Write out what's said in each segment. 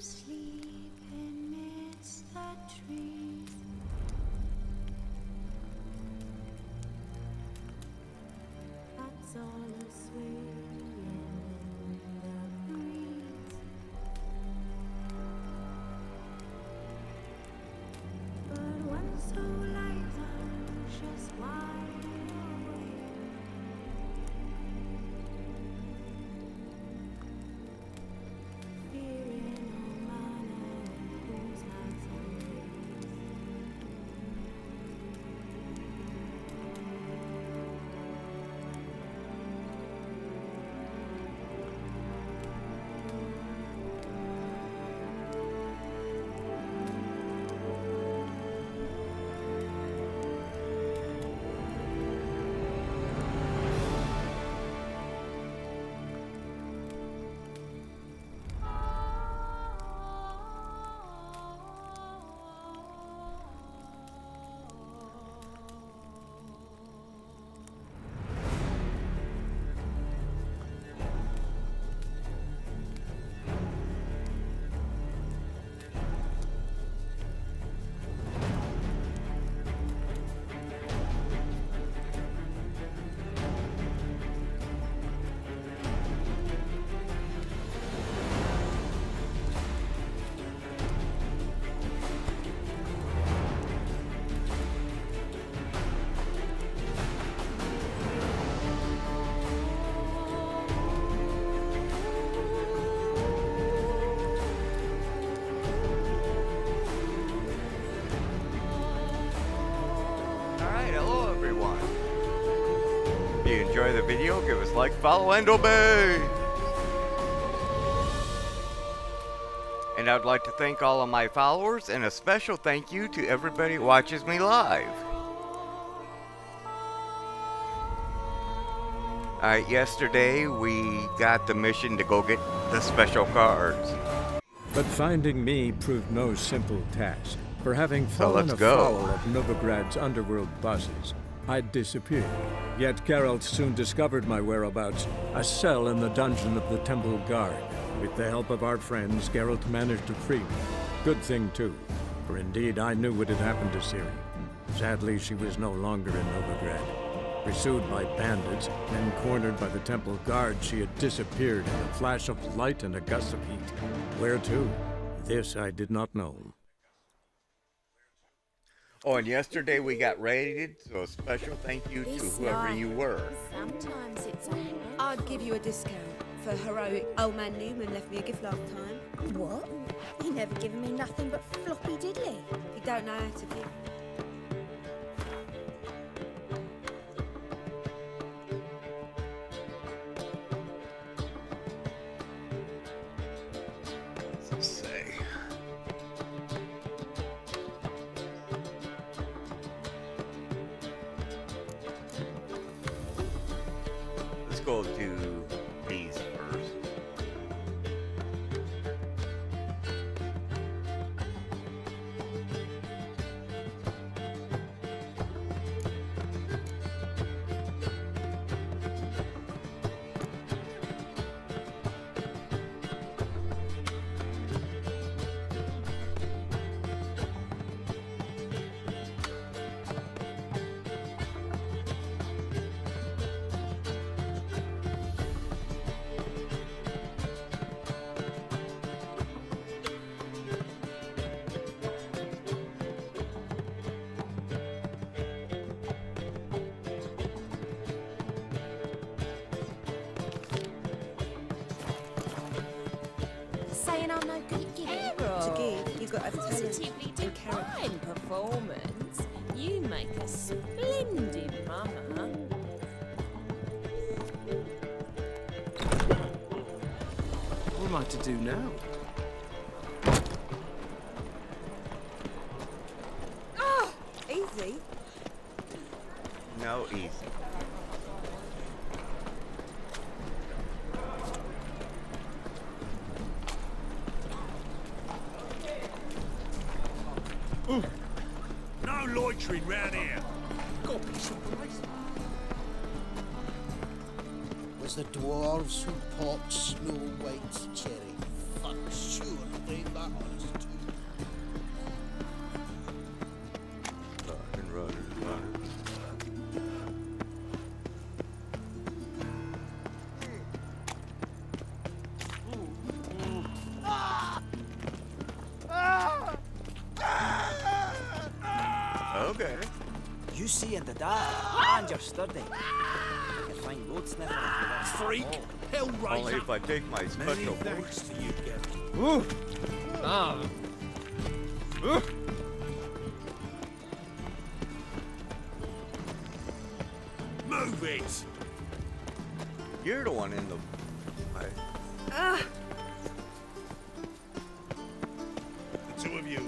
sleep amidst the trees. That's all aswaying in the breeze. But one so light, anxious, wide awake. Fearing all manner of whose hands and ways. Alright, hello everyone. If you enjoy the video, give us like, follow, and obey! And I'd like to thank all of my followers, and a special thank you to everybody who watches me live. Alright, yesterday we got the mission to go get the special cards. But finding me proved no simple task. For having So fallen let's go. afoul of Novigrad's underworld bosses, I'd disappeared. Yet Geralt soon discovered my whereabouts, a cell in the dungeon of the Temple Guard. With the help of our friends, Geralt managed to free me. Good thing, too, for indeed I knew what had happened to Ciri. Sadly, she was no longer in Novigrad. Pursued by bandits, then cornered by the Temple Guard, she had disappeared in a flash of light and a gust of heat. Where to? This I did not know. Oh, and yesterday we got raided, so a special thank you to This whoever night, you were. Sometimes it's a hand. I'd give you a discount for heroic old man Newman left me a gift last time. What? You never given me nothing but floppy diddly. You don't know how to give. Let's say. Let's go to these first. Saying I'm no good at giving. To give, you've got to have talent Positively and character. divine performance. You make a splendid mama. What am I to do now? Easy. No, easy. No loitering round here. Got to be surprised. Was the dwarves who popped Snow White's cherry. fuck sure ain't that honest too. Run. Okay. You see in the dark, and you're sturdy. Like a fine road sniffer if you want. Freak, Only hellraiser. if I take my Many special thanks to you, Geralt. Move it! You're the one in the. The two of yous,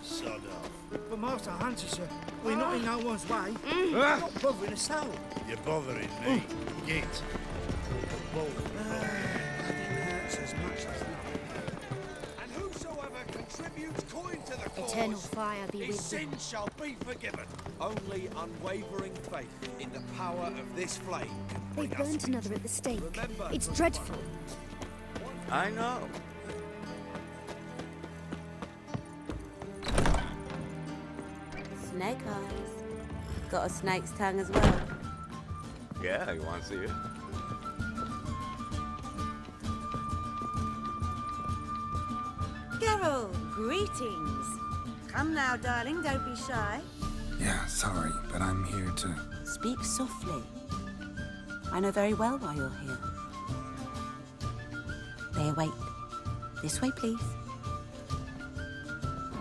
sod off. But Master Hunter, sir, we're not in no one's way. We're not bothering us out. You're bothering me. Git. Hurts as much as not. And whosoever contributes coin to the cause, Eternal fire be his with you. sins shall be forgiven. Only unwavering faith in the power of this flame can They've bring us burnt another at the stake. Remember, It's Brother dreadful. I know. Snake eyes. Got a snake's tongue as well. Yeah, you want to see it? Geralt, greetings. Come now, darling, don't be shy. Yeah, sorry, but I'm here to... Speak softly. I know very well why you're here. They await. This way, please.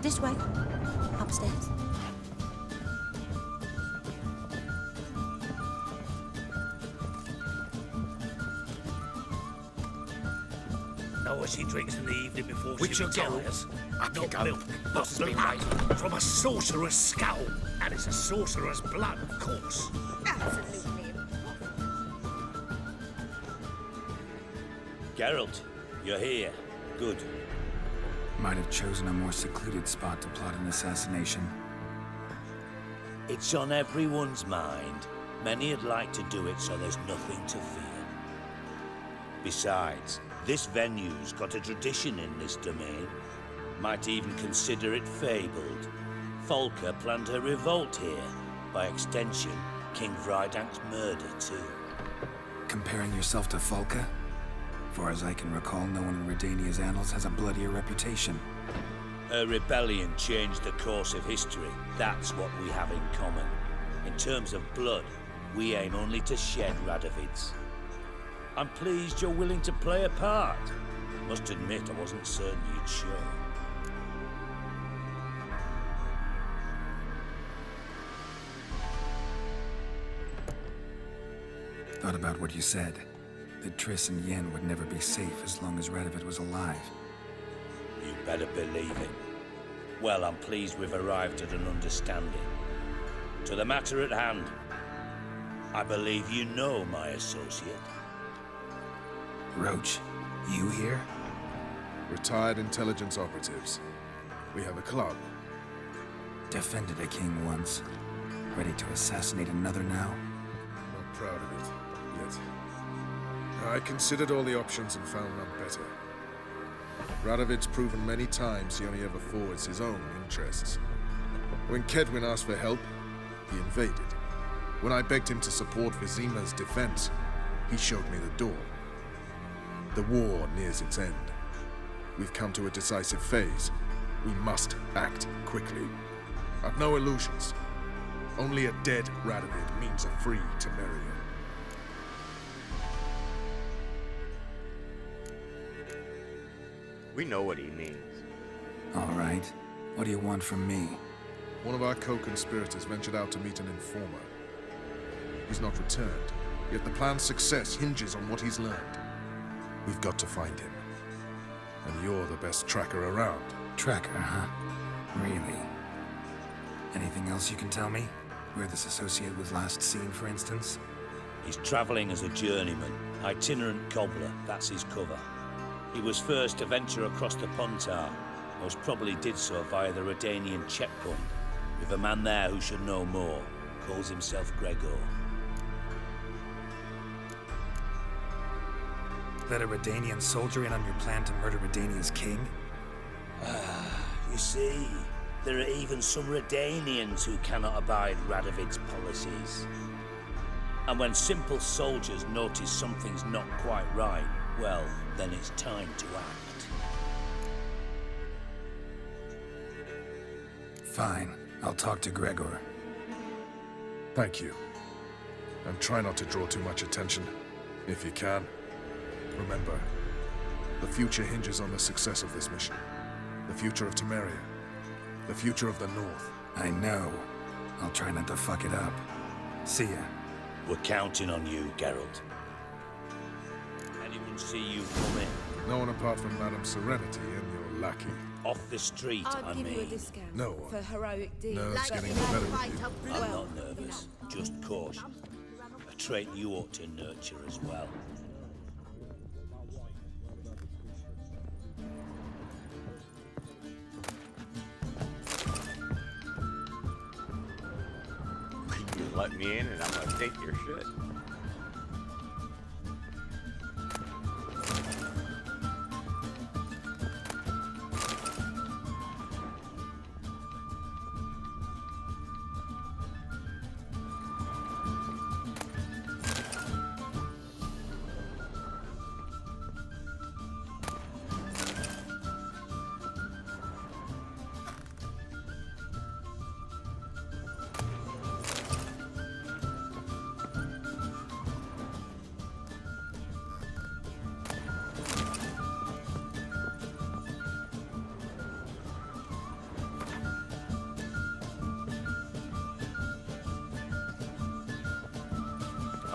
This way. Upstairs. Know what she drinks in the evening before Which she you go. retires? Up you Not go. milk, but blood. From a sorcerer's skull. And it's a sorcerer's blood, of course. Absolutely. Geralt, you're here. Good. Might have chosen a more secluded spot to plot an assassination. It's on everyone's mind. Many'd like to do it so there's nothing to fear. Besides, this venue's got a tradition in this domain. Might even consider it fabled. Folker planned her revolt here. By extension, King Vrydank's murder too. Comparing yourself to Folka? Far as I can recall, no one in Redania's annals has a bloodier reputation. Her rebellion changed the course of history. That's what we have in common. In terms of blood, we aim only to shed Radovid's. I'm pleased you're willing to play a part. Must admit, I wasn't certain you'd show. Thought about what you said. That Triss and Yen would never be safe as long as Radovid was alive. You better believe it. Well, I'm pleased we've arrived at an understanding. To the matter at hand, I believe you know my associate. Roach, you here? Retired intelligence operatives. We have a club. Defended a king once. Ready to assassinate another now? Not proud of it, yet. I considered all the options and found none better. Radovid's proven many times he only ever forwards his own interests. When Kedwin asked for help, he invaded. When I begged him to support Vizima's defense, he showed me the door. The war nears its end. We've come to a decisive phase. We must act quickly. I've no illusions. Only a dead Radovid means a free Temeria. We know what he means. All right. What do you want from me? One of our co-conspirators ventured out to meet an informer. He's not returned, yet the plan's success hinges on what he's learned. We've got to find him. And you're the best tracker around. Tracker, huh? Really? Anything else you can tell me? Where this associate was last seen, for instance? He's travelling as a journeyman, itinerant cobbler, that's his cover. He was first to venture across the Pontar, most probably did so via the Redanian checkpoint, with a man there who should know more, calls himself Gregor. Let a Redanian soldier in on your plan to murder Redania's king? You see, there are even some Redanians who cannot abide Radovid's policies. And when simple soldiers notice something's not quite right, well, then it's time to act. Fine. I'll talk to Gregor. Thank you. And try not to draw too much attention, if you can. Remember, the future hinges on the success of this mission. The future of Temeria. The future of the North. I know. I'll try not to fuck it up. See ya. We're counting on you, Geralt. Anyone see you come in? No one apart from Madame Serenity and your lackey. Off the street, I'll I give you a mean. discount No one. for heroic deeds. Nerves getting the better of you. I'm Well, not nervous, just cautious. A trait you ought to nurture as well. You let me in and I'm gonna take your shit.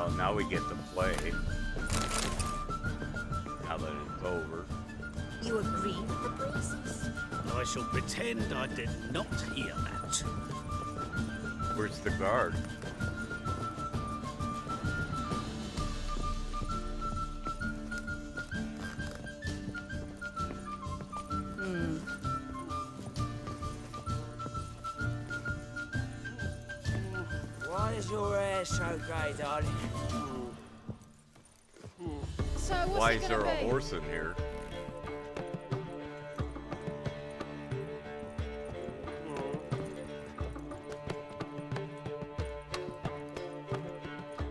Oh, now we get to play. Now that it's over. You agree with the priestess? I shall pretend I did not hear that. Where's the guard? Why is your hair so grey, darling? So what's Why it is gonna there a be? horse in here?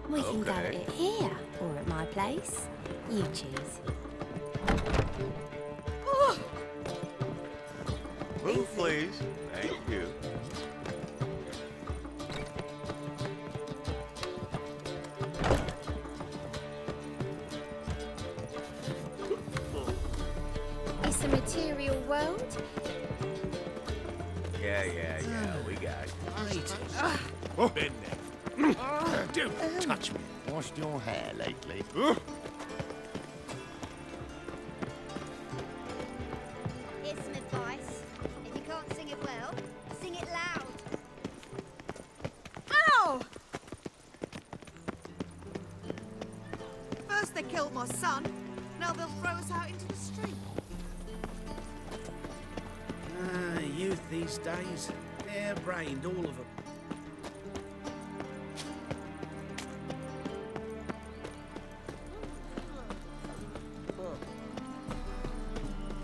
We can go at Okay. it here or at my place. You choose. Move, please. Thank you. It's a material world. Yeah, we got it. Right. Been there. Don't touch me. Washed your hair lately? Here's some advice. If you can't sing it well, sing it loud. Ow! First they killed my son, now they'll throw us out into the street. Youth these days. Hair-brained, all of them.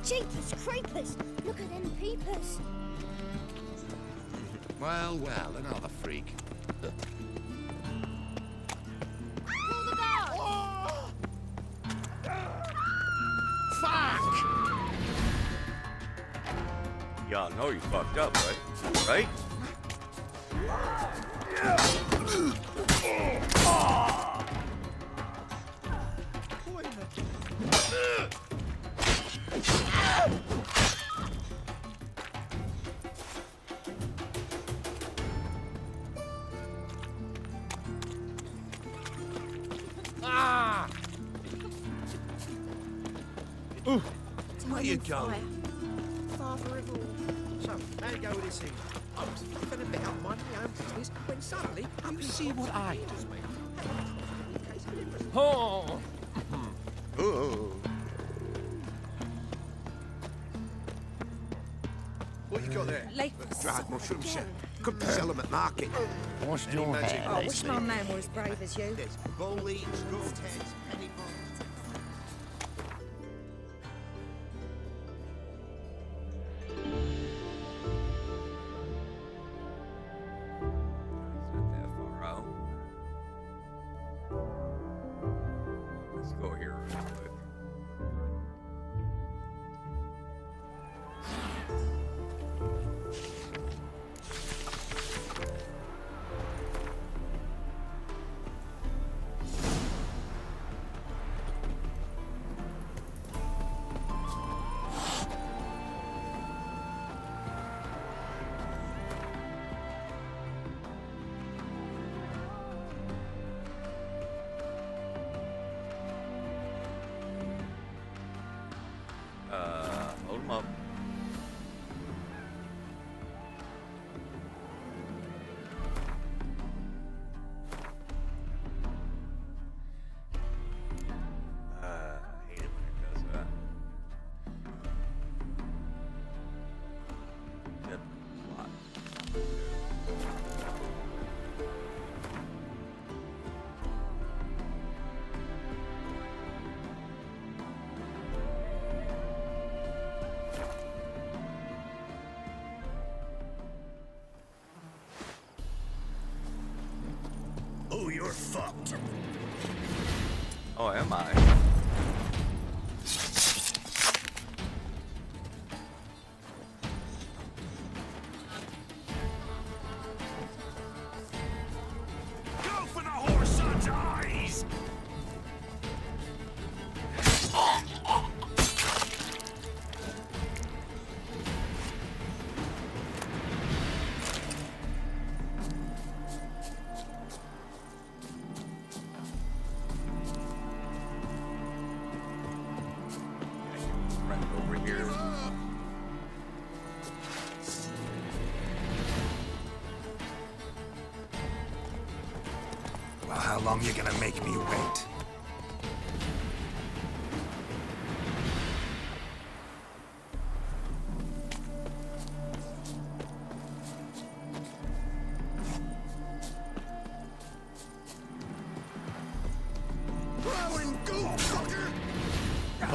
Jeepers creepers! Look at them peepers! Well, another freak. Call the guard! Y'all know you fucked up, right? Right? Where you going? Father of all. So, how you go with this thing? I was flipping a bit out my own business when suddenly You see what I do? Oh. Ooh. What you got there? Lapis. Dried mushroom shell. Couldn't sell them at market. Washed Any your magic hair I wish lately? my man were as brave as you. There's bowling, straw tents, penny pots. You're fucked. Oh, am I? Go for the whoreson's eyes! Right over here. Well, how long you gonna make me wait?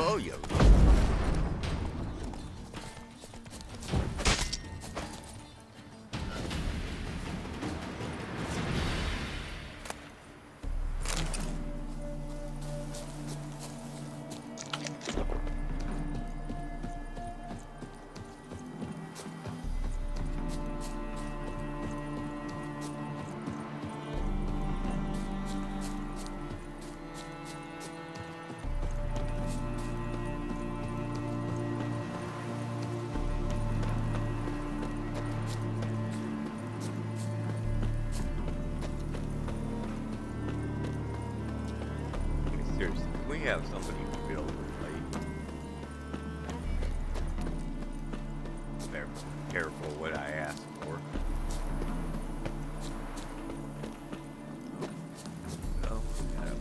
Oh, you. Seriously, we have somebody to build with, like, they're careful what I ask for. Oh, yeah.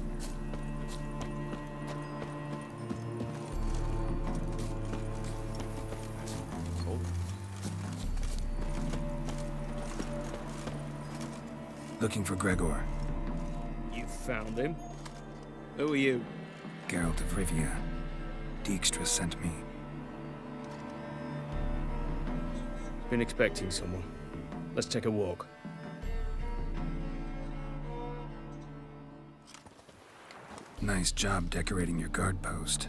Oh. Looking for Gregor. You found him? Who are you? Geralt of Rivia. Dijkstra sent me. Been expecting someone. Let's take a walk. Nice job decorating your guard post.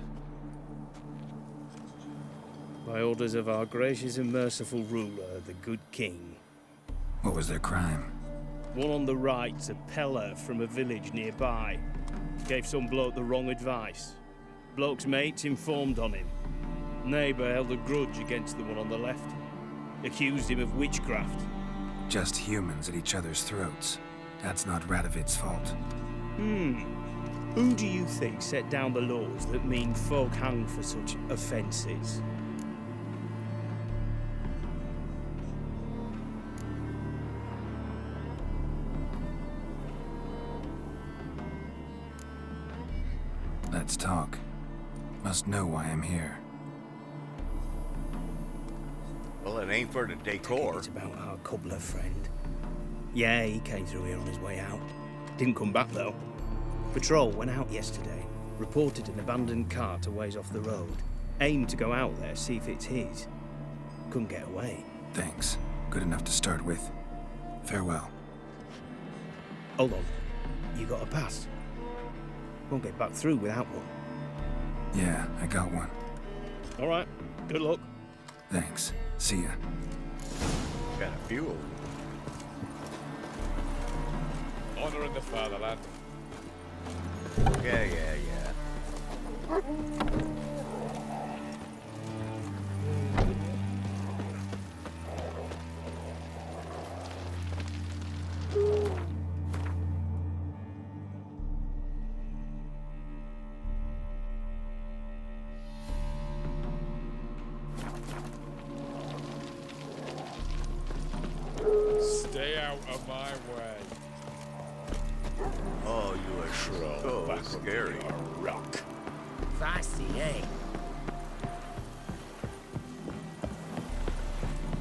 By orders of our gracious and merciful ruler, the good king. What was their crime? One on the right's a peller from a village nearby. Gave some bloke the wrong advice. Bloke's mates informed on him. Neighbour held a grudge against the one on the left. Accused him of witchcraft. Just humans at each other's throats. That's not Radovid's fault. Who do you think set down the laws that mean folk hang for such offences? Let's talk. Must know why I'm here. Well, it ain't for the decor. It's about our cobbler friend. Yeah, he came through here on his way out. Didn't come back, though. Patrol went out yesterday. Reported an abandoned cart a ways off the road. Aimed to go out there, see if it's his. Couldn't get away. Thanks. Good enough to start with. Farewell. Hold on. You got a pass? Won't get back through without one. Yeah, I got one. All right. Good luck. Thanks. See ya. Got a few of them. Honor in the fatherland. Yeah. Stay out of my way. Oh, you are so scary. Rock. Fancy, eh?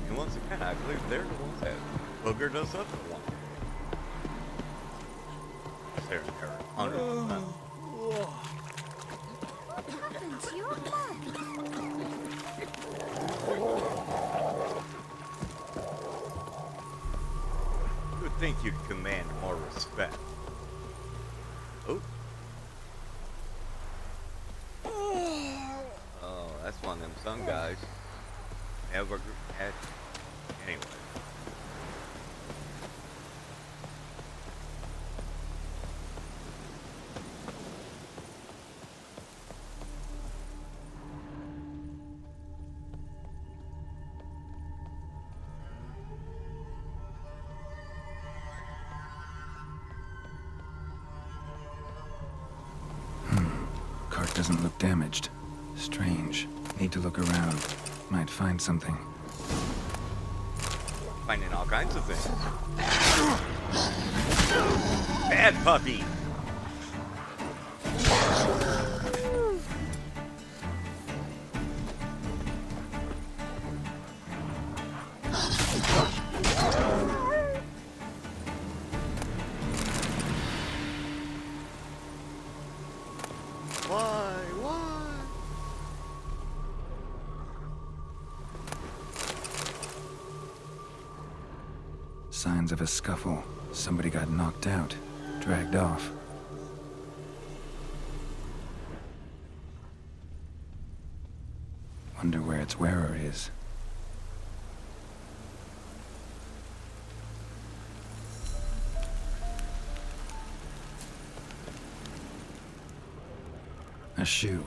And once again, I believe they're the ones that boogered us up a lot. They're 100%. What happened to your mum? You would think you'd command more respect. that's one of them sun guys. Ever had. Anyway. Cart doesn't look damaged. Strange. Need to look around. Might find something. Finding all kinds of things. Bad puppy. Why? Signs of a scuffle. Somebody got knocked out. Dragged off. Wonder where its wearer is. A shoe.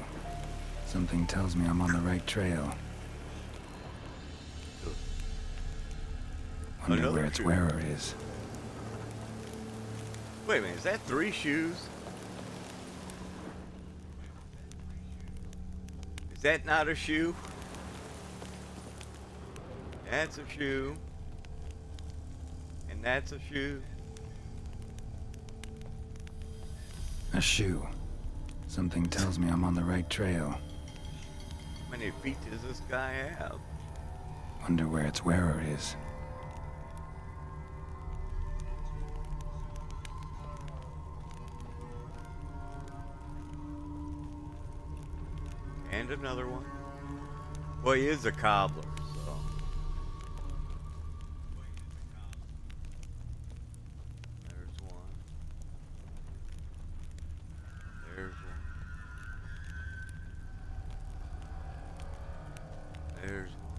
Something tells me I'm on the right trail. Wonder Another where its shoe. wearer is. Wait a minute, is that 3 shoes? Is that not a shoe? That's a shoe. And that's a shoe. A shoe. Something tells me I'm on the right trail. How many feet does this guy have? Wonder where its wearer is. And another one. Well, he is a cobbler, so. There's one. There's one. There's one.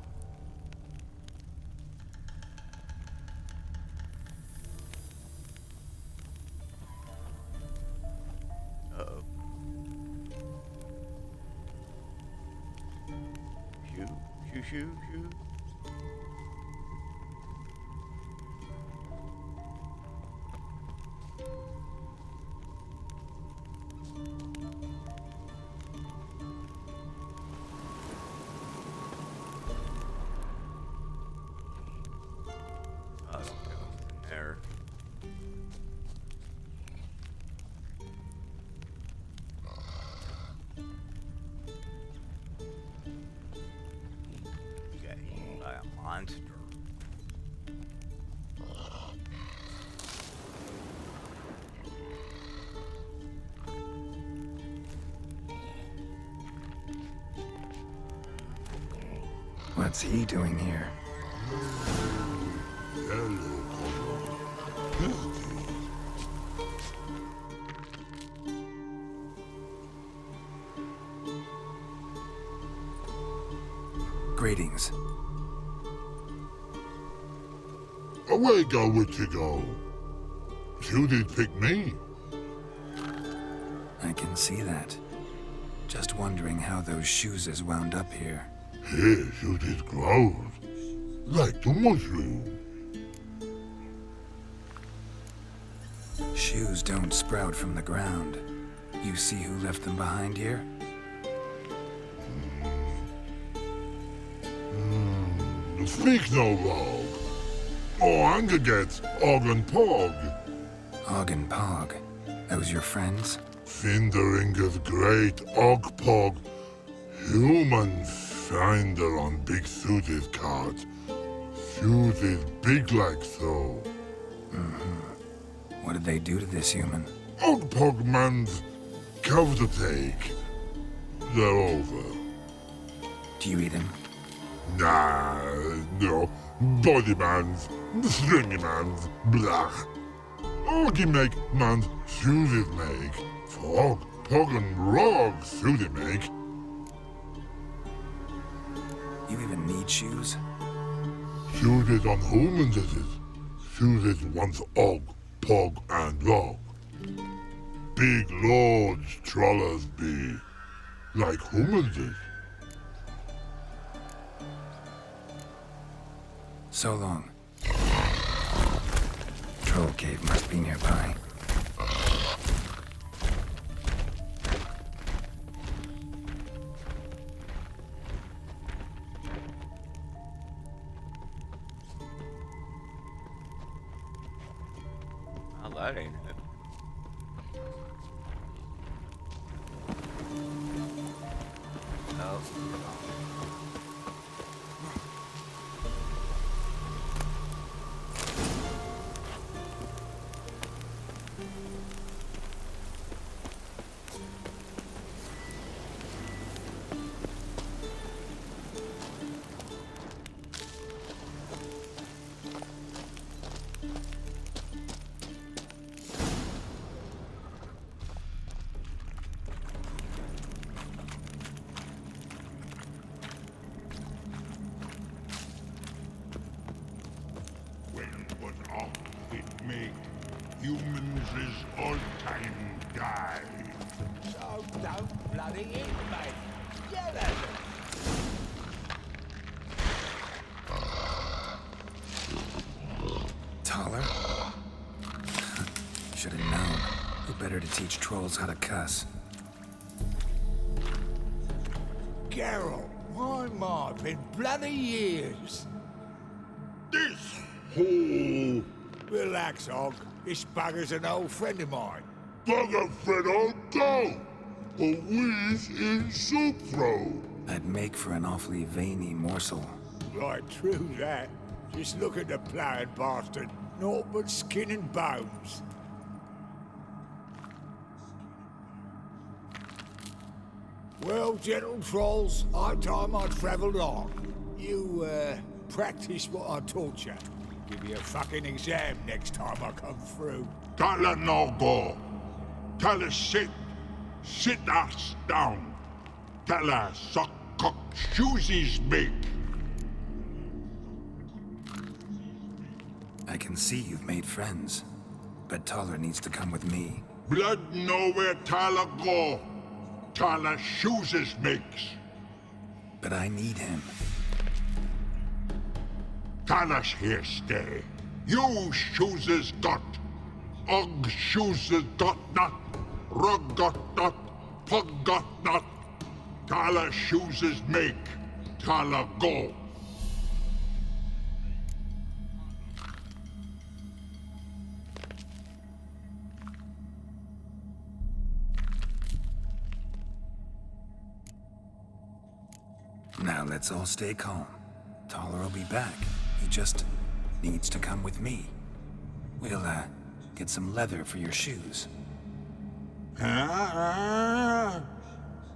Uh-oh. Shoe. I don't know what's in there. Got eaten by a monster. What's he doing here? Greetings. Away go with you go. You did pick me. I can see that. Just wondering how those shoes is wound up here. Here you did grow. Like the mushroom. Shoes don't sprout from the ground. You see who left them behind here? Speak no rogue. Or anger gets Og and Pog. Og and Pog. Those your friends? Finderinger's great Og Pog. Human finder on big suited cart. Suited big like so. What did they do to this human? Og Pog man's cover to take. They're over. Do you eat him? Nah, no. Body man's, stringy man's, blah. Orgy make man's suited make. Frog, pog and rog suited make. You even need shoes? Shoes is on humans, is it? Shoes is once Og, Pog, and Log. Big lords trollers be, like humans is. So long. Troll cave must be nearby. Well, that ain't it. No. When was Og it make? Humans is all time die. So don't bloody eat, mate. Get at it. Taller? Should have known. Who better to teach trolls how to cuss? Geralt, my, been bloody years. This whole Relax, Og. This bugger's an old friend of mine. bugger Fredo go. A wheeze in soup throw. I'd make for an awfully veiny morsel. Right, true that. Just look at the ploughing bastard. Naught but skin and bones. Well, gentle trolls, high time I travelled on. You, practice what I taught you. Give you a fucking exam next time I come through. Tala no go. Tala sit. Sit us down. Tala suck cock shoesies make. I can see you've made friends, but Taller needs to come with me. Blood know where Tala go. Tala shoesies makes. But I need him. Tala's here stay. You shoeses got. Og shoeses got not. Rug got not. Pug got not. Tala shoeses make. Tala go. Now let's all stay calm. Taller will be back. He just needs to come with me. We'll, get some leather for your shoes.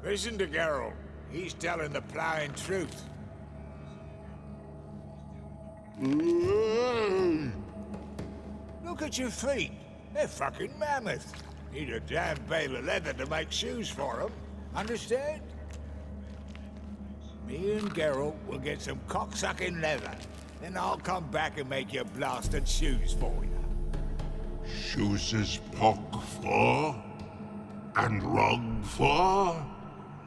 Listen to Geralt. He's telling the ploughing truth. Look at your feet. They're fucking mammoth. Need a damn bale of leather to make shoes for them. Understand? Me and Geralt will get some cocksucking leather. Then I'll come back and make your blasted shoes for you. Shoeses pock for? And rug for?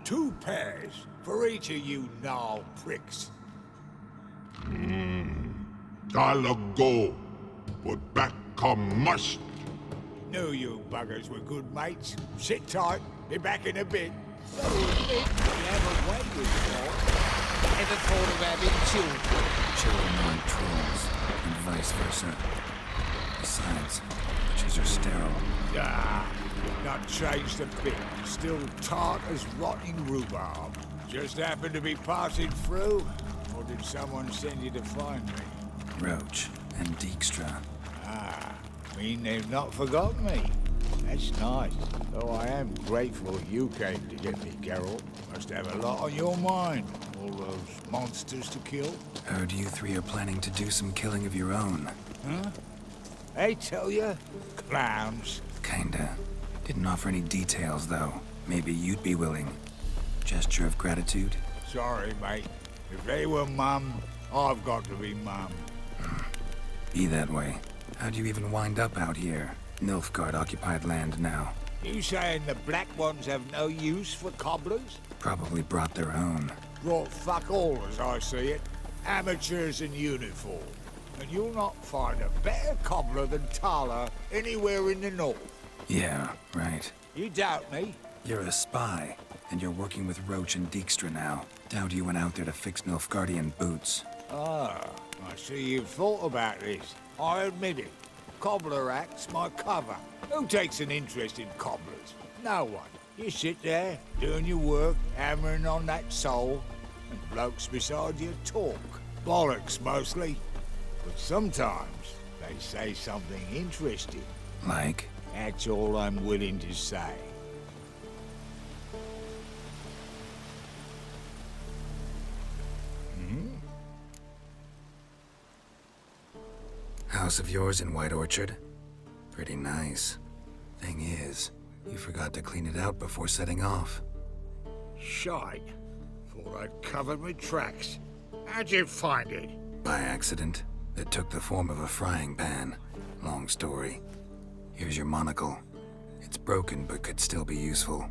2 pairs for each of you gnarl pricks. Tala go. But back come must. Knew you buggers were good mates. Sit tight. Be back in a bit. So admit we have a way with you. Ever thought of having children? Children like trolls, and vice versa. Besides, witches are sterile. Ah, not changed a bit. Still tart as rotting rhubarb. Just happened to be passing through? Or did someone send you to find me? Roach and Dijkstra. Ah, mean they've not forgotten me. That's nice. Though I am grateful you came to get me, Geralt. Must have a lot on your mind. All those monsters to kill. Heard you 3 are planning to do some killing of your own. Huh? I tell you, clowns. Kinda. Didn't offer any details, though. Maybe you'd be willing. Gesture of gratitude? Sorry, mate. If they were mum, I've got to be mum. Be that way. How'd you even wind up out here? Nilfgaard-occupied land now. You saying the black ones have no use for cobblers? Probably brought their own. Brought fuck all, as I see it. Amateurs in uniform. And you'll not find a better cobbler than Tala anywhere in the north. Yeah, right. You doubt me? You're a spy, and you're working with Roach and Dijkstra now. Doubt you went out there to fix Nilfgaardian boots. Ah, I see you've thought about this. I admit it. Cobbler act's my cover. Who takes an interest in cobblers? No one. You sit there, doing your work, hammering on that sole, and blokes beside you talk. Bollocks, mostly. But sometimes they say something interesting. Like? That's all I'm willing to say. House of yours in White Orchard? Pretty nice. Thing is, you forgot to clean it out before setting off. Shite. Thought I'd covered my tracks. How'd you find it? By accident. It took the form of a frying pan. Long story. Here's your monocle. It's broken, but could still be useful.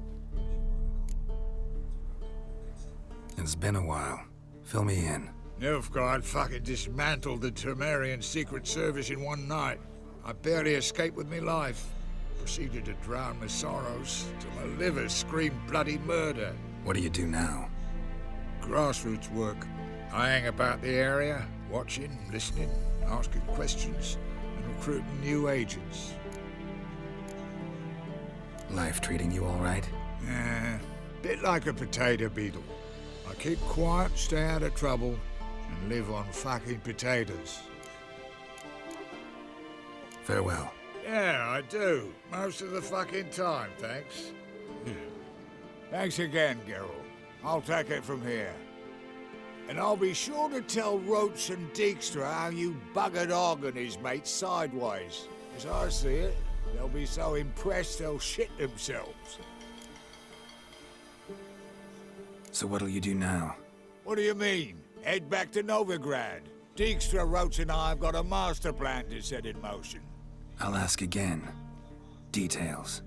It's been a while. Fill me in. Nilfgaard fucking dismantled the Temerian Secret Service in one night. I barely escaped with my life. Proceeded to drown my sorrows till my liver screamed bloody murder. What do you do now? Grassroots work. I hang about the area, watching, listening, asking questions, and recruiting new agents. Life treating you all right? Bit like a potato beetle. I keep quiet, stay out of trouble, and live on fucking potatoes. Farewell. Yeah, I do. Most of the fucking time, thanks. Thanks again, Geralt. I'll take it from here. And I'll be sure to tell Roach and Dijkstra how you buggered Og and his mates sideways. As I see it, they'll be so impressed they'll shit themselves. So what'll you do now? What do you mean? Head back to Novigrad. Dijkstra, Roach and I have got a master plan to set in motion. I'll ask again. Details.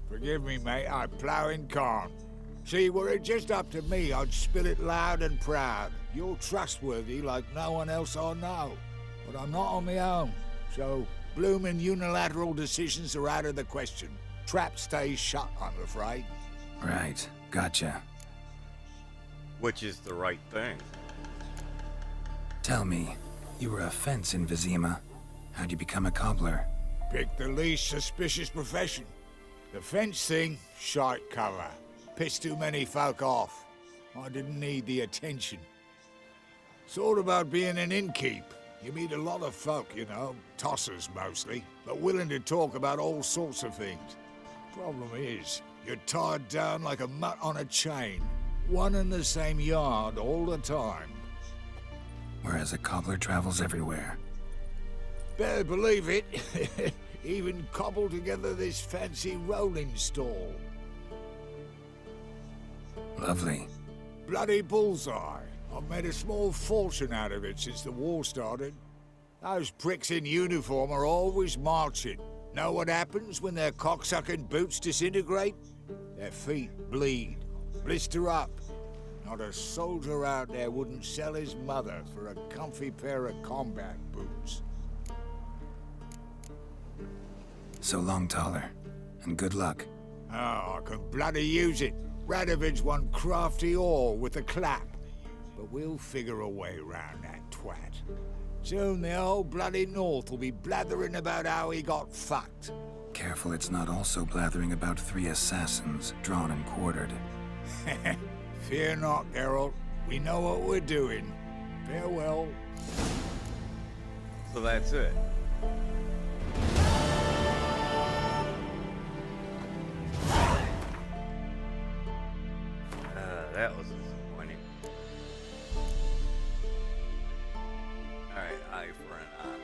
Forgive me, mate, I plough in calm. See, were it just up to me, I'd spill it loud and proud. You're trustworthy like no one else I know. But I'm not on my own, so bloomin' unilateral decisions are out of the question. Trap stays shut, I'm afraid. Right, gotcha. Which is the right thing. Tell me, you were a fence in Vizima. How'd you become a cobbler? Pick the least suspicious profession. The fence thing, shite cover. Pissed too many folk off. I didn't need the attention. Thought about being an innkeep. You meet a lot of folk, you know, tossers mostly, but willing to talk about all sorts of things. Problem is, you're tied down like a mutt on a chain. One and the same yard all the time. Whereas a cobbler travels everywhere. Better believe it. Even cobbled together this fancy rolling stall. Lovely. Bloody bullseye. I've made a small fortune out of it since the war started. Those pricks in uniform are always marching. Know what happens when their cocksucking boots disintegrate? Their feet bleed, blister up. Not a soldier out there wouldn't sell his mother for a comfy pair of combat boots. So long, Taller. And good luck. Oh, I can bloody use it. Radovid's one crafty ore with a clap. But we'll figure a way round that twat. Soon the whole bloody North will be blathering about how he got fucked. Careful it's not also blathering about 3 assassins, drawn and quartered. Fear not, Geralt. We know what we're doing. Farewell. So that's it. That was disappointing. Alright, eye for an eye.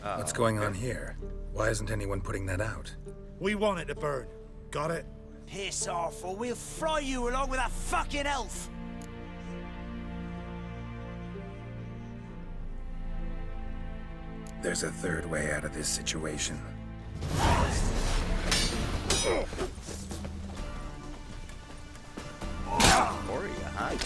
What's going on here? Why isn't anyone putting that out? We want it to burn. Got it? Piss off, or we'll fry you along with that fucking elf! There's a third way out of this situation. Or you hide.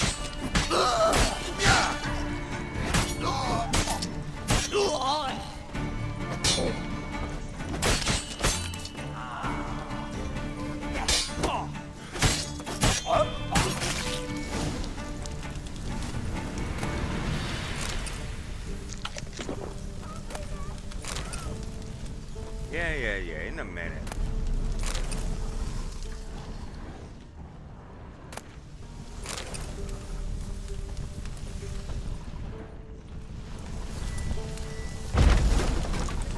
Yeah, in a minute.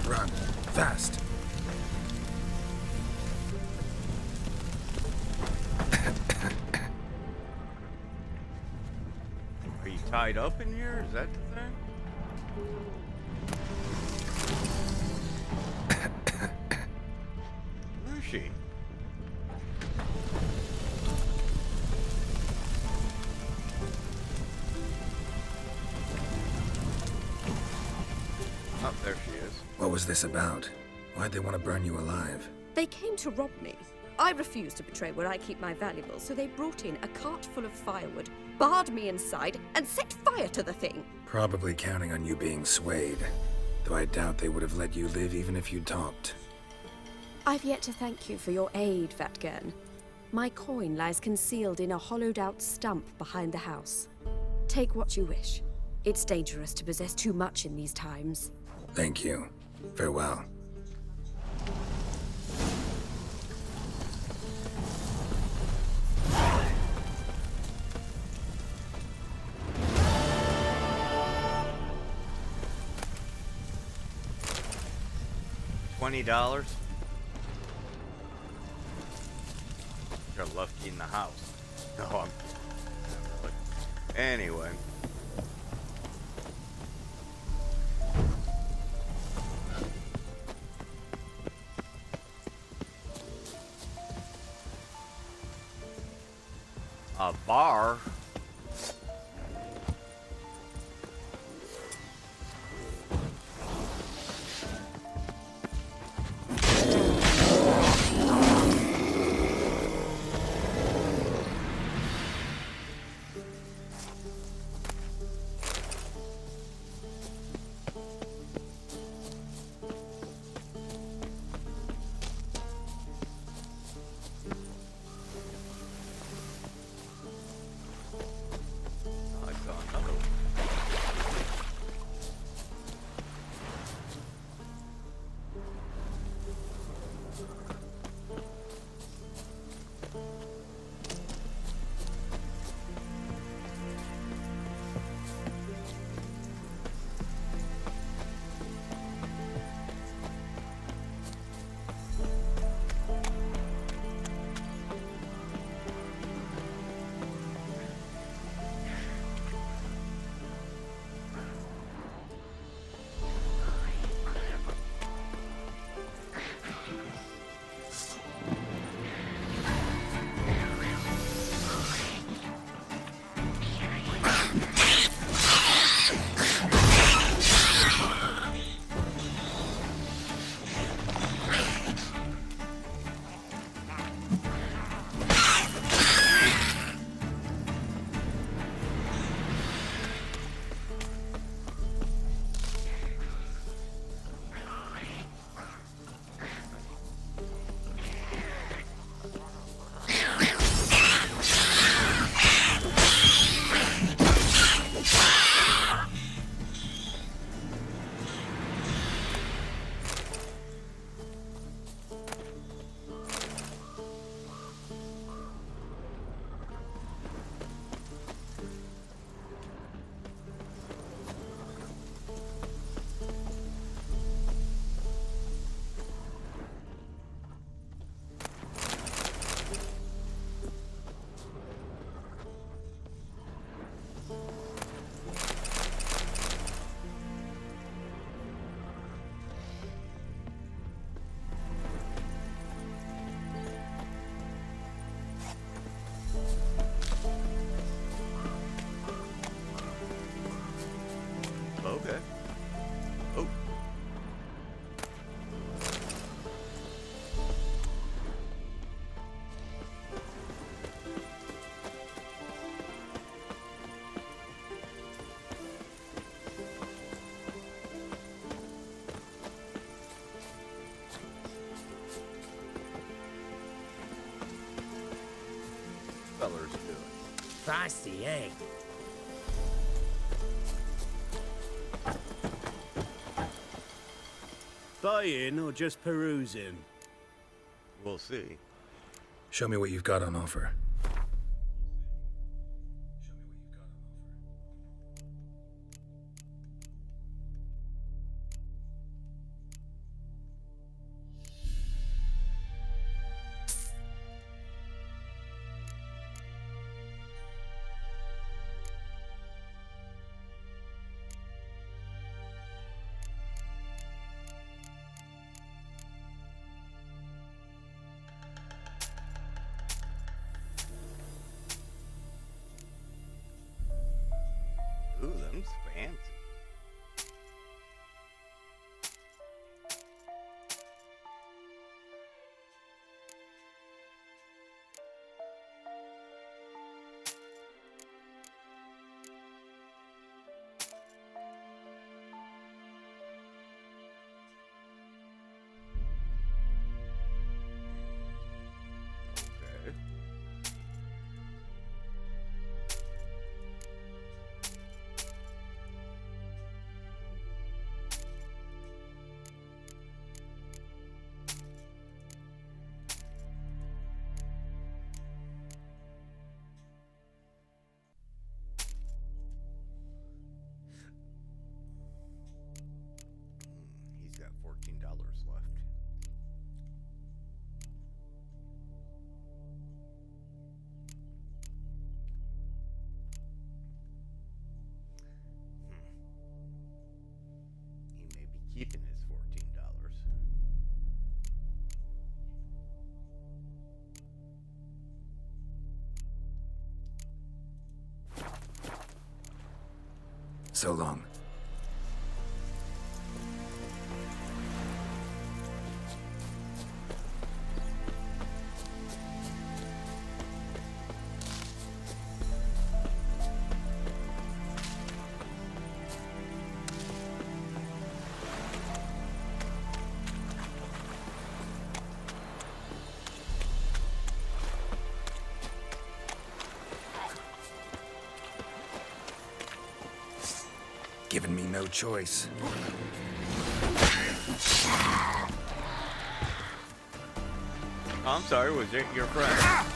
Run. Fast. Are you tied up in here? Is that the thing? Where is she? Oh, there she is. What was this about? Why'd they want to burn you alive? They came to rob me. I refused to betray where I keep my valuables, so they brought in a cart full of firewood, barred me inside, and set fire to the thing. Probably counting on you being swayed. Though I doubt they would have let you live even if you talked. I've yet to thank you for your aid, Vatgern. My coin lies concealed in a hollowed-out stump behind the house. Take what you wish. It's dangerous to possess too much in these times. Thank you. Farewell. $20. You're lucky in the house. No, I'm. But anyway. A bar. Spicy, eh? Buying or just perusing? We'll see. Show me what you've got on offer. Ooh, them's fancy. Okay. He's got $14 left. He may be keeping his $14. So long. Given me no choice. I'm sorry, was it your friend?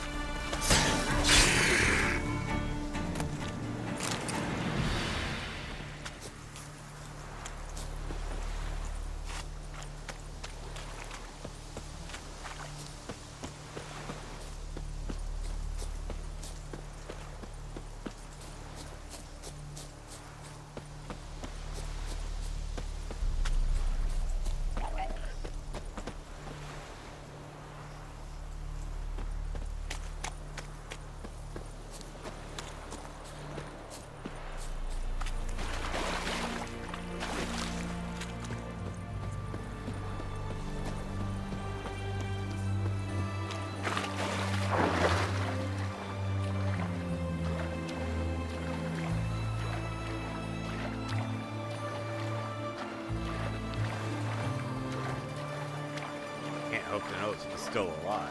Can't hope to know he's still alive.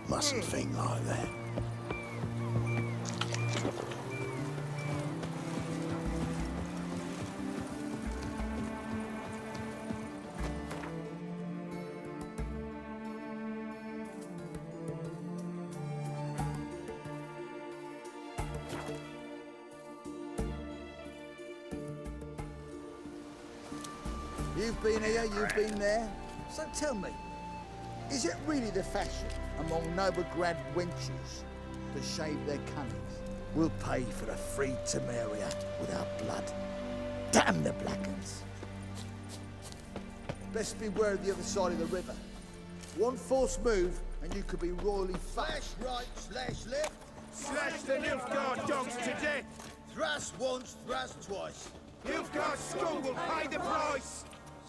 Mustn't think like that. You've been here, you've been there. So tell me, is it really the fashion among Novigrad wenches to shave their cunnies? We'll pay for the free Temeria with our blood. Damn the Blackens. Best beware of the other side of the river. One false move and you could be royally fucked. Slash right, slash left. Slash the Nilfgaard dogs to death. Thrust once, thrust twice. Nilfgaard school will pay the price.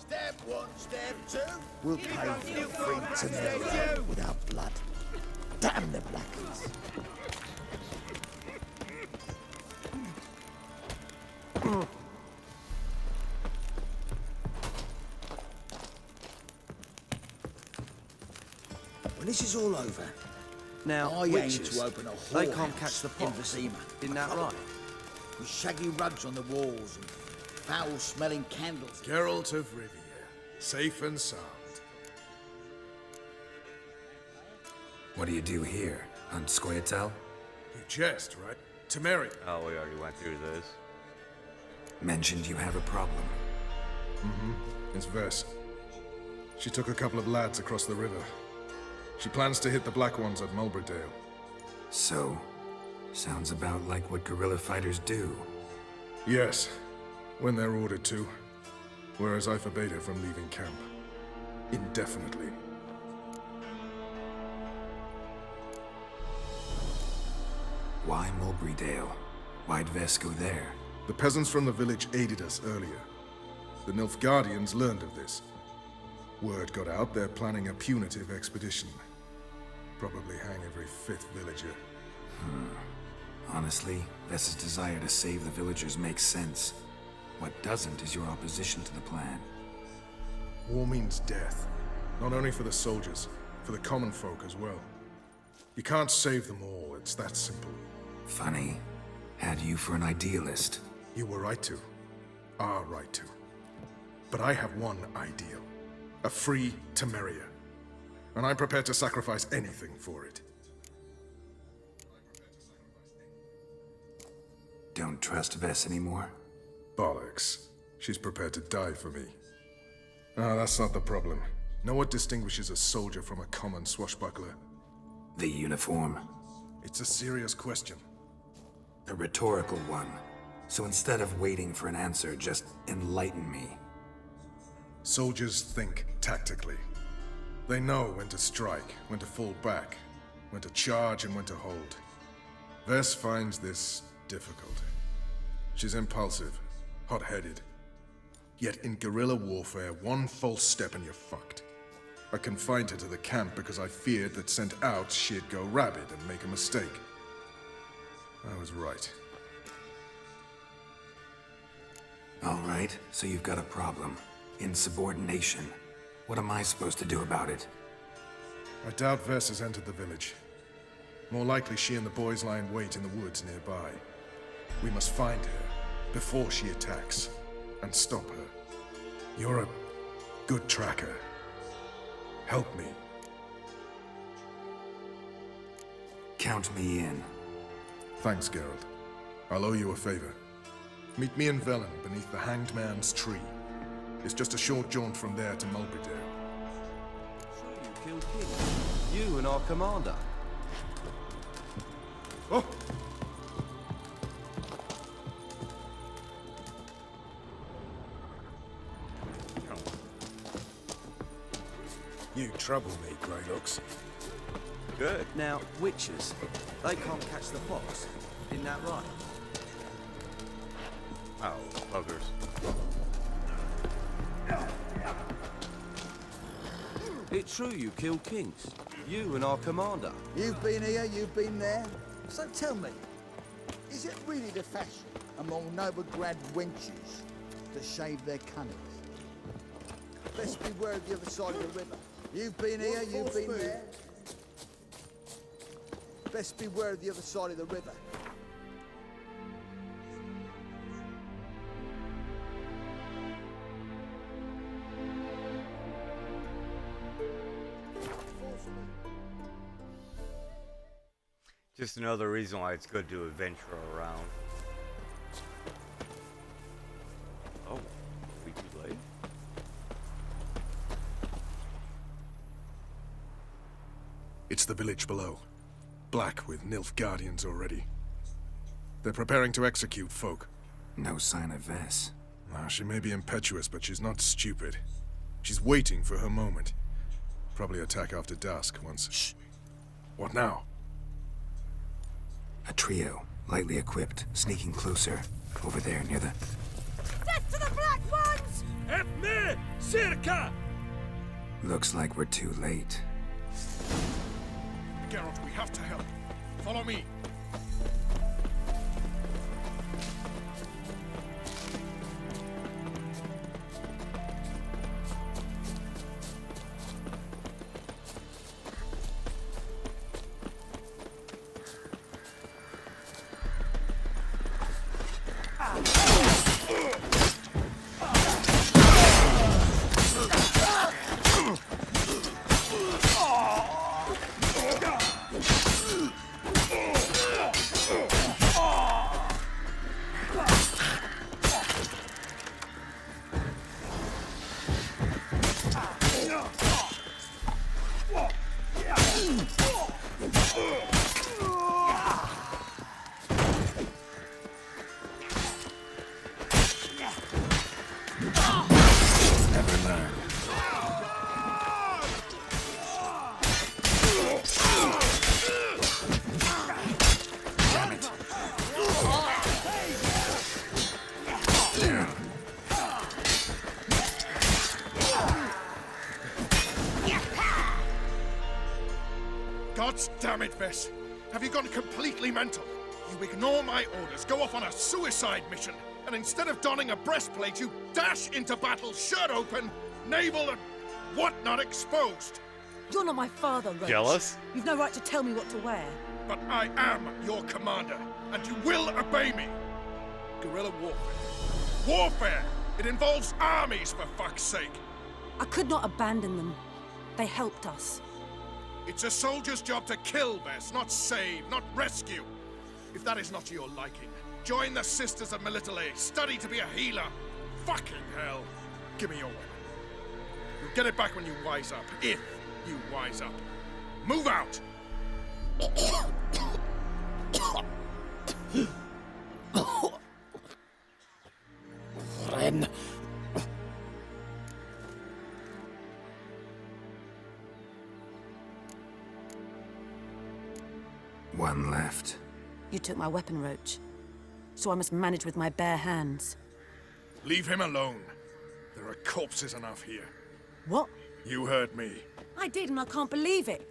Step one, step two. We'll pay for the free Temeria with our blood. Damn the Blackens. When this is all over, Now, I aim witches, to open a they whorehouse can't catch the in pox. Vizima. Isn't that right? With shaggy rugs on the walls and foul-smelling candles. Geralt of Rivia, safe and sound. What do you do here? On Scoia'tael? You jest, right? Temeria. Oh, we already went through this. Mentioned you have a problem. Mm-hmm. It's Vess. She took a couple of lads across the river. She plans to hit the Black Ones at Mulbridale. So, sounds about like what guerrilla fighters do. Yes, when they're ordered to. Whereas I forbade her from leaving camp. Indefinitely. Why Mulbridale? Why'd Vess go there? The peasants from the village aided us earlier. The Nilfgaardians learned of this. Word got out they're planning a punitive expedition. Probably hang every 5th villager. Honestly, Vess's desire to save the villagers makes sense. What doesn't is your opposition to the plan. War means death. Not only for the soldiers, for the common folk as well. You can't save them all, it's that simple. Funny. Had you for an idealist. You were right to. Are right to. But I have one ideal. A free Temeria. And I'm prepared to sacrifice anything for it. Don't trust Vess anymore? Bollocks. She's prepared to die for me. Ah, that's not the problem. Know what distinguishes a soldier from a common swashbuckler? The uniform. It's a serious question. A rhetorical one. So instead of waiting for an answer, just enlighten me. Soldiers think tactically. They know when to strike, when to fall back, when to charge and when to hold. Vess finds this difficult. She's impulsive, hot-headed. Yet in guerrilla warfare, one false step and you're fucked. I confined her to the camp because I feared that sent out she'd go rabid and make a mistake. I was right. All right, so you've got a problem. Insubordination. What am I supposed to do about it? I doubt Vess has entered the village. More likely she and the boys lie in wait in the woods nearby. We must find her before she attacks and stop her. You're a good tracker. Help me. Count me in. Thanks, Geralt. I'll owe you a favor. Meet me in Velen beneath the Hanged Man's tree. It's just a short jaunt from there to Mulbridale. You killed King. You and our commander. Oh! You trouble me, Greylocks. Good. Now, witches, they can't catch the pox. Isn't that right? Oh, buggers. It's true you killed kings. You and our commander. You've been here, you've been there. So tell me, is it really the fashion among Novigrad wenches to shave their cunnies? Best beware of the other side of the river. You've been here, you've been there. Best beware of the other side of the river. Just another reason why it's good to adventure around. Oh, we too late? It's the village below. Black with Nilfgaardians already. They're preparing to execute folk. No sign of Vess. Now, she may be impetuous, but she's not stupid. She's waiting for her moment. Probably attack after dusk once. Shh. What now? A trio, lightly equipped, sneaking closer. Over there, near the... Death to the Black Ones! Help me! Circa! Looks like we're too late. Geralt, we have to help. Follow me. it, Vess. Have you gone completely mental? You ignore my orders, go off on a suicide mission, and instead of donning a breastplate, you dash into battle, shirt open, navel and whatnot exposed. You're not my father, Roach. Jealous? You've no right to tell me what to wear. But I am your commander, and you will obey me. Guerrilla warfare. Warfare! It involves armies, for fuck's sake. I could not abandon them. They helped us. It's a soldier's job to kill, Vess, not save, not rescue. If that is not to your liking, join the Sisters of Melitele. Study to be a healer. Fucking hell. Give me your weapon. You'll get it back when you wise up. If you wise up. Move out! Ren. One left. You took my weapon, Roach. So I must manage with my bare hands. Leave him alone. There are corpses enough here. What? You heard me. I did, and I can't believe it.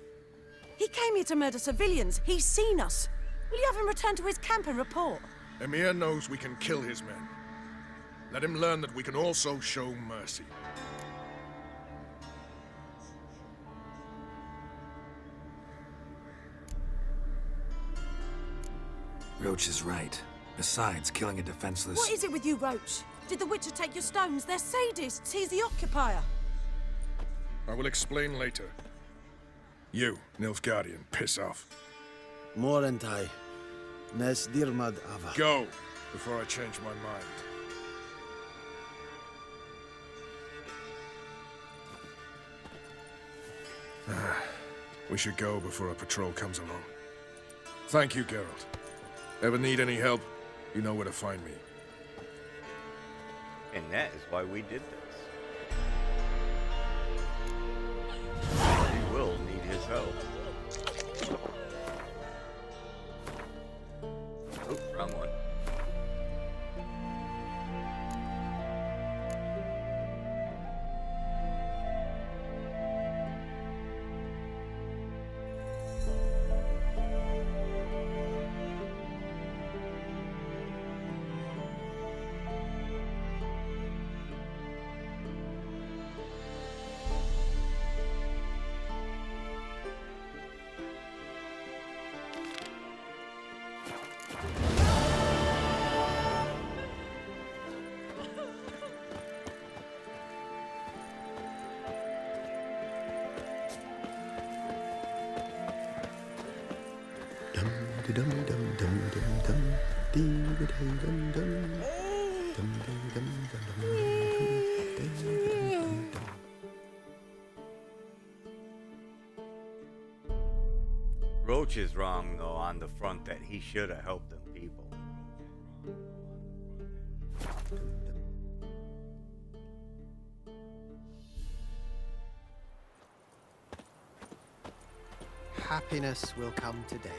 He came here to murder civilians. He's seen us. Will you have him return to his camp and report? Emir knows we can kill his men. Let him learn that we can also show mercy. Roach is right. Besides, killing a defenseless... What is it with you, Roach? Did the Witcher take your stones? They're sadists. He's the occupier. I will explain later. You, Nilfgaardian, piss off. Morentai. Nes dirmad ava. Go, before I change my mind. We should go before a patrol comes along. Thank you, Geralt. Ever need any help, you know where to find me. And that is why we did this. We will need his help. Oh, wrong one. Roach is wrong, though, on the front that he should have helped them people. Happiness will come today.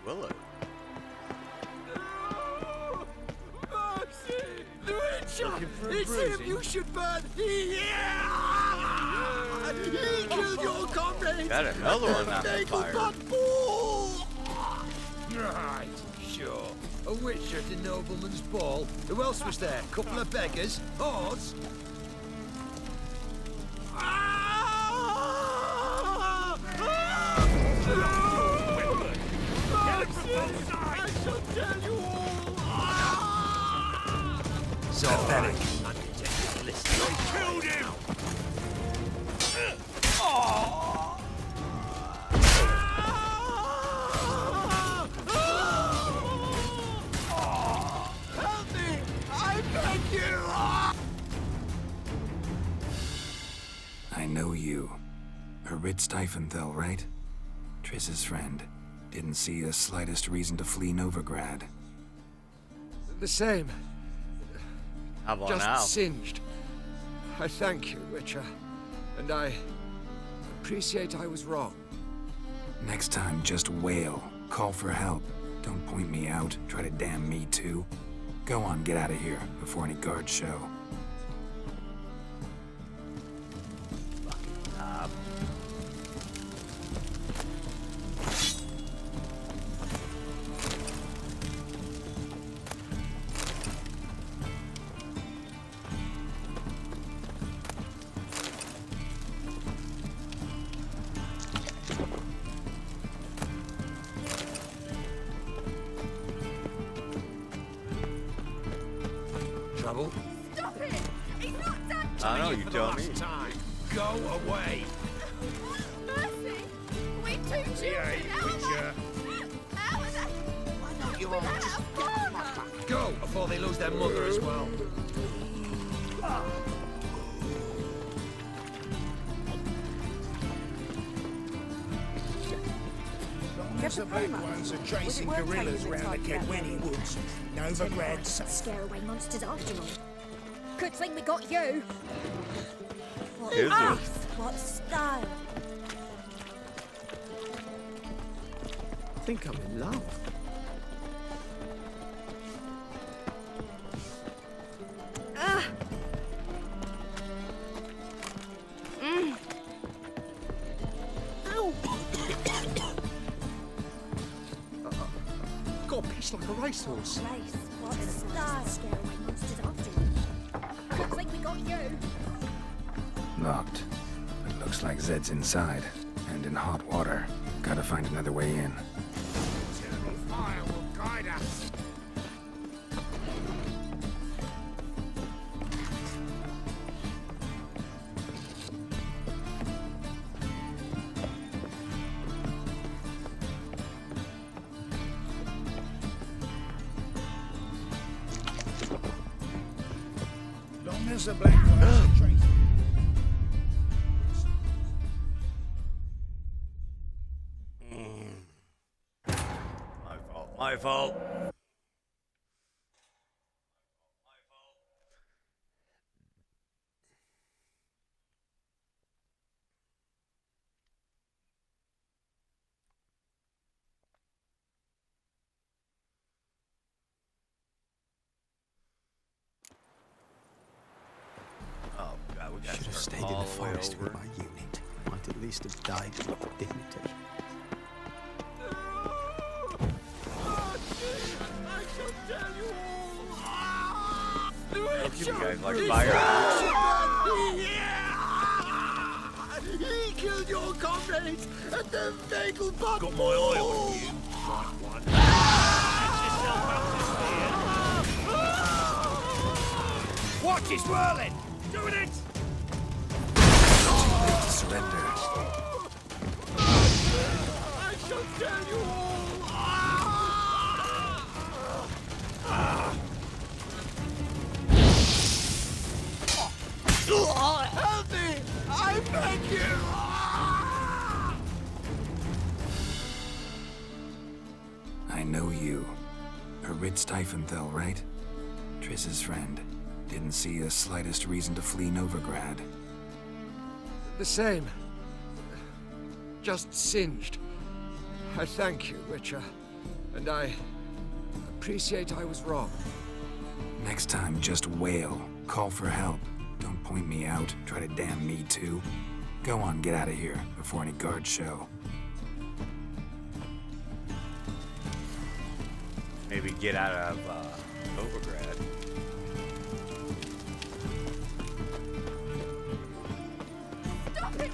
Will it? The Witcher! It's him you should burn! He killed your comrades! Got another one on the fire. Right, sure. A witcher at a nobleman's ball. Who else was there? Couple of beggars? Hordes? I shall tell you all! So pathetic. I killed him! Help me! I beg you! I know you. Ritz Dyfenthel, right? Triss's friend. Didn't see the slightest reason to flee Novigrad. The same. How about Just now? singed. I thank you, Witcher. And I appreciate I was wrong. Next time, just wail. Call for help. Don't point me out. Try to damn me too. Go on, get out of here before any guards show. trouble. Stop it! He's not done. I know, you tell me. Time. Go away. Mercy! We two children! How are they? Why not you all just go before they lose their mother as well? There's the black ones are chasing gorillas round the Kedweni woods. Novigrad safe. Scare away monsters after all. Good thing we got you. What Is it? What style? I think I'm in love. Ah. Ow! Got pissed like a racehorse. Race. What style? Scare away monsters after all. Good thing we got you. Locked. It looks like Zed's inside, and in hot water. Gotta find another way in. Eternal fire will guide us. Long as the black ones are chasing. My fault. Oh, God, we Should have stayed in the forest with my unit. Might at least have died with dignity. You guys like fire? He killed your comrades at the Vagel Got my eye on you, right one. Watch it swirling! Doing it! Surrender. I shall tell you all! Help me! I beg you! I know you. Ritz Tiefenthal, right? Triss's friend. Didn't see the slightest reason to flee Novigrad. The same. Just singed. I thank you, Witcher. And I appreciate I was wrong. Next time, just wail. Call for help. Don't point me out. Try to damn me too. Go on, get out of here before any guards show. Maybe get out of Novigrad.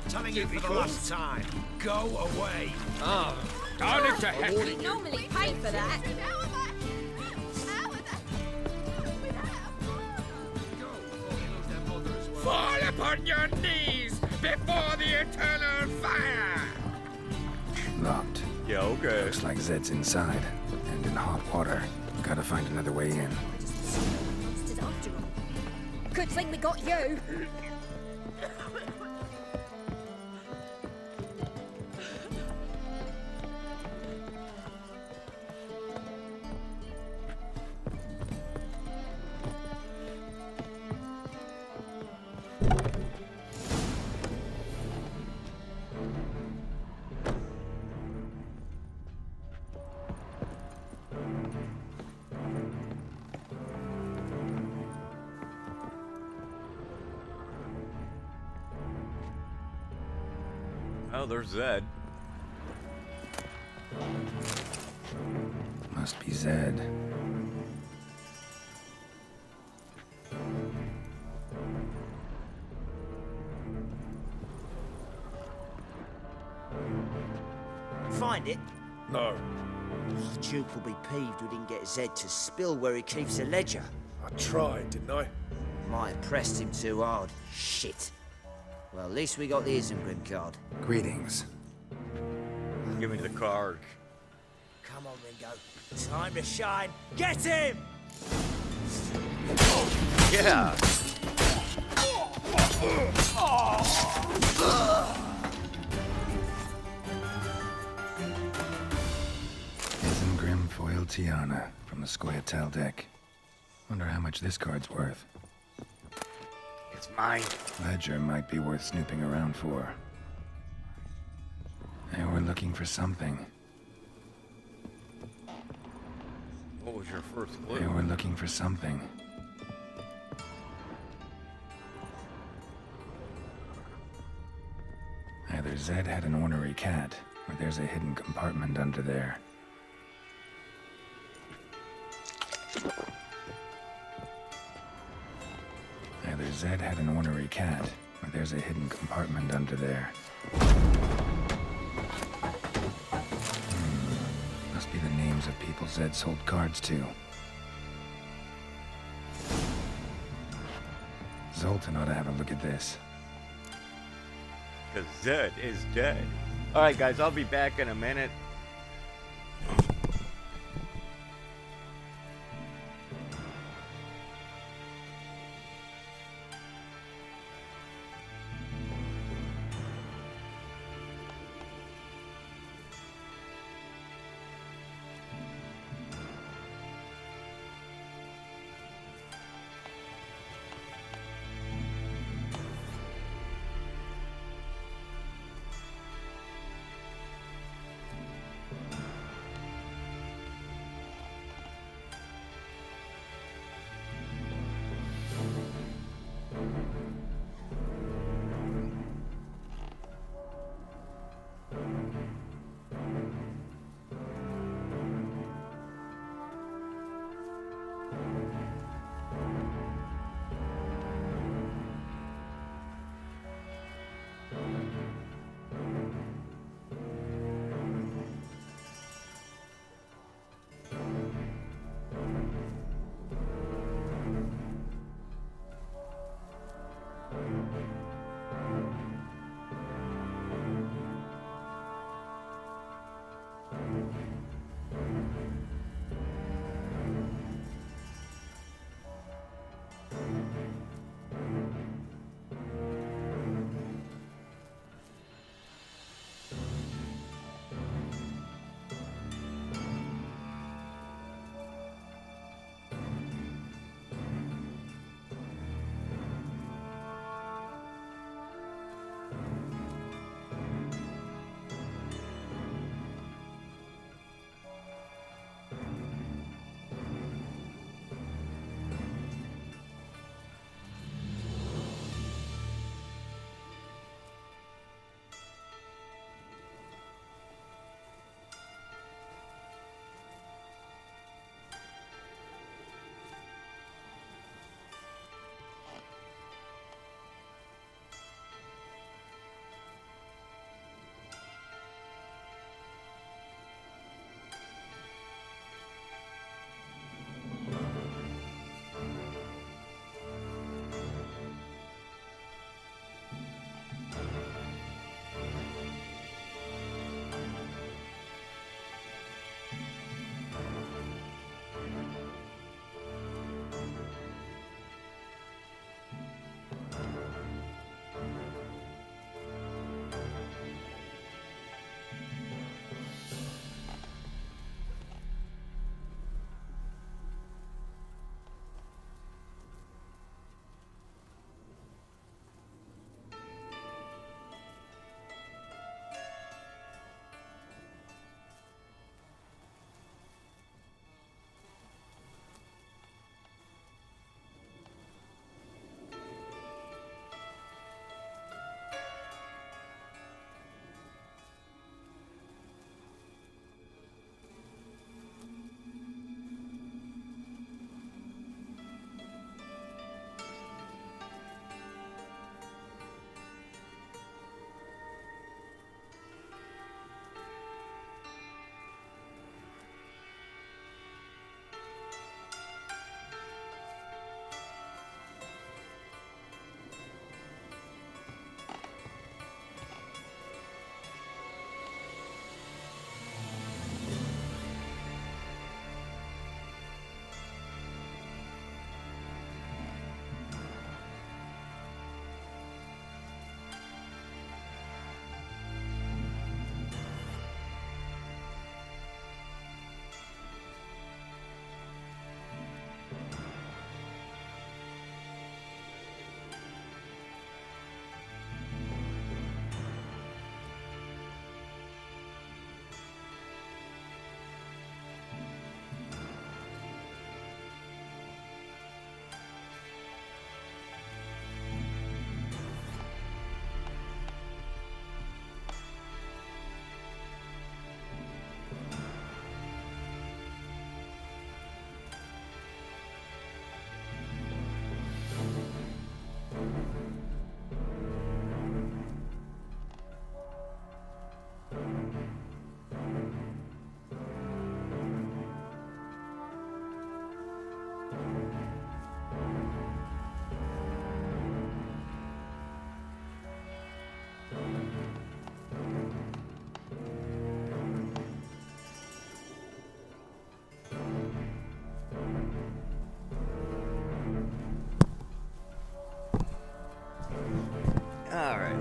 Telling you for the last time. Go away. Oh, darn it to heck. We normally pay for that. Fall upon your knees before the eternal fire! Locked. Yeah, okay. Looks like Zed's inside, and in hot water. Gotta find another way in. Monsters after all. Good thing we got you. Oh, there's Zed. Must be Zed. Find it? No. The Duke will be peeved we didn't get Zed to spill where he keeps the ledger. I tried, didn't I? Might have pressed him too hard. Shit. Well, at least we got the Isengrim card. Greetings. Give me the card. Come on, Ringo. Time to shine. Get him! Yeah. Isengrim Foil Tiana from the Scoia'tael deck. Wonder how much this card's worth. It's mine. Ledger might be worth snooping around for. They were looking for something. What was your first clue? They were looking for something. Either Zed had an ornery cat, or there's a hidden compartment under there. Either Zed had an ornery cat, or there's a hidden compartment under there. Must be the names of people Zed sold cards to. Zoltan ought to have a look at this. Because Zed is dead. Alright guys, I'll be back in a minute.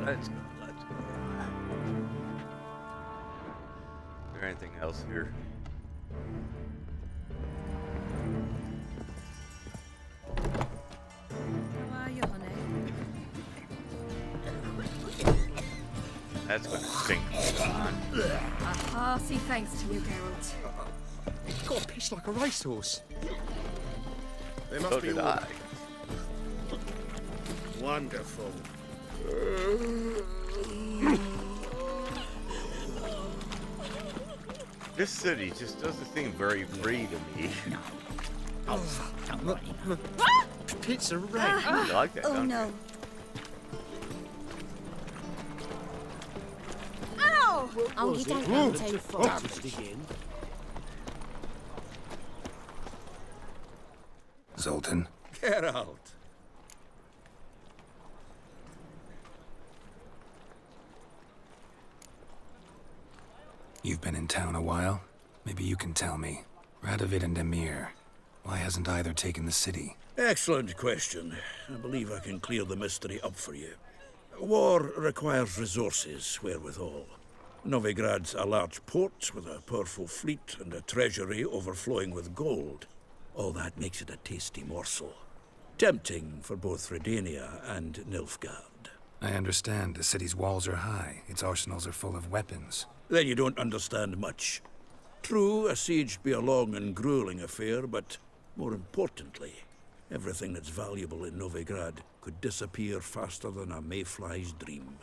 Let's go. Let's go. Is there anything else here? How are you, honey? That's gonna sink on. A hearty thanks to you, Geralt. Got a piss like a racehorse. They So must be did all I. wonderful. This city just doesn't seem very free to me. Oh, don't worry. Pizza red. You like that, Oh don't no. you? Ow! Oh, you don't go too far. Damaged again. Zoltan, Get out. you've been in town a while. Maybe you can tell me. Radovid and Emir, why hasn't either taken the city? Excellent question. I believe I can clear the mystery up for you. War requires resources, wherewithal. Novigrad's a large port with a powerful fleet and a treasury overflowing with gold. All that makes it a tasty morsel. Tempting for both Redania and Nilfgaard. I understand the city's walls are high, its arsenals are full of weapons. Then you don't understand much. True, a siege be a long and grueling affair, but more importantly, everything that's valuable in Novigrad could disappear faster than a mayfly's dream.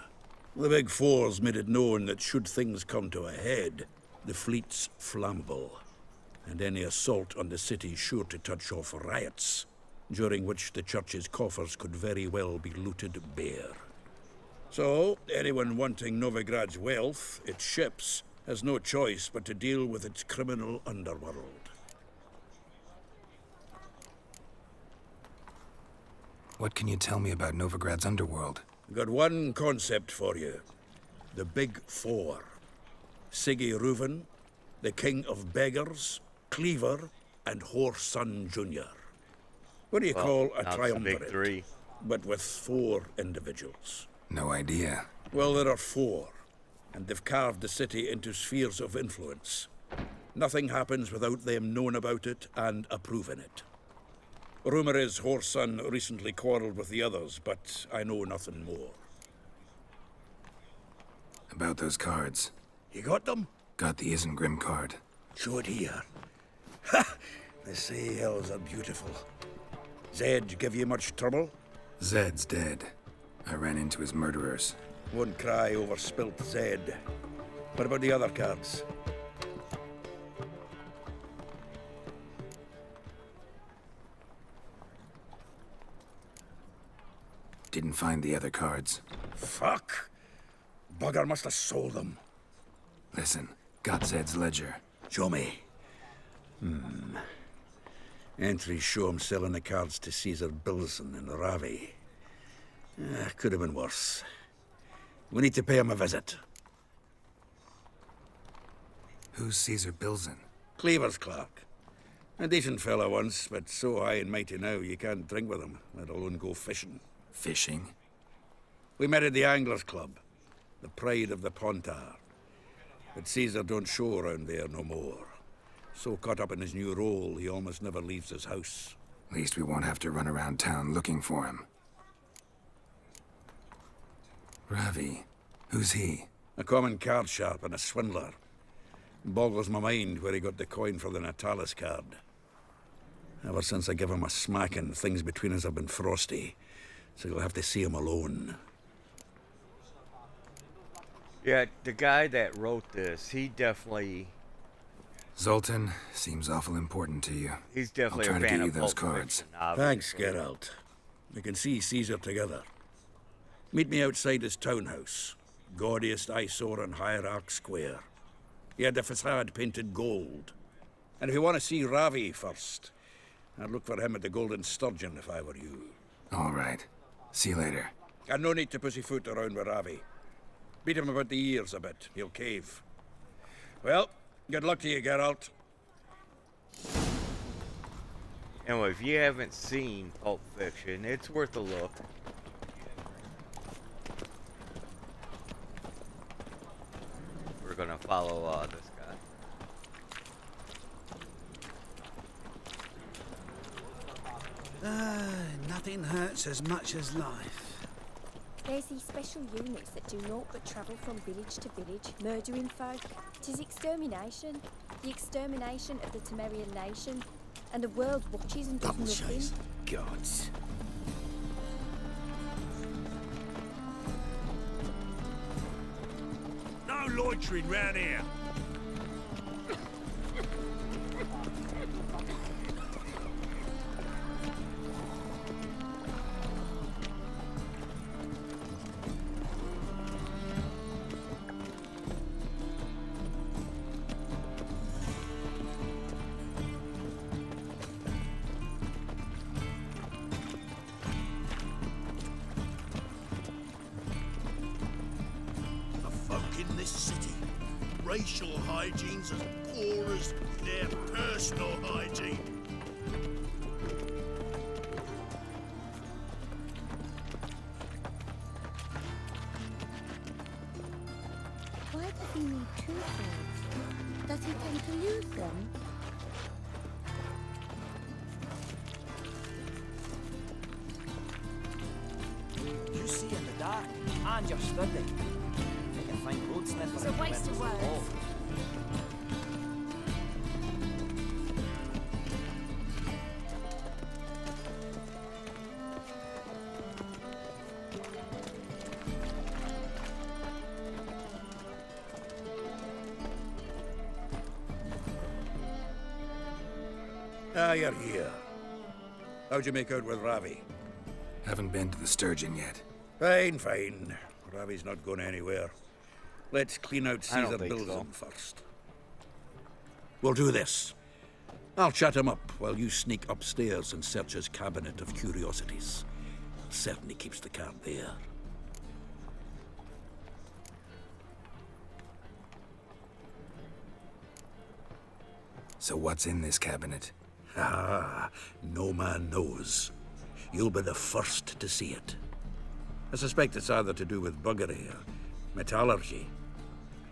The Big Four's made it known that should things come to a head, the fleet's flammable, and any assault on the city's sure to touch off riots, during which the church's coffers could very well be looted bare. So, anyone wanting Novigrad's wealth, its ships, has no choice but to deal with its criminal underworld. What can you tell me about Novigrad's underworld? Got one concept for you. The Big Four. Siggy Reuven, the King of Beggars, Cleaver, and Whoreson Jr. What do you call a now it's the triumvirate? big three. But with 4 individuals. No idea. Well, there are 4, and they've carved the city into spheres of influence. Nothing happens without them knowing about it and approving it. Rumor is Whoreson recently quarreled with the others, but I know nothing more. About those cards. You got them? Got the Isengrim card. Show it here. Ha! They say elves are beautiful. Zed give you much trouble? Zed's dead. I ran into his murderers. Won't cry over spilt Zed. What about the other cards? Didn't find the other cards. Fuck! Bugger must have sold them. Listen, got Zed's ledger. Show me. Entries show him selling the cards to Caesar Bilson in Ravi. Could have been worse. We need to pay him a visit. Who's Caesar Bilson? Cleaver's clerk. A decent fellow once, but so high and mighty now you can't drink with him, let alone go fishing. Fishing? We met at the Anglers Club, the pride of the Pontar. But Caesar don't show around there no more. So caught up in his new role, he almost never leaves his house. At least we won't have to run around town looking for him. Ravi. Who's he? A common card sharp and a swindler. Boggles my mind where he got the coin for the Natalis card. Ever since I gave him a smacking, things between us have been frosty. So you'll have to see him alone. Yeah, the guy that wrote this, he definitely... Zoltan seems awful important to you. He's definitely I'll try a to fan get you of those Pulp cards. Fiction, obviously. Thanks, Geralt. We can see Caesar together. Meet me outside his townhouse. Gaudiest eyesore on Hierarch Square. He had the facade painted gold. And if you want to see Ravi first, I'd look for him at the Golden Sturgeon if I were you. All right. See you later. And no need to pussyfoot around with Ravi. Beat him about the ears a bit. He'll cave. Well, good luck to you, Geralt. Anyway, if you haven't seen Pulp Fiction, it's worth a look. gonna follow this guy. Nothing hurts as much as life. There's these special units that do naught but travel from village to village, murdering folk. 'Tis extermination. The extermination of the Temerian nation. And the world watches and does Double nothing. chase. Gods. No loitering round here. The folk in this city, racial hygiene's as poor as their personal hygiene. Why does he need two swords? Does he tend to use them? You see in the dark, and you're sturdy. You can find road sniffer. It's a waste of words. Ah, you're here. How'd you make out with Ravi? Haven't been to the Sturgeon yet. Fine, fine. Ravi's not going anywhere. Let's clean out I don't Caesar think so. Bilzen first. We'll do this. I'll chat him up while you sneak upstairs and search his cabinet of curiosities. Certainly keeps the camp there. So what's in this cabinet? Ah, no man knows. You'll be the first to see it. I suspect it's either to do with buggery or metallurgy.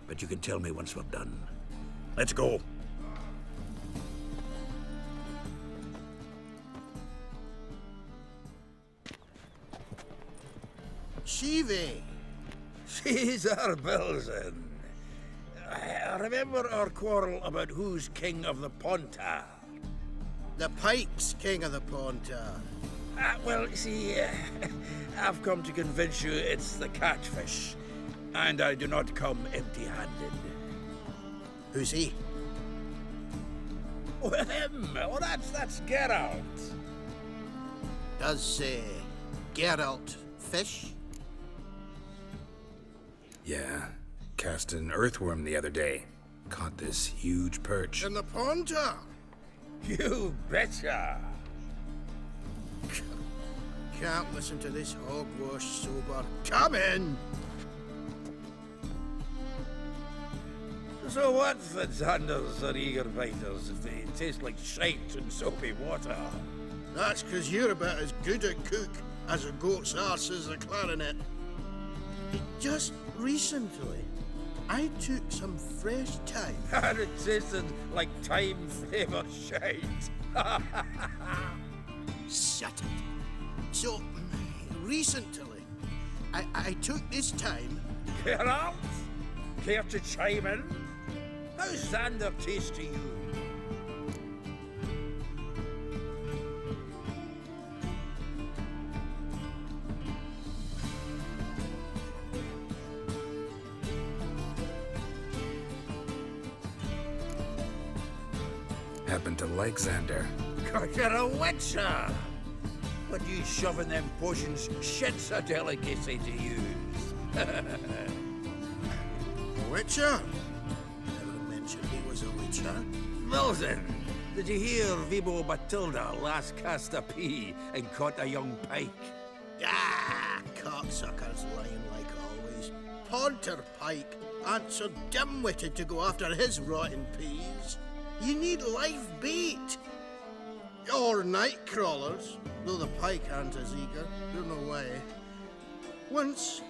But you can tell me once we're done. Let's go. Shivi! Caesar Bilzen. I remember our quarrel about who's king of the Pontar. The Pike's king of the Pontar. Well, see, I've come to convince you it's the catfish. And I do not come empty-handed. Who's he? Oh, him! Oh, that's Geralt. Does Geralt fish? Yeah. Cast an earthworm the other day. Caught this huge perch. In the Pontar? You betcha! Can't listen to this hogwash sober. Come in! So what's the Xanders or eager biters if they taste like shite and soapy water? That's 'cause you're about as good a cook as a goat's arse is a clarinet. Just recently, I took some fresh time. And it tasted like time-flavoured shite. Shut it. So, recently, I took this time... Geralt? Care to chime in? How's Xander taste to you? Happen to like Xander. 'Cause you're a witcher! When you shoving them potions, shit's a delicacy to use. A witcher? Never mentioned he was a witcher. Bilzen, did you hear Vibo Batilda last cast a pea and caught a young pike? Ah, cocksuckers lying like always. Pontar Pike aren't so dim-witted to go after his rotten peas. You need live bait. Or night crawlers, though the pike aren't as eager. Don't know why. Once,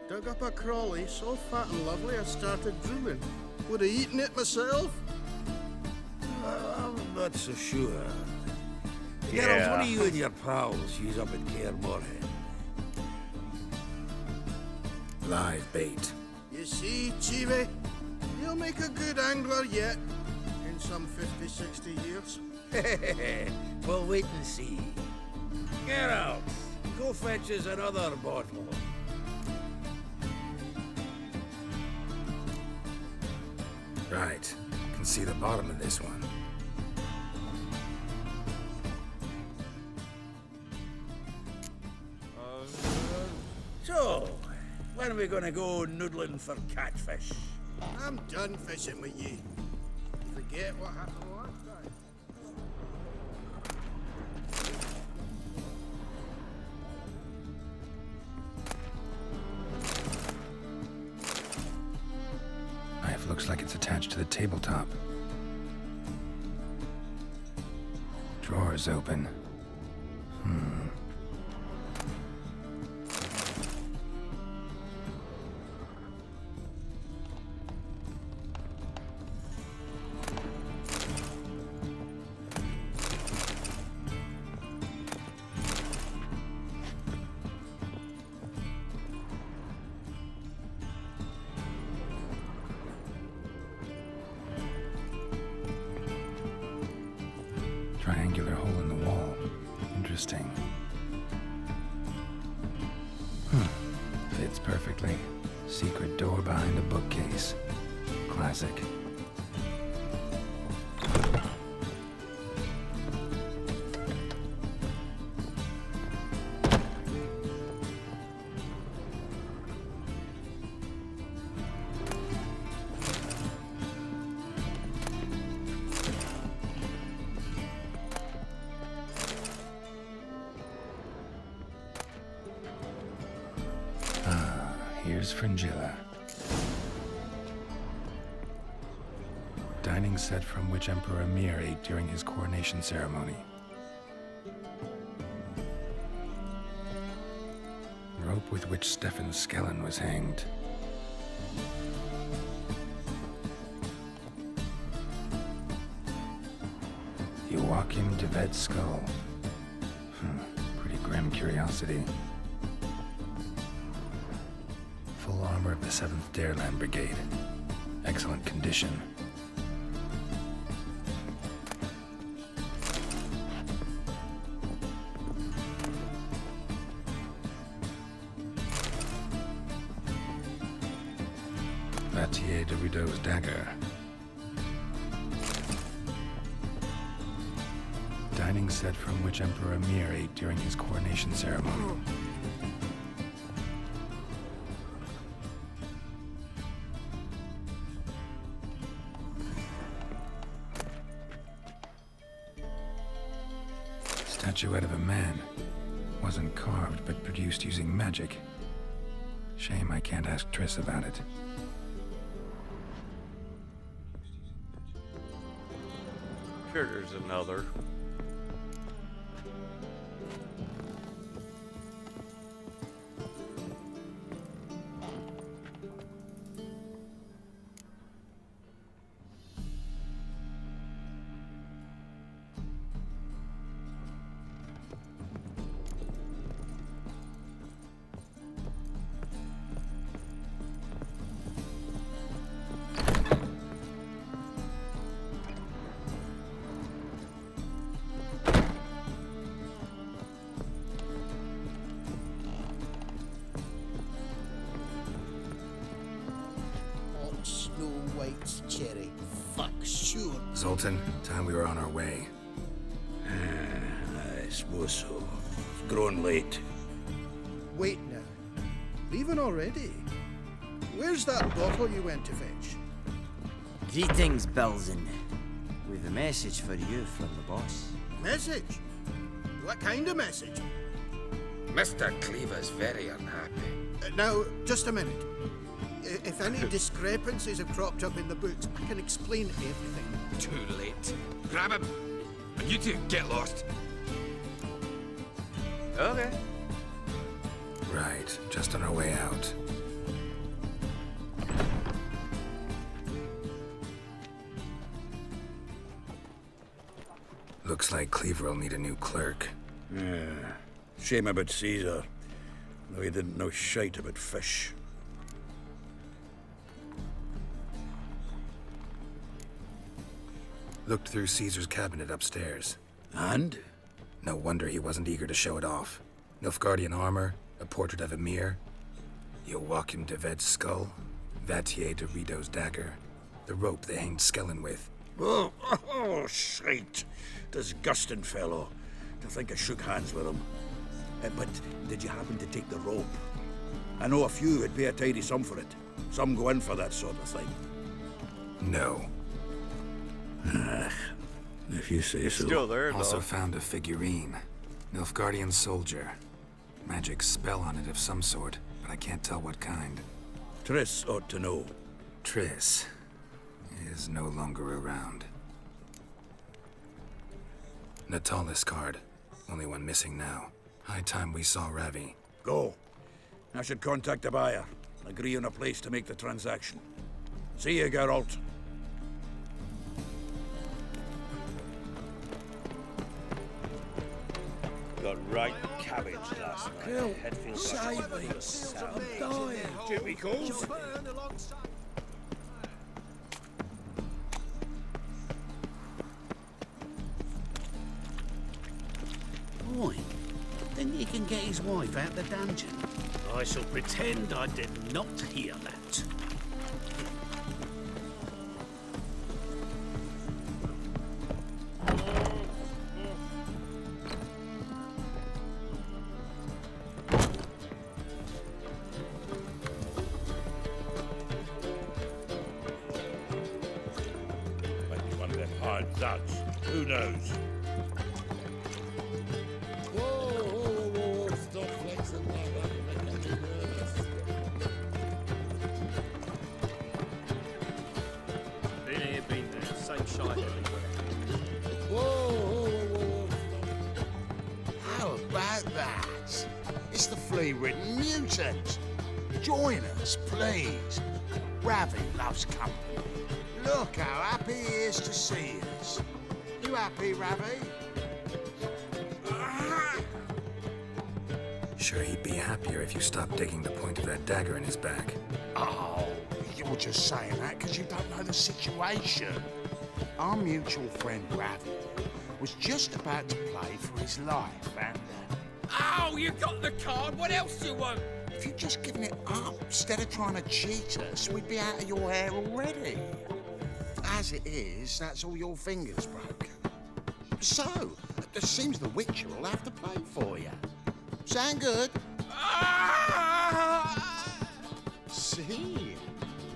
dug up a crawly so fat and lovely I started drooling. Would have eaten it myself. I'm not so sure. Geralt, what do you and your pals use up at Kaer Morhen? Live bait. You see, Chibi, you'll make a good angler yet. In some 50, 60 years. We'll wait and see. Geralt, go fetch us another bottle. Right. Can see the bottom of this one. So, when are we gonna go noodling for catfish? I'm done fishing with you. Forget what happened last time. Knife looks like it's attached to the tabletop. Drawer's open. Triangular hole in the wall. Interesting. Fits perfectly. Secret door behind a bookcase. Classic. Here's Fringilla. Dining set from which Emperor Emhyr ate during his coronation ceremony. Rope with which Stefan Skellen was hanged. Joachim de Ved's skull. Pretty grim curiosity. Full armor of the 7th Dareland Brigade. Excellent condition. Vattier de Rudeau's dagger. Dining set from which Emperor Emhyr ate during his coronation ceremony. Statuette of a man. Wasn't carved, but produced using magic. Shame I can't ask Triss about it. Here's another. Snow White's cherry. Fuck sure. Zoltan, time we were on our way. I suppose so. It's grown late. Wait now. Leaving already? Where's that bottle you went to fetch? Greetings, Belzen. We've a message for you from the boss. Message? What kind of message? Mr. Cleaver's very unhappy. Now, just a minute. If any discrepancies have cropped up in the books, I can explain everything. Too late. Grab him. And you two, get lost. Okay. Right, just on our way out. Looks like Cleaver will need a new clerk. Yeah. Shame about Caesar. Though he didn't know shite about fish. Looked through Caesar's cabinet upstairs. And? No wonder he wasn't eager to show it off. Nilfgaardian armor, a portrait of Emir, Joachim de Ved's skull, Vatier de Rideau's dagger, the rope they hanged Skellen with. Oh, shite. Disgusting fellow. To think I shook hands with him. But did you happen to take the rope? I know a few would pay a tidy sum for it. Some go in for that sort of thing. No. If you say so. Still there, though. Also found a figurine. Nilfgaardian soldier. Magic spell on it of some sort, but I can't tell what kind. Triss ought to know. Triss is no longer around. Natalis card. Only one missing now. High time we saw Ravi. Go. I should contact the buyer. Agree on a place to make the transaction. See you, Geralt. Got right cabbage last night. Kill. Head feels Save like me. I'm dying. Jimmy calls. Boy, then he can get his wife out the dungeon. I shall pretend I did not hear that. Maybe one of them hired thugs. Who knows? Whoa, stop flexing like that. You're making me nervous. Been here, been there. Same shite everywhere. Whoa. How about that? It's the flea-ridden mutant. Join us, please. Ravi loves company. Look how happy he is to see us. You happy, Ravi? Sure, he'd be happier if you stopped digging the point of that dagger in his back. Oh, you're just saying that because you don't know the situation. Our mutual friend Ravi was just about to play for his life, and Oh, you got the card. What else do you want? if you'd just given it up instead of trying to cheat us, we'd be out of your hair already. As it is, that's all your fingers broken. So, it seems the Witcher will have to play for you. Sound good? See?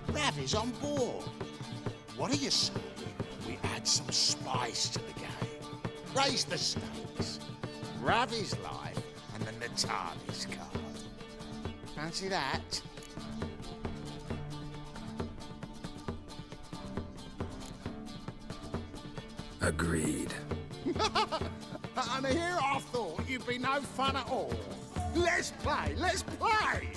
Ravi's on board. What do you say we add some spice to the game? Raise the stakes. Ravi's life and the Natalis card. Fancy that? Agreed. And here I thought you'd be no fun at all. Let's play, let's play!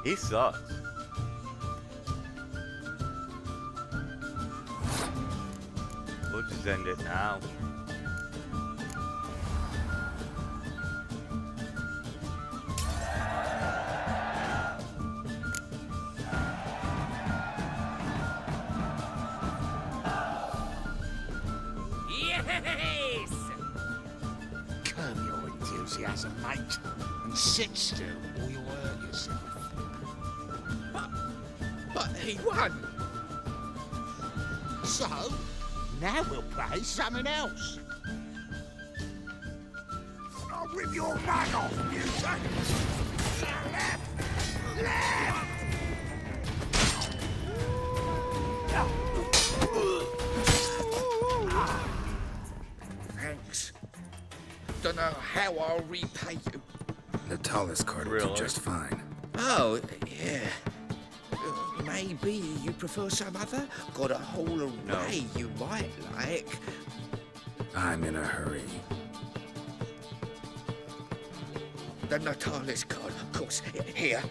He sucks. We'll just end it now. Yes! Curb your enthusiasm, mate, and sit still or you'll hurt yourself. But he won. So, now we'll play something else. I'll rip your man off, mutant! Left! Left! Thanks. Don't know how I'll repay you. Natalis card will do just fine. Oh, yeah. Maybe you prefer some other? Got a whole array you might like. I'm in a hurry. The Natalis card, of course. Here.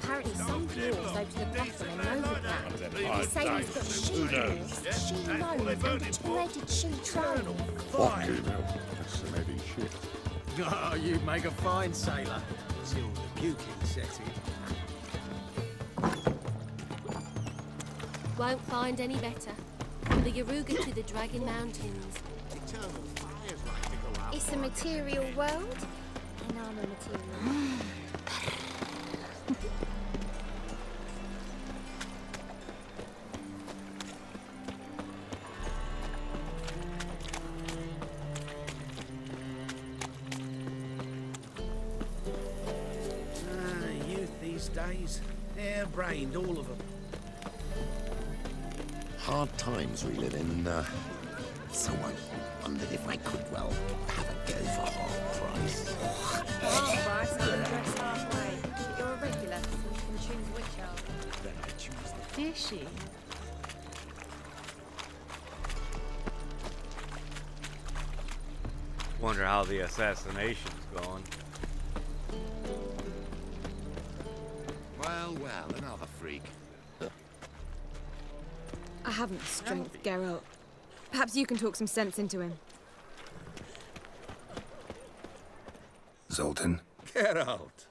Apparently some dwarves over the Buffalo and Overground. They say he's got she-wolves, she-gnomes, and a two-headed she-troll. Fucking hell, that's some heavy shit. Oh, you make a fine sailor. Till the puking set in. Won't find any better. From the Yaruga to the Dragon Mountains. It's a material world, and I'm a material. Youth these days, hair-brained, all of them. Hard times we live in, so I wondered if I could, well, have a go for half price. Half price, I can dress halfway. You're a regular, so you can choose which half. Then I choose the Fishy. Wonder how the assassination's going. Well, another freak. I haven't the strength, Geralt. Perhaps you can talk some sense into him. Zoltan? Get out.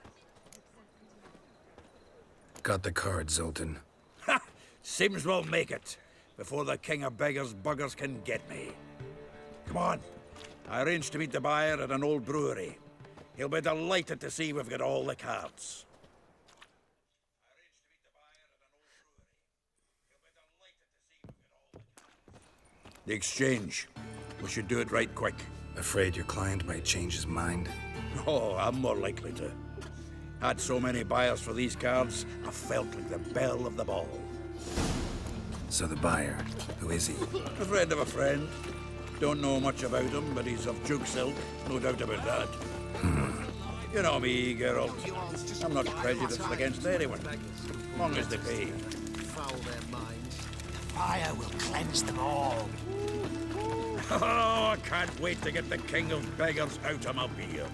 Got the card, Zoltan. Ha! Sims won't make it before the king of beggars buggers can get me. Come on. I arranged to meet the buyer at an old brewery. He'll be delighted to see we've got all the cards. The exchange. We should do it right quick. Afraid your client might change his mind? Oh, I'm more likely to. Had so many buyers for these cards, I felt like the belle of the ball. So the buyer, who is he? A friend of a friend. Don't know much about him, but he's of Duke's ilk, no doubt about that. You know me, Geralt. I'm not prejudiced against anyone, as long as they pay. Foul their minds. The fire will cleanse them all. Oh, I can't wait to get the king of beggars out of my beer.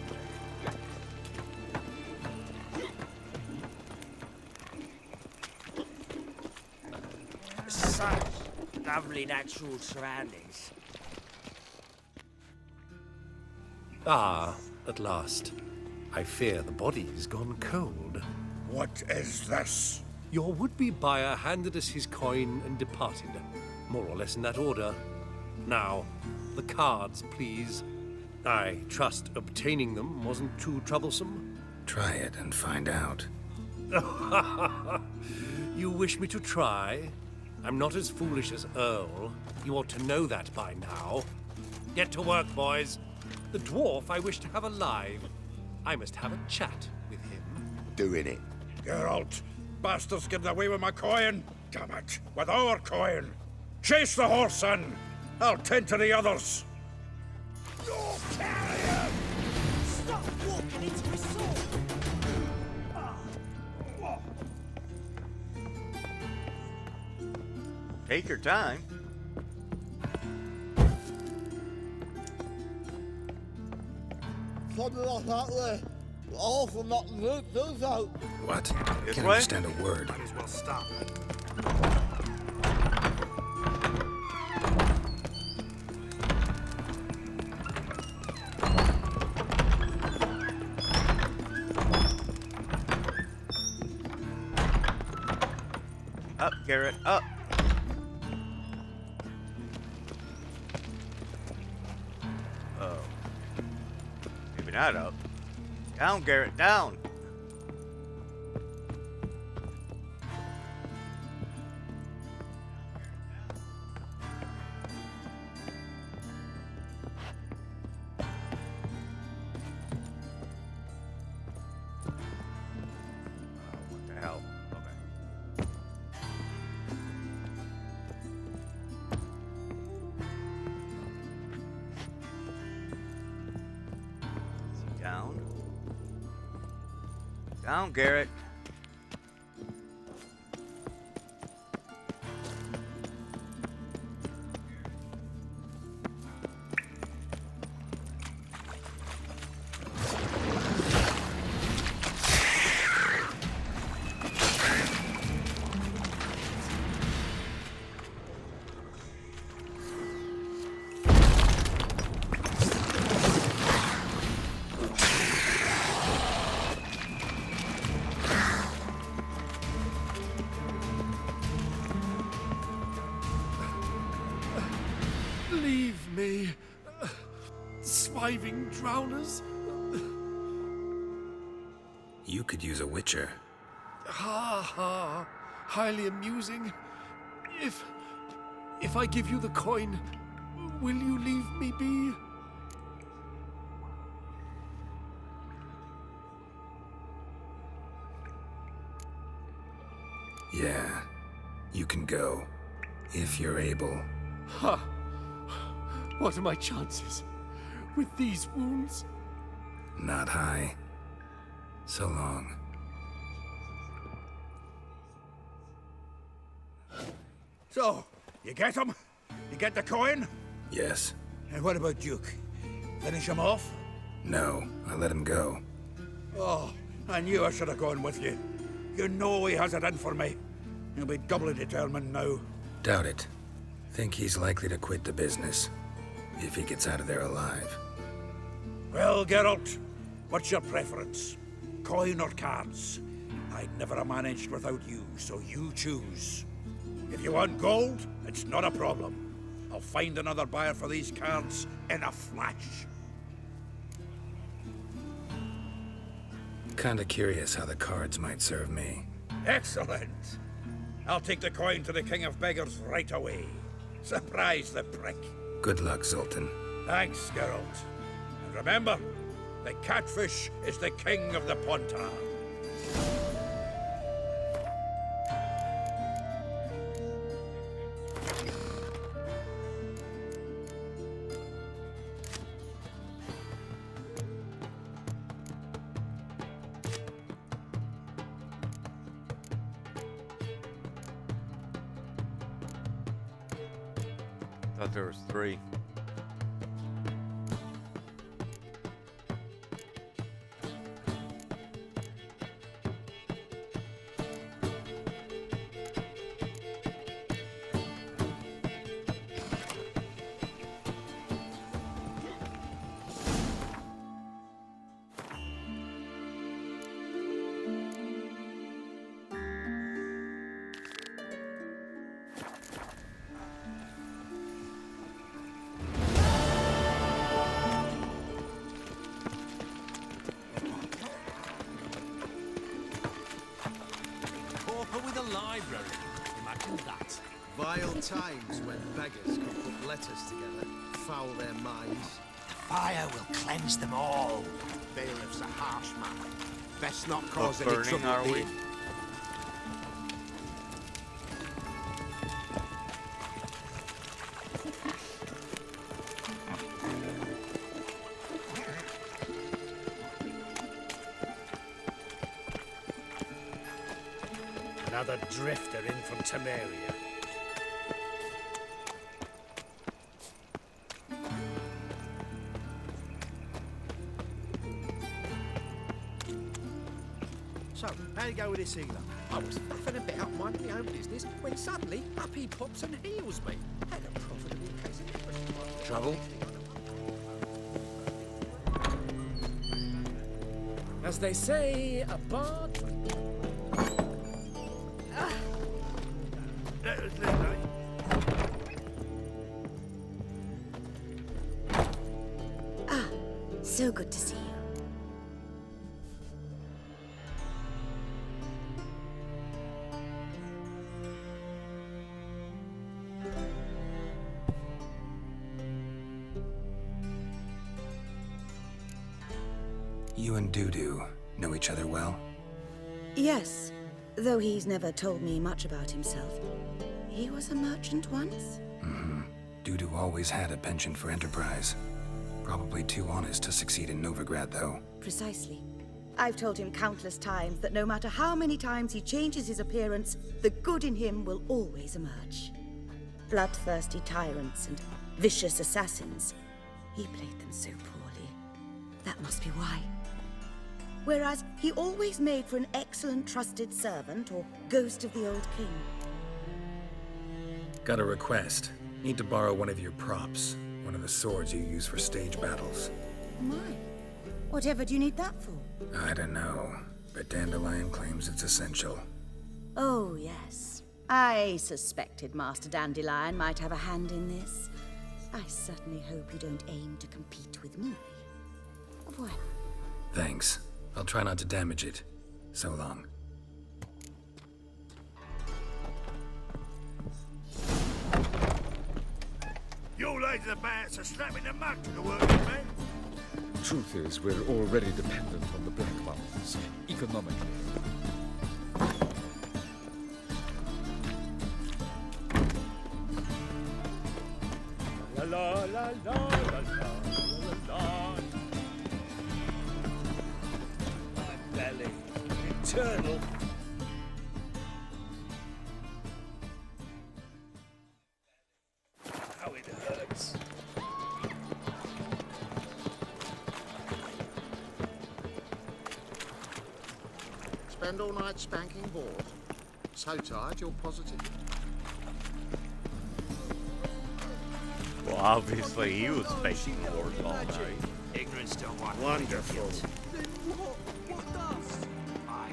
Such lovely natural surroundings. Ah, at last. I fear the body's gone cold. What is this? Your would-be buyer handed us his coin and departed, more or less in that order. Now, the cards, please. I trust obtaining them wasn't too troublesome. Try it and find out. You wish me to try? I'm not as foolish as Earl. You ought to know that by now. Get to work, boys. The dwarf I wish to have alive. I must have a chat with him. Doing it. Geralt, Bastards getting away with my coin. Damn it, with our coin. Chase the horse, son. I'll tend to the others. You'll carry him! Stop walking into his sword! Take your time. Something like that way. Awful not to do so. What? This Can't way? understand a word. Might as well stop. Up, Garrett, up. Oh. Maybe not up. Down, Garrett, down. What the hell? Okay. Down. Down, Garrett. Leave me, swiving drowners. You could use a witcher. Ha ha, highly amusing. If I give you the coin, will you leave me be? Yeah, you can go. If you're able. Ha! What are my chances with these wounds? Not high. So long. So, you get him? You get the coin? Yes. And what about Duke? Finish him off? No, I let him go. Oh, I knew I should have gone with you. You know he has it in for me. He'll be doubly determined now. Doubt it. Think he's likely to quit the business. If he gets out of there alive. Well, Geralt, what's your preference? Coin or cards? I'd never have managed without you, so you choose. If you want gold, it's not a problem. I'll find another buyer for these cards in a flash. Kinda curious how the cards might serve me. Excellent. I'll take the coin to the King of Beggars right away. Surprise the prick. Good luck, Zoltan. Thanks, Geralt. And remember, the catfish is the king of the Pontar. Thought there was 3. Vile times when beggars can put letters together, foul their minds. Fire will cleanse them all. Bailiff's a harsh man. Best not cause Of any burning, trouble are we? here. Another drifter in from Temeria. So, how'd it go with this healer? I was faffing about minding my own business when suddenly up he pops and heals me. Had a profitable case of depression. Trouble? As they say, a bard. Ah, so good to see you. You and Dudu know each other well? Yes, though he's never told me much about himself. He was a merchant once? Mm-hmm. Dudu always had a penchant for enterprise. Probably too honest to succeed in Novigrad, though. Precisely. I've told him countless times that no matter how many times he changes his appearance, the good in him will always emerge. Bloodthirsty tyrants and vicious assassins. He played them so poorly. That must be why. Whereas he always made for an excellent trusted servant or ghost of the old king. Got a request. Need to borrow one of your props. One of the swords you use for stage battles. My. Whatever do you need that for? I don't know, but Dandelion claims it's essential. Oh, yes. I suspected Master Dandelion might have a hand in this. I certainly hope you don't aim to compete with me. Au revoir. Thanks. I'll try not to damage it. So long. You lads about to slap in the mud to the working man. Truth is, we're already dependent on the Black Mountains, economically. La la la la la la la. My belly, eternal. How it hurts. Spend all night spanking board. So tired, you're positive. Well, obviously he was faking wars all night. Ignorance don't want Wonderful. What does? I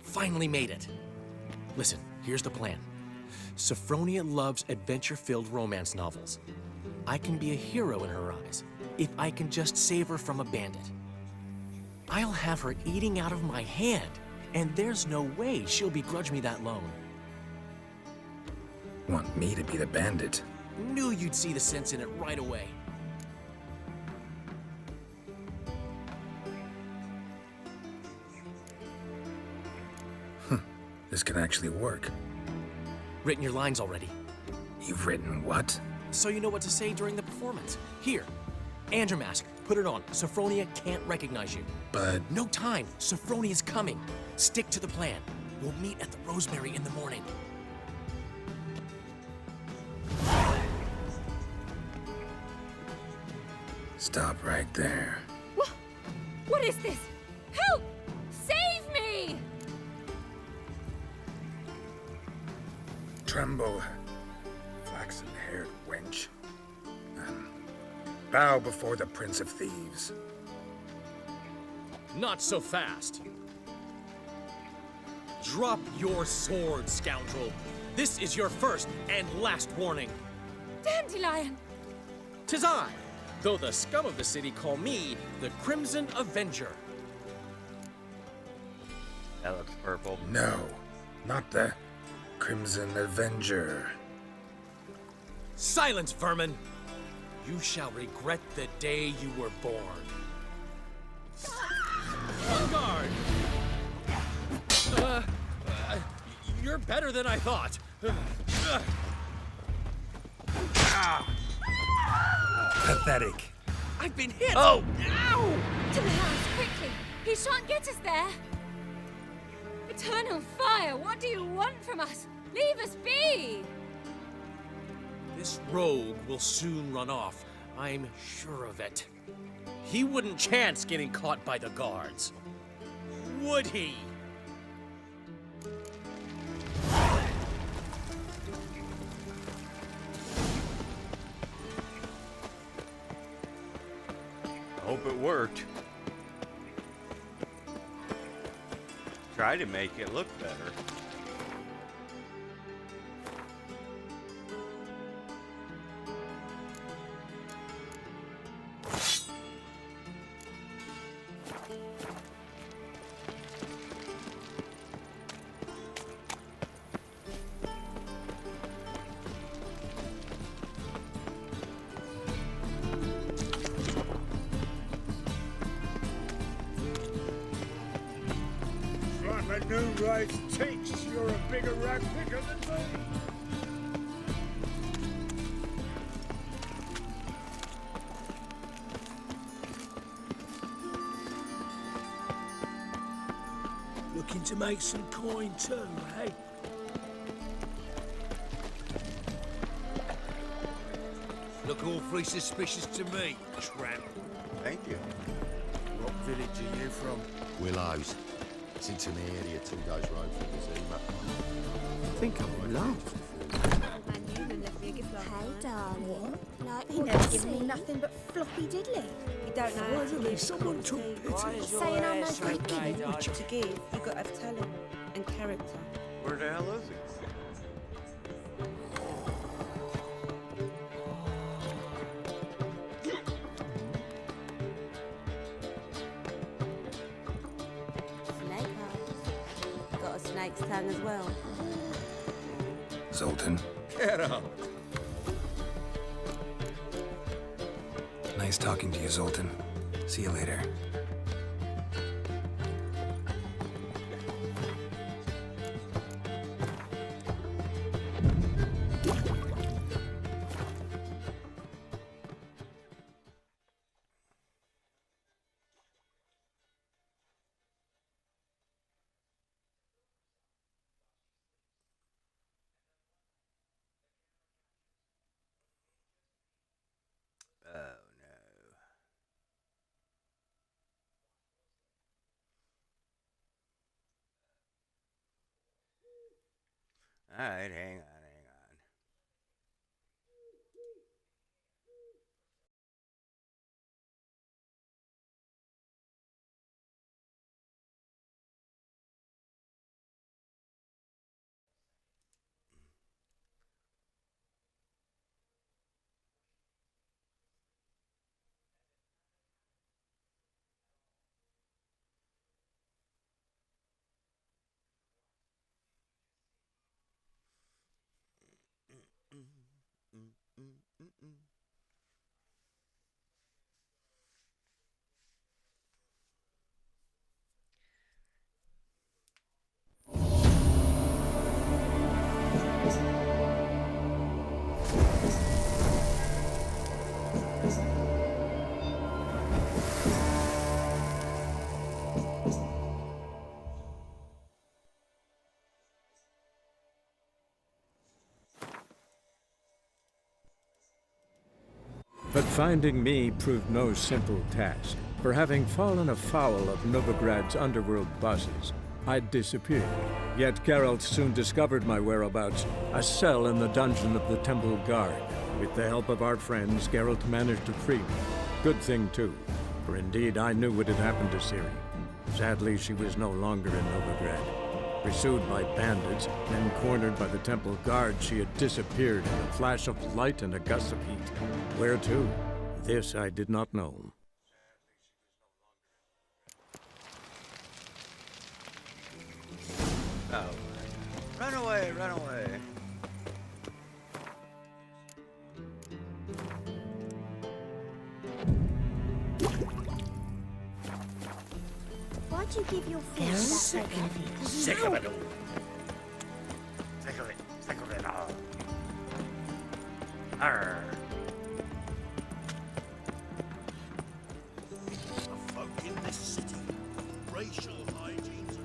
Finally made it. Listen, here's the plan. Sophronia loves adventure-filled romance novels. I can be a hero in her eyes if I can just save her from a bandit. I'll have her eating out of my hand, and there's no way she'll begrudge me that loan. Want me to be the bandit? Knew you'd see the sense in it right away. This could actually work. Written your lines already. You've written what? So you know what to say during the performance. Here, Andromask, put it on. Sophronia can't recognize you. But... No time. Sophronia's coming. Stick to the plan. We'll meet at the Rosemary in the morning. Stop right there. What is this? Help! Save me! Tremble, flaxen-haired wench. Bow before the Prince of Thieves. Not so fast. Drop your sword, scoundrel. This is your first and last warning. Dandelion! 'Tis I, though the scum of the city call me the Crimson Avenger. That looks purple. No, not the Crimson Avenger. Silence, vermin! You shall regret the day you were born. On guard! You're You're better than I thought. Pathetic. I've been hit! Oh! Ow! To the house, quickly! He shan't get us there! Eternal fire, what do you want from us? Leave us be! This rogue will soon run off. I'm sure of it. He wouldn't chance getting caught by the guards. Would he? I hope it worked. Try to make it look better. Like a new rice takes, you're a bigger rag picker than me. Looking to make some coin too, eh? Look awfully suspicious to me, tramp. Thank you. What village are you from? Willows. It's in the area 2 days road from the Zuma. I think I'm alone. Hey, darling. Like He never given me nothing but floppy diddly. You don't know how to Finally, give. someone took pity. Saying I'm no good at giving. What you to give, you got to have talent and character. Where the hell is he? Snake eyes. Got a snake's tongue as well. Zoltan. Get up. Nice talking to you, Zoltan. See you later. All right, hang on. But finding me proved no simple task, for having fallen afoul of Novigrad's underworld bosses, I'd disappeared. Yet Geralt soon discovered my whereabouts, a cell in the dungeon of the Temple Guard. With the help of our friends, Geralt managed to free me. Good thing, too, for indeed I knew what had happened to Ciri. Sadly, she was no longer in Novigrad. Pursued by bandits, then cornered by the Temple Guard, she had disappeared in a flash of light and a gust of heat. Where to? This I did not know. Oh. Run away, run away. Why'd you give your fish that Sick of it all. Arr. The folk in this city, racial hygiene's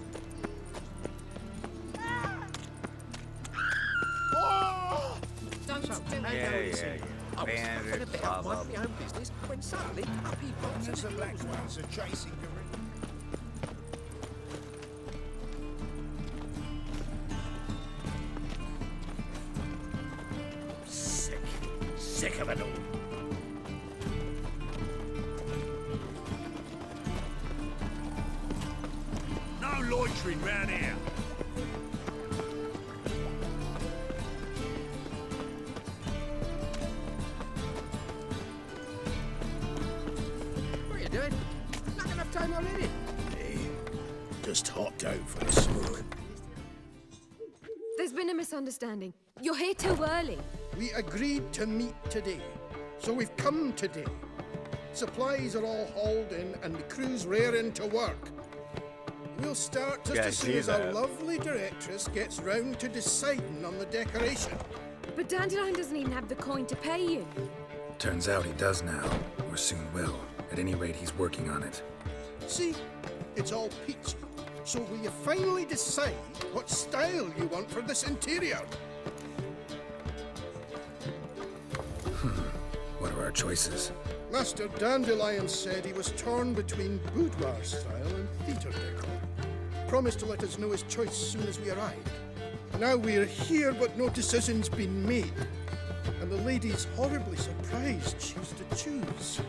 Oh! Don't shout. Yeah. Bandits, blah, blah, blah. business when suddenly up he pops There's the black ones are chasing gorilla. Sick of it all. No loitering round here. What are you doing? Not enough time already. Hey, just hopped out for a smoke. There's been a misunderstanding. You're here too early. We agreed to meet today, so we've come today. Supplies are all hauled in and the crew's raring to work. We'll start just as soon as our lovely directress gets round to deciding on the decoration. But Dandelion doesn't even have the coin to pay you. Turns out he does now, or soon will. At any rate, he's working on it. See, it's all peachy. So will you finally decide what style you want for this interior? What are our choices? Master Dandelion said he was torn between boudoir style and theatre decor. Promised to let us know his choice soon as we arrived. Now we're here, but no decision's been made. And the lady's horribly surprised she's to choose.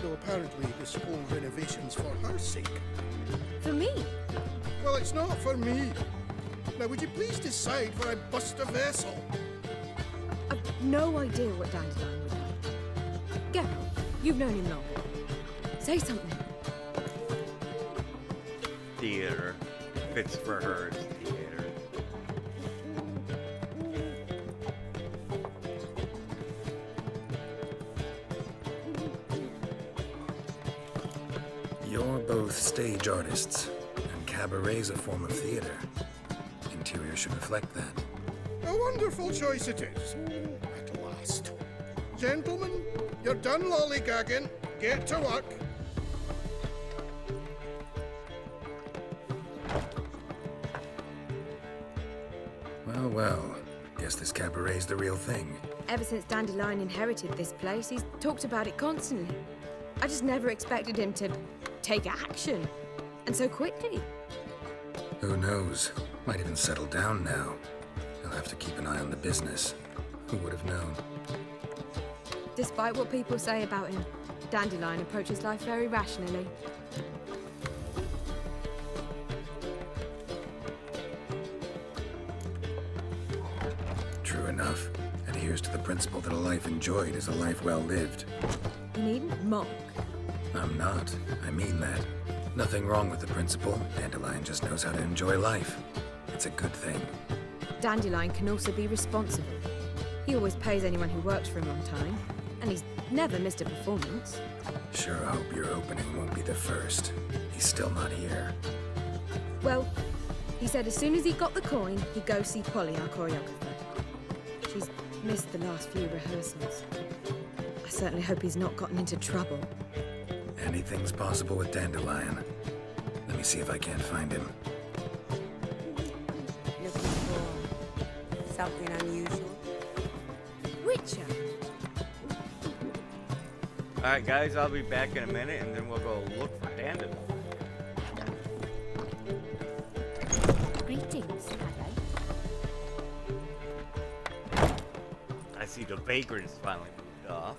Though apparently this whole renovation's for her sake. For me? Well, it's not for me. Now, would you please decide for I bust a vessel? I've no idea what Dandelion would like. Geralt, you've known him long. Say something. Theater. Fits for her, it's theater. You're both stage artists, and cabaret's a form of theater. Interior should reflect that. A wonderful choice it is. At last. Gentlemen, you're done lollygagging. Get to work. Well. Guess this cabaret's the real thing. Ever since Dandelion inherited this place, he's talked about it constantly. I just never expected him to take action. And so quickly. Who knows? Might even settle down now. He'll have to keep an eye on the business. Who would have known? Despite what people say about him, Dandelion approaches life very rationally. True enough. Adheres to the principle that a life enjoyed is a life well lived. You needn't mock. I'm not. I mean that. Nothing wrong with the principle. Dandelion just knows how to enjoy life. It's a good thing. Dandelion can also be responsible. He always pays anyone who works for him on time, and he's never missed a performance. Sure hope your opening won't be the first. He's still not here. Well, he said as soon as he got the coin, he'd go see Polly, our choreographer. She's missed the last few rehearsals. I certainly hope he's not gotten into trouble. Anything's possible with Dandelion. Let me see if I can't find him. Looking for something unusual? Witcher! Alright guys, I'll be back in a minute and then we'll go look for Dandelion. Greetings, I see the vagrants finally moved off.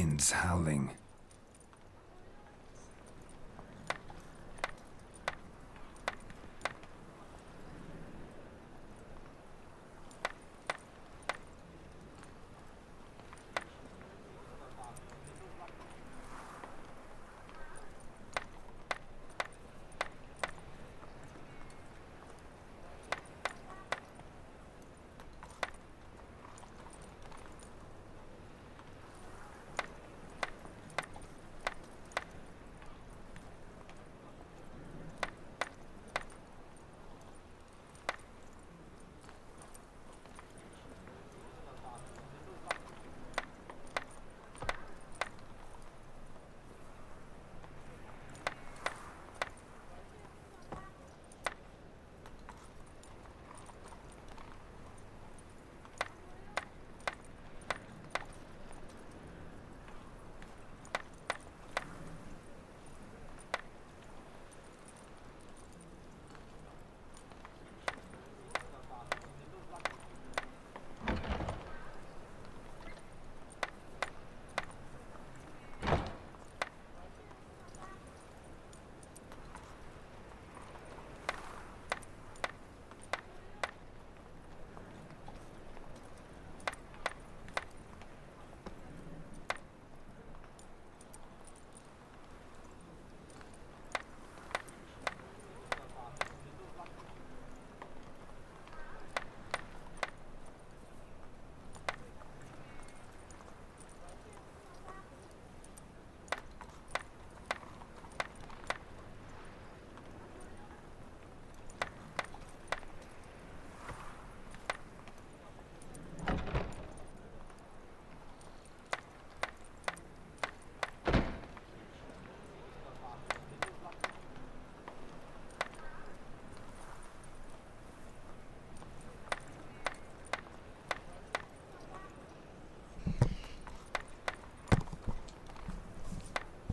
wind's howling.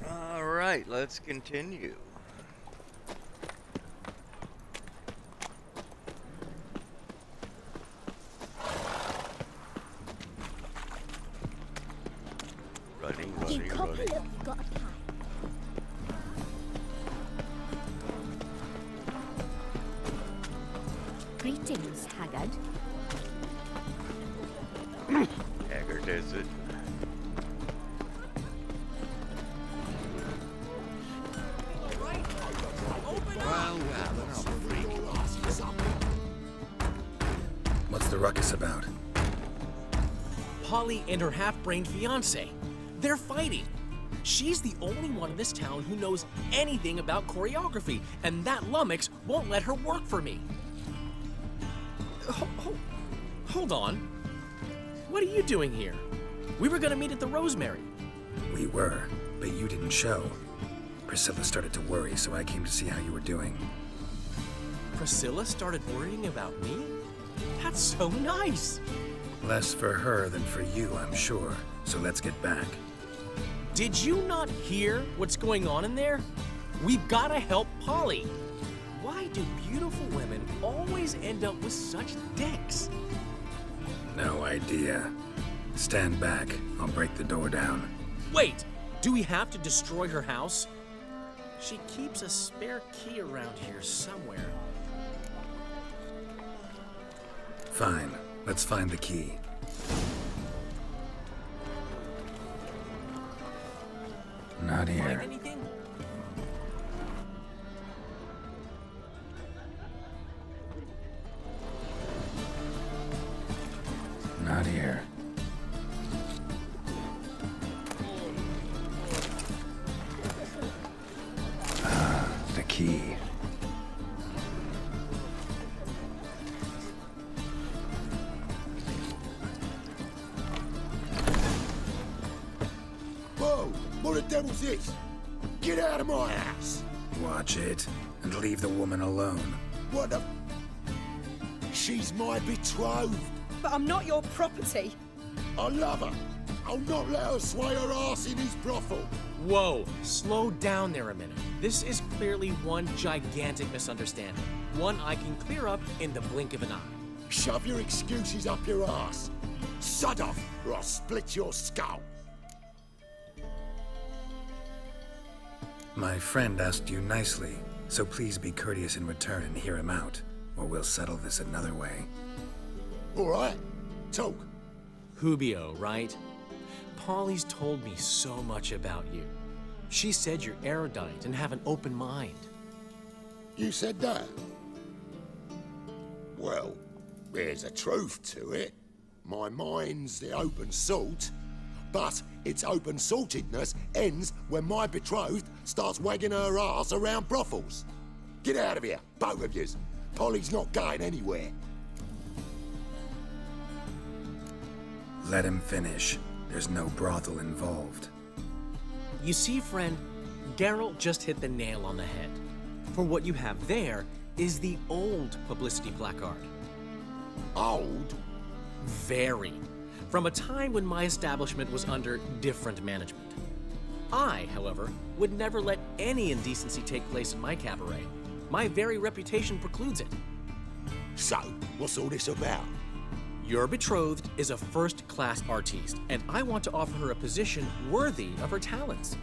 Alright, let's continue. Running. Got a pie. Greetings, Haggard. Haggard is it? What's the ruckus about? Polly and her half-brained fiancé. They're fighting. She's the only one in this town who knows anything about choreography, and that lummox won't let her work for me. Hold on. What are you doing here? We were gonna meet at the Rosemary. We were, but you didn't show. Priscilla started to worry, so I came to see how you were doing. Priscilla started worrying about me? That's so nice. Less for her than for you, I'm sure. So let's get back. Did you not hear what's going on in there? We've gotta help Polly. Why do beautiful women always end up with such dicks? No idea. Stand back. I'll break the door down. Wait! Do we have to destroy her house? She keeps a spare key around here somewhere. Fine. Let's find the key. Not here. Find anything? Not here. Ah, the key. Whoa! What the devil's this? Get out of my house! Watch it, and leave the woman alone. What the... She's my betrothed. But I'm not your property. I love her. I'll not let her sway her ass in his brothel. Whoa, slow down there a minute. This is clearly one gigantic misunderstanding. One I can clear up in the blink of an eye. Shove your excuses up your ass. Sod off, or I'll split your skull. My friend asked you nicely, so please be courteous in return and hear him out, or we'll settle this another way. All right, talk. Hubio, right? Polly's told me so much about you. She said you're erudite and have an open mind. You said that? Well, there's a truth to it. My mind's the open salt, but its open saltedness ends when my betrothed starts wagging her ass around brothels. Get out of here, both of yous. Polly's not going anywhere. Let him finish. There's no brothel involved. You see, friend, Geralt just hit the nail on the head. For what you have there is the old publicity placard. Old? Very. From a time when my establishment was under different management. I, however, would never let any indecency take place in my cabaret. My very reputation precludes it. So, what's all this about? Your betrothed is a first-class artiste, and I want to offer her a position worthy of her talents.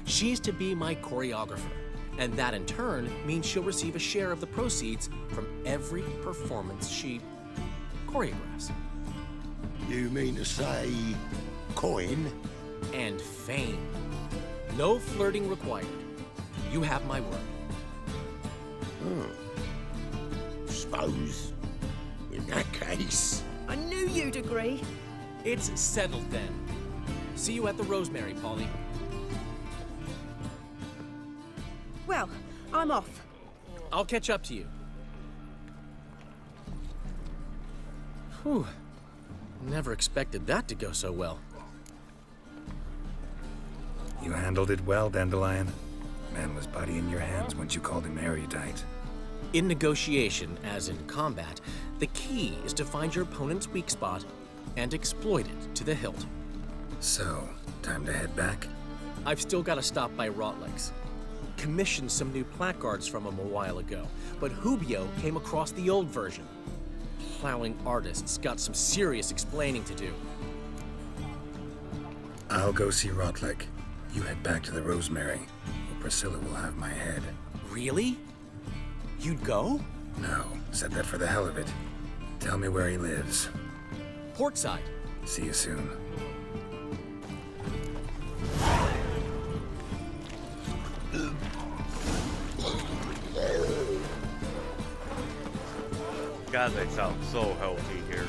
She's to be my choreographer, and that in turn means she'll receive a share of the proceeds from every performance she choreographs. You mean to say coin? And fame. No flirting required. You have my word. Suppose, in that case... I knew you'd agree. It's settled then. See you at the Rosemary, Polly. Well, I'm off. I'll catch up to you. Whew. Never expected that to go so well. You handled it well, Dandelion. Man was body in your hands once you called him erudite. In negotiation, as in combat, the key is to find your opponent's weak spot and exploit it to the hilt. So, time to head back? I've still got to stop by Rotlick's. Commissioned some new placards from him a while ago, but Hubio came across the old version. Plowing artists got some serious explaining to do. I'll go see Rotlick. You head back to the Rosemary, or Priscilla will have my head. Really? You'd go? No, said that for the hell of it. Tell me where he lives. Portside. See you soon. God, they sound so healthy here.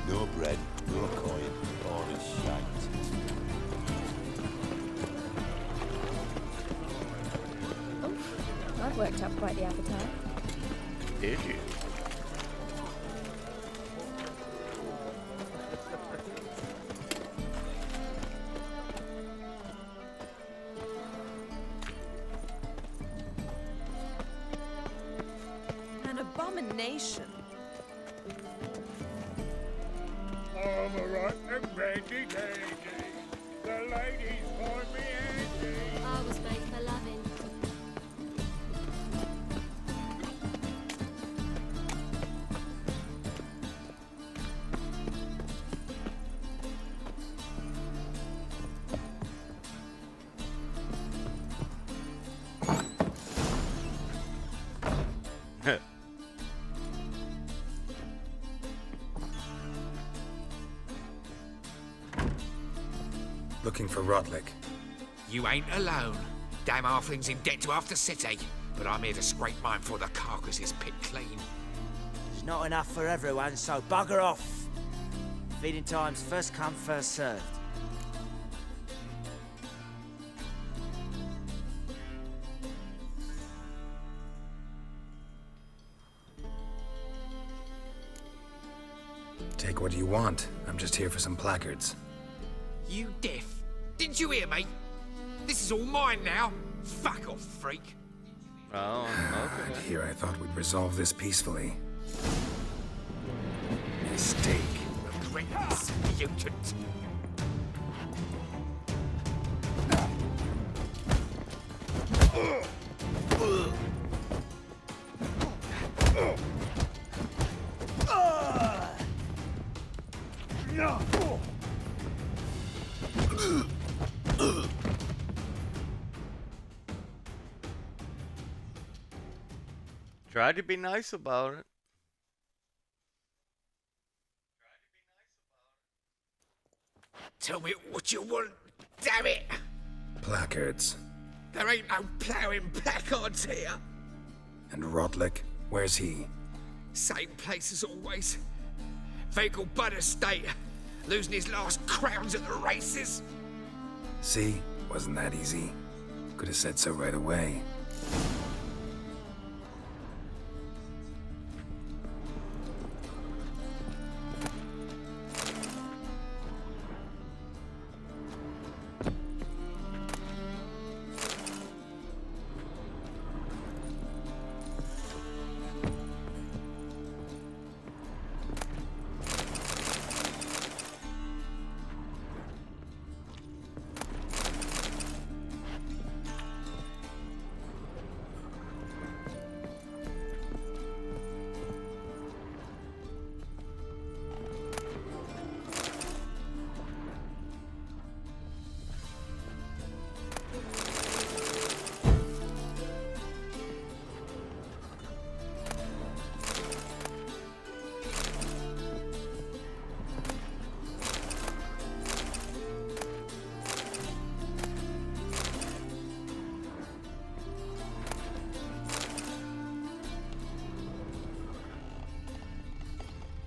No bread, no coin, all is shite. I've worked up quite the appetite. Did you? An abomination. I'm a rotten brandy dandy. The ladies want me Andy. I was made for loving. Looking for Rotlick. You ain't alone. Damn halfling's in debt to half the city, but I'm here to scrape mine before the carcass is picked clean. There's not enough for everyone, so bugger off. Feeding time's first come, first served. Take what you want. I'm just here for some placards. You deaf? Didn't you hear me? This is all mine now. Fuck off, freak. Oh, okay. Here I thought we'd resolve this peacefully. Mistake. Regret this, mutant. Try to be nice about it. Tell me what you want, damn it! Placards. There ain't no ploughing placards here. And Rotlick, where's he? Same place as always. Vehicle Bud Estate. Losing his last crowns at the races. See? Wasn't that easy? Could have said so right away.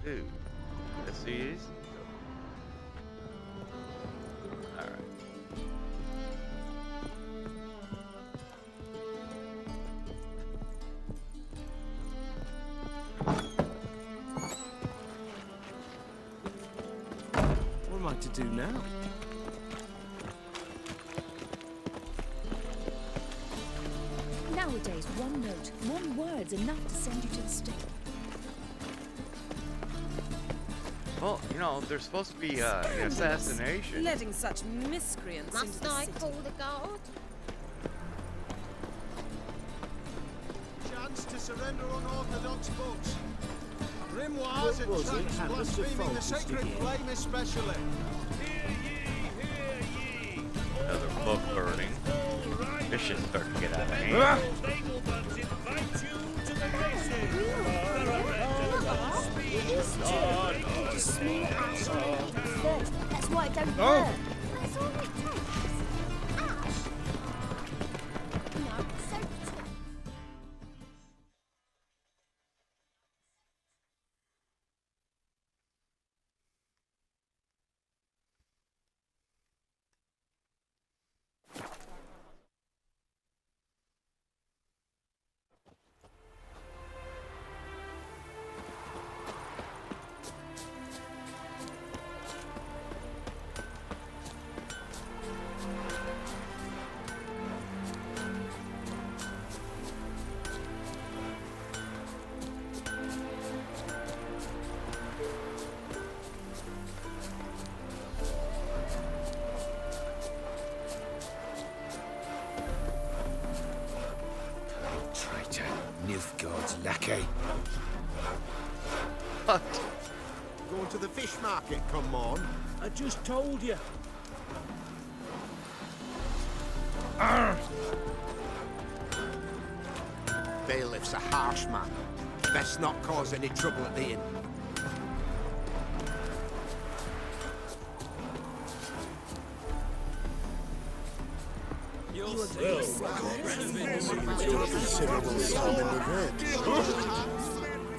Dude, yes he is. Alright. What am I to do now? Nowadays, one note, one word's enough to send you to the stake. Well, you know, there's supposed to be an assassination. Letting such miscreants into Must the I city. call the guard? Chance to surrender unorthodox boats. Grimoires and was it tracts happened to blaspheming the Falkers sacred again? flame especially. Another book burning. This shit's starting to get out of hand. That's why I don't No. work. That's all it takes. Ash. No, so Traitor, Nilfgaard's lackey. What? Going to the fish market, come on. I just told you. Bailiff's a harsh man. Best not cause any trouble at the inn.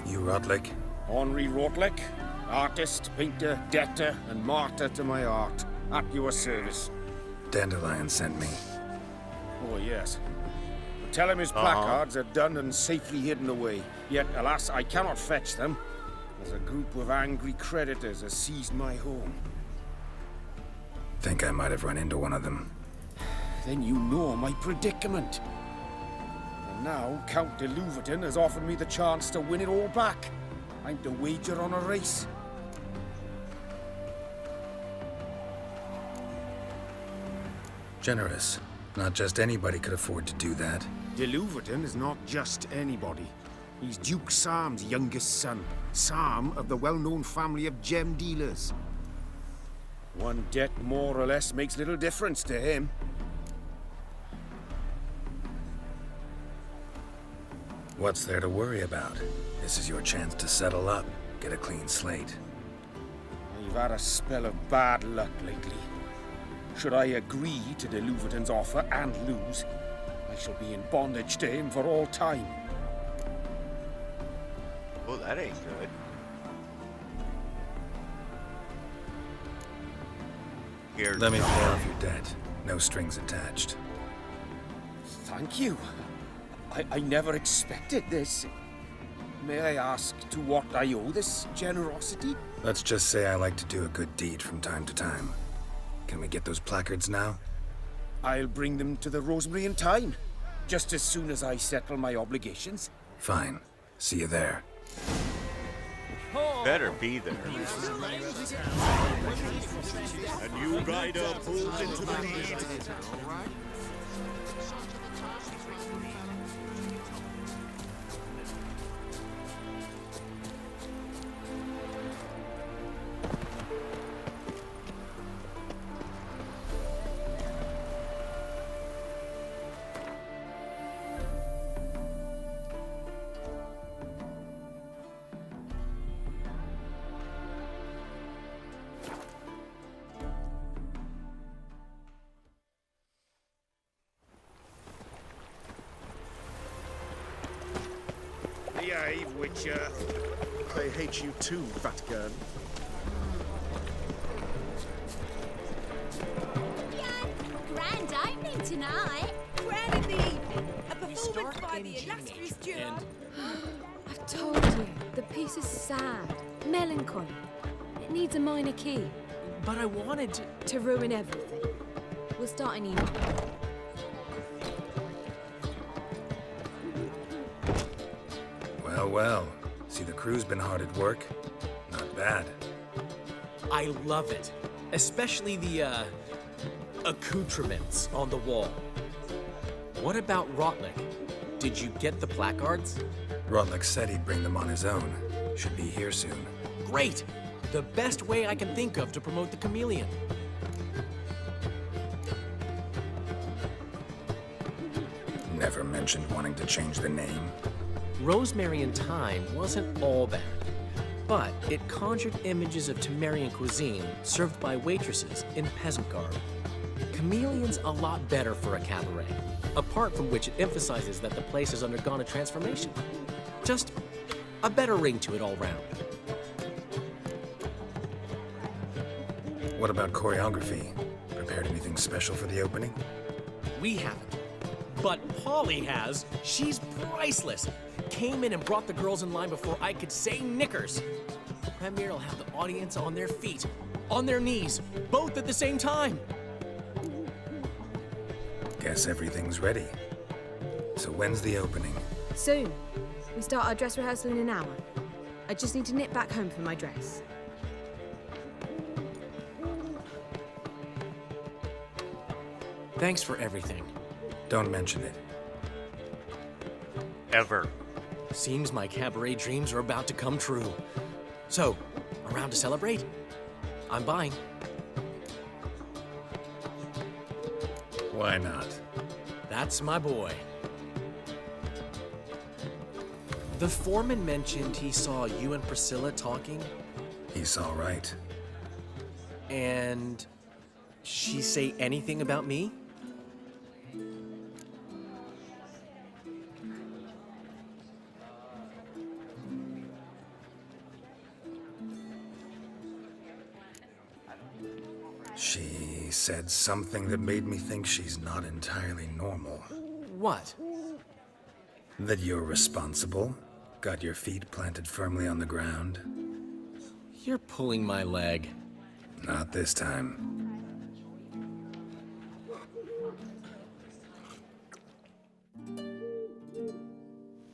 You Rotlick? Henri Rotlick, artist, painter, debtor, and martyr to my art. At your service. Dandelion sent me. Oh, yes. Tell him his placards are done and safely hidden away. Yet, alas, I cannot fetch them, as a group of angry creditors has seized my home. Think I might have run into one of them. Then you know my predicament. And now, Count de Louverton has offered me the chance to win it all back. I'm to wager on a race. Generous. Not just anybody could afford to do that. De Louverton is not just anybody. He's Duke Sam's youngest son. Sam of the well-known family of gem dealers. One debt more or less makes little difference to him. What's there to worry about? This is your chance to settle up, get a clean slate. I've had a spell of bad luck lately. Should I agree to the Luverton's offer and lose, I shall be in bondage to him for all time. Oh, that ain't good. Here, Let me pay off your debt. No strings attached. Thank you. I never expected this. May I ask to what I owe this generosity? Let's just say I like to do a good deed from time to time. Can we get those placards now? I'll bring them to the Rosemary in time, just as soon as I settle my obligations. Fine. See you there. Better be there. A new rider pulls into the lead. Behave, Witcher. I hate you too, Vatgern. Grand opening tonight. Grand in the evening. A performance by the illustrious duo. I've told you, the piece is sad, melancholy. It needs a minor key. But I wanted to ruin everything. We'll start an email. Well, well. See, the crew's been hard at work. Not bad. I love it. Especially the, accoutrements on the wall. What about Rotlick? Did you get the placards? Rotlick said he'd bring them on his own. Should be here soon. Great! The best way I can think of to promote the Chameleon. Never mentioned wanting to change the name. Rosemary in Time wasn't all bad, but it conjured images of Temerian cuisine served by waitresses in peasant garb. Chameleon's a lot better for a cabaret, apart from which it emphasizes that the place has undergone a transformation. Just a better ring to it all round. What about choreography? Prepared anything special for the opening? We haven't. But Polly has. She's priceless. Came in and brought the girls in line before I could say knickers. The premiere will have the audience on their feet, on their knees, both at the same time. Guess everything's ready. So when's the opening? Soon. We start our dress rehearsal in an hour. I just need to nip back home for my dress. Thanks for everything. Don't mention it. Ever. Seems my cabaret dreams are about to come true. So, around to celebrate? I'm buying. Why not? That's my boy. The foreman mentioned he saw you and Priscilla talking. He saw right. And she say anything about me? She said something that made me think she's not entirely normal. What? That you're responsible, got your feet planted firmly on the ground. You're pulling my leg. Not this time.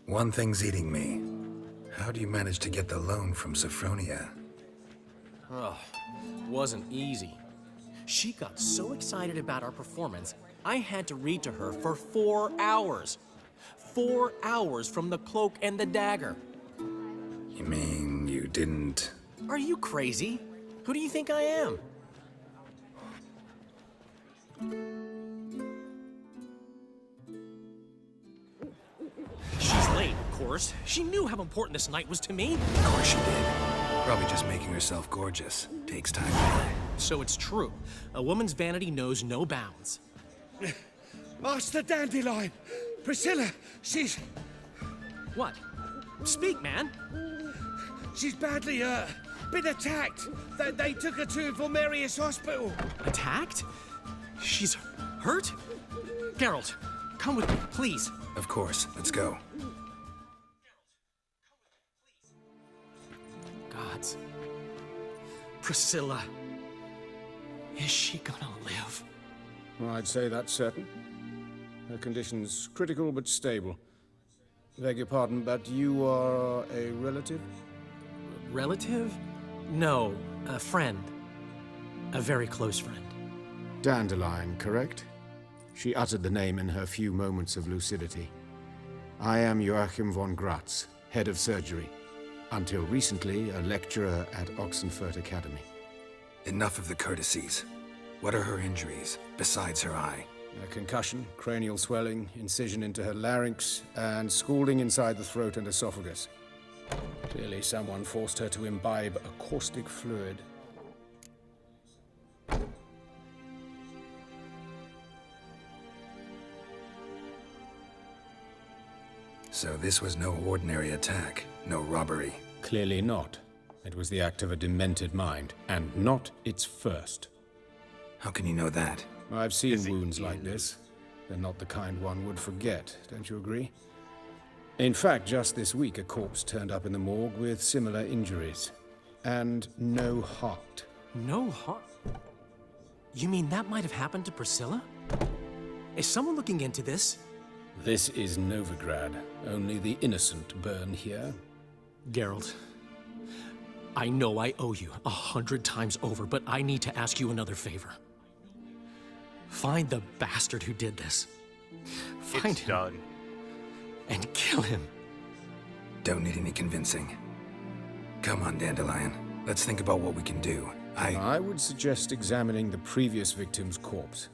One thing's eating me. How do you manage to get the loan from Sophronia? Oh, wasn't easy. She got so excited about our performance, I had to read to her for 4 hours. 4 hours from the Cloak and the Dagger. You mean you didn't... Are you crazy? Who do you think I am? She's late, of course. She knew how important this night was to me. Of course she did. Probably just making herself gorgeous. Takes time. So it's true. A woman's vanity knows no bounds. Master Dandelion! Priscilla, she's... What? Speak, man. She's badly, been attacked. They took her to Vulmerius Hospital. Attacked? She's hurt? Geralt, come with me, please. Of course. Let's go. Gods. Priscilla. Is she gonna live? I'd say that's certain. Her condition's critical but stable. Beg your pardon, but you are a relative? Relative? No, a friend. A very close friend. Dandelion, correct? She uttered the name in her few moments of lucidity. I am Joachim von Gratz, head of surgery. Until recently, a lecturer at Oxenfurt Academy. Enough of the courtesies. What are her injuries, besides her eye? A concussion, cranial swelling, incision into her larynx, and scalding inside the throat and esophagus. Clearly someone forced her to imbibe a caustic fluid. So this was no ordinary attack, no robbery. Clearly not. It was the act of a demented mind, and not its first. How can you know that? I've seen wounds like this. They're not the kind one would forget, don't you agree? In fact, just this week, a corpse turned up in the morgue with similar injuries. And no heart. No heart? You mean that might have happened to Priscilla? Is someone looking into this? This is Novigrad. Only the innocent burn here. Geralt, I know I owe you 100 times over, but I need to ask you another favor. Find the bastard who did this. Find him. Done. And kill him. Don't need any convincing. Come on, Dandelion. Let's think about what we can do. I would suggest examining the previous victim's corpse.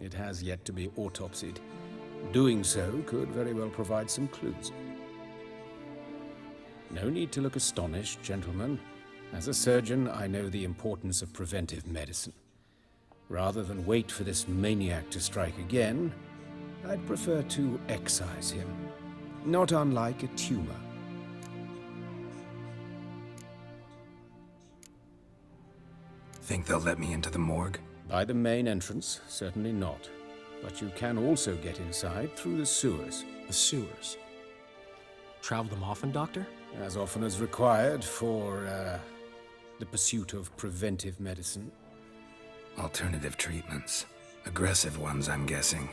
It has yet to be autopsied. Doing so could very well provide some clues. No need to look astonished, gentlemen. As a surgeon, I know the importance of preventive medicine. Rather than wait for this maniac to strike again, I'd prefer to excise him. Not unlike a tumor. Think they'll let me into the morgue? By the main entrance, certainly not. But you can also get inside through the sewers. The sewers? Travel them often, Doctor? As often as required for, the pursuit of preventive medicine. Alternative treatments. Aggressive ones, I'm guessing.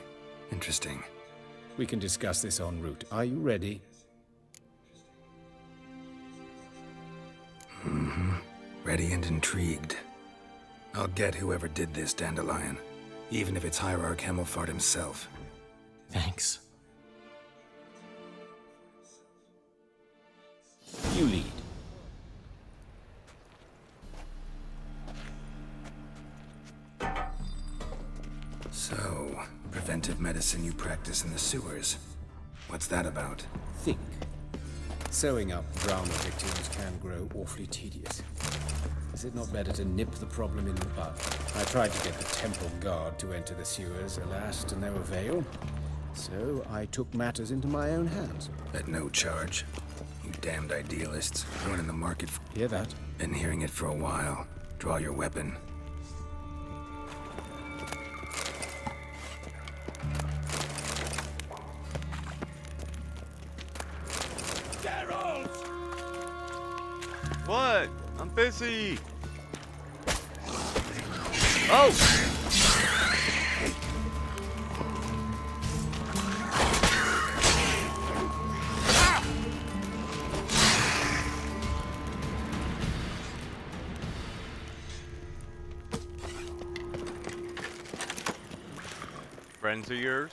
Interesting. We can discuss this en route. Are you ready? Mm-hmm. Ready and intrigued. I'll get whoever did this, Dandelion. Even if it's Hierarch Hemelfart himself. Thanks. You lead. So, preventive medicine you practice in the sewers. What's that about? Think. Sewing up drowning victims can grow awfully tedious. Is it not better to nip the problem in the bud? I tried to get the temple guard to enter the sewers, alas, to no avail. So I took matters into my own hands. At no charge. You damned idealists. Running the market for... Hear that? Been hearing it for a while. Draw your weapon. Geralt! What? I'm busy. Oh! Friends of yours?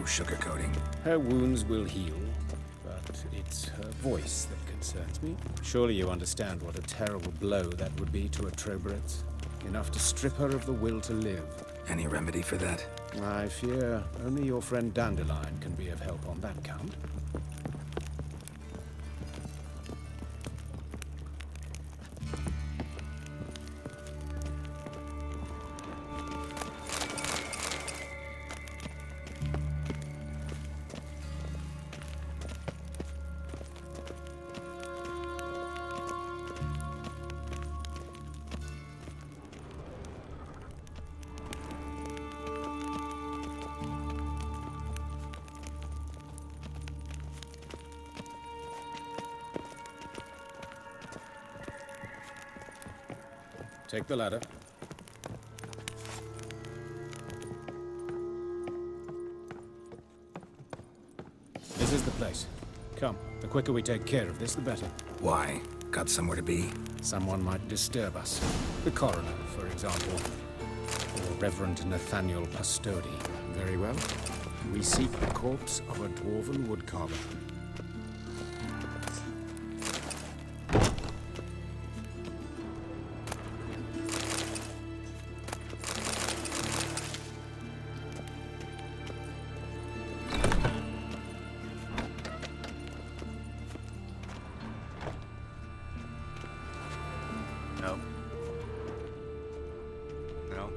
sugarcoating. Her wounds will heal, but it's her voice that concerns me. Surely you understand what a terrible blow that would be to a Troberet. Enough to strip her of the will to live. Any remedy for that? I fear only your friend Dandelion can be of help on that count. Take the ladder. This is the place. Come, the quicker we take care of this, the better. Why? Got somewhere to be? Someone might disturb us. The coroner, for example. Or Reverend Nathaniel Pastodi. Very well. We seek the corpse of a dwarven woodcarver. No. No.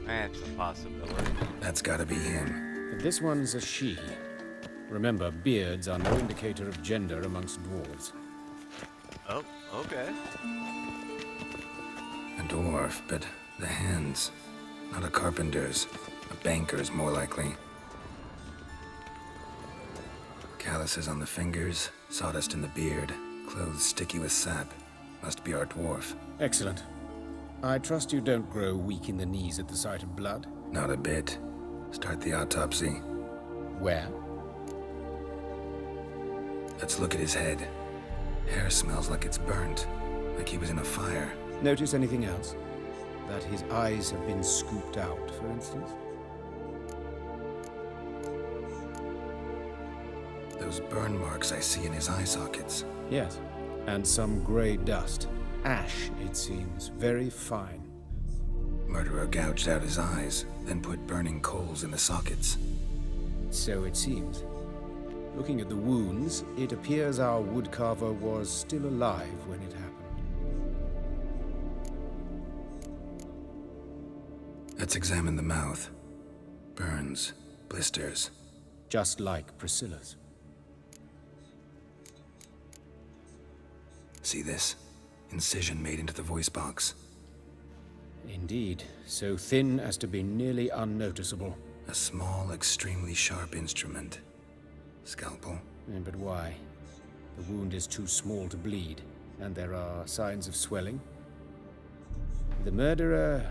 That's a possibility. That's gotta be him. But this one's a she. Remember, beards are no indicator of gender amongst dwarves. Oh, okay. A dwarf, but the hands. Not a carpenter's. A banker's, more likely. Calluses on the fingers, sawdust in the beard, clothes sticky with sap. Must be our dwarf. Excellent. I trust you don't grow weak in the knees at the sight of blood? Not a bit. Start the autopsy. Where? Let's look at his head. Hair smells like it's burnt, like he was in a fire. Notice anything else? That his eyes have been scooped out, for instance? Those burn marks I see in his eye sockets. Yes. And some grey dust. Ash, it seems. Very fine. Murderer gouged out his eyes, then put burning coals in the sockets. So it seems. Looking at the wounds, it appears our woodcarver was still alive when it happened. Let's examine the mouth. Burns, blisters. Just like Priscilla's. See this? Incision made into the voice box. Indeed, so thin as to be nearly unnoticeable. A small, extremely sharp instrument. Scalpel. But why? The wound is too small to bleed, and there are signs of swelling. The murderer...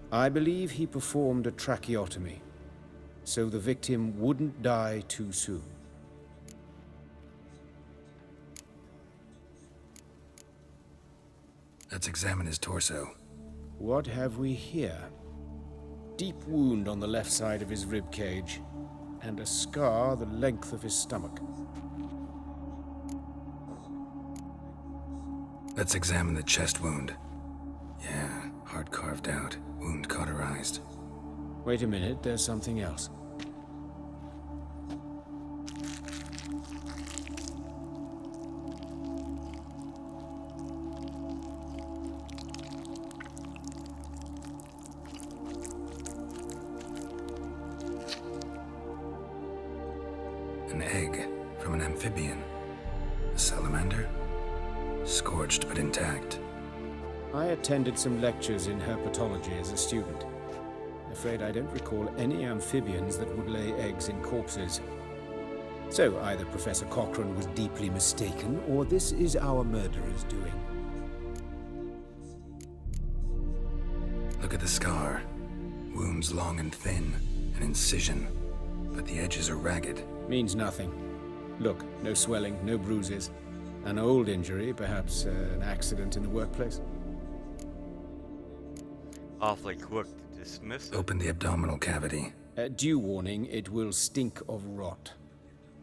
I believe he performed a tracheotomy, so the victim wouldn't die too soon. Let's examine his torso. What have we here? Deep wound on the left side of his rib cage, and a scar the length of his stomach. Let's examine the chest wound. Yeah, heart carved out, wound cauterized. Wait a minute, there's something else. An egg from an amphibian. A salamander? Scorched but intact. I attended some lectures in herpetology as a student. Afraid I don't recall any amphibians that would lay eggs in corpses. So either Professor Cochrane was deeply mistaken, or this is our murderer's doing. Look at the scar. Wounds long and thin. An incision. But the edges are ragged. Means nothing. Look, no swelling, no bruises. An old injury, perhaps an accident in the workplace. Awfully quick to dismiss it. Open the abdominal cavity. Due warning, it will stink of rot.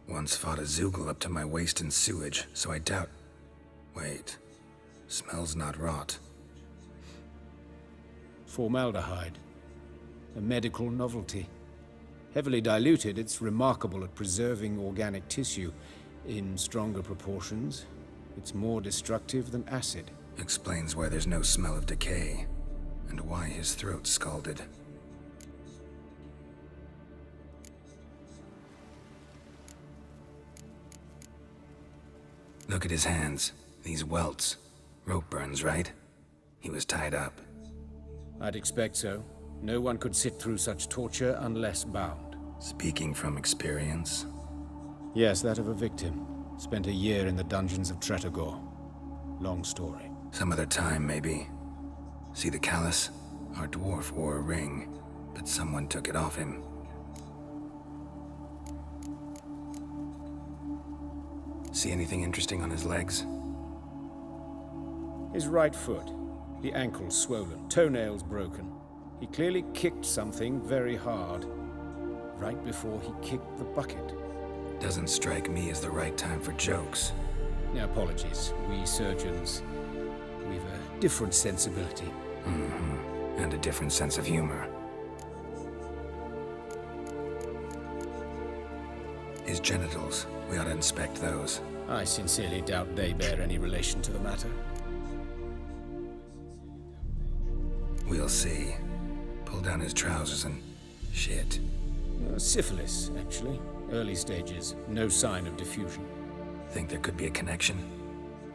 Once fought a Zoogle up to my waist in sewage, so I doubt... Wait. Smells not rot. Formaldehyde. A medical novelty. Heavily diluted, it's remarkable at preserving organic tissue. In stronger proportions, it's more destructive than acid. Explains why there's no smell of decay, and why his throat's scalded. Look at his hands. These welts. Rope burns, right? He was tied up. I'd expect so. No one could sit through such torture unless bound. Speaking from experience? Yes, that of a victim. Spent a year in the dungeons of Tretogor. Long story. Some other time, maybe. See the callus? Our dwarf wore a ring, but someone took it off him. See anything interesting on his legs? His right foot. The ankle swollen, toenails broken. He clearly kicked something very hard. Right before he kicked the bucket. Doesn't strike me as the right time for jokes. Apologies. We surgeons, we've a different sensibility. Mm-hmm. And a different sense of humor. His genitals. We ought to inspect those. I sincerely doubt they bear any relation to the matter. We'll see. Pull down his trousers and... shit. Syphilis, actually. Early stages. No sign of diffusion. Think there could be a connection?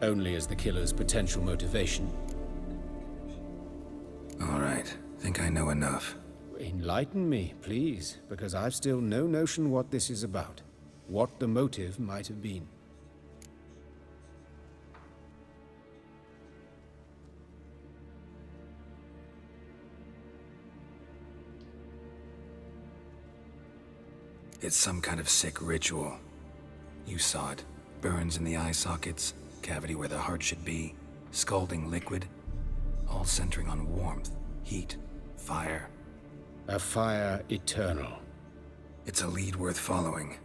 Only as the killer's potential motivation. All right. Think I know enough. Enlighten me, please, because I've still no notion what this is about. What the motive might have been. It's some kind of sick ritual. You saw it. Burns in the eye sockets, cavity where the heart should be, scalding liquid, all centering on warmth, heat, fire. A fire eternal. It's a lead worth following.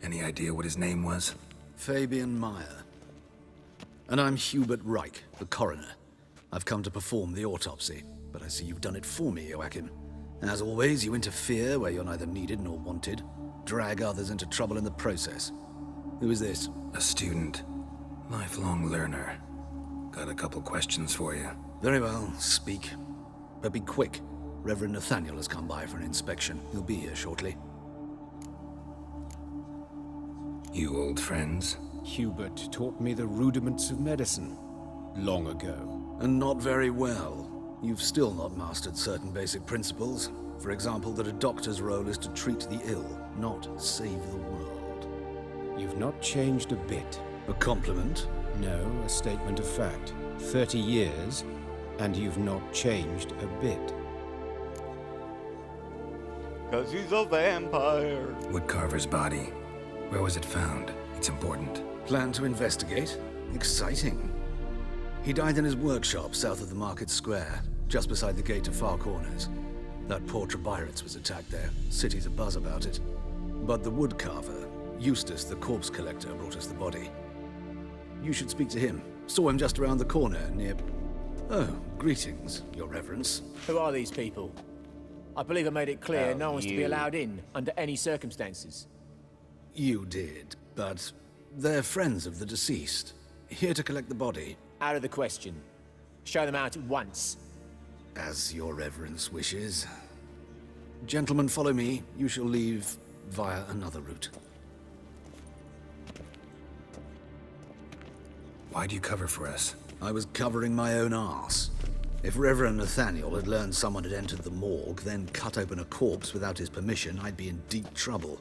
Any idea what his name was? Fabian Meyer. And I'm Hubert Reich, the coroner. I've come to perform the autopsy, but I see you've done it for me, Joachim. As always, you interfere where you're neither needed nor wanted. Drag others into trouble in the process. Who is this? A student. Lifelong learner. Got a couple questions for you. Very well, speak. But be quick. Reverend Nathaniel has come by for an inspection. He'll be here shortly. You old friends? Hubert taught me the rudiments of medicine. Long ago. And not very well. You've still not mastered certain basic principles. For example, that a doctor's role is to treat the ill, not save the world. You've not changed a bit. A compliment? No, a statement of fact. 30 years, and you've not changed a bit. 'Cause he's a vampire. Woodcarver's body. Where was it found? It's important. Plan to investigate? Exciting. He died in his workshop south of the market square, just beside the gate to Far Corners. That poor Trebirates was attacked there. City's abuzz about it. But the woodcarver, Eustace the corpse collector, brought us the body. You should speak to him. Saw him just around the corner near... Oh, greetings, your reverence. Who are these people? I believe I made it clear no one's to be you. allowed in under any circumstances. You did, but they're friends of the deceased. Here to collect the body. Out of the question. Show them out at once. As your reverence wishes. Gentlemen, follow me. You shall leave via another route. Why'd you cover for us? I was covering my own arse. If Reverend Nathaniel had learned someone had entered the morgue, then cut open a corpse without his permission, I'd be in deep trouble.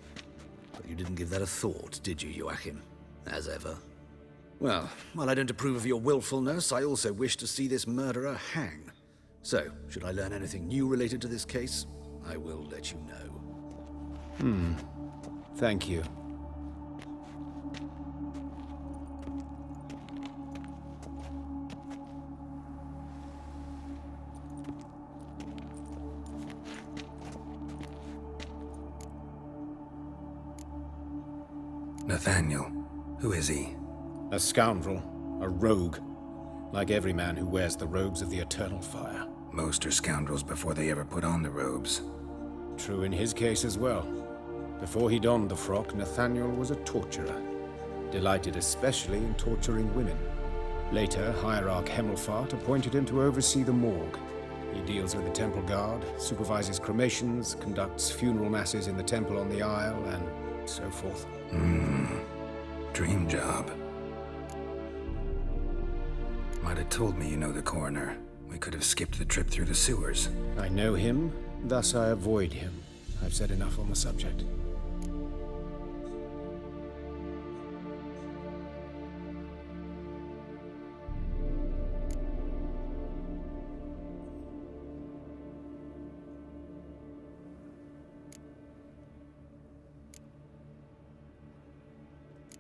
But you didn't give that a thought, did you, Joachim? As ever. Well, while I don't approve of your willfulness, I also wish to see this murderer hang. So, should I learn anything new related to this case, I will let you know. Thank you. Nathaniel. Who is he? A scoundrel. A rogue. Like every man who wears the robes of the Eternal Fire. Most are scoundrels before they ever put on the robes. True in his case as well. Before he donned the frock, Nathaniel was a torturer. Delighted especially in torturing women. Later, Hierarch Hemmelfart appointed him to oversee the morgue. He deals with the temple guard, supervises cremations, conducts funeral masses in the temple on the Isle, and so forth. Dream job. Might have told me you know the coroner. We could have skipped the trip through the sewers. I know him, thus I avoid him. I've said enough on the subject.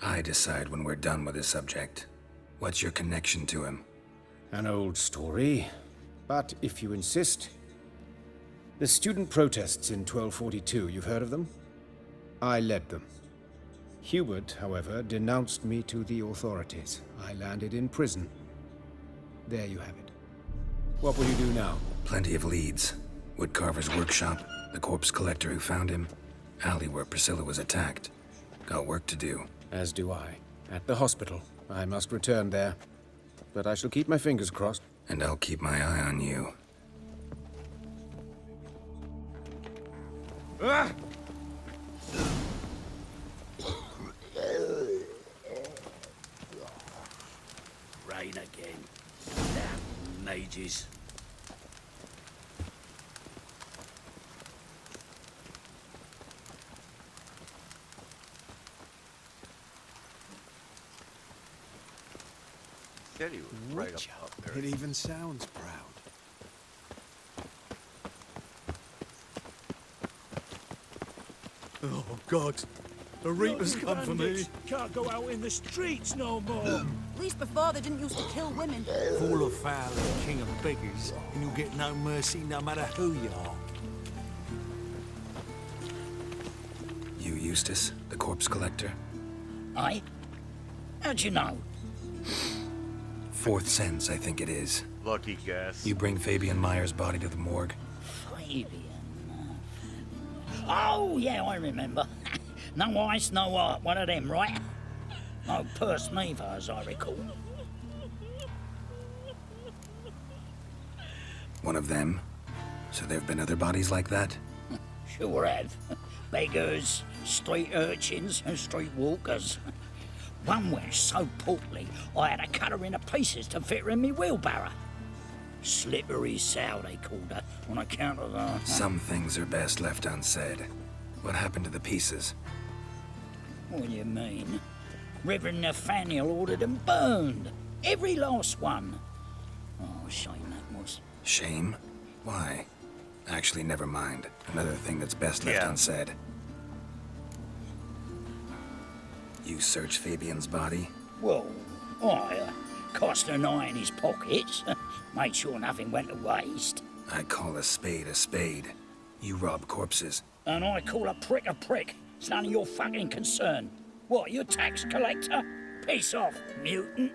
I decide when we're done with the subject. What's your connection to him? An old story, but if you insist. The student protests in 1242, you've heard of them? I led them. Hubert, however, denounced me to the authorities. I landed in prison. There you have it. What will you do now? Plenty of leads. Woodcarver's workshop, the corpse collector who found him, alley where Priscilla was attacked. Got work to do. As do I. At the hospital. I must return there. But I shall keep my fingers crossed. And I'll keep my eye on you. Rain again. Damn mages. Said he was right up there. It even sounds proud. Oh, God. The Reaper's Bloody come for me. bandits Can't go out in the streets no more. At least before they didn't used to kill women. Full of foul and king of beggars, and you'll get no mercy no matter who you are. You, Eustace, the corpse collector? Aye? How'd you know? Fourth sense, I think it is. Lucky guess. You bring Fabian Meyer's body to the morgue. Fabian. Oh, yeah, I remember. No ice, no art, one of them, right? No purse neither, as I recall. One of them? So there have been other bodies like that? Sure have. Beggars, street urchins, and street walkers. One went so portly, I had to cut her into pieces to fit her in me wheelbarrow. Slippery sow, they called her, on account of the... Some things are best left unsaid. What happened to the pieces? What do you mean? Reverend Nathaniel ordered them burned. Every last one. Oh, shame that was. Shame? Why? Actually, never mind. Another thing that's best left unsaid. You searched Fabian's body? Well, I cast an eye in his pockets. Made sure nothing went to waste. I call a spade a spade. You rob corpses. And I call a prick a prick. It's none of your fucking concern. What, you tax collector? Piss off, mutant.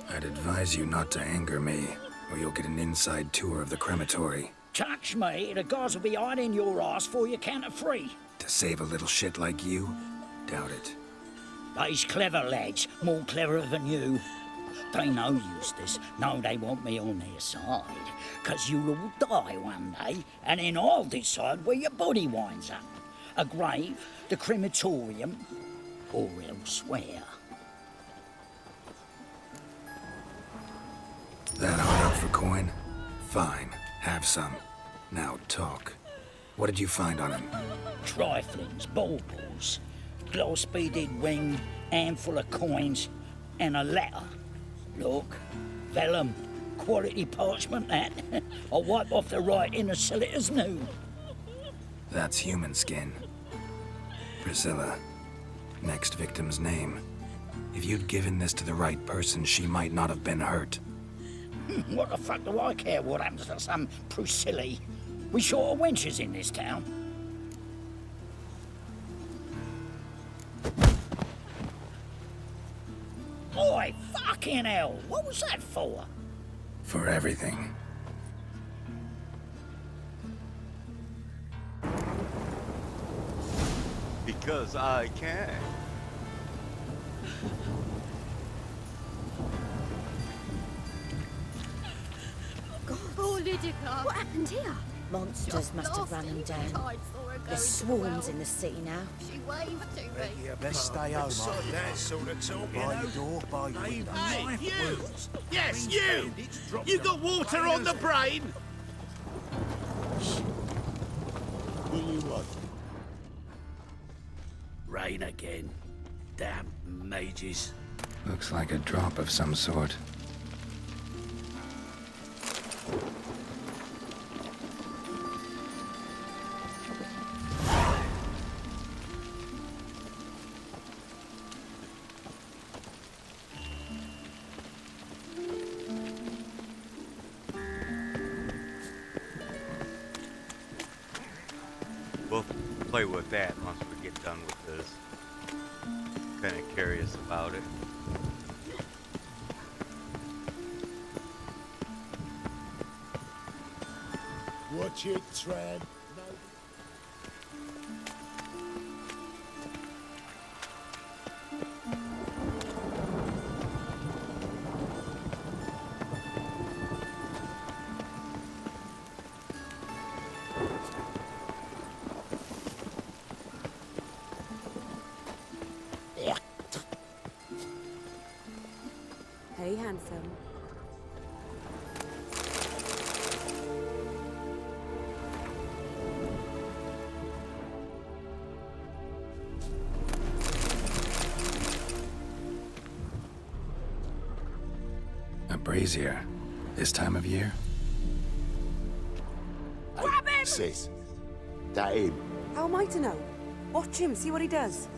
I'd advise you not to anger me, or you'll get an inside tour of the crematory. Touch me, the guards will be hiding your ass for you count of 3. To save a little shit like you? Doubt it. But he's clever, lads. More cleverer than you. They know, Eustace. No, they want me on their side. 'Cause you'll all die one day, and then I'll decide where your body winds up. A grave, the crematorium, or elsewhere. That hard up for coin? Fine, have some. Now talk. What did you find on him? Triflings, baubles, glass-beaded ring, handful of coins, and a letter. Look, vellum, quality parchment that. I'll wipe off the writing and sell it as new. That's human skin. Priscilla. Next victim's name. If you'd given this to the right person, she might not have been hurt. What the fuck do I care what happens to some Priscilla? We short of wenches in this town. Oi, fucking hell! What was that for? For everything. Because I can. Oh, Lydica. What happened here? Monsters must have run them down. There's swarms in the city now. She waved to me. You best stay home, Beside that sort of talk, you By know. your door, by your window. Hey, you! Yes, you! You got water on the brain? What do you want? Rain again. Damn mages. Looks like a drop of some sort. We'll play with that once we get done with this. Kind of curious about it. Watch it, Tran. Hey, handsome. A brazier. This time of year? Grab him! Sis, that him? How am I to know? Watch him, see what he does.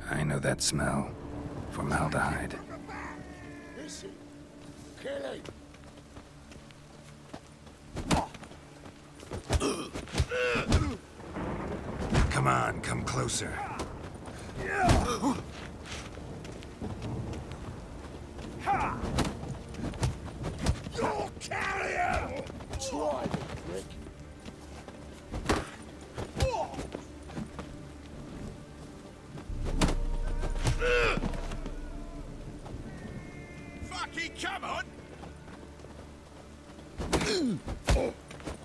I know that smell. Formaldehyde. Listen, kill him. Come on, come closer. You're carrier! Try me, prick. Fucking come on!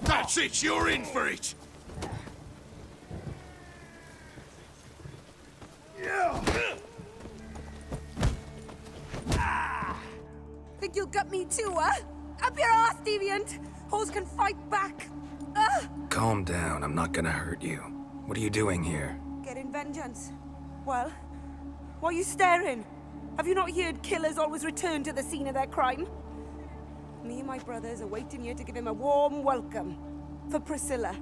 That's it, you're in for it! Think you'll gut me too, huh? Up your ass, deviant! Hoes can fight back. Calm down, I'm not gonna hurt you. What are you doing here? Getting vengeance. Well, why are you staring? Have you not heard killers always return to the scene of their crime? Me and my brothers are waiting here to give him a warm welcome. For Priscilla.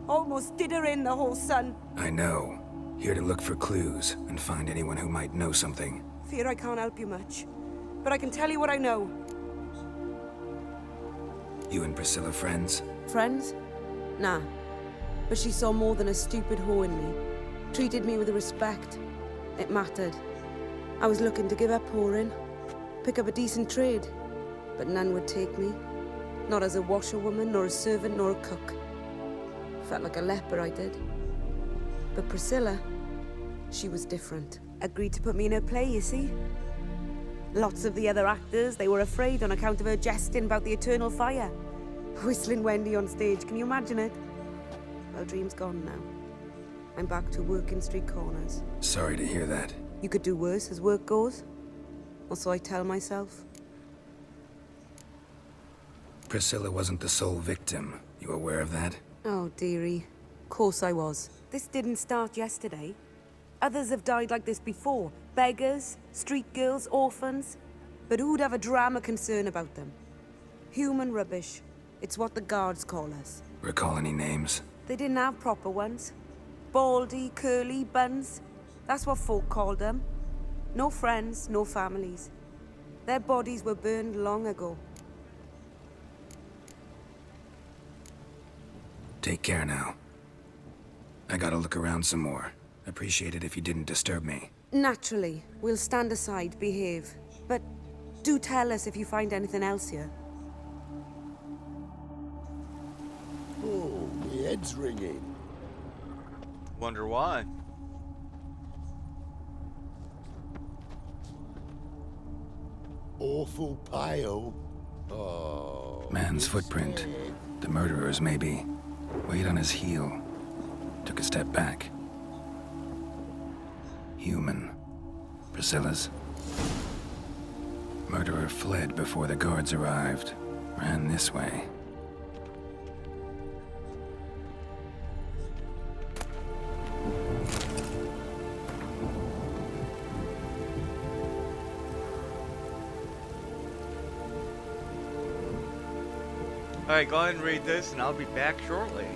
Almost did her in, the whole son. I know. Here to look for clues and find anyone who might know something. Fear I can't help you much. But I can tell you what I know. You and Priscilla friends? Friends? Nah. But she saw more than a stupid whore in me. Treated me with respect. It mattered. I was looking to give up whoring. Pick up a decent trade. But none would take me. Not as a washerwoman, nor a servant, nor a cook. Felt like a leper, I did. But Priscilla, she was different. agreed to put me in her play, you see. Lots of the other actors, they were afraid on account of her jesting about the eternal fire. Whistling Wendy on stage, can you imagine it? Well, dream's gone now. I'm back to working street corners. Sorry to hear that. You could do worse as work goes. Or so I tell myself. Priscilla wasn't the sole victim. You aware of that? Oh, dearie. Course I was. This didn't start yesterday. Others have died like this before. Beggars, street girls, orphans. But who'd have a drama concern about them? Human rubbish. It's what the guards call us. Recall any names? They didn't have proper ones. Baldy, curly, buns. That's what folk called them. No friends, no families. Their bodies were burned long ago. Take care now. I gotta look around some more. Appreciate it if you didn't disturb me. Naturally. We'll stand aside, behave. But do tell us if you find anything else here. Oh, my head's ringing. Wonder why. Awful pale. Oh. Man's footprint. The murderer's, maybe. Weight on his heel. Took a step back. Human. Priscilla's. Murderer fled before the guards arrived. Ran this way. Alright, go ahead and read this and I'll be back shortly.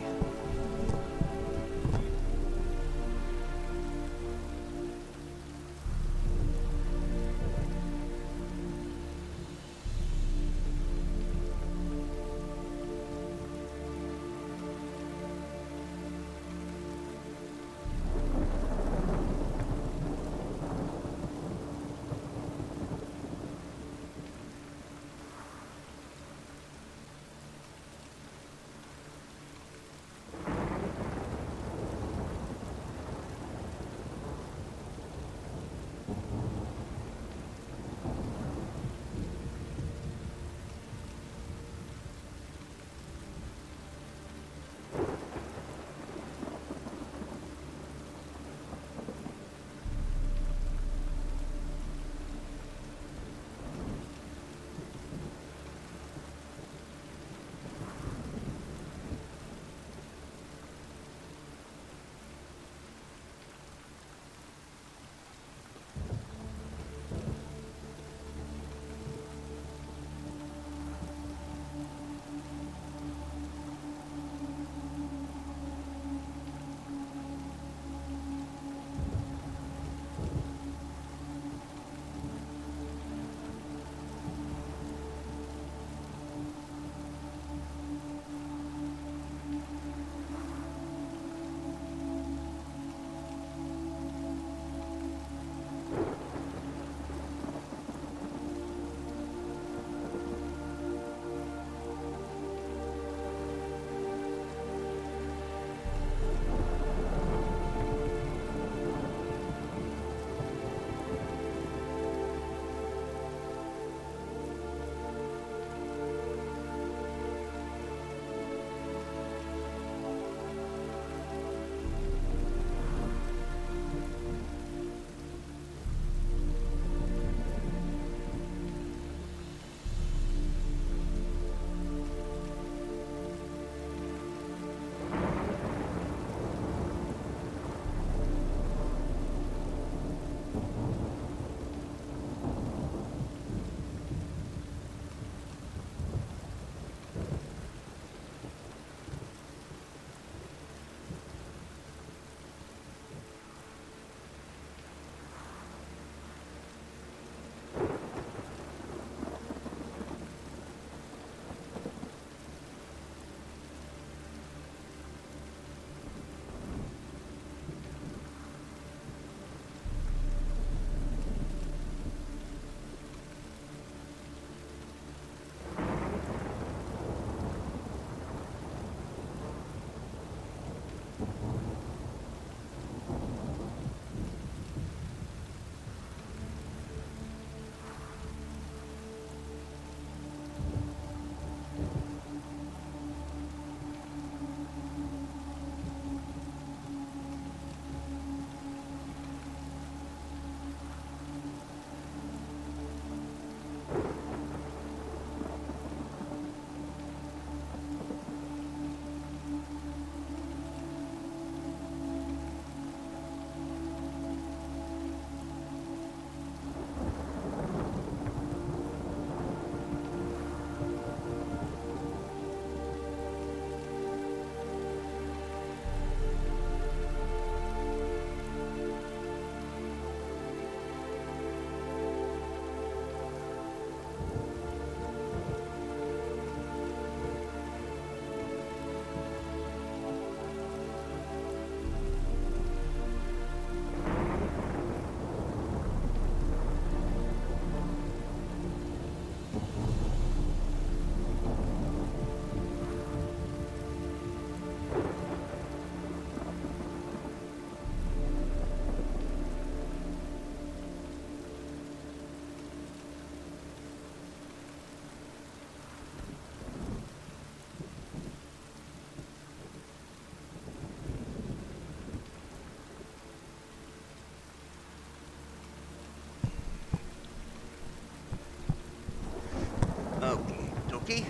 Mikey?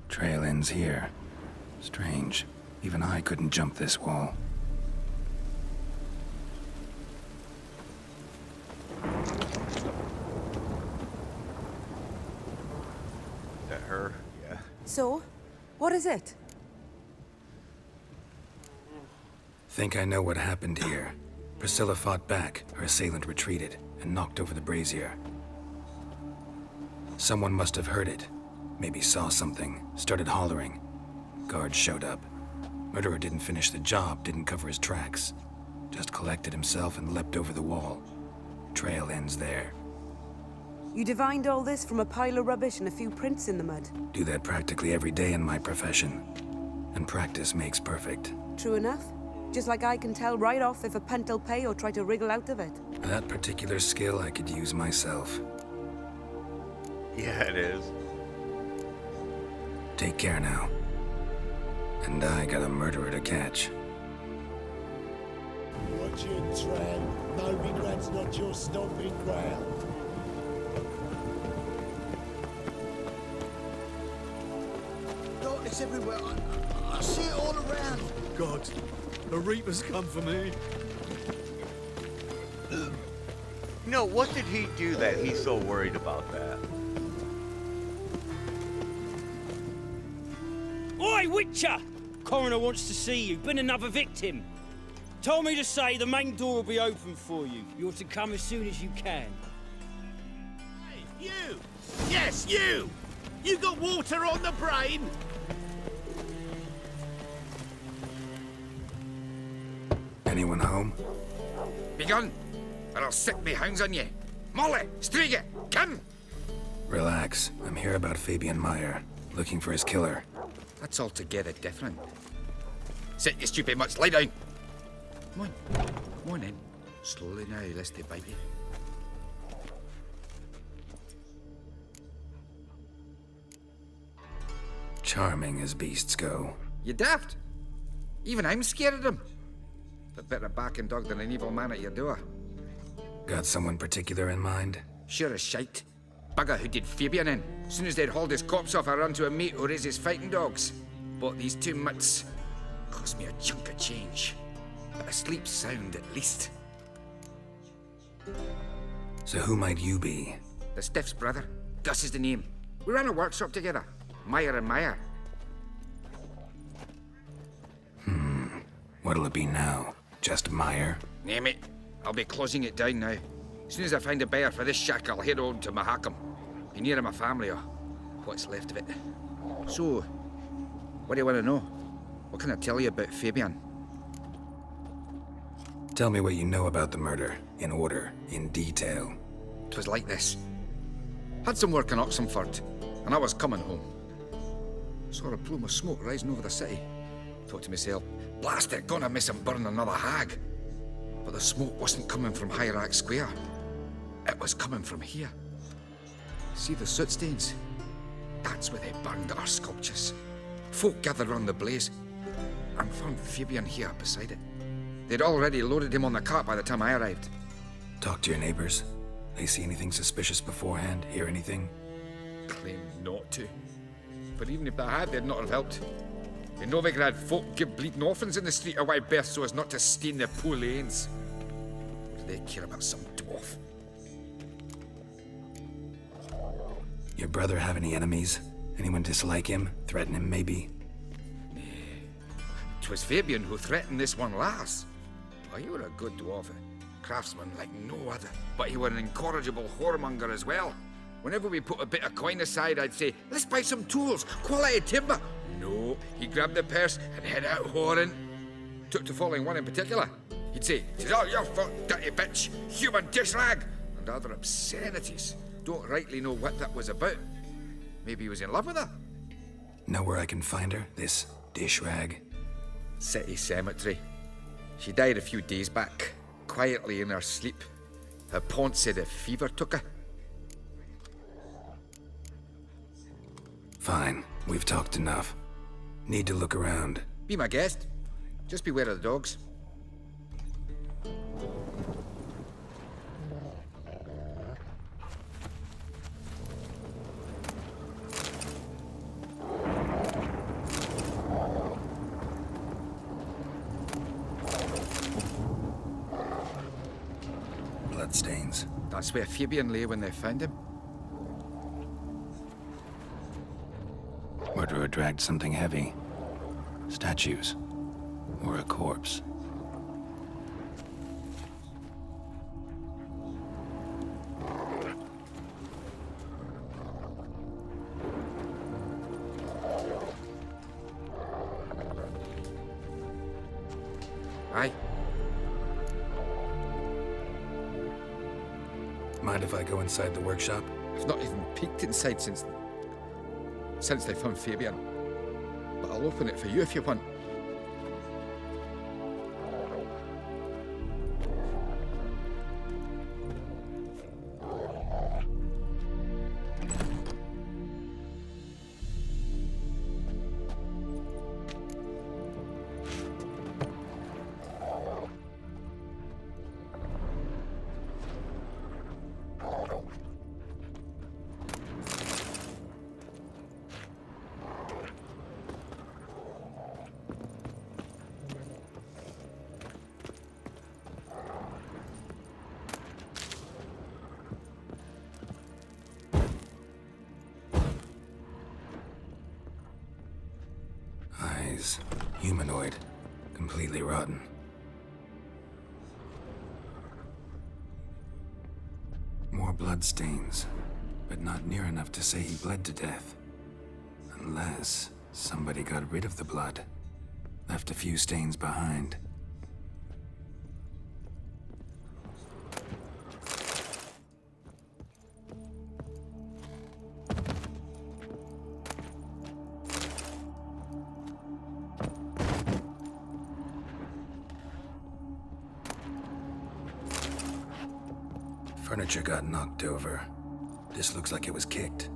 Trail ends here. Strange. Even I couldn't jump this wall. Is that her? Yeah. So, what is it? Think I know what happened here. Priscilla fought back, her assailant retreated, and knocked over the brazier. Someone must have heard it. Maybe saw something, started hollering. Guards showed up. Murderer didn't finish the job, didn't cover his tracks. Just collected himself and leapt over the wall. Trail ends there. You divined all this from a pile of rubbish and a few prints in the mud. Do that practically every day in my profession. And practice makes perfect. True enough. Just like I can tell right off if a punt'll pay or try to wriggle out of it. That particular skill I could use myself. Yeah, it is. Take care now. And I got a murderer to catch. Watch your tram. Novigrad's not your stomping ground. Darkness everywhere. I see it all around. God, the Reapers come for me. No, what did he do that he's so worried about that? Oi, Witcher! Coroner wants to see you. Been another victim. Told me to say the main door will be open for you. You're to come as soon as you can. Hey, you! Yes, you! You got water on the brain? Anyone home? Begone, or I'll sick me hounds on you. Molly, Striga, come! Relax. I'm here about Fabian Meyer. Looking for his killer. That's altogether different. Sit, you stupid mutts, lie down. Come on in. Slowly now, lest they bite you. Charming as beasts go. You daft? Even I'm scared of them. But better backing dog than an evil man at your door. Got someone particular in mind? Sure as shite. Bugger who did Fabian in. Soon as they'd hauled his corpse off, I run to a mate who raised his fighting dogs. Bought these 2 mutts. Cost me a chunk of change. But asleep sound at least. So who might you be? The Stiff's brother. Gus is the name. We ran a workshop together. Meyer and Meyer. What'll it be now? Just Meyer? Name it. I'll be closing it down now. As soon as I find a buyer for this shack, I'll head on to Mahakam. Be near my family, or what's left of it. So, what do you want to know? What can I tell you about Fabian? Tell me what you know about the murder, in order, in detail. 'Twas like this. Had some work in Oxenford, and I was coming home. Saw a plume of smoke rising over the city. Thought to myself, blast it, gonna miss him burn another hag. But the smoke wasn't coming from Hierarch Square. It was coming from here. See the soot stains? That's where they burned our sculptures. Folk gathered round the blaze, and found Fabian here beside it. They'd already loaded him on the cart by the time I arrived. Talk to your neighbors. They see anything suspicious beforehand? Hear anything? Claimed not to. But even if they had, they'd not have helped. In Novigrad, folk give bleeding orphans in the street a wide berth so as not to stain their poor lanes. Do they care about some dwarf? Your brother have any enemies? Anyone dislike him? Threaten him, maybe? 'Twas Fabian who threatened this one last. Oh, you were a good dwarf, craftsman like no other. But you were an incorrigible whoremonger as well. Whenever we put a bit of coin aside, I'd say, let's buy some tools, quality timber. No, he grabbed the purse and head out whoring. Took to following one in particular. He'd say, "'Tis all your fault, dirty bitch, human dish rag," and other obscenities. Don't rightly know what that was about. Maybe he was in love with her. Know where I can find her, this dish rag? City cemetery. She died a few days back, quietly in her sleep. Her pont said a fever took her. Fine, we've talked enough. Need to look around. Be my guest. Just beware of the dogs. That's where Fabian lay when they found him. Murderer dragged something heavy. Statues. Or a corpse. Aye. Mind if I go inside the workshop? I've not even peeked inside since they found Fabian. But I'll open it for you if you want. Eyes. Humanoid. Completely rotten. More bloodstains, but not near enough to say he bled to death. Unless somebody got rid of the blood. Left a few stains behind. Furniture got knocked over. This looks like it was kicked.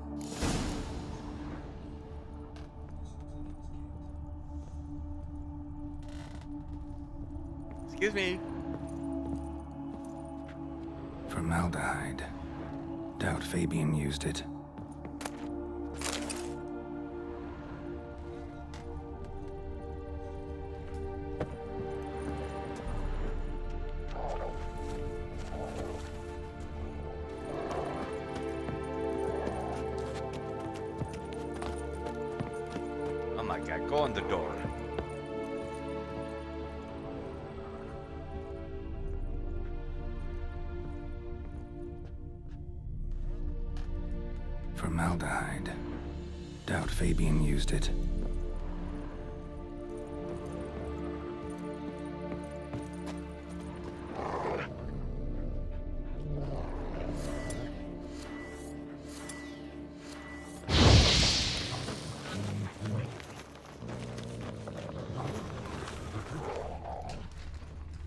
Excuse me. Formaldehyde. Doubt Fabian used it. Oh my god, go on the door. Formaldehyde. Doubt Fabian used it.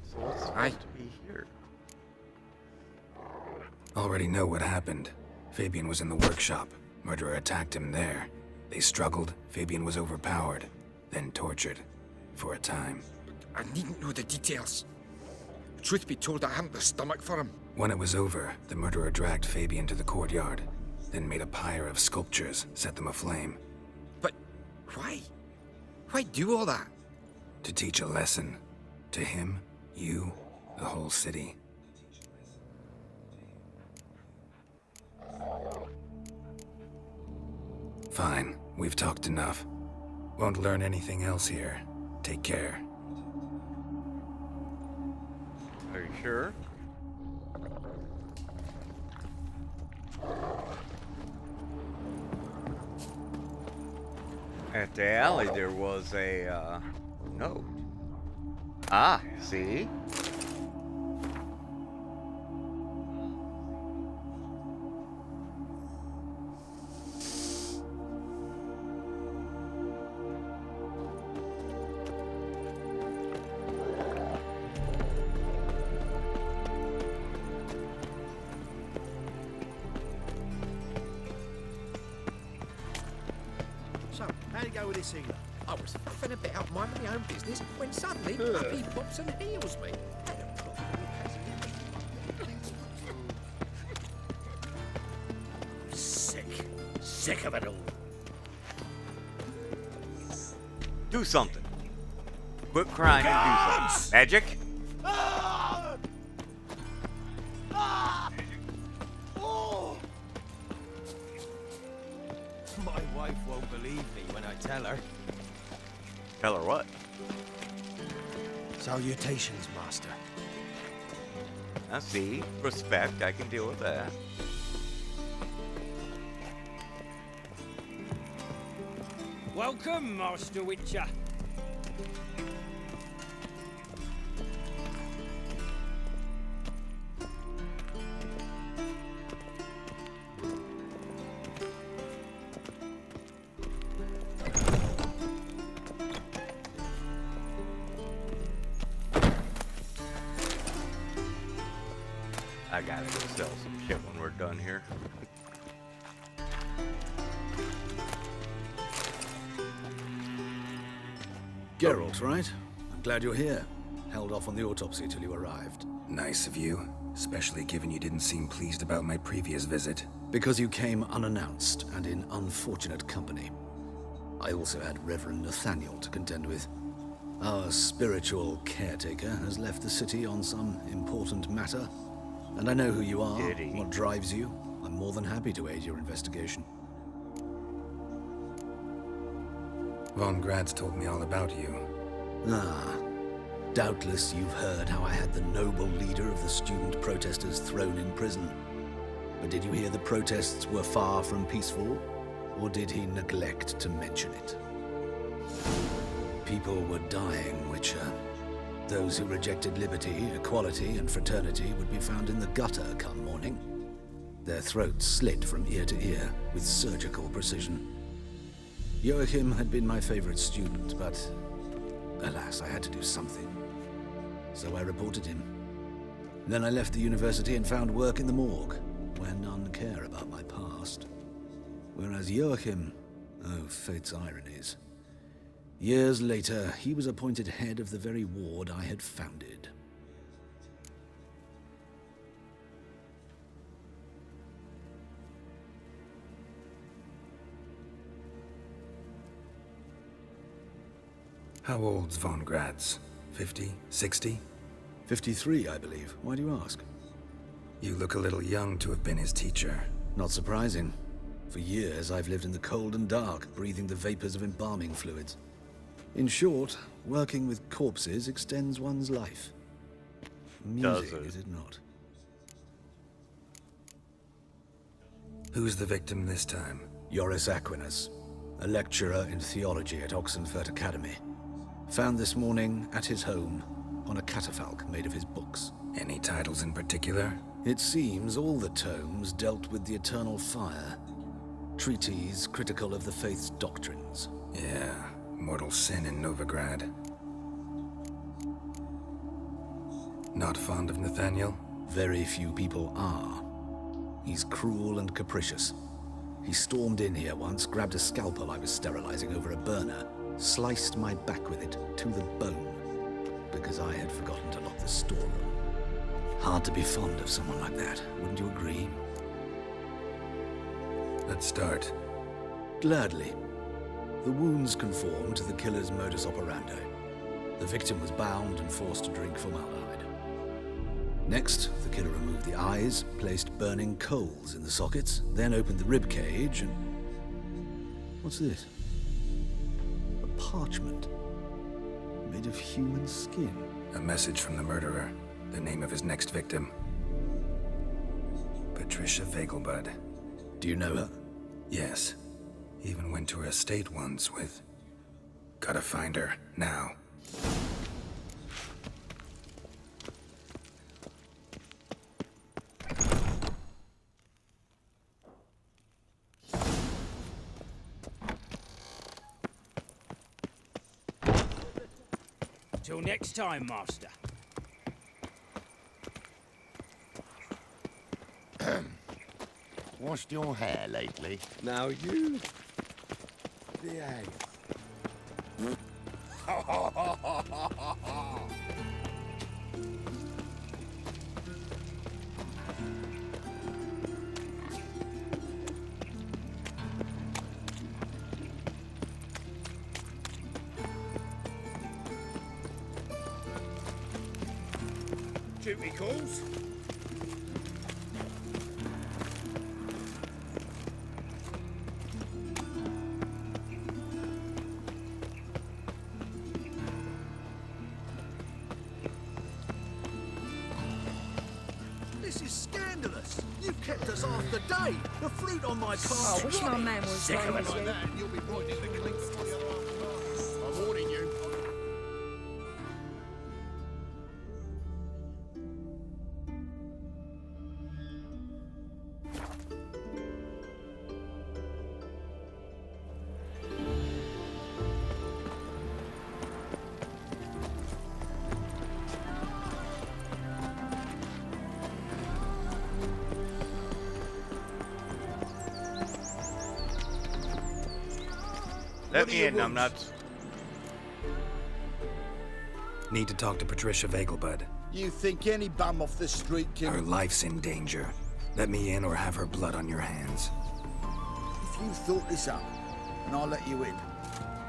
So what's supposed to be here? Already know what happened. Fabian was in the workshop. Murderer attacked him there. They struggled. Fabian was overpowered, then tortured. For a time. I needn't know the details. Truth be told, I haven't the stomach for him. When it was over, the murderer dragged Fabian to the courtyard, then made a pyre of sculptures, set them aflame. But why? Why do all that? To teach a lesson. To him, you, the whole city. Fine, we've talked enough. Won't learn anything else here. Take care. Are you sure? At the alley there was a note. Ah, see? So, how'd it go with this healer? I was faffing about minding my own business when suddenly up he pops and heals me. Sick of it all. Do something. Quit crying and do something. Magic? believe me when I tell her. Tell her what? Salutations, Master. I see. Respect, I can deal with that. Welcome, Master Witcher. I gotta go sell some shit when we're done here. Geralt, right? I'm glad you're here. Held off on the autopsy till you arrived. Nice of you, especially given you didn't seem pleased about my previous visit. Because you came unannounced and in unfortunate company. I also had Reverend Nathaniel to contend with. Our spiritual caretaker has left the city on some important matter. And I know who you are, what drives you. I'm more than happy to aid your investigation. Von Grad's told me all about you. Ah, doubtless you've heard how I had the noble leader of the student protesters thrown in prison. But did you hear the protests were far from peaceful? Or did he neglect to mention it? People were dying, Witcher. Those who rejected liberty, equality, and fraternity would be found in the gutter come morning. Their throats slit from ear to ear with surgical precision. Joachim had been my favorite student, but alas, I had to do something. So I reported him. Then I left the university and found work in the morgue, where none care about my past. Whereas Joachim, oh, fate's ironies. Years later, he was appointed head of the very ward I had founded. How old's Von Grad's? 50? 60? 53, I believe. Why do you ask? You look a little young to have been his teacher. Not surprising. For years, I've lived in the cold and dark, breathing the vapors of embalming fluids. In short, working with corpses extends one's life. Amusing, is it not? Who's the victim this time? Joris Aquinas, a lecturer in theology at Oxenfurt Academy. Found this morning at his home on a catafalque made of his books. Any titles in particular? It seems all the tomes dealt with the eternal fire. Treatises critical of the faith's doctrines. Yeah, mortal sin in Novigrad. Not fond of Nathaniel? Very few people are. He's cruel and capricious. He stormed in here once, grabbed a scalpel I was sterilizing over a burner, sliced my back with it to the bone, because I had forgotten to lock the storeroom. Hard to be fond of someone like that, wouldn't you agree? Let's start. Gladly. The wounds conform to the killer's modus operandi. The victim was bound and forced to drink formaldehyde. Next, the killer removed the eyes, placed burning coals in the sockets, then opened the rib cage and... What's this? A parchment. Made of human skin. A message from the murderer. The name of his next victim. Patricia Vegelbud. Do you know her? Yes. Even went to her estate once with... Gotta find her, now. Till next time, Master. Washed your hair lately? Now you behave. Duty calls. us half the day. The fruit on my palm. I wish my man was Sick of like it. you. That, and you'll be riding the clinks to your heart. I'm warning you. Let me in, numbnuts. Need to talk to Patricia Vegelbud. You think any bum off the street can... Her life's in danger. Let me in or have her blood on your hands. If you thought this up, and I'll let you in,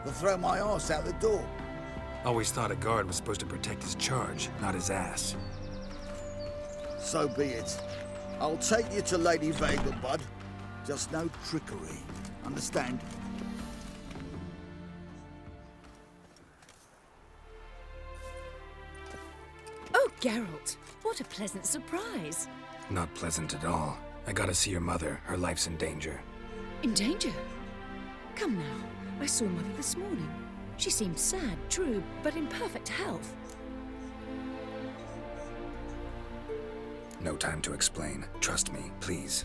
they'll throw my arse out the door. Always thought a guard was supposed to protect his charge, not his ass. So be it. I'll take you to Lady Vegelbud. Just no trickery. Understand? Oh, Geralt, what a pleasant surprise. Not pleasant at all. I gotta see your mother. Her life's in danger. In danger? Come now, I saw Mother this morning. She seemed sad, true, but in perfect health. No time to explain. Trust me, please.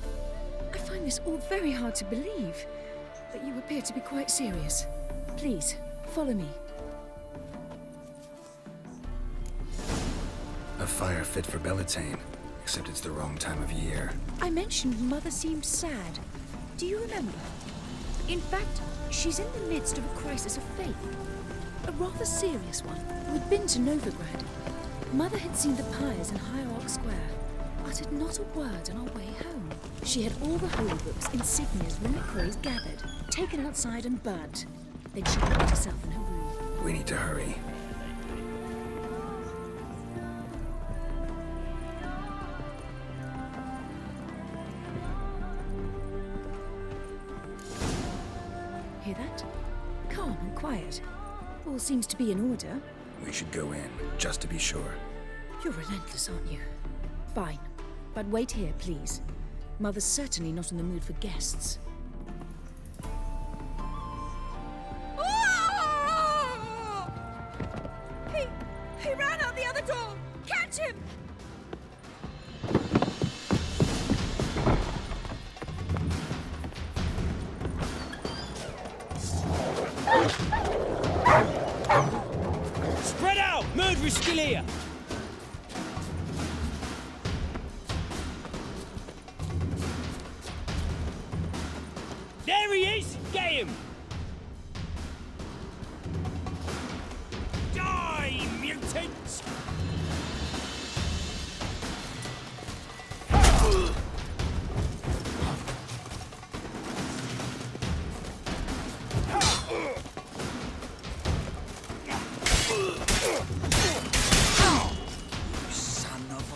I find this all very hard to believe, but you appear to be quite serious. Please, follow me. A fire fit for Bellatane, except it's the wrong time of year. I mentioned Mother seemed sad. Do you remember? In fact, she's in the midst of a crisis of faith. A rather serious one. We'd been to Novigrad. Mother had seen the pyres in Hierarch Square, uttered not a word on our way home. She had all the holy books, insignias, reliquaries gathered, taken outside and burnt. Then she locked herself in her room. We need to hurry. Hear that? Calm and quiet. All seems to be in order. We should go in, just to be sure. You're relentless, aren't you? Fine. But wait here, please. Mother's certainly not in the mood for guests. He ran out the other door! Catch him! Spread out! Murderer's still here! There he is! Get him! Die, mutant! Son of a...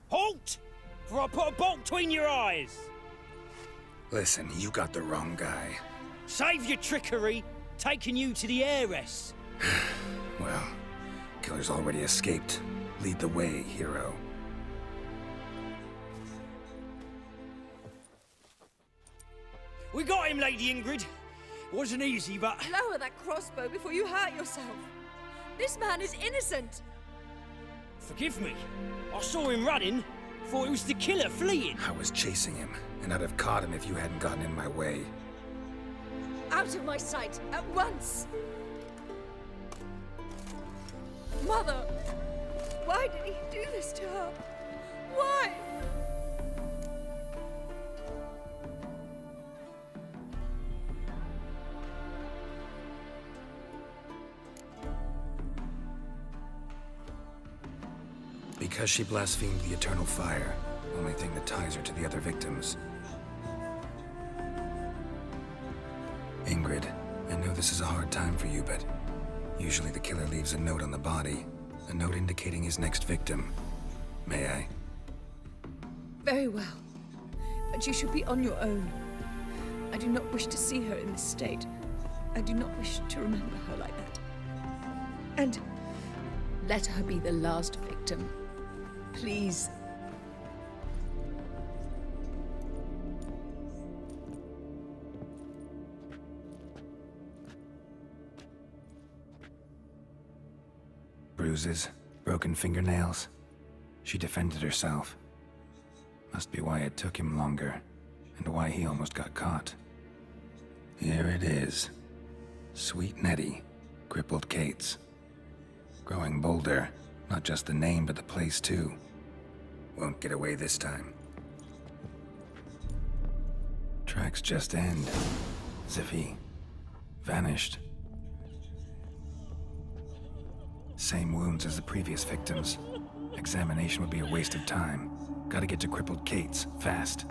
Halt! For I put a bolt between your eyes! Listen, you got the wrong guy. Save your trickery, taking you to the heiress. Well, killer's already escaped. Lead the way, hero. We got him, Lady Ingrid. Wasn't easy, but... Lower that crossbow before you hurt yourself. This man is innocent. Forgive me. I saw him running. Thought it was the killer fleeing. I was chasing him, and I'd have caught him if you hadn't gotten in my way. Out of my sight, at once! Mother! Why did he do this to her? Why? Because she blasphemed the eternal fire, only thing that ties her to the other victims. Ingrid, I know this is a hard time for you, but usually the killer leaves a note on the body, a note indicating his next victim. May I? Very well. But you should be on your own. I do not wish to see her in this state. I do not wish to remember her like that. And let her be the last victim. Please. Bruises, broken fingernails. She defended herself. Must be why it took him longer, and why he almost got caught. Here it is. Sweet Nettie, crippled Kate's. Growing bolder, not just the name, but the place too. Won't get away this time. Tracks just end. Ziffy. Vanished. Same wounds as the previous victims. Examination would be a waste of time. Gotta get to crippled Kate's, fast.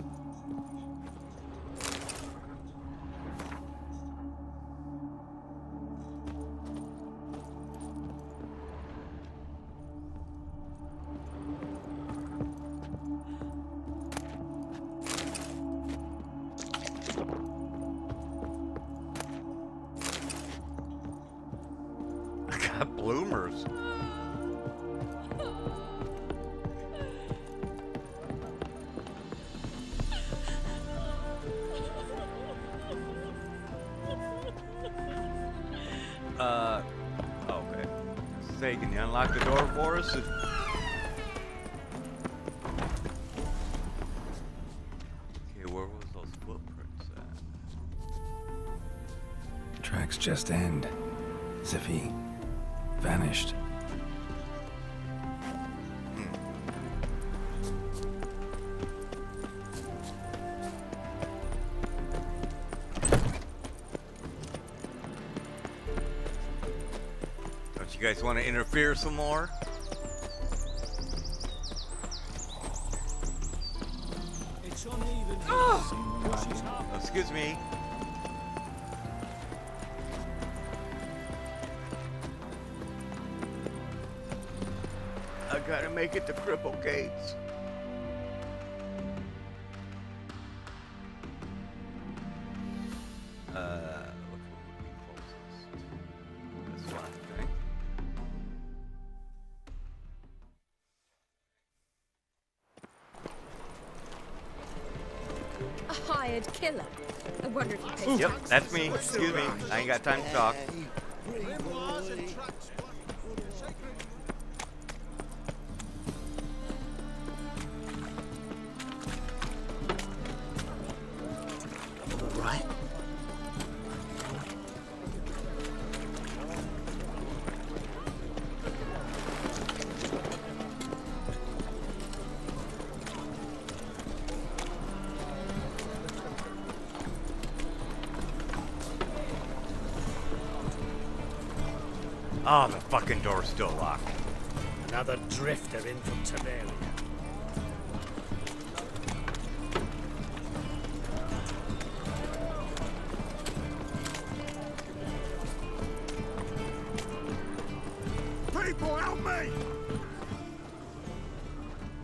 I got bloomers. Okay. Say, can you unlock the door for us? Okay, where was those footprints at? Tracks just end. Ziffy. Vanished. Don't you guys want to interfere some more? It's uneven. Excuse me. I gotta make it to Cripple Gates. Which one would be closest? This one, okay. A hired killer. I wonder if he pays Yep, taxes. that's me. Excuse me. I ain't got time to talk. Right. Oh, the fucking door's still locked. Another drifter in from Tiberia. People, help me!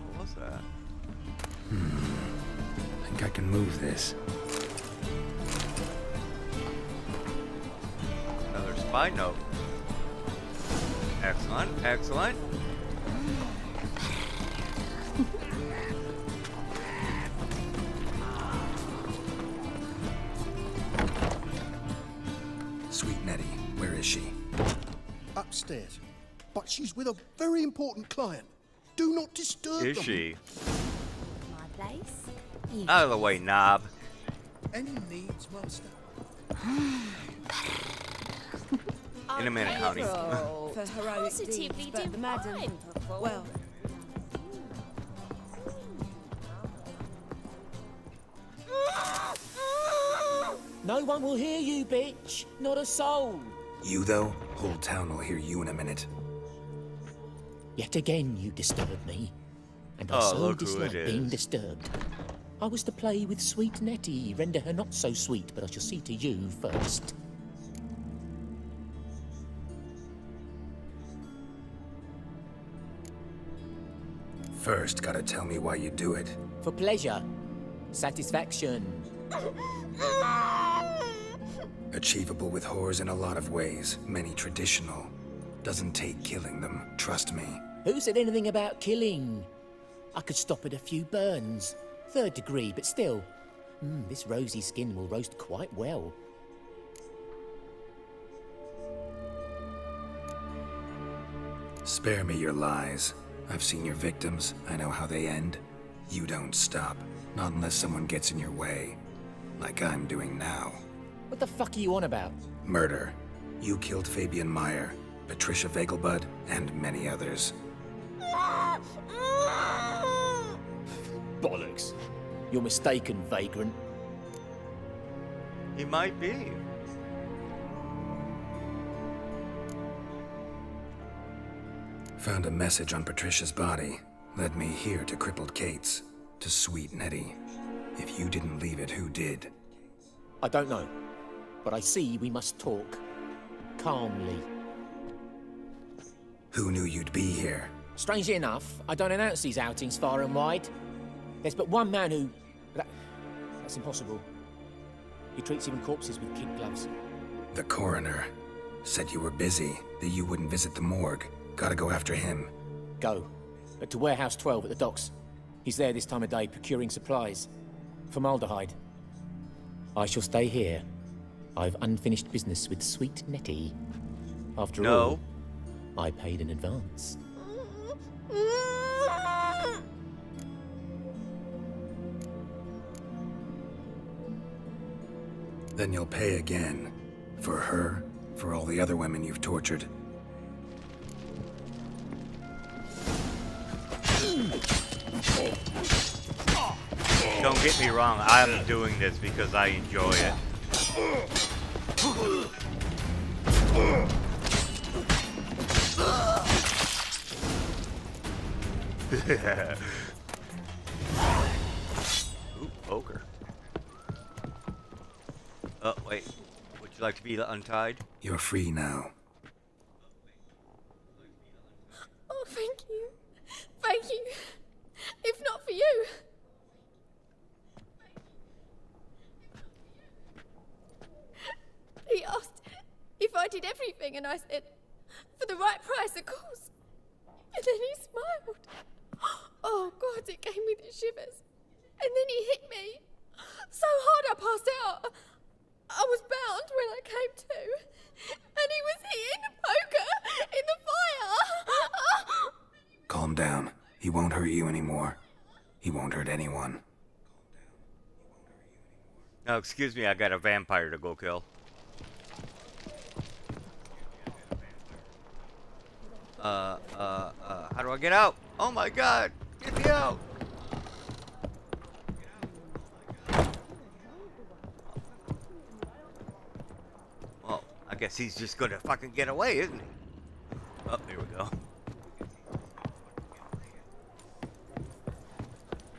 What was that? Think I can move this. Another spy note. Excellent, excellent. Sweet Nettie, where is she? Upstairs. But she's with a very important client. Do not disturb Is them. she? My place? Out of the way, knob. Any needs, master? In a minute, honey. For heroic Positively deeds, but the madam, divine. well, No one will hear you, bitch. Not a soul. You, though? Whole town will hear you in a minute. Yet again you disturb me, and I Oh, so look who dislike it being is. disturbed. I was to play with sweet Nettie, render her not so sweet, but I shall see to you first. First, gotta tell me why you do it. For pleasure, satisfaction. Achievable with whores in a lot of ways, many traditional. Doesn't take killing them, trust me. Who said anything about killing? I could stop at a few burns. 3rd degree, but still. This rosy skin will roast quite well. Spare me your lies. I've seen your victims, I know how they end. You don't stop, not unless someone gets in your way. Like I'm doing now. What the fuck are you on about? Murder. You killed Fabian Meyer, Patricia Vegelbud, and many others. Bollocks. You're mistaken, vagrant. He might be. Found a message on Patricia's body. Led me here to crippled Kate's. To sweet Nettie. If you didn't leave it, who did? I don't know, but I see we must talk. Calmly. Who knew you'd be here? Strangely enough, I don't announce these outings far and wide. There's but one man who... That's impossible. He treats even corpses with kid gloves. The coroner. Said you were busy, that you wouldn't visit the morgue. Gotta go after him. Go. But to Warehouse 12 at the docks. He's there this time of day procuring supplies. Formaldehyde. I shall stay here. I've unfinished business with sweet Nettie. After all, I paid in advance. Then you'll pay again. For her, for all the other women you've tortured. Don't get me wrong, I'm doing this because I enjoy it. Ooh, poker. Oh, wait. Would you like to be untied? You're free now. Oh, thank you. Thank you. If not for you. He asked if I did everything, and I said, for the right price, of course. And then he smiled. Oh, God, it gave me the shivers. And then he hit me. So hard I passed out. I was bound when I came to. And he was hitting the poker in the fire. Calm down. He won't hurt you anymore. He won't hurt anyone. No, excuse me, I got a vampire to go kill. How do I get out? Oh my god! Get me out! Well, I guess he's just gonna fucking get away, isn't he? Oh, there we go.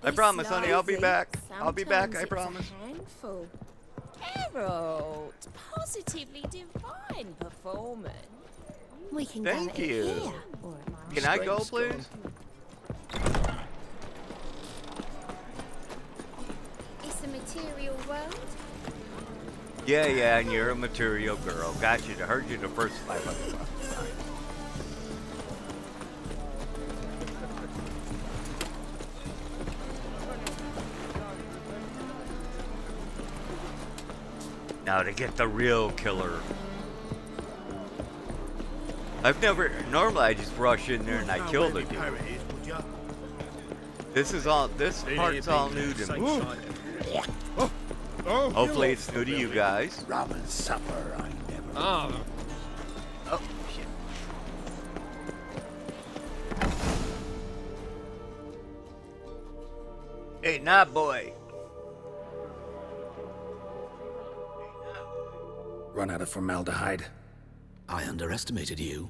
I promise, honey, I'll be back. I'll be back, I promise. Handful. Geralt, positively divine performance. We can Thank go you. here. Or am I Can I go, please? It's a material world. Yeah, and you're a material girl. Got you. I heard you the first 500 bucks. Now to get the real killer. Normally I just rush in there and I kill the dude. This part's all new to me. Hopefully it's new to you guys. Rum and supper, I never. Oh, shit. Hey, nah, boy. Run out of formaldehyde. I underestimated you.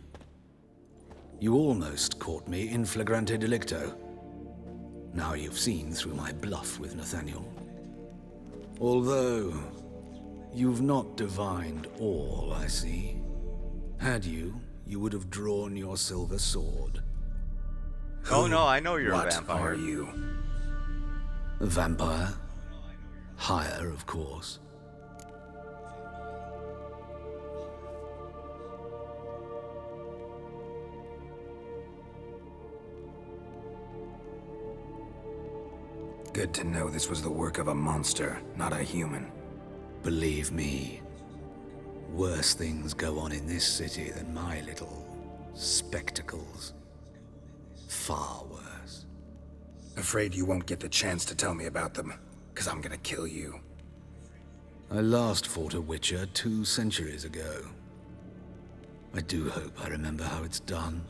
You almost caught me in flagrante delicto. Now you've seen through my bluff with Nathaniel. Although, you've not divined all, I see. Had you, you would have drawn your silver sword. Oh no, I know you're a What vampire. are you? A vampire? Higher, of course. Good to know this was the work of a monster, not a human. Believe me, worse things go on in this city than my little spectacles. Far worse. Afraid you won't get the chance to tell me about them, because I'm gonna kill you. I last fought a Witcher 2 centuries ago. I do hope I remember how it's done.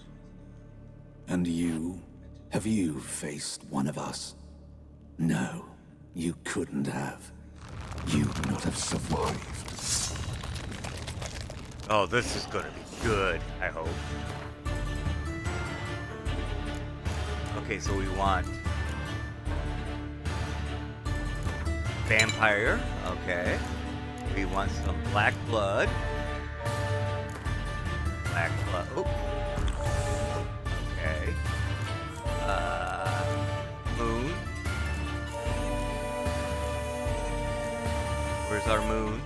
And you? Have you faced one of us? No, you couldn't have. You'd not have survived. Oh, this is gonna be good, I hope. Okay, so we want vampire, okay. We want some black blood. Black blood. Oh. Okay. Moon. Where's our moon?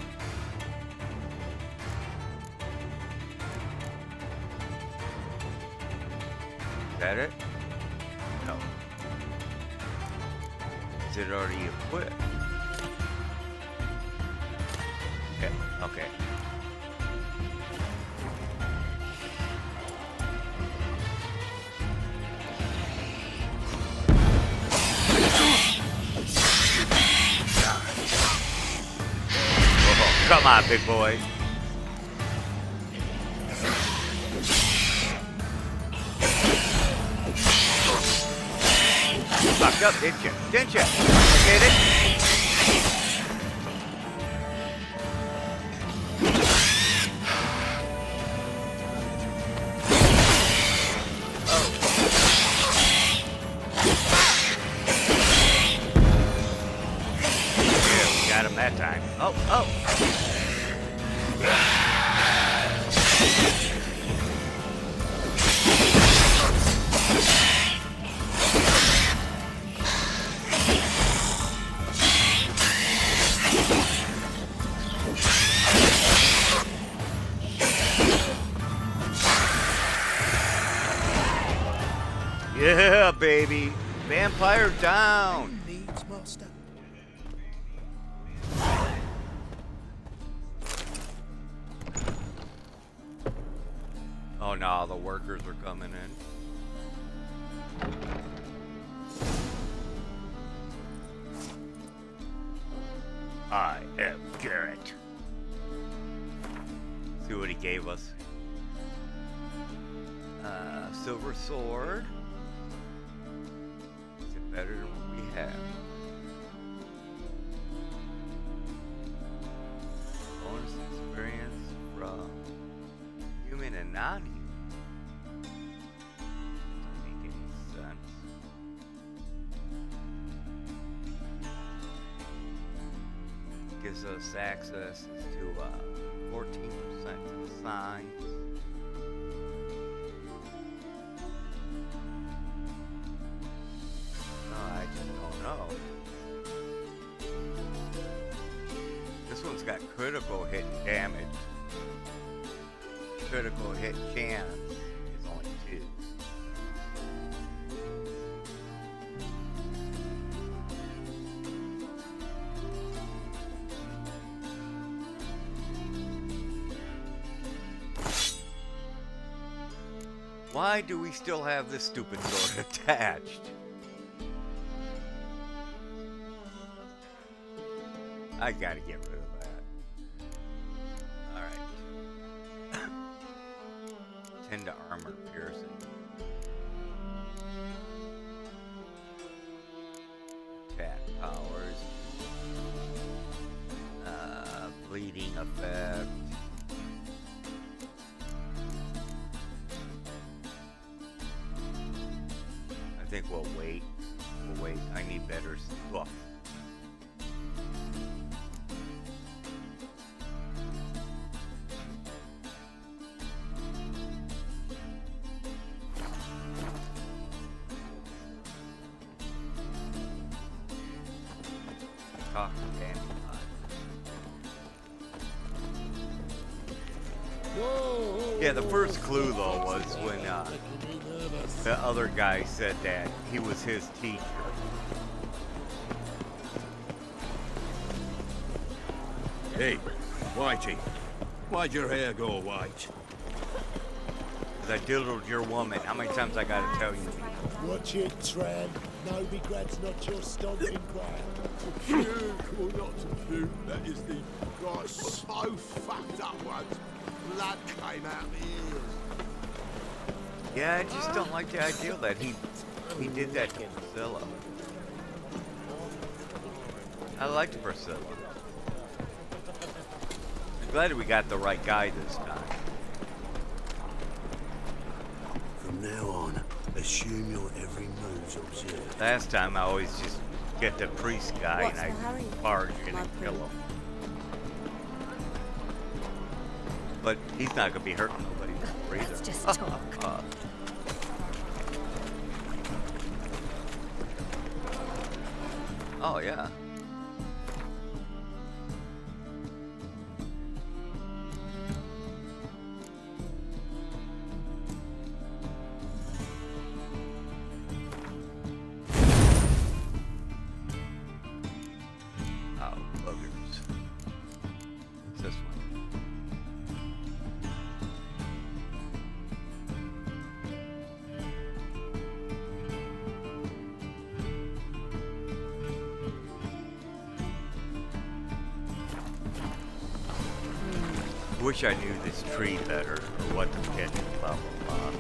Is that it? No. Is it already equipped? Okay, okay. Oh, come on, big boy. Fucked up, didn't you? Didn't you? Get it? That time. Oh, oh. Yeah, baby. Vampire down. Needs master. Oh no, the workers are coming in. I am Garrett. See what he gave us. Silver sword. Is it better than what we have? Bonus experience from human and non-human. Doesn't make any sense. Gives us access to 14% to the signs. No, I just don't know. This one's got critical hit damage. Critical hit chance is only 2. Why do we still have this stupid sword attached? I gotta get rid of that. Alright. 10 to armor piercing. Attack powers. Bleeding effect. think we'll wait. We'll wait. I need better stuff. Talk to Danny. Yeah, the first clue though was when the other guy said that he was his teacher. Hey, Whitey, why'd your hair go white? 'Cause I diddled your woman. How many times I gotta tell you? Watch it, Tran. Novigrad's not your stomping ground. Or not to do. That is the right so fucked up ones. Blood came out the ears. Yeah, I just don't like the idea that he did that to Priscilla. I liked Priscilla. I'm glad we got the right guy this time. From now on, assume your every move's observed. Last time I always just get the priest guy What's and the hurry? I barge in and kill him. But he's not gonna be hurting nobody either. Let's just talk. Oh yeah. Oh, buggers. What's this one? Wish I knew this tree better, or what to get, blah, blah, blah.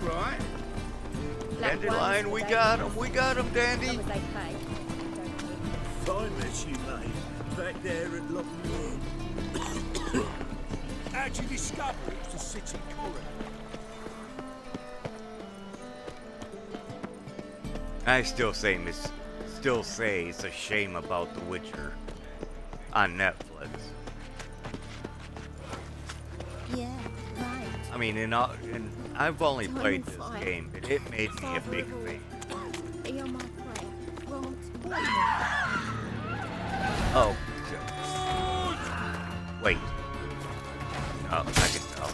Right. Dandelion, we got him, Dandy. Fine mess you made. Back there at Loch Lord. How'd you discover it was the city coroner? I still say it's a shame about The Witcher on Netflix. Yeah, right. I mean, and I've only played this game, but it made me a big fan. You're my prayer. Grant Oh, wait. Oh, I can tell.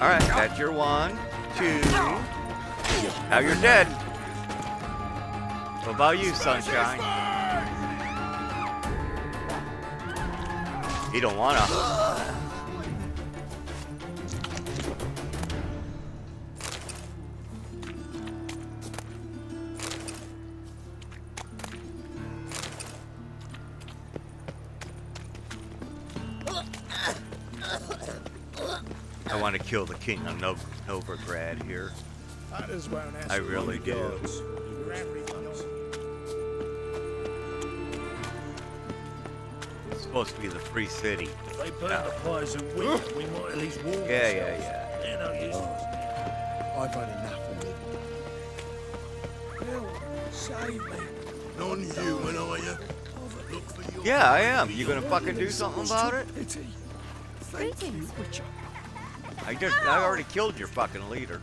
All right, that's your 1, 2. Now you're dead. What about you, Sunshine? You don't wanna. I want to kill the king of Novigrad here. I really do. It's supposed to be the free city. If they burn the pies and we might at least warn Yeah. They're no use. I've had enough of living. Help, save me. Non-human, are you? Look for your... Yeah, I am. You gonna fucking do something about it? Greetings. I already killed your fucking leader.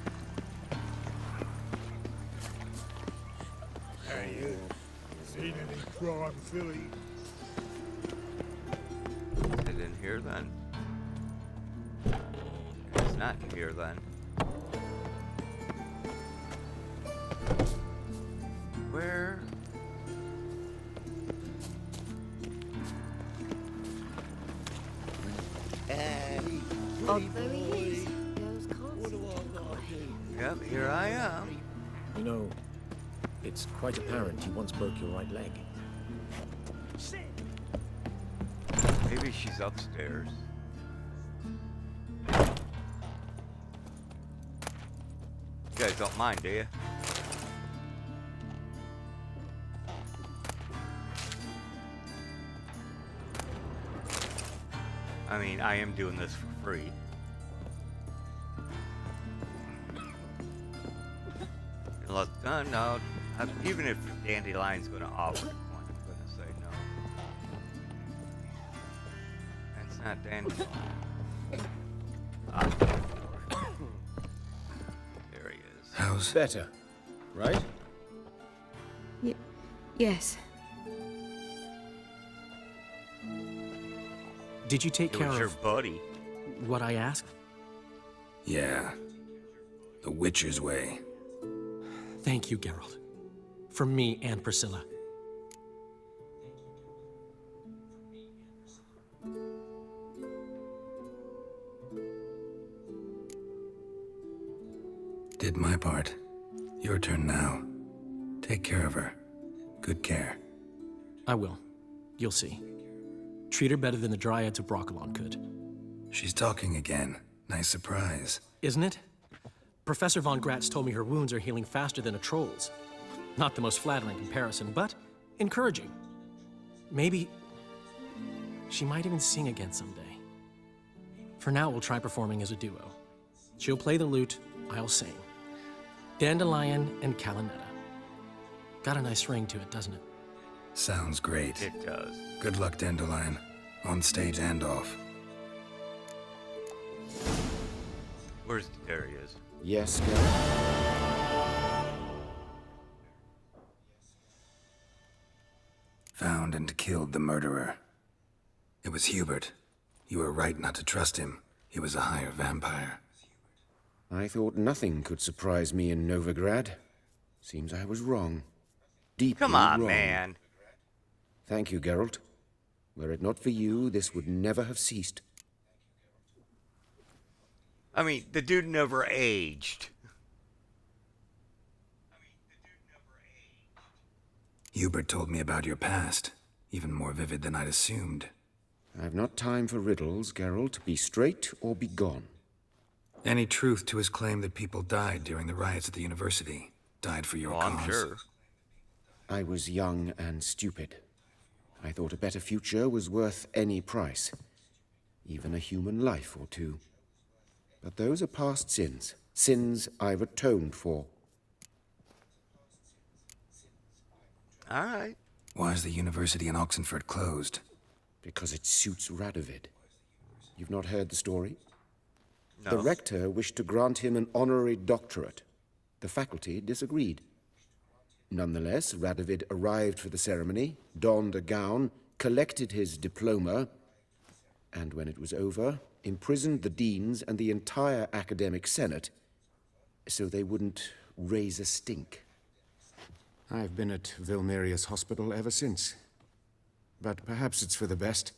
Hey, you seen any prime filly? Is it in here then? It's not in here then. Where? Oh, there he is. Those Yep, here I am. You know, it's quite apparent you once broke your right leg. Maybe she's upstairs. You guys don't mind, do you? I mean, I am doing this for free. Look, no, even if Dandelion's going to offer a coin, I'm going to say no. That's not Dandelion. There he is. How's better, right? Yes. Did you take It care was your of buddy. what I asked? Yeah. The Witcher's way. Thank you, Geralt. From me and Priscilla. Did my part. Your turn now. Take care of her. Good care. I will. You'll see. Treat her better than the Dryads of Brokilon could. She's talking again. Nice surprise. Isn't it? Professor Von Gratz told me her wounds are healing faster than a troll's. Not the most flattering comparison, but encouraging. Maybe she might even sing again someday. For now, we'll try performing as a duo. She'll play the lute, I'll sing. Dandelion and Calinetta. Got a nice ring to it, doesn't it? Sounds great. It does. Good luck, Dandelion. On stage and off. Where's there he is? Yes, Geralt? Found and killed the murderer. It was Hubert. You were right not to trust him. He was a higher vampire. I thought nothing could surprise me in Novigrad. Seems I was wrong. Deeply Come on, wrong. man. Thank you, Geralt. Were it not for you, this would never have ceased. I mean, the dude never aged. Hubert told me about your past. Even more vivid than I'd assumed. I've not time for riddles, Geralt. Be straight or be gone. Any truth to his claim that people died during the riots at the university? Died for your cause? I'm sure. I was young and stupid. I thought a better future was worth any price. Even a human life or two. But those are past sins. Sins I've atoned for. All right. Why is the university in Oxenford closed? Because it suits Radovid. You've not heard the story? No. The rector wished to grant him an honorary doctorate. The faculty disagreed. Nonetheless, Radovid arrived for the ceremony, donned a gown, collected his diploma, and when it was over, imprisoned the deans and the entire academic senate so they wouldn't raise a stink. I've been at Vilmerius Hospital ever since. But perhaps it's for the best.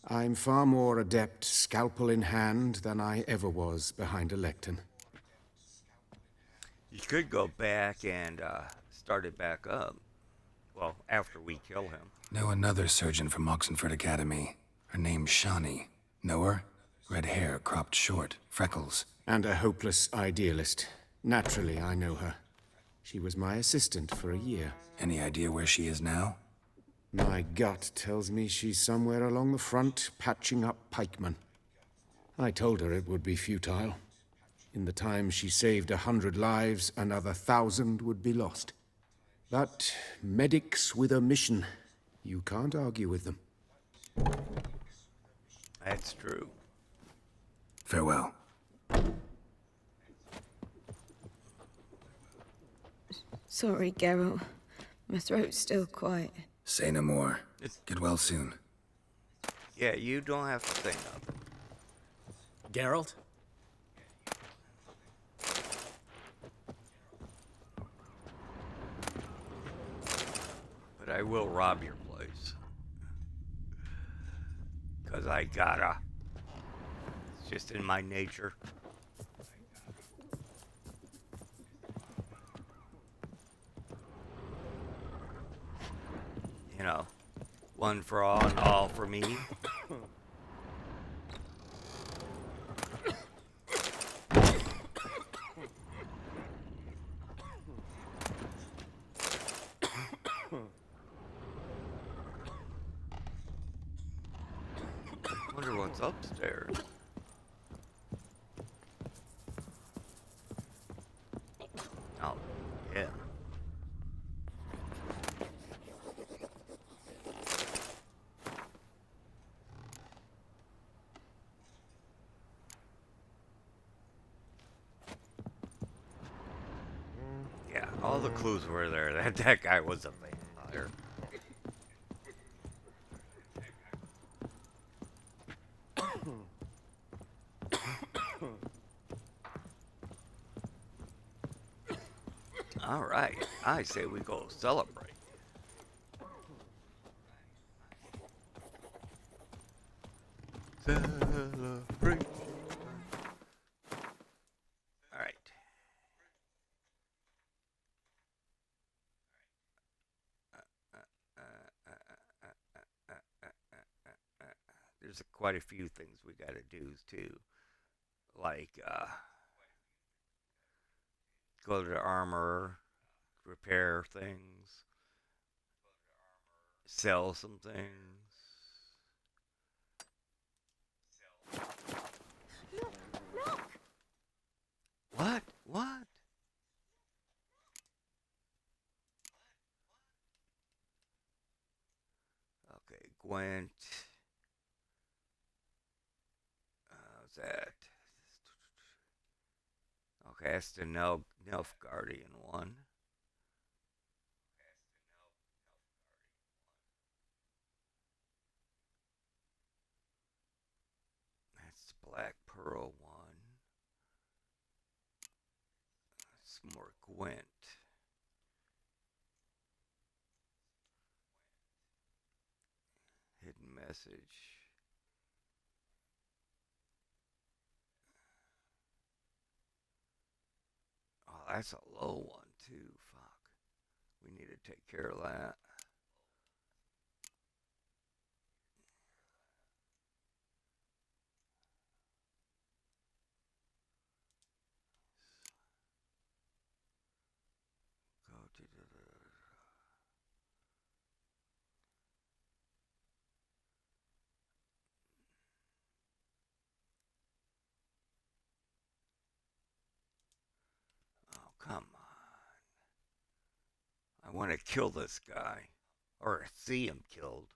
I'm far more adept, scalpel in hand, than I ever was behind a lectern. You could go back and start it back up. Well, after we kill him. Know another surgeon from Oxenford Academy. Her name's Shani. Know her? Red hair, cropped short, freckles. And a hopeless idealist. Naturally, I know her. She was my assistant for a year. Any idea where she is now? My gut tells me she's somewhere along the front, patching up pikemen. I told her it would be futile. In the time she saved 100 lives, another 1,000 would be lost. But medics with a mission, you can't argue with them. That's true. Farewell. Sorry, Geralt. My throat's still quiet. Say no more. Get well soon. Yeah, you don't have to say nothing. Geralt? But I will rob your place. 'Cause I gotta. It's just in my nature. You know, one for all and all for me. Wonder wonder what's upstairs. Oh, yeah. Yeah, all the clues were there. That guy was a vampire. All right, I say we go celebrate. Celebrate. All right. There's quite a few things we gotta do too, like go to the armor, repair things, sell some things. Look, look! What? What? Okay, Gwent. How's that? Okay, that's the Nilfgaardian one. That's the Black Pearl one. That's more Gwent. Hidden message. Oh, that's a low one too. Fuck. We need to take care of that. Go to the. Oh, come on. I want to kill this guy. Or see him killed.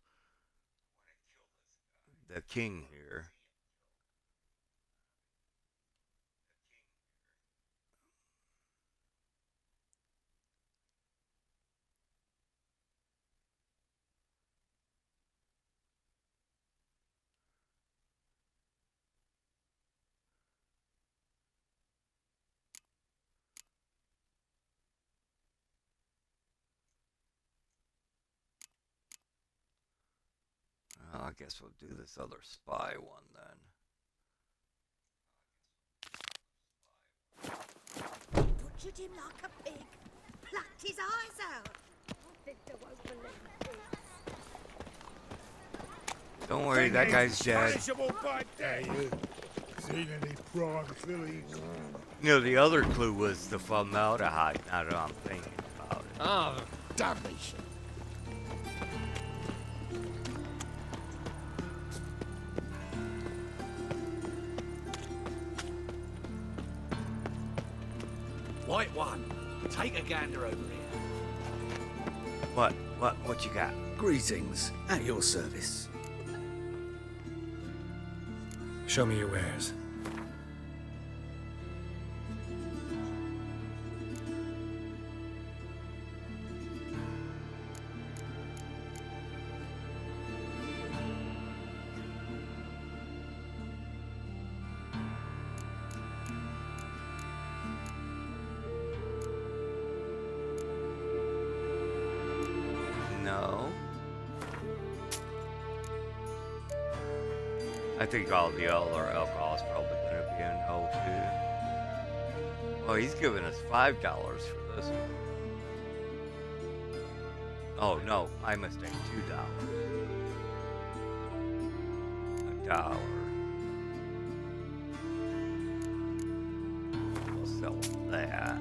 The king here. Well, I guess we'll do this other spy one then. Butchered him like a pig. Plucked his eyes out. Victor won't believe this. Don't worry, that guy's dead. Hey, you seen any prime fillies? You know, the other clue was the formaldehyde, now that I'm thinking about it. Oh, damnation. White one, take a gander over here. What you got? Greetings, at your service. Show me your wares. No. I think all the other alcohol is probably going to be a no too. Oh, he's giving us $5 for this one. Oh no, my mistake. $2. $1. We'll sell that.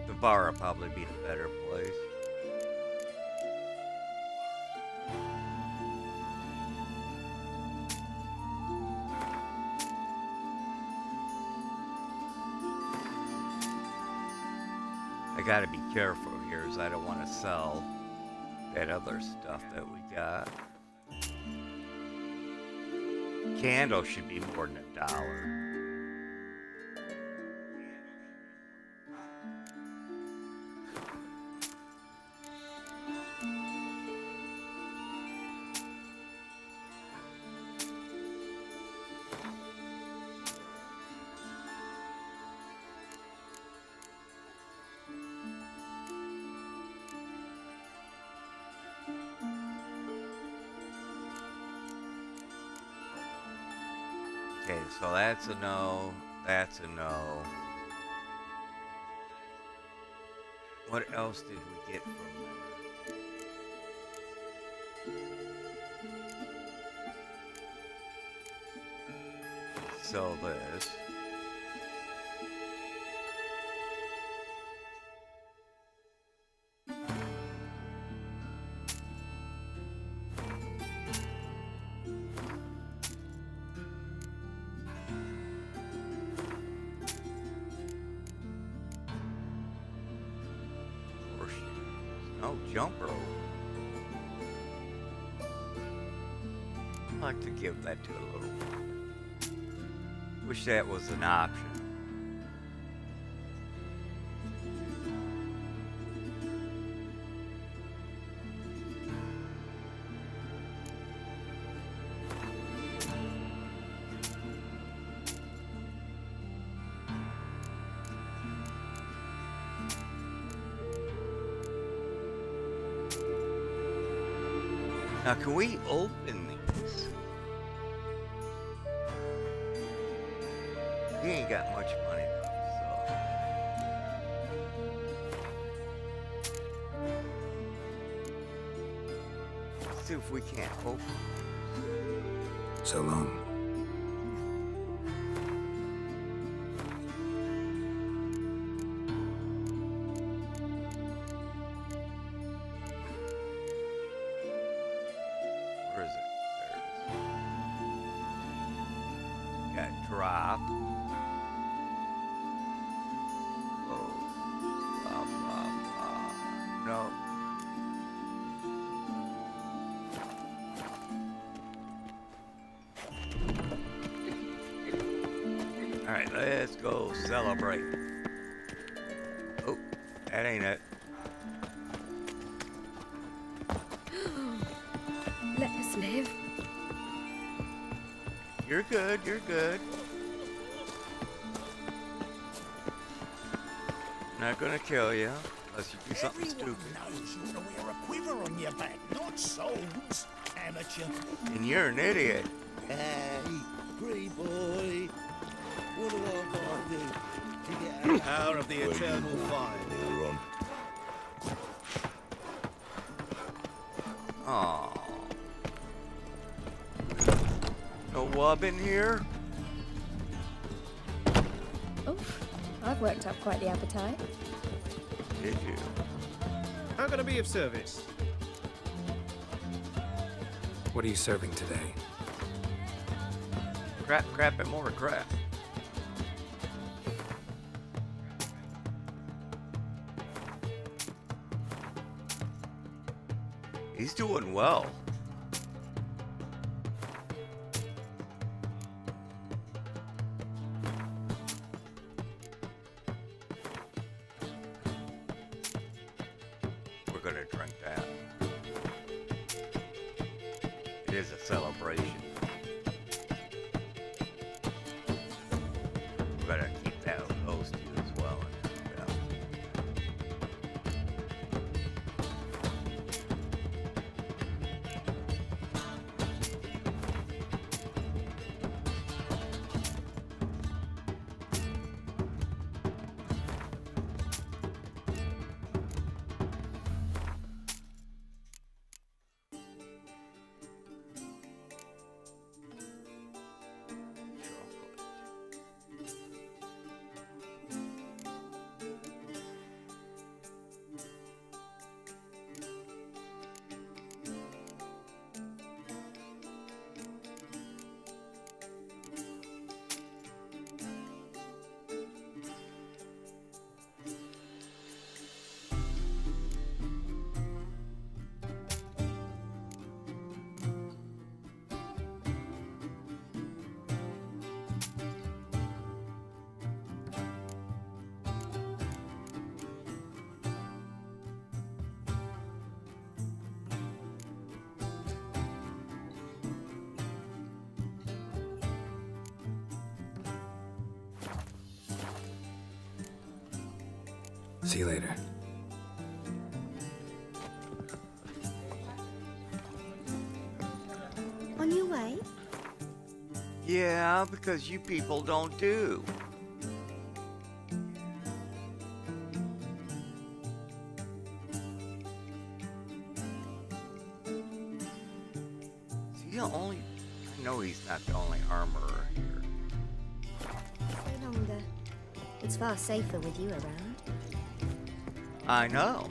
The bar will probably be the better place. gotta be careful here, as I don't want to sell that other stuff that we got. Candle should be more than $1. Okay, so that's a no, that's a no. What else did we get from there? Sell this. No jump rope. I'd like to give that to a little one. Wish that was an option. Now, can we open these? We ain't got much money left, so. Let's see if we can't open these. So long. Where is it? There it is. Got drop. Oh, blah, blah, blah. No. All right, let's go celebrate. Oh, that ain't it. Let us live. You're good, you're good. Not gonna kill you unless you do something stupid. Knows you want to wear a quiver on your back, not souls, amateur. And you're an idiot. Hey, pretty boy. What do I gotta do to get out? Power of the eternal fire. Aww. No wub in here? Oh, I've worked up quite the appetite. Did you? How can I be of service? What are you serving today? Crap, crap, and more crap. He's doing well. We're gonna drink that. It is a celebration. We better keep that those two as well. Yeah. See you later. On your way? Yeah, because you people don't do. Is he the only... I know he's not the only armorer here. No longer. It's far safer with you around. I know.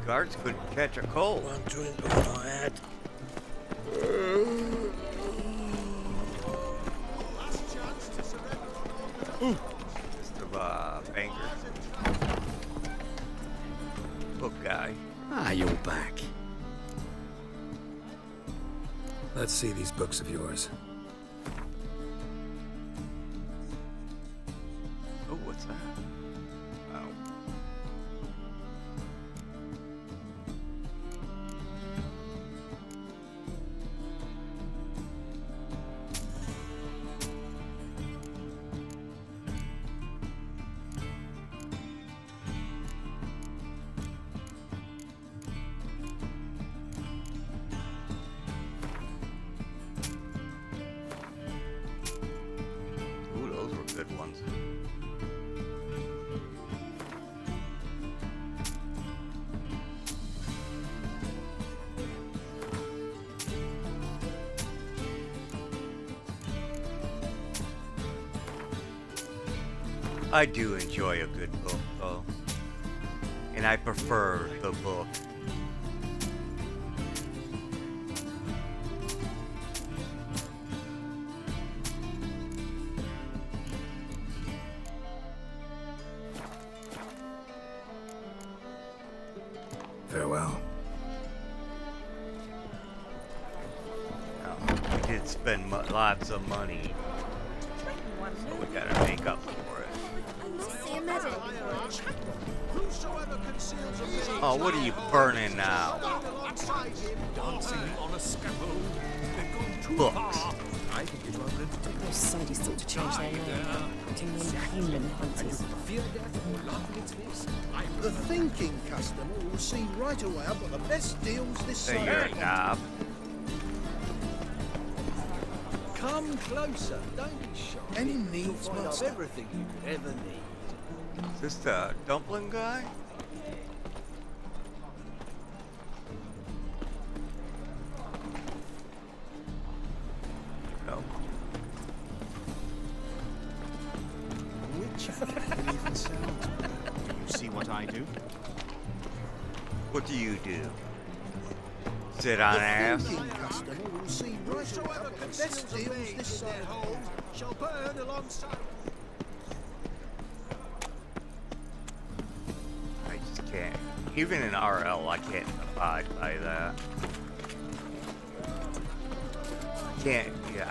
Guards couldn't catch a cold. One drink all I had. Mr. Banker. Book guy. Ah, you're back. Let's see these books of yours. Oh, what's that? Oh. Ooh, those were good ones. I do enjoy a good book, though. And I prefer the book. Farewell. Oh, we did spend lots of money. So we gotta make up for it. See a medic? Oh, what are you burning now? Dancing on a scaffold. They've gone too Books. far. I think it's rather Suppose somebody's thought to change their name, putting them human hunters. fear death or laugh in its face. The thinking customer will see right away I've got the best deals this Say side. you're a knob. Come closer, don't be shy. Any You'll needs find must out everything you could ever need. Is this the dumpling guy? No. Which it even sounds. Do you see what I do? What do you do? Sit on ass? Thinking customer will see right away I've got the best deals this side. Shall burn alongside. I just can't. Even in RL, I can't abide by that.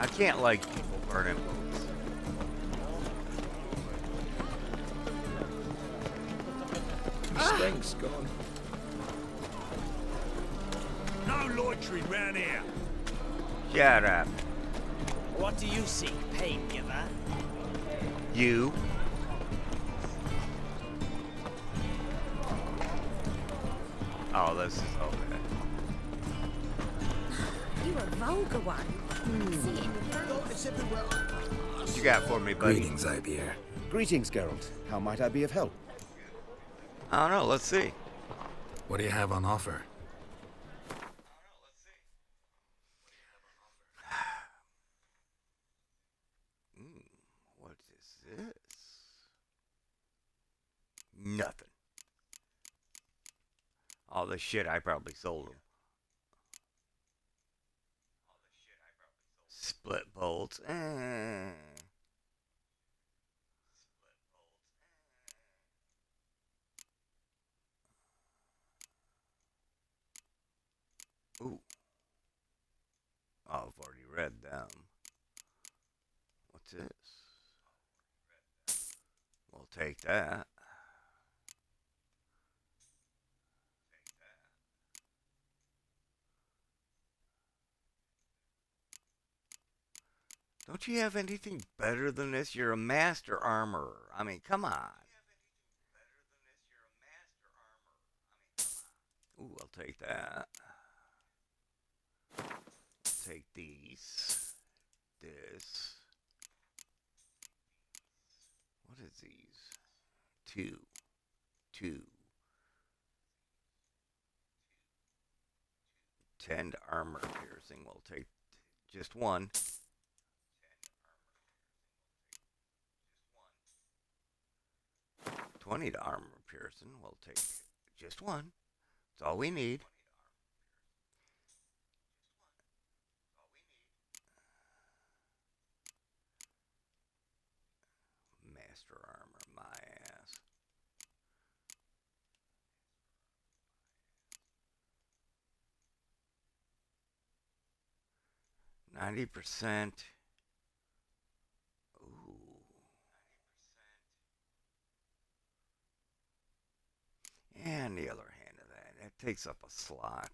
I can't like people burning books. Strength's gone. No loitering round here. Shut up. What do you seek, pain giver? You. Oh, this is okay. You a vulgar one. See it in your face. What you got for me, buddy? Greetings, Ibeer. Greetings, Geralt. How might I be of help? I don't know. Let's see. What do you have on offer? What is this? Nothing. All the shit I probably sold him. Split bolts. Ooh. Oh, I've already read them. What's this? We'll take that. Don't you have anything better than this? You're a master armorer. I mean, come on. Ooh, I'll take that. Take these. This. What is these? 2. 2. 10 to armor piercing. We'll take just 1. 20 to armor piercing. We'll take just 1. That's all we need. Master armor, my ass. %. Ooh. And the other hand of that takes up a slot.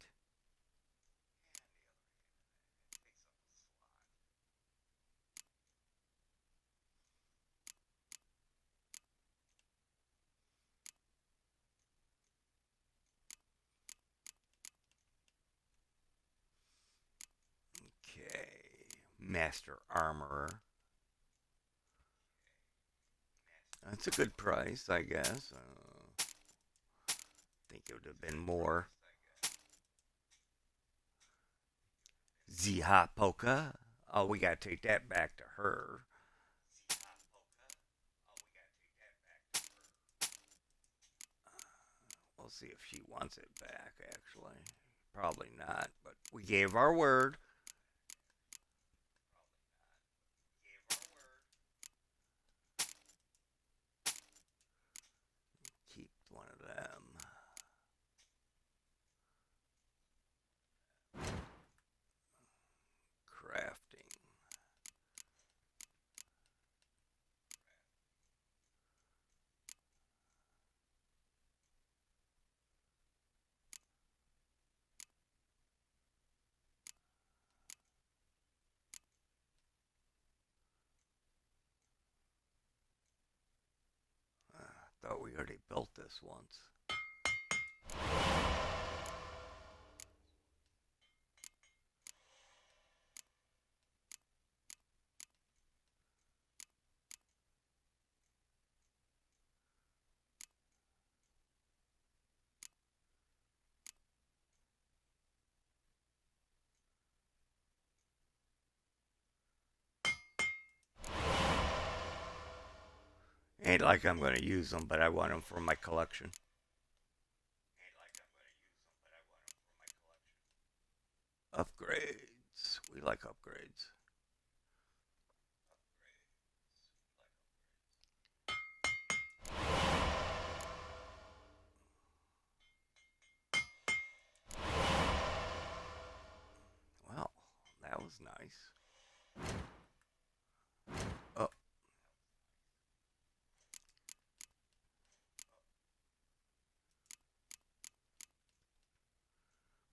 Master Armorer. That's a good price, I guess. I think it would have been more. Ziha Polka. Oh, we gotta take that back to her. We'll see if she wants it back, actually. Probably not, but we gave our word. Keep one of them. Crafting. Thought we already built this once. Ain't like I'm going to use them, but I want them for my collection. Upgrades. We like upgrades. Well, that was nice. Oh.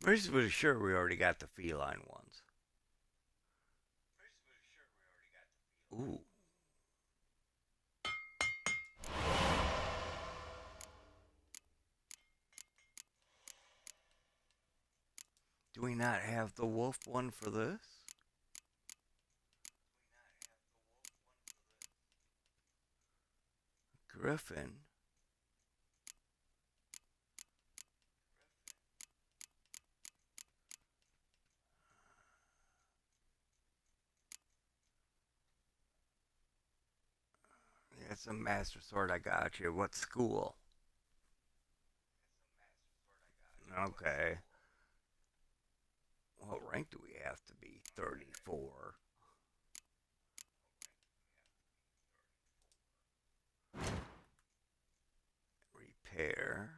Reasonably sure we already got the feline ones. Ooh. Do we not have the wolf one for this? Griffin. It's a master sword. I got you. What school? Okay. What rank do we have to be? 34. Repair.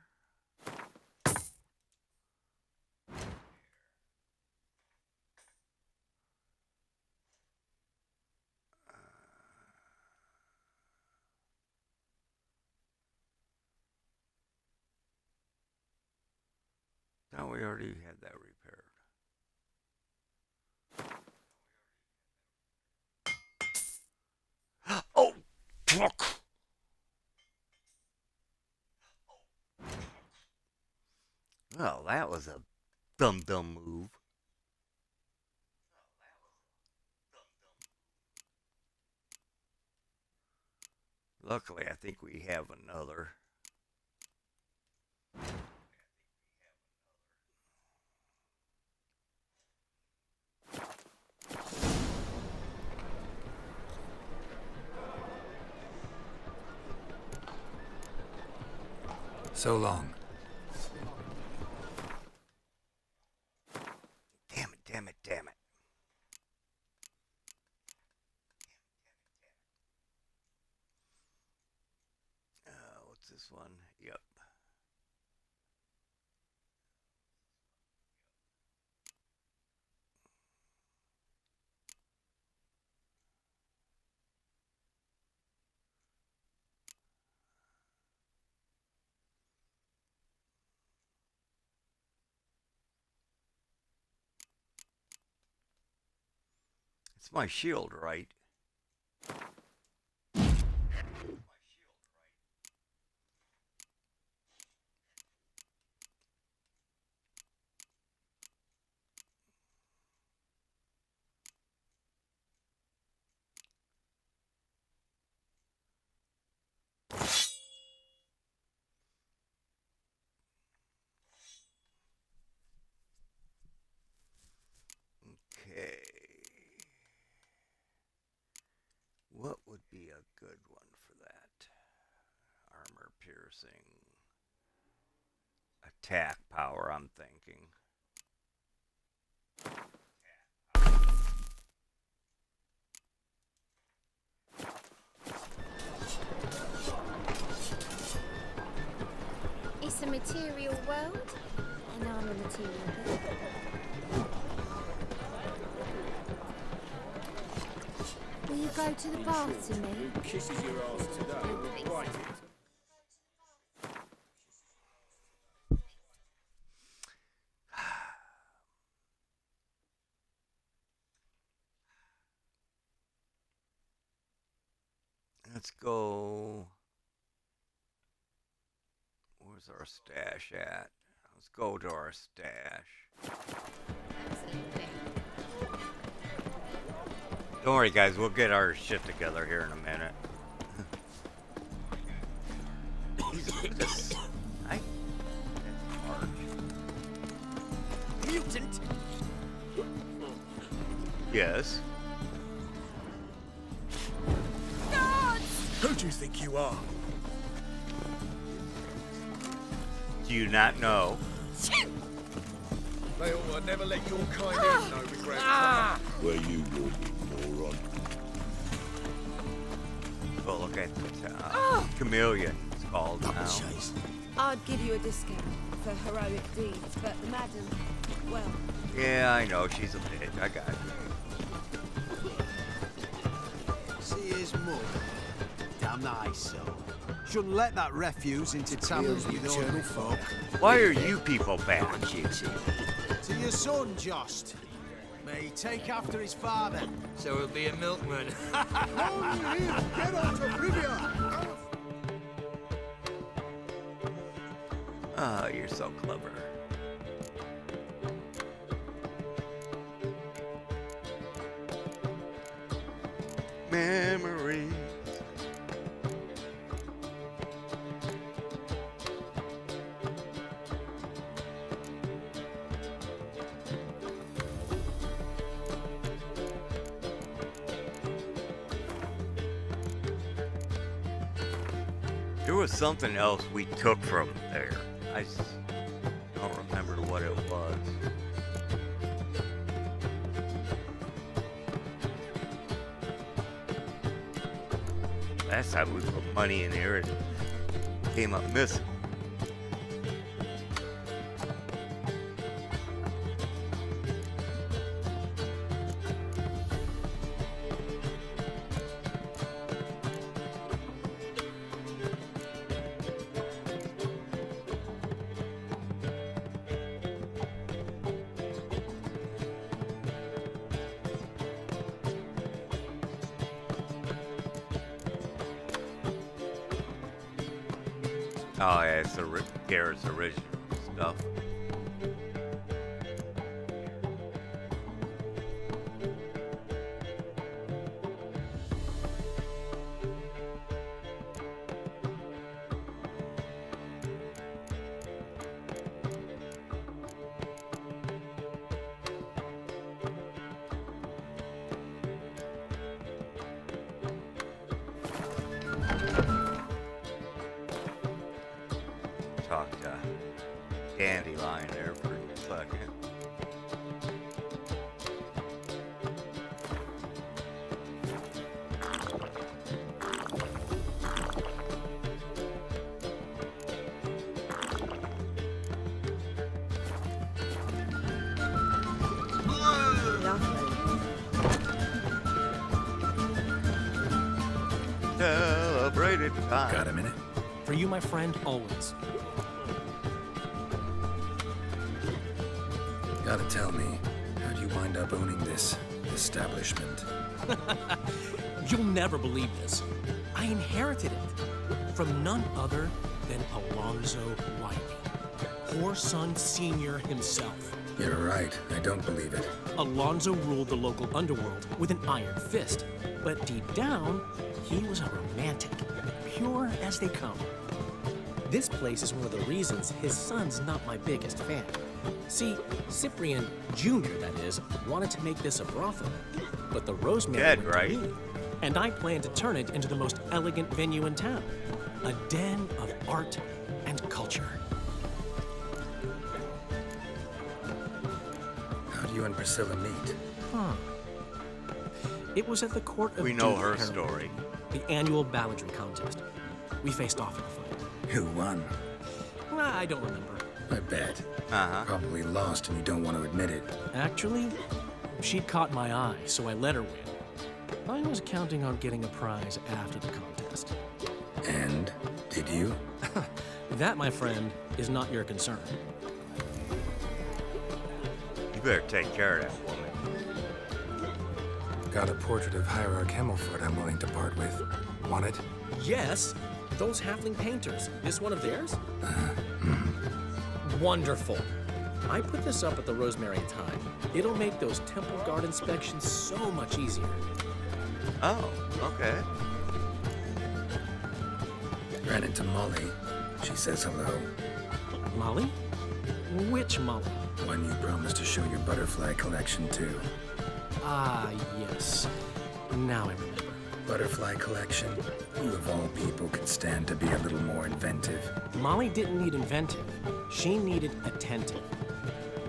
No, we already had that repaired. Fuck. Well, that was a dumb move. Luckily, I think we have another. So long. Damn it, damn it, damn it. What's this one? Yep. It's my shield, right? Okay. What would be a good one for that? Armor piercing. Attack power, I'm thinking. It's a material world, and I'm a material girl. Will you go to the bath to me? Kisses your ass today. Right. Let's go. Where's our stash at? Let's go to our stash. Don't worry, guys. We'll get our shit together here in a minute. Mutant! Yes. Who do you think you are? Do you not know? They ought to never let your kind in, no regret. Where you walking, moron? Oh, look at the chameleon. It's called now. I'd give you a discount for heroic deeds, but the madam, well... Yeah, I know. She's a bitch. I got you. See his mum. Damn nice soul. Shouldn't let that refuse into taverns with eternal folk. Why are you people bad? To your son, Jost. May he take after his father. So he'll be a milkman. Get out of Rivia! Oh, you're so clever. Memories. There was something else we took from there. I don't remember what it was. Last time we put money in here, it came up missing. Oh yeah, it's Garrett's original stuff. Talk to Dandelion there for a second. Celebrated time. Got a minute? For you, my friend, always. Gotta tell me, how'd you wind up owning this establishment? You'll never believe this. I inherited it from none other than Alonzo Wiley, Whoreson Sr. himself. You're right, I don't believe it. Alonzo ruled the local underworld with an iron fist, but deep down, he was a romantic, pure as they come. This place is one of the reasons his son's not my biggest fan. See, Cyprian Jr., that is, wanted to make this a brothel, but the Rosemary Dead, went to right? me, and I plan to turn it into the most elegant venue in town, a den of art and culture. How do you and Priscilla meet? It was at the court of We know Duke her Harold, story. the annual balladry contest. We faced off in a fight. Who won? I don't remember. I bet. Uh-huh. Probably lost and you don't want to admit it. Actually, she'd caught my eye, so I let her win. I was counting on getting a prize after the contest. And? Did you? That, my friend, is not your concern. You better take care of that woman. Got a portrait of Hierarch Himmelford I'm willing to part with. Want it? Yes, those halfling painters. This one of theirs? Wonderful. I put this up at the Rosemary time. It'll make those temple guard inspections so much easier. Oh, okay. Ran into Molly. She says hello. Molly? Which Molly? One you promised to show your butterfly collection to. Ah, yes. Now I remember. Butterfly collection? You of all people could stand to be a little more inventive. Molly didn't need inventive. She needed attentive.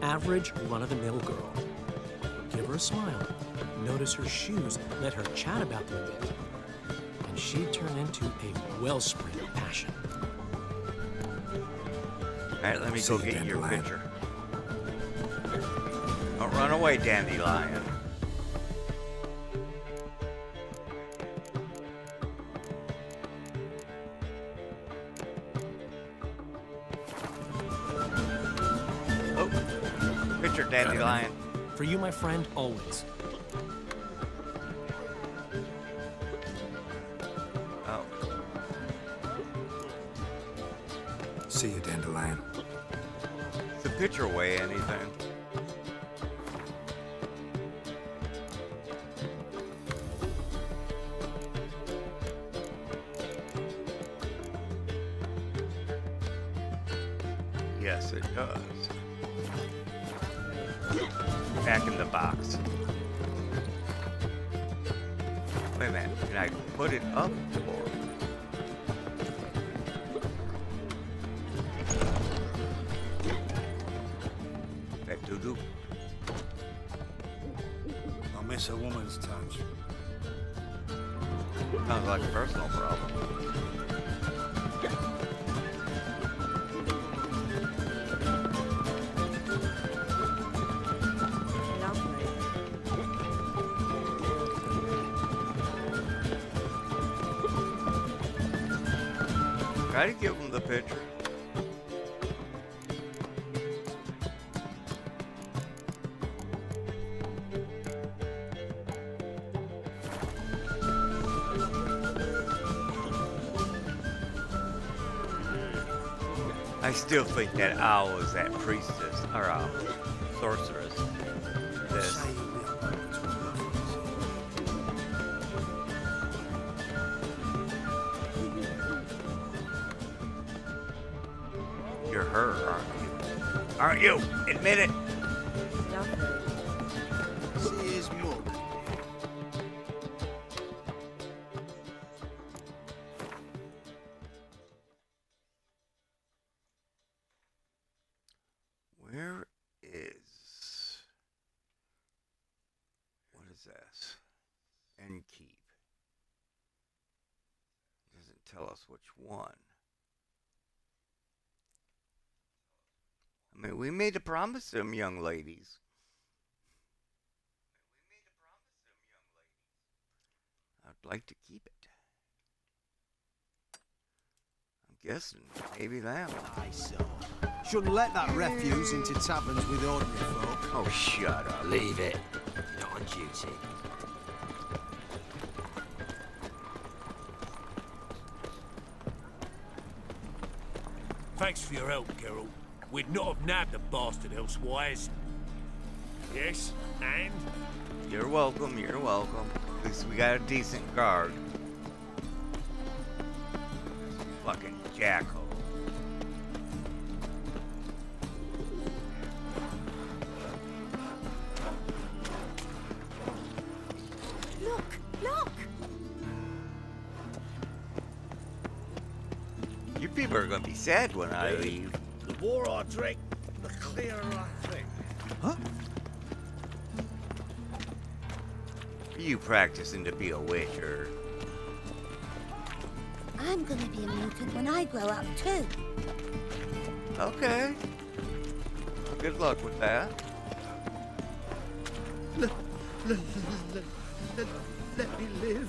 Average, run-of-the-mill girl. Give her a smile. Notice her shoes. Let her chat about them a bit. And she'd turn into a wellspring of passion. All right, let me See go you, get your Dandelion. picture. Don't run away, Dandelion. Oh, picture, Dandelion. For you, my friend, always. Oh, See you, Dandelion. does the picture weigh anything? Yes, it does. Back in the box. Wait a minute, can I put it up or? That doo-doo. I miss a woman's touch. Sounds like a personal problem. Try to give him the picture. I still think that owl is that priestess, or sorceress. This. You're her, aren't you? Admit it. See his mug. Where is... What is this? End keep. Doesn't tell us which one. I mean, we made a promise to them, young ladies. I'd like to keep it. I'm guessing maybe that one. Shouldn't let that refuse into taverns with ordinary folk. Oh, shut up. Leave it. Not on duty. Thanks for your help, Geralt. We'd not have nabbed the bastard elsewise. Yes, and? You're welcome, you're welcome. At least we got a decent guard. Fucking jackal. Look! Look! You people are gonna be sad when I leave. The more I drink, the clearer I think. Huh? Are you practicing to be a witch, or? I'm gonna be a mutant when I grow up too. Okay. Well, good luck with that. Let me live.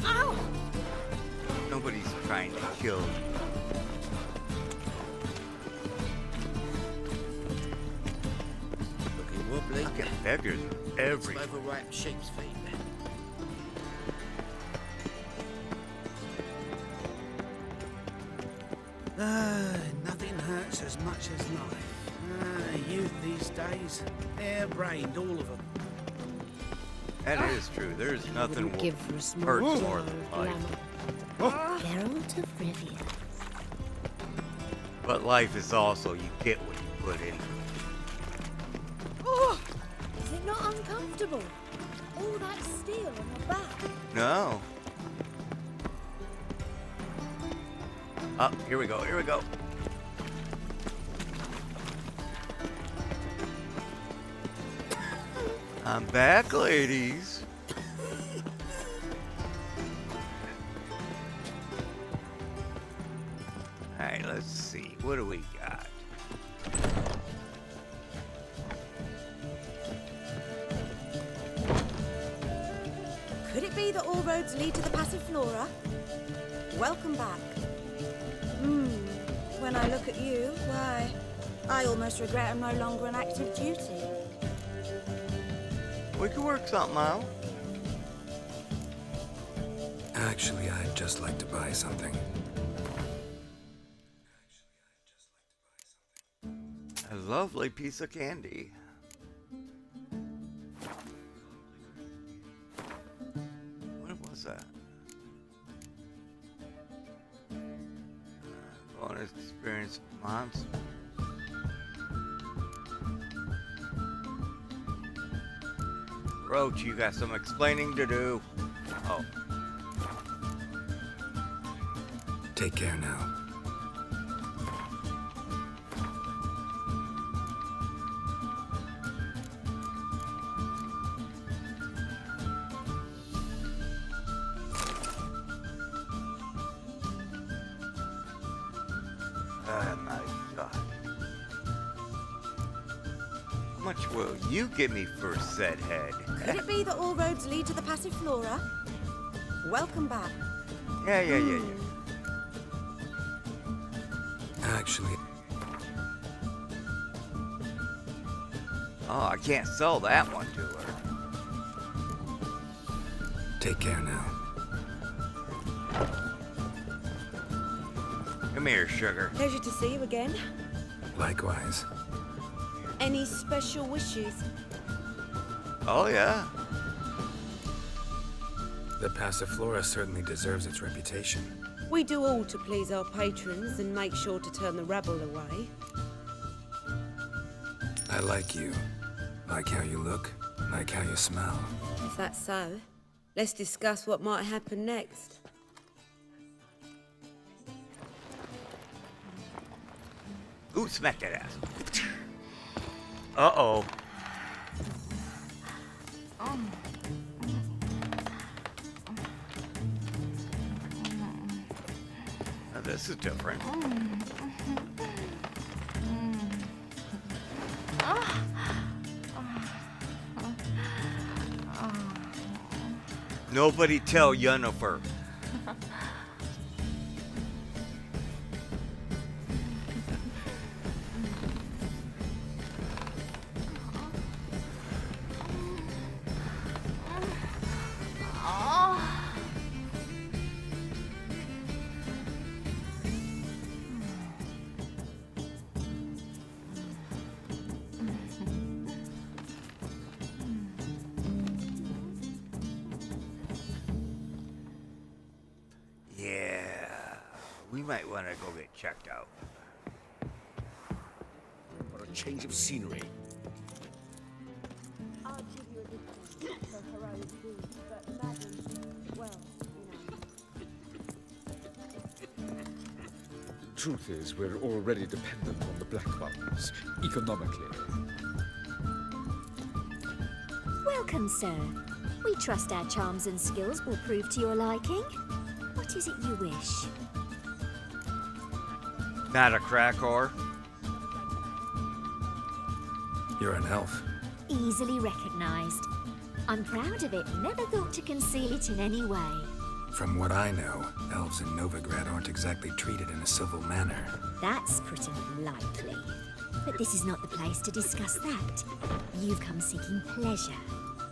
Ow! Nobody's trying to kill you. Looking wobbly. Fucking beggars are everywhere. Overripe sheep's feet. Nothing hurts as much as life. Youth these days, hair-brained, all of them. That is true. There's nothing Wouldn't give for a small hurts jar more of than life. glamour. Geralt of Rivia. But life is also, you get what you put in. Oh! Is it not uncomfortable? All that steel on my back. No. Oh, here we go, here we go. I'm back, ladies. Alright, let's see. What do we got? Could it be that all roads lead to the Passiflora? Welcome back. When I look at you, why, I almost regret I'm no longer on active duty. We could work something out. Actually, I'd just like to buy something. A lovely piece of candy. What was that? Bonus experience monster. Roach, you got some explaining to do. Oh. Take care now. Oh my God. How much will you give me for said head? Could it be that all roads lead to the Passiflora? Welcome back. Yeah. Actually... Oh, I can't sell that one to her. Take care now. Come here, sugar. Pleasure to see you again. Likewise. Any special wishes? Oh, yeah. The Passiflora certainly deserves its reputation. We do all to please our patrons and make sure to turn the rabble away. I like you. Like how you look, like how you smell. If that's so, let's discuss what might happen next. Ooh, smack that ass. Uh-oh. Now this is different. Nobody tell Yennefer. Yeah, we might want to go get checked out. For a change of scenery. I'll give you a discount for heroic deeds, but madam, well, The truth is, we're already dependent on the Black Ones, economically. Welcome, sir. We trust our charms and skills will prove to your liking. What is it you wish? Not a crack whore. You're an elf. Easily recognized. I'm proud of it. Never thought to conceal it in any way. From what I know, elves in Novigrad aren't exactly treated in a civil manner. That's putting it lightly. But this is not the place to discuss that. You've come seeking pleasure,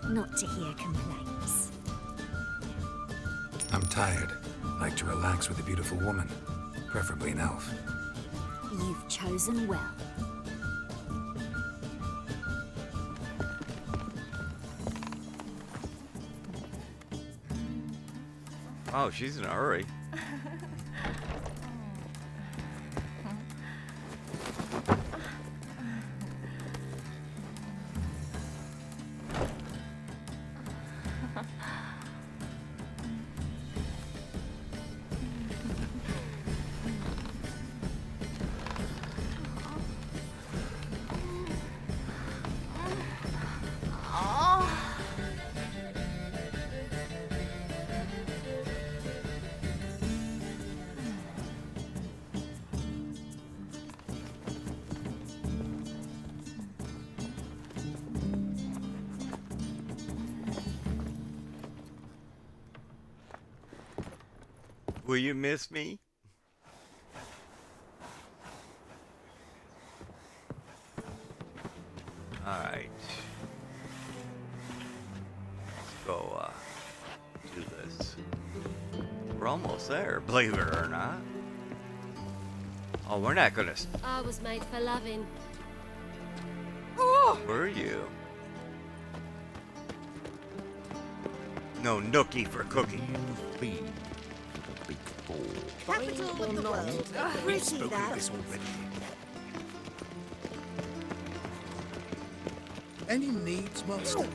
not to hear complaints. I'm tired. Like to relax with a beautiful woman, preferably an elf. You've chosen well. Oh, she's in a hurry. Will you miss me? Alright. Let's go, do this. We're almost there, believe it or not. Oh, we're not gonna... I was made for loving. Were you? No nookie for cooking. You've been the big four. Capital of the world. We've spoken of this already. Any needs, master?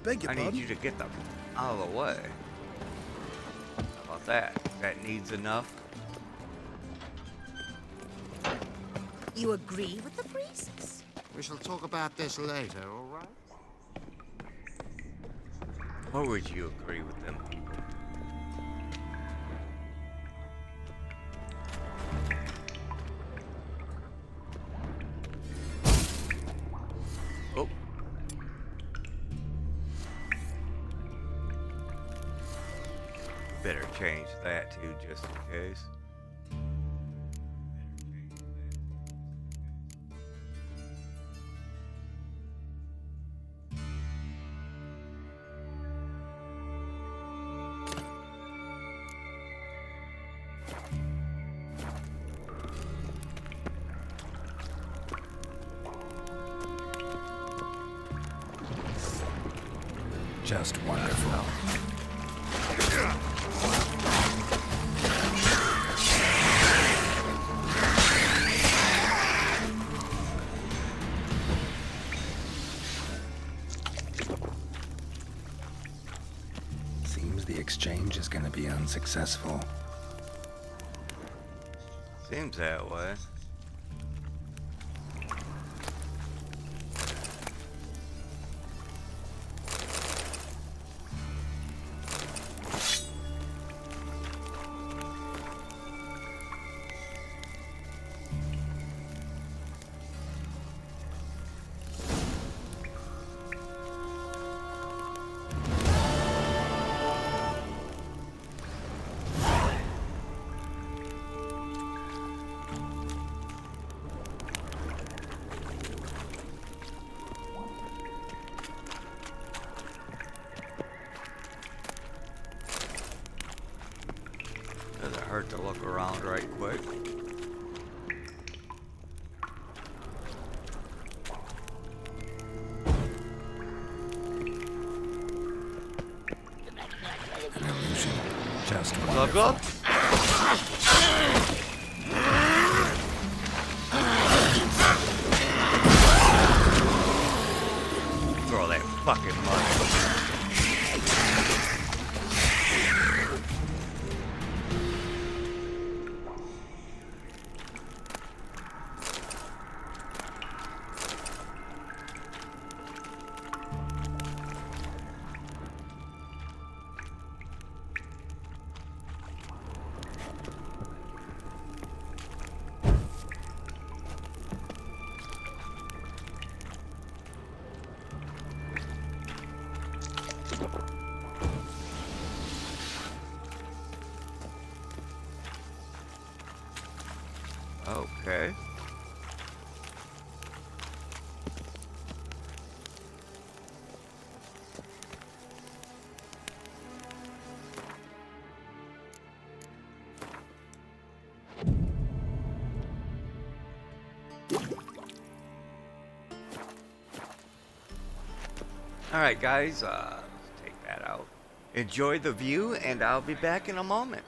Beg your I pardon? need you to get them out of the way. How about that? That needs enough? You agree with the priests? We shall talk about this later, all right? Or would you agree with them? Oh. Better change that too, just in case. Just wonderful. Seems the exchange is going to be unsuccessful. Seems that way. Doesn't hurt to look around right quick. An illusion. Just What's up, God? Throw that fucking money. Okay. Alright guys, take that out. Enjoy the view and I'll be back in a moment.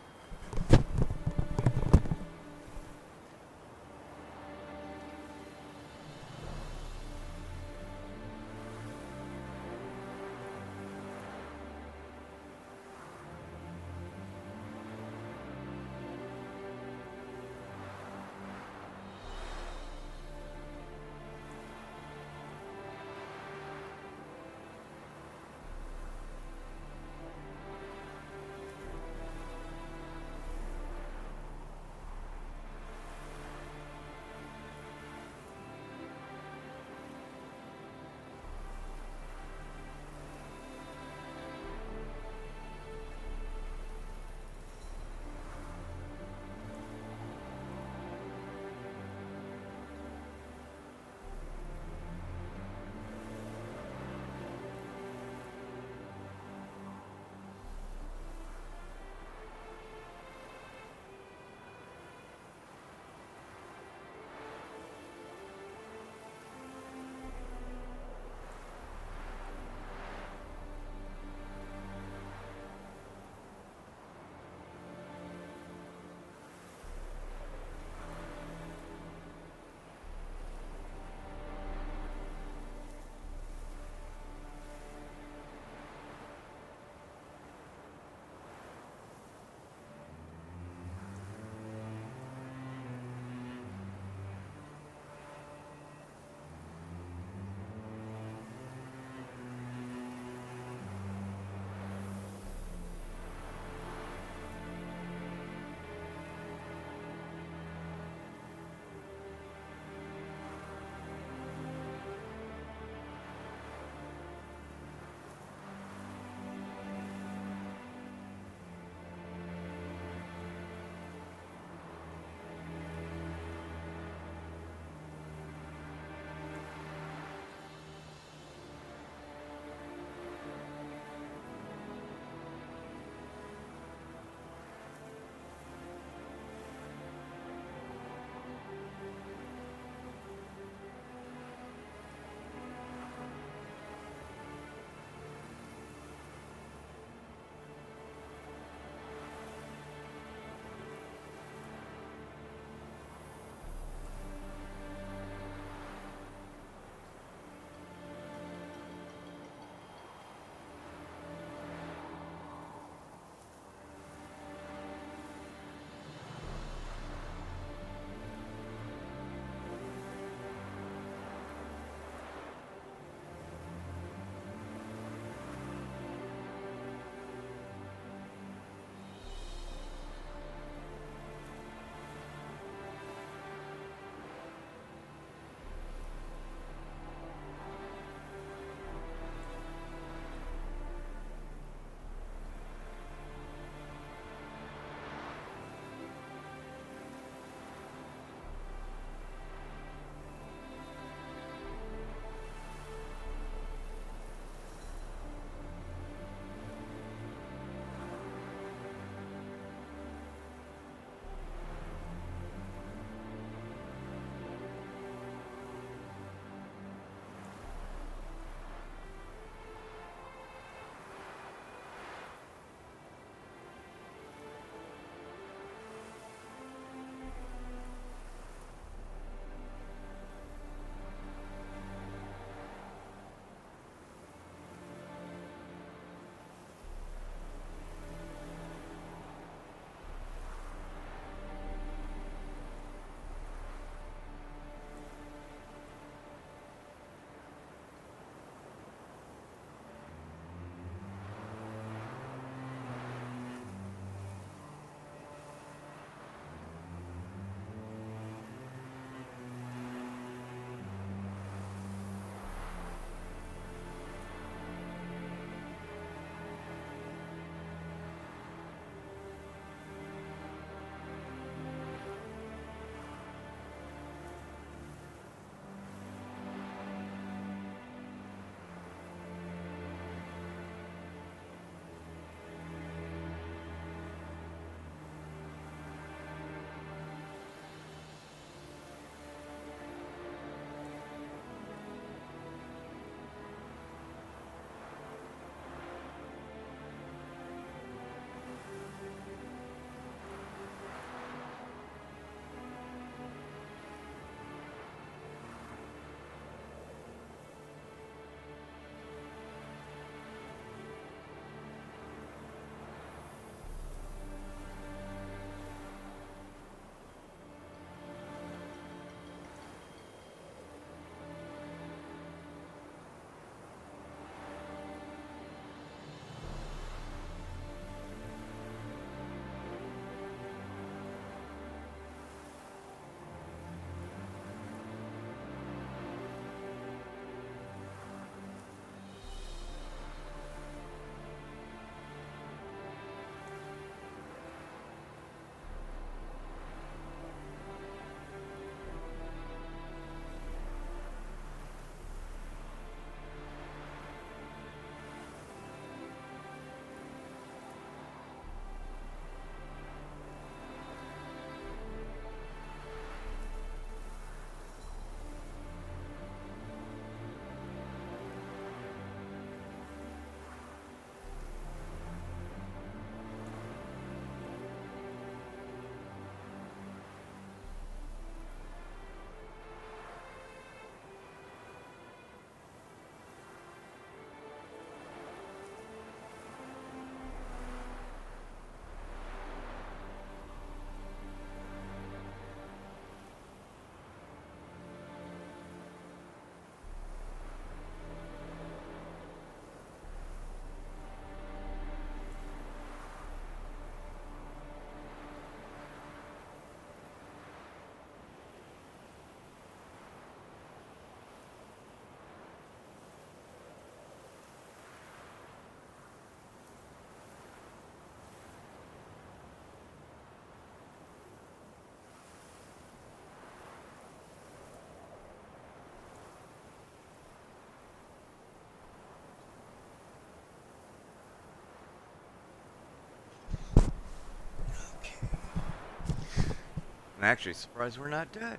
I'm actually surprised we're not dead.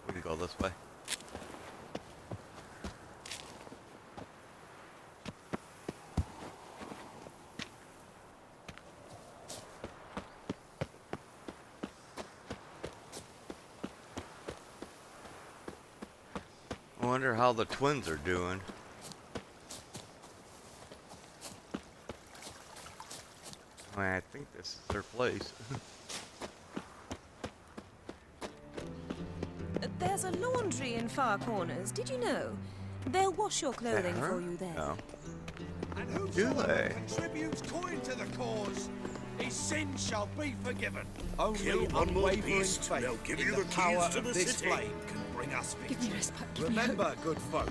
We can go this way. I wonder how the twins are doing. I think this is their place. There's a laundry in Far Corners. Did you know? They'll wash your clothing There? for you there. No. And Do whosoever they? contributes coin to the cause, his sin shall be forgiven. Only Kill one more unwavering beast, faith they'll give in you the the power keys to of the this city. flame can bring us victory. Give me respite. Give me hope. Remember, good folk.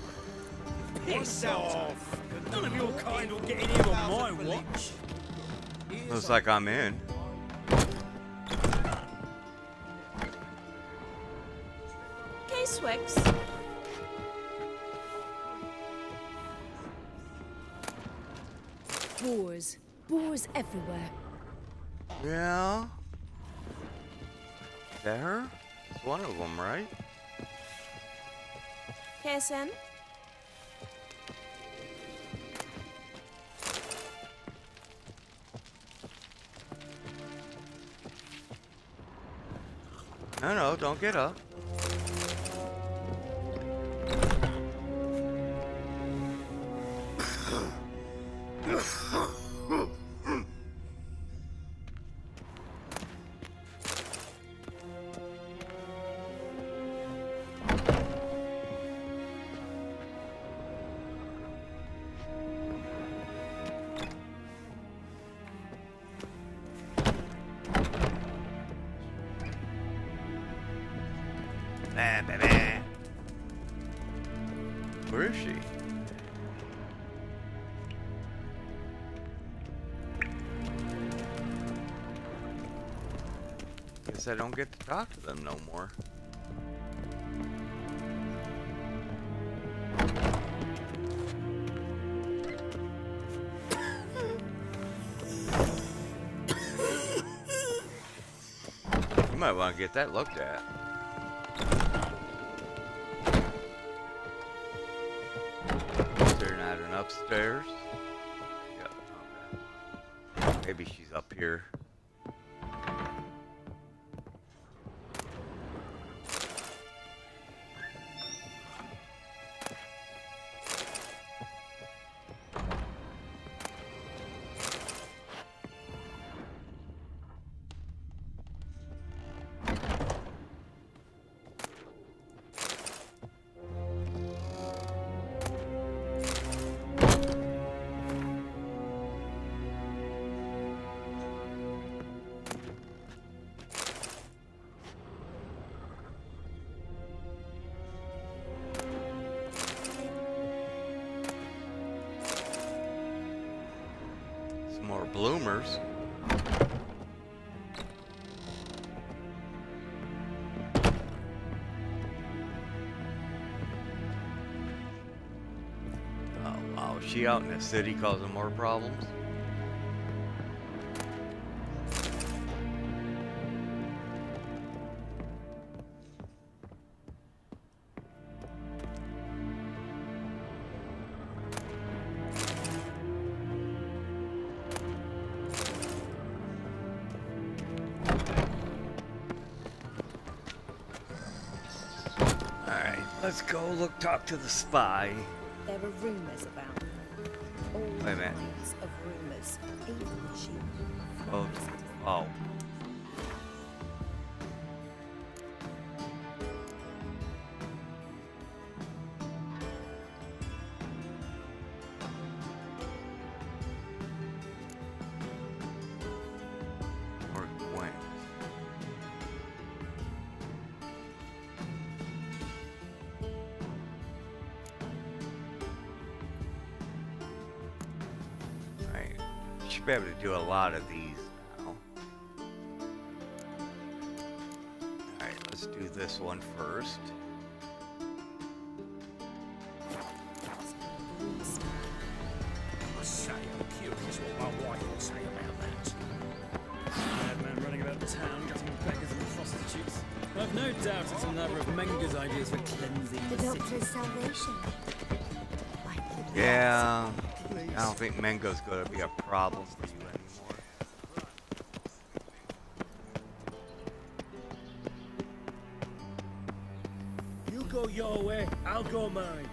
Piss off! None of your kind will get in here on my watch. Looks like I'm in. K-Swex. Boars. Boars everywhere. Yeah. There? It's one of them, right? KSM. No, don't get up. Where is she? Guess I don't get to talk to them no more. You might want to get that looked at. They're not an upstairs. Yeah, okay. Maybe she's up here. Some more bloomers. Oh wow, is she out in the city causing more problems? Alright, let's go talk to the spy. There are rumors about me. All Wait a minute. kinds of rumors. Even the sheep. Oh, oh. Or Gwen. Right. Should be able to do a lot of these now. Alright, let's do this one first. I say, I'm curious what my wife will say about that. Madman running about town I've no doubt it's another of Menga's ideas for cleansing The the city. doctor's salvation. Yeah, I don't think Mengo's gonna be a problem for you anymore. You go your way, I'll go mine.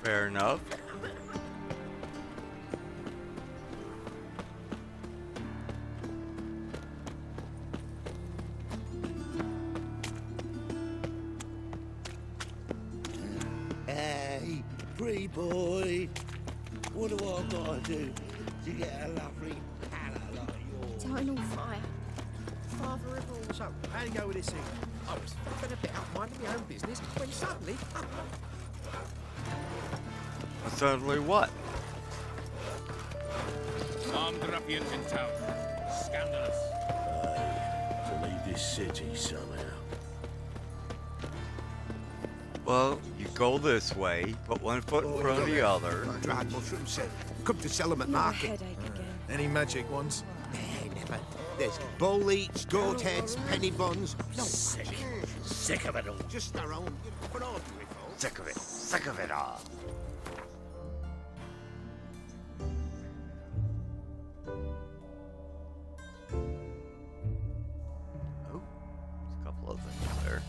Fair enough. Hey, pretty boy. What do I gotta do to get a lovely palla like yours? Eternal fire. Father of all. So, how'd you go with this thing? I was fucking a bit out minding my own business when suddenly... Suddenly what? Armed ruffians in town. Scandalous. To leave this city somehow. Well, you go this way, put one foot in front of the other. Dried mushrooms, said. Come to sell them at Not a market. headache again. Any magic ones? Never. There's bull leech, goat heads, penny buns. No, Sick of it all. just our own. But all beautiful. Sick of it. Sick of it all. Oh, there's a couple of things there.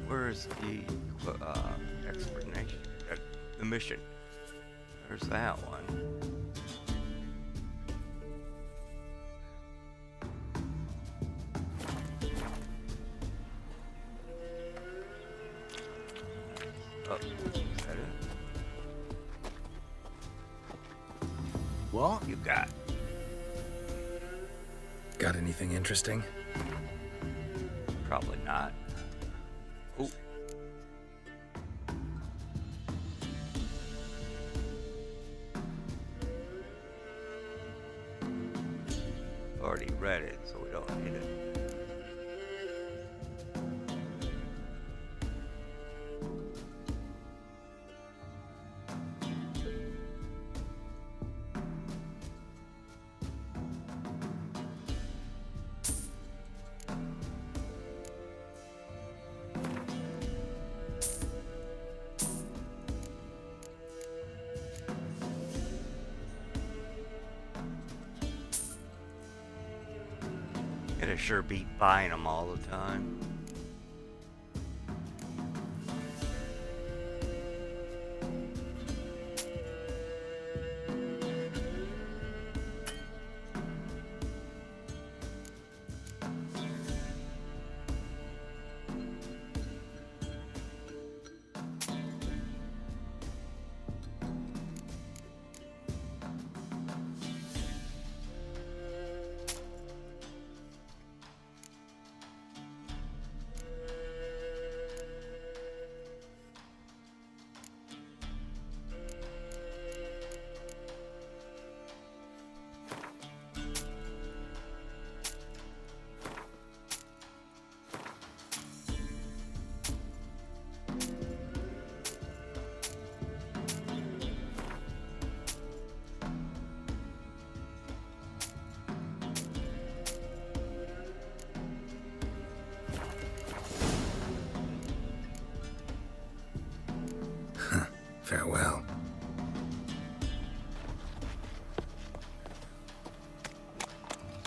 Where's the explanation? The mission. There's that one. Oh, is that it? What? You got? Got anything interesting? Probably not. Oh. Already read it, so we don't need it. It'd sure beat buying them all the time. Farewell.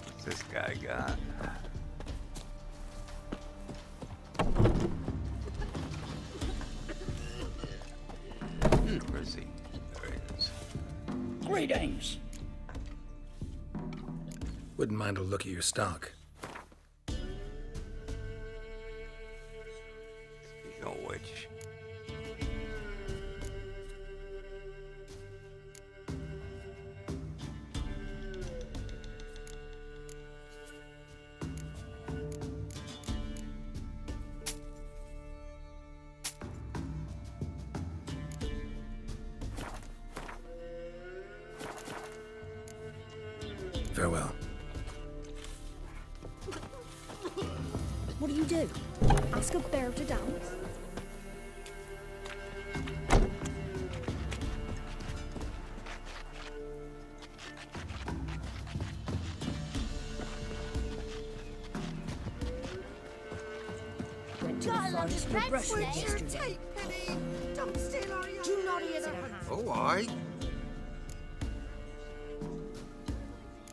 What's this guy got? Where is he? There he is. Greetings. Wouldn't mind a look at your stock. Speaking of which. Farewell. what do? Ask a bear to dance? Went to the forest for brushwood yesterday. Don't steal our young. Do not hear that. Oh, aye.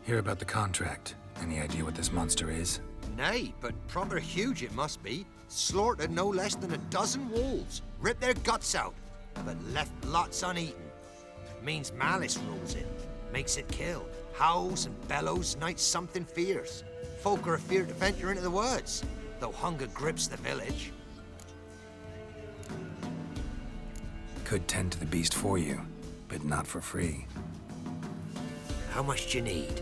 Hear about the contract. Any idea what this monster is? Nay, but proper huge it must be. Slaughtered no less than a dozen wolves. Ripped their guts out, but left lots uneaten. Means malice rules it. Makes it kill. Howls and bellows, nights something fierce. Folk are afeard to venture into the woods, though hunger grips the village. Could tend to the beast for you, but not for free. How much do you need?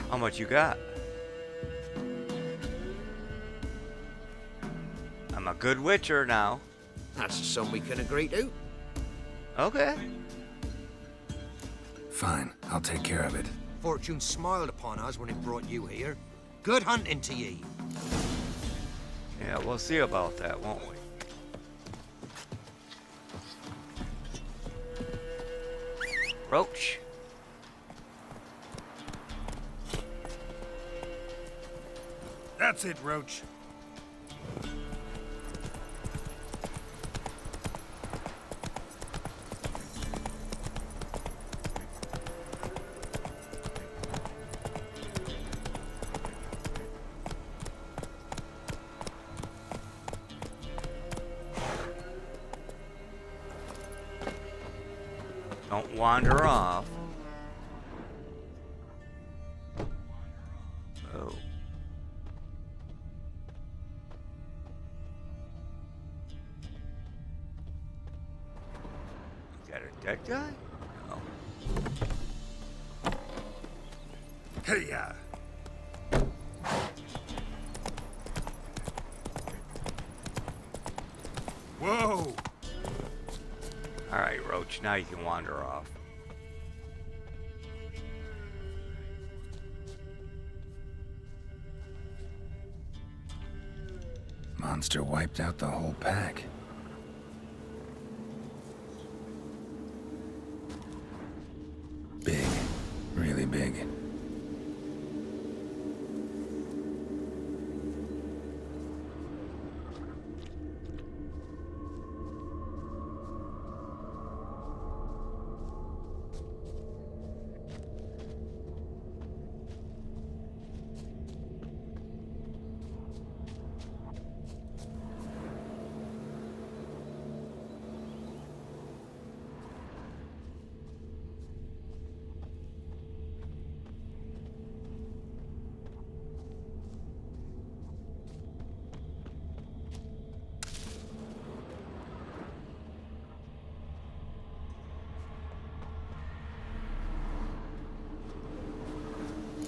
How much you got? I'm a good witcher now. That's a sum we can agree to. Okay. Fine, I'll take care of it. Fortune smiled upon us when it brought you here. Good hunting to ye. Yeah, we'll see about that, won't we? Roach. That's it, Roach. Don't wander off. Oh. Is that a dead guy? No. Hey-ya! Whoa! Alright, Roach, now you can wander off. Monster wiped out the whole pack. Big. Really big.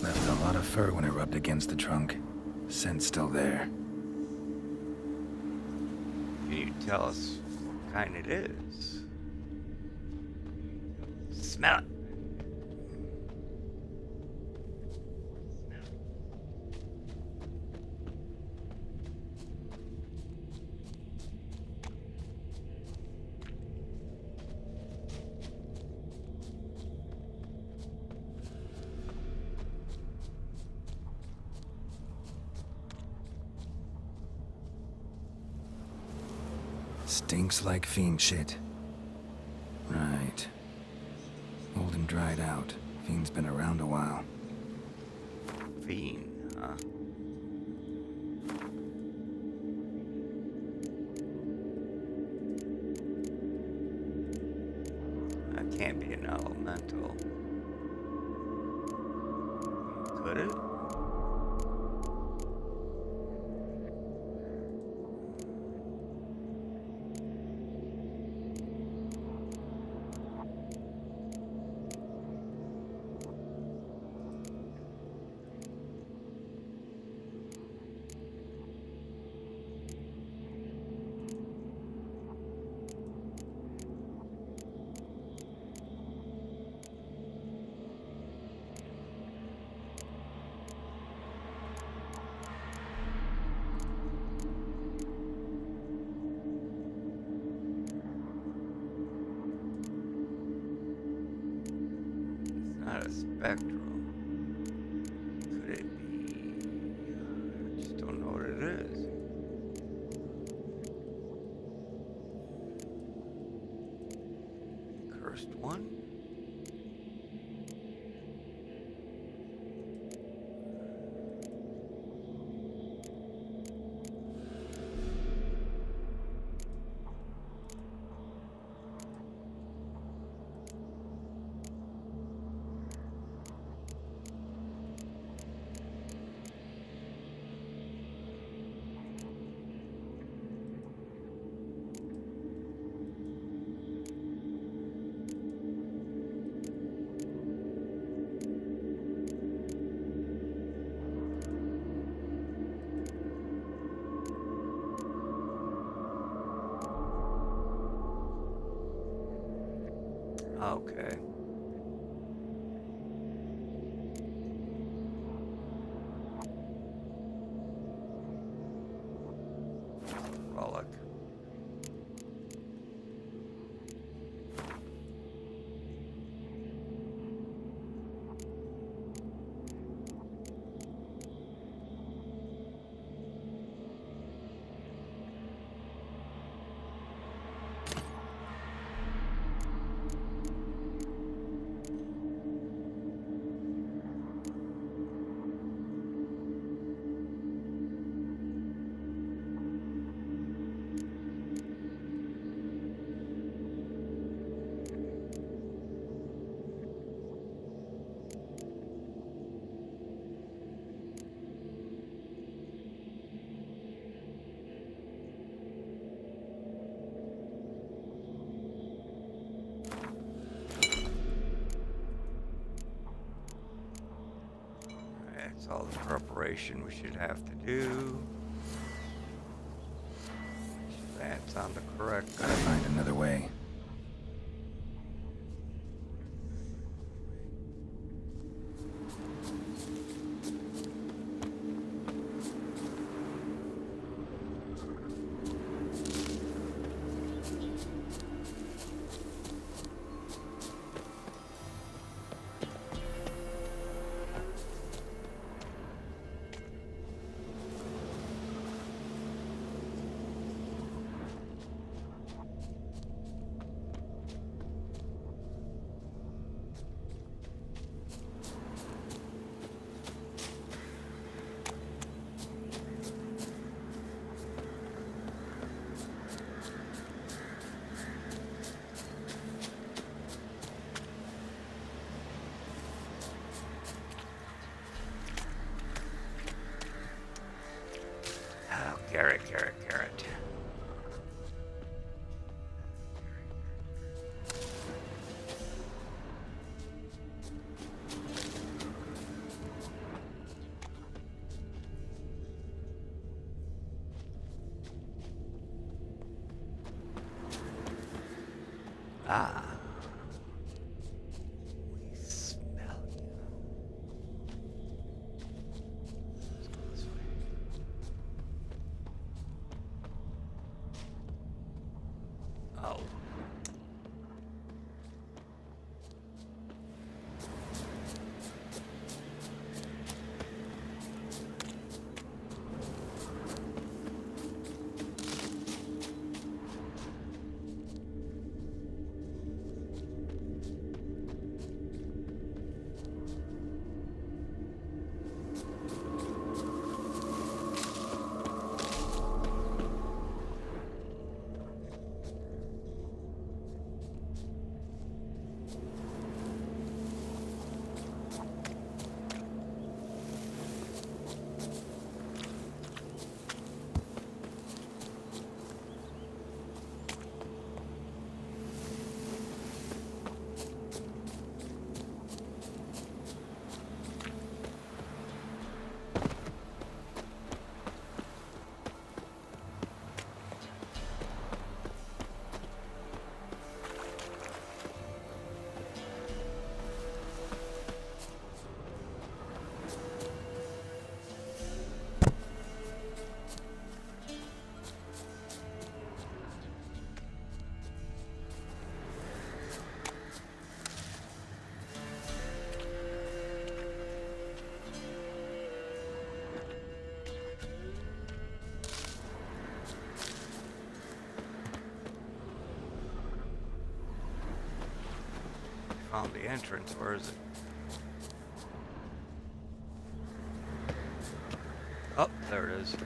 Left a lot of fur when it rubbed against the trunk. Scent's still there. Can you tell us what kind it is? Smell it. Stinks like fiend shit. Right. Old and dried out. Fiend's been around a while. Fiend, huh? That can't be an elemental. Could it? spectral. Could it be? I just don't know what it is. Cursed one? Okay. Relic. That's all the preparation we should have to do. That's on the correct. Gotta find another way. Garrett. Ah. We smell you. Let's go this way. Oh. found the entrance. Where is it? Oh, there it is.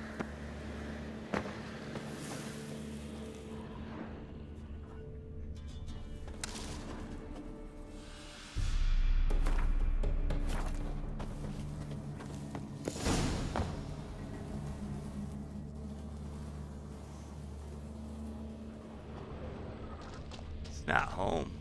It's not home.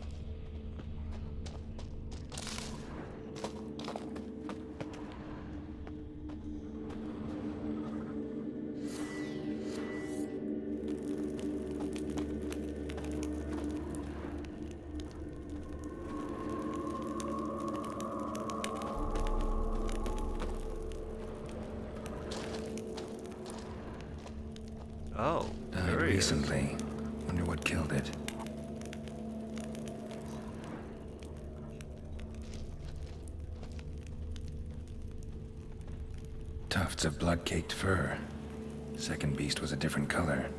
Oh, died there he is. recently. Wonder what killed it. Tufts of blood-caked fur. Second beast was a different color.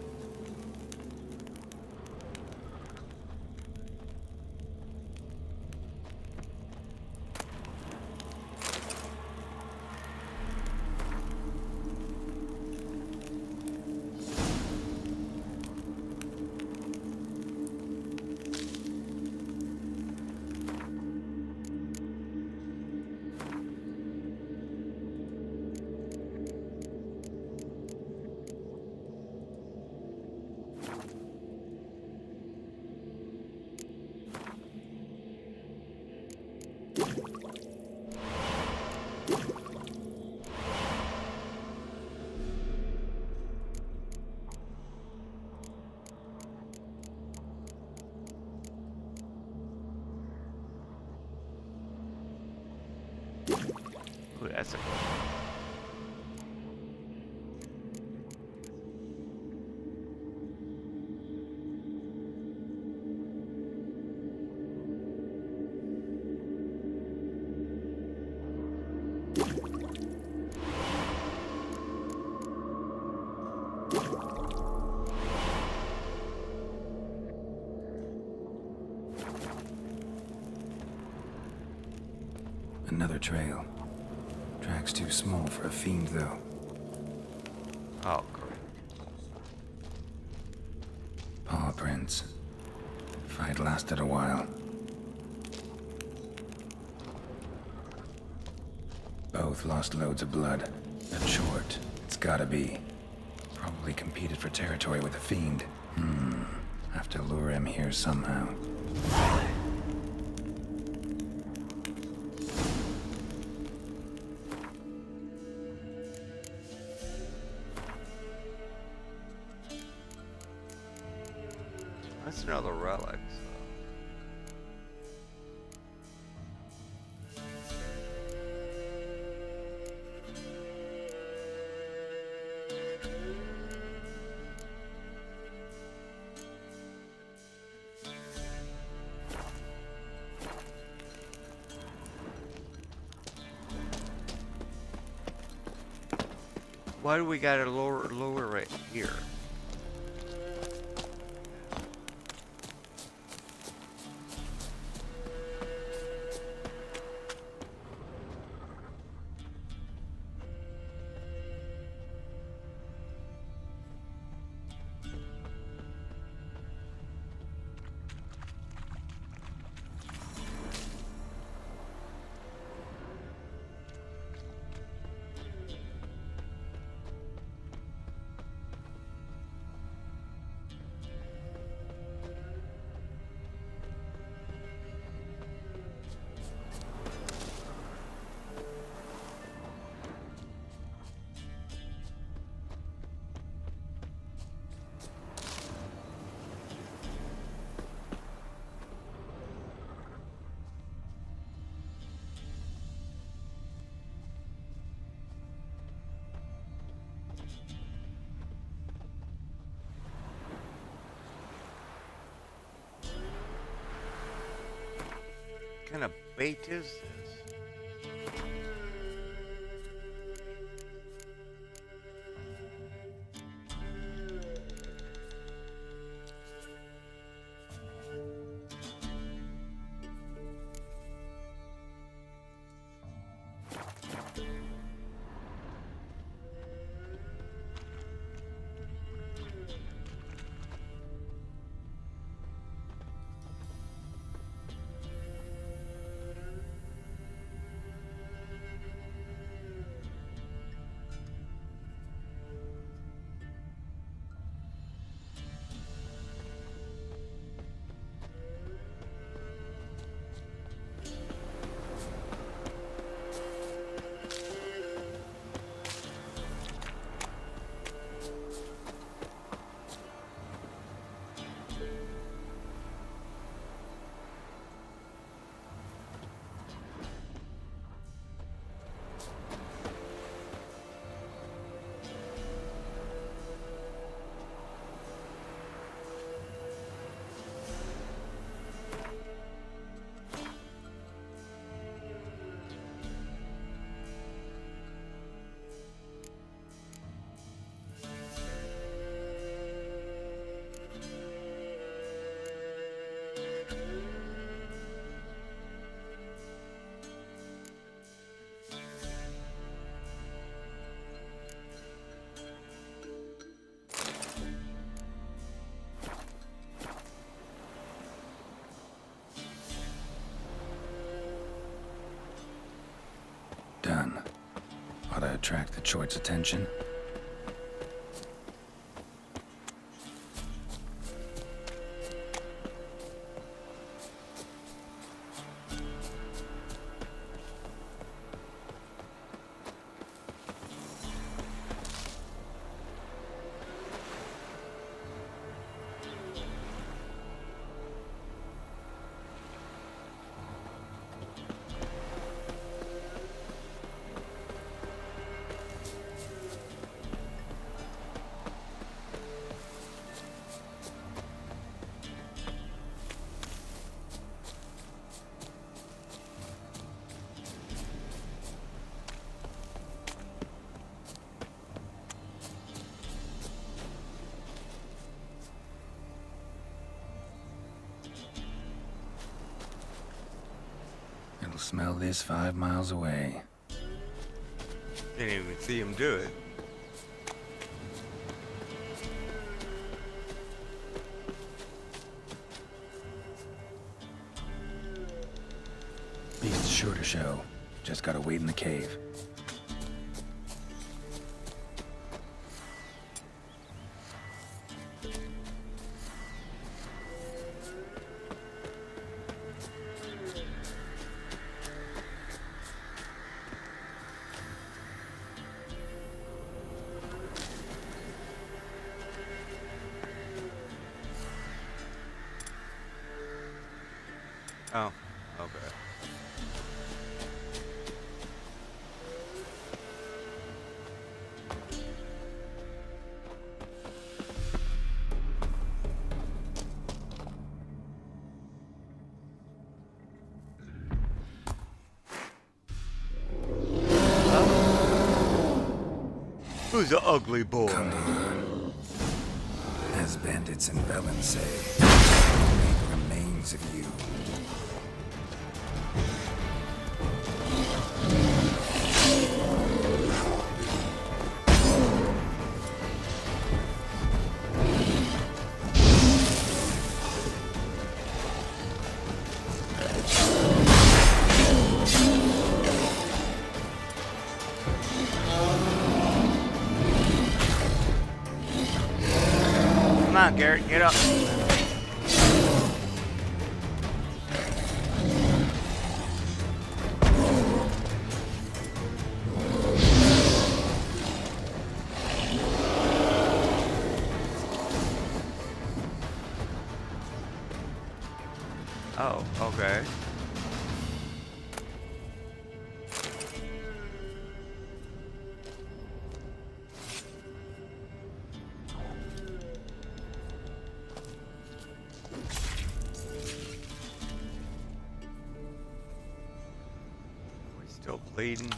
Ooh, that's a cool. Another trail. Track's too small for a fiend, though. Oh, great. Paw prints. Fight lasted a while. Both lost loads of blood. That short. It's gotta be. Probably competed for territory with a fiend. Have to lure him here somehow. That's another relic. Why do we got a lower right here? What kind of bait is this? attract the Chort's attention. It'll smell this 5 miles away. Didn't even see him do it. Beast's sure to show. Just gotta wait in the cave. Oh, okay. Who's the ugly boy? Come on. As bandits and Velen say, it remains of you. Come on, Garrett, get up. Oh, okay. We're still bleeding.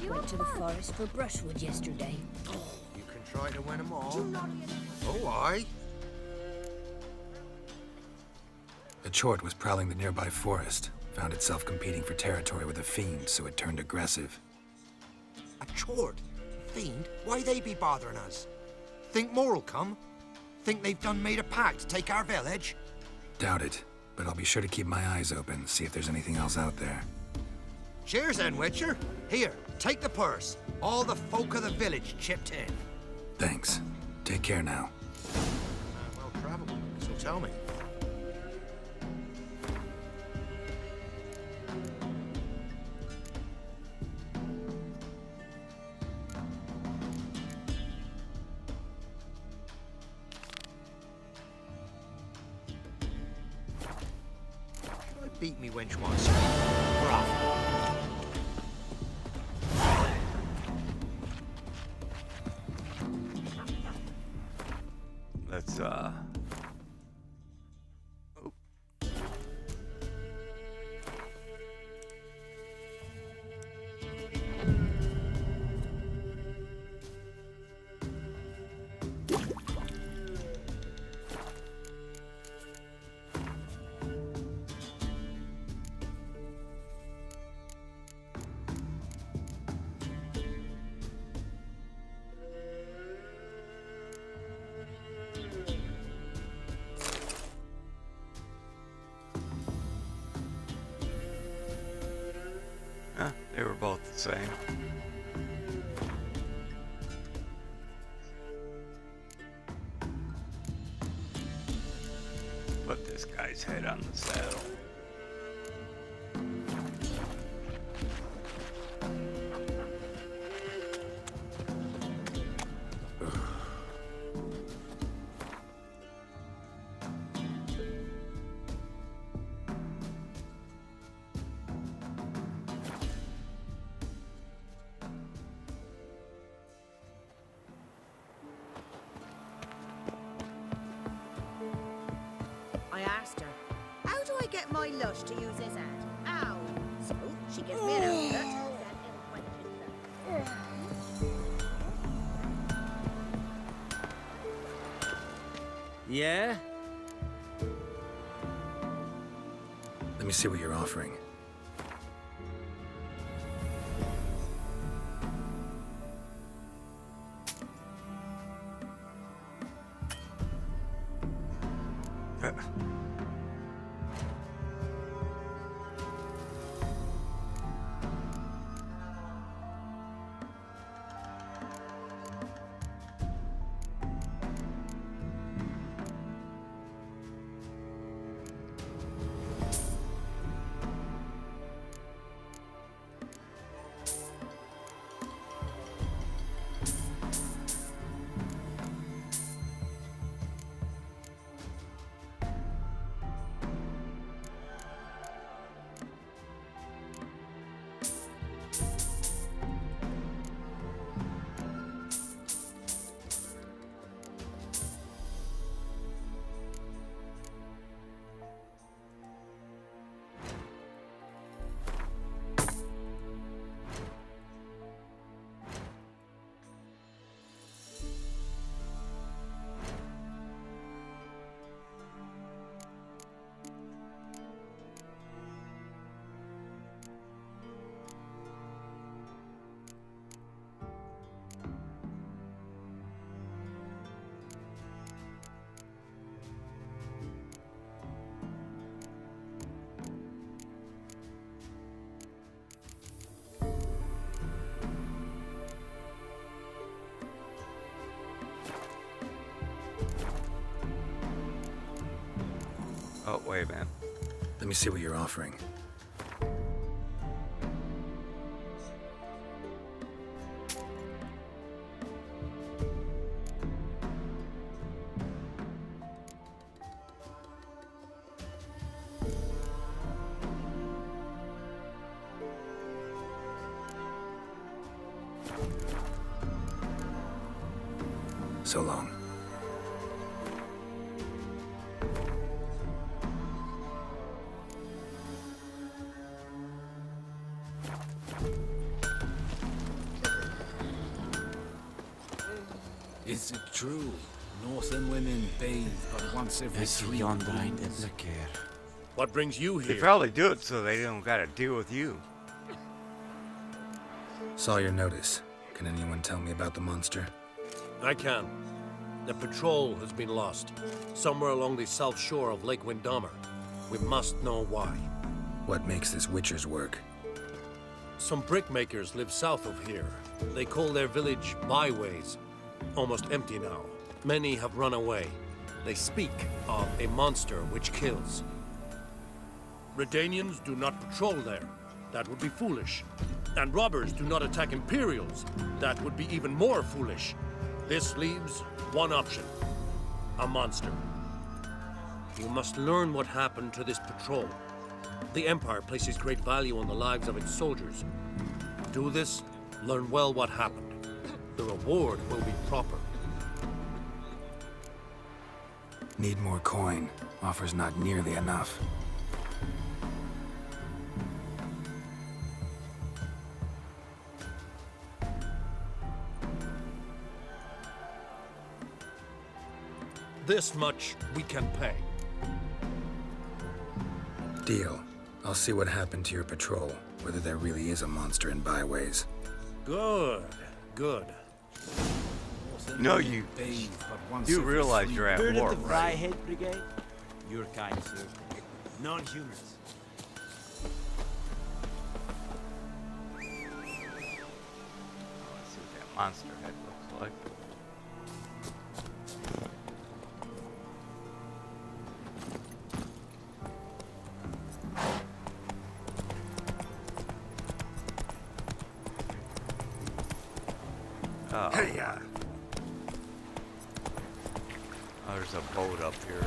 Went to the forest for brushwood yesterday. You can try to win them all. Oh, aye. The Chort was prowling the nearby forest, found itself competing for territory with a fiend, so it turned aggressive. A Chort? Fiend? Why they be bothering us? Think more'll come? Think they've done made a pact to take our village? Doubt it. but I'll be sure to keep my eyes open, see if there's anything else out there. Cheers then, Witcher. Here, take the purse. All the folk of the village chipped in. Thanks. Take care now. Well traveled, so tell me. Beat me wench once. Let's they were both the same. Put this guy's head on the saddle. I asked her, how do I get my lush to use his hand? Ow! So she gives me an outfit. Yeah? Let me see what you're offering. Oh, wait a minute. Let me see what you're offering. So long. Is it true? Northern women bathe but once every 3 months? What brings you They here? probably do it so they don't gotta deal with you. Saw your notice. Can anyone tell me about the monster? I can. The patrol has been lost, somewhere along the south shore of Lake Windomer. We must know why. What makes this Witcher's work? Some brickmakers live south of here. They call their village byways. Almost empty now. Many have run away. They speak of a monster which kills. Redanians do not patrol there. That would be foolish. And robbers do not attack Imperials. That would be even more foolish. This leaves one option. A monster. You must learn what happened to this patrol. The Empire places great value on the lives of its soldiers. Do this, learn well what happened. The reward will be proper. Need more coin. Offer's not nearly enough. This much we can pay. Deal. I'll see what happened to your patrol, whether there really is a monster in byways. Good, good. No, you realize you're at war, of the right? Ryehead Brigade? Your kind, sir. Non-humans. Let's see what that monster head looks like. Hey-ya! Oh, there's a boat up here.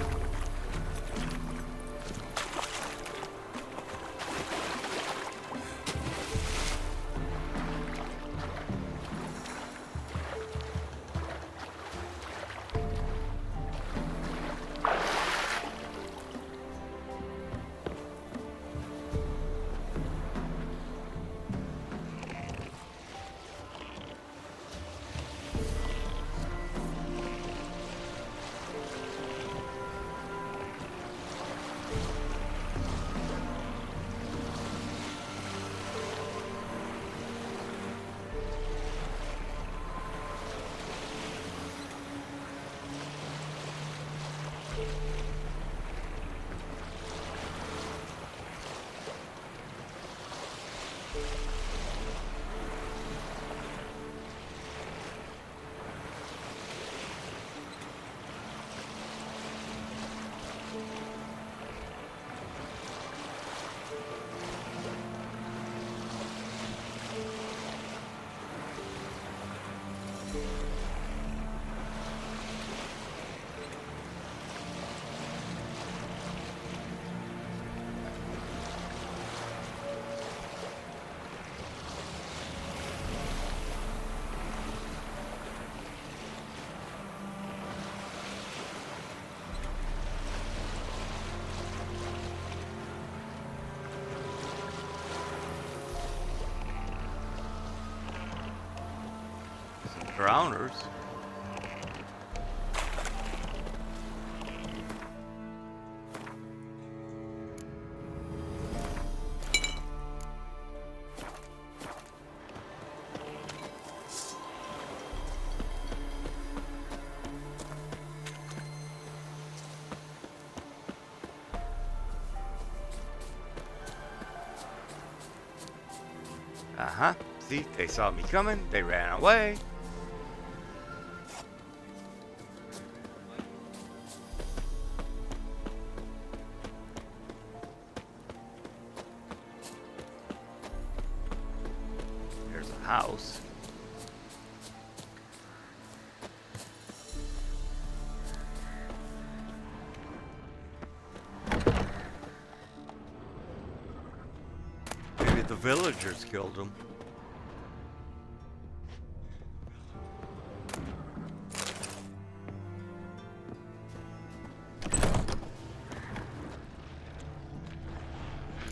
Drowners. Uh-huh. See, they saw me coming, they ran away. House. Maybe the villagers killed him.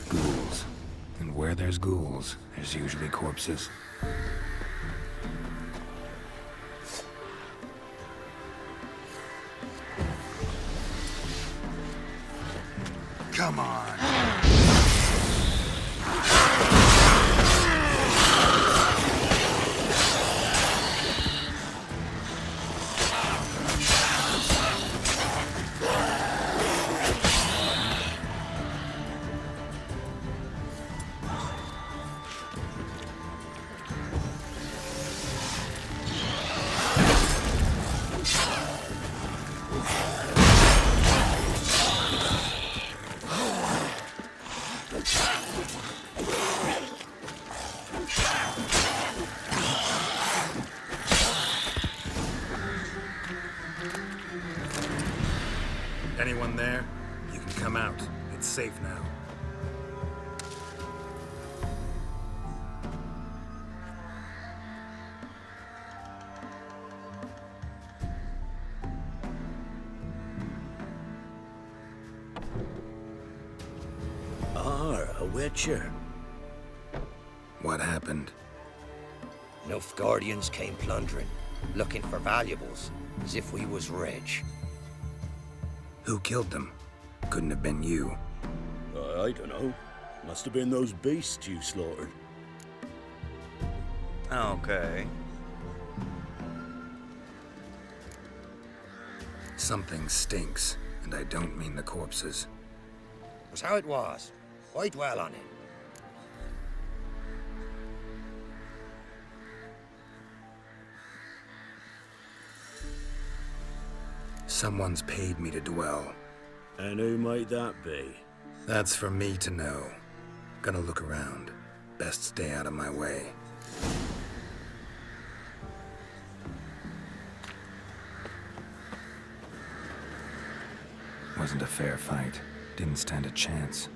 Ghouls. And where there's ghouls, there's usually corpses. Come on. anyone there? You can come out. It's safe now. A Witcher. What happened? Nilfgaardians came plundering, looking for valuables, as if we was rich. Who killed them? Couldn't have been you. I don't know. Must have been those beasts you slaughtered. Okay. Something stinks, and I don't mean the corpses. Was how it was. Why dwell on it? Someone's paid me to dwell. And who might that be? That's for me to know. Gonna look around. Best stay out of my way. Wasn't a fair fight. Didn't stand a chance.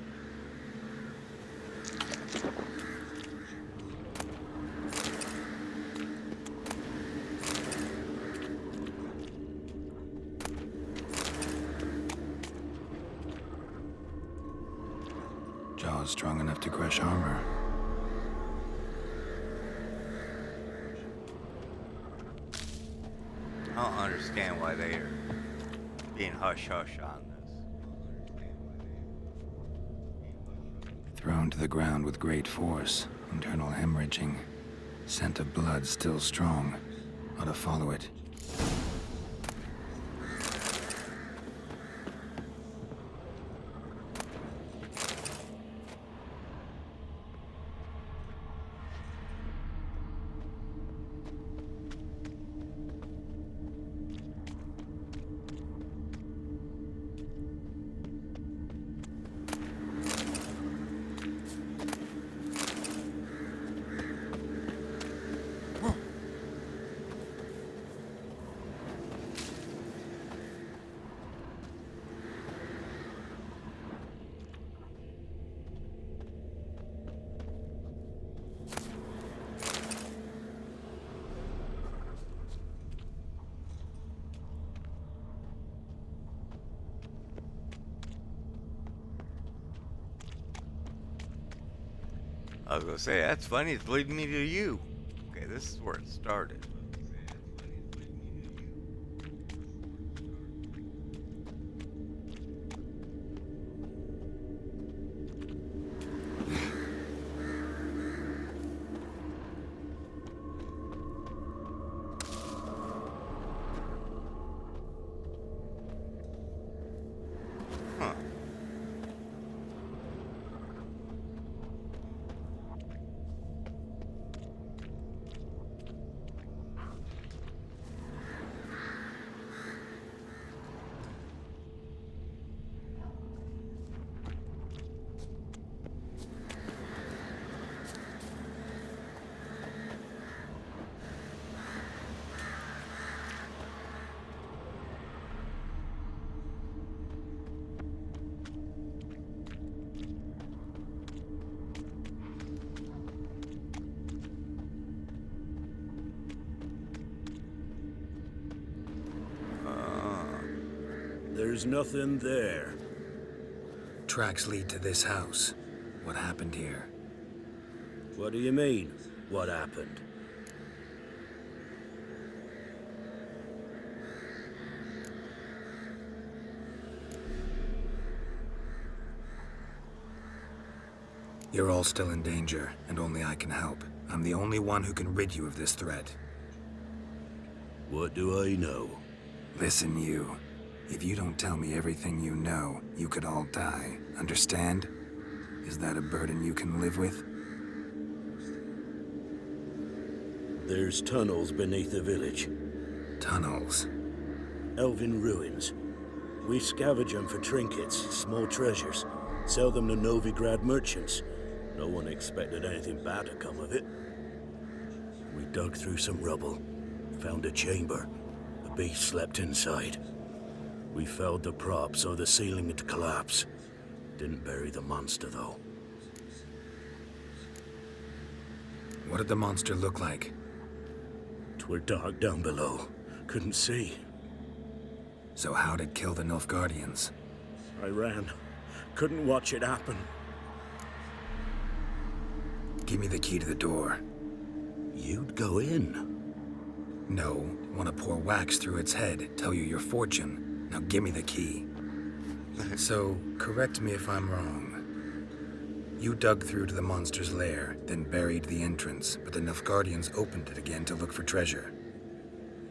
Jaws strong enough to crush armor. I don't understand why they are being hush-hush on this. Thrown to the ground with great force. Internal hemorrhaging. Scent of blood still strong. Ought to follow it. I was gonna say, that's funny, it's leading me to you. Okay, this is where it started. There's nothing there. Tracks lead to this house. What happened here? What do you mean, what happened? You're all still in danger, and only I can help. I'm the only one who can rid you of this threat. What do I know? Listen, you. If you don't tell me everything you know, you could all die. Understand? Is that a burden you can live with? There's tunnels beneath the village. Tunnels? Elven ruins. We scavenge them for trinkets, small treasures. Sell them to Novigrad merchants. No one expected anything bad to come of it. We dug through some rubble. Found a chamber. A beast slept inside. We felled the prop so the ceiling would collapse. Didn't bury the monster, though. What did the monster look like? 'Twere dark down below. Couldn't see. So how'd it kill the Nilfgaardians? I ran. Couldn't watch it happen. Give me the key to the door. You'd go in? No. Want to pour wax through its head, tell you your fortune. Now give me the key. So, correct me if I'm wrong. You dug through to the monster's lair, then buried the entrance, but the Nilfgaardians opened it again to look for treasure.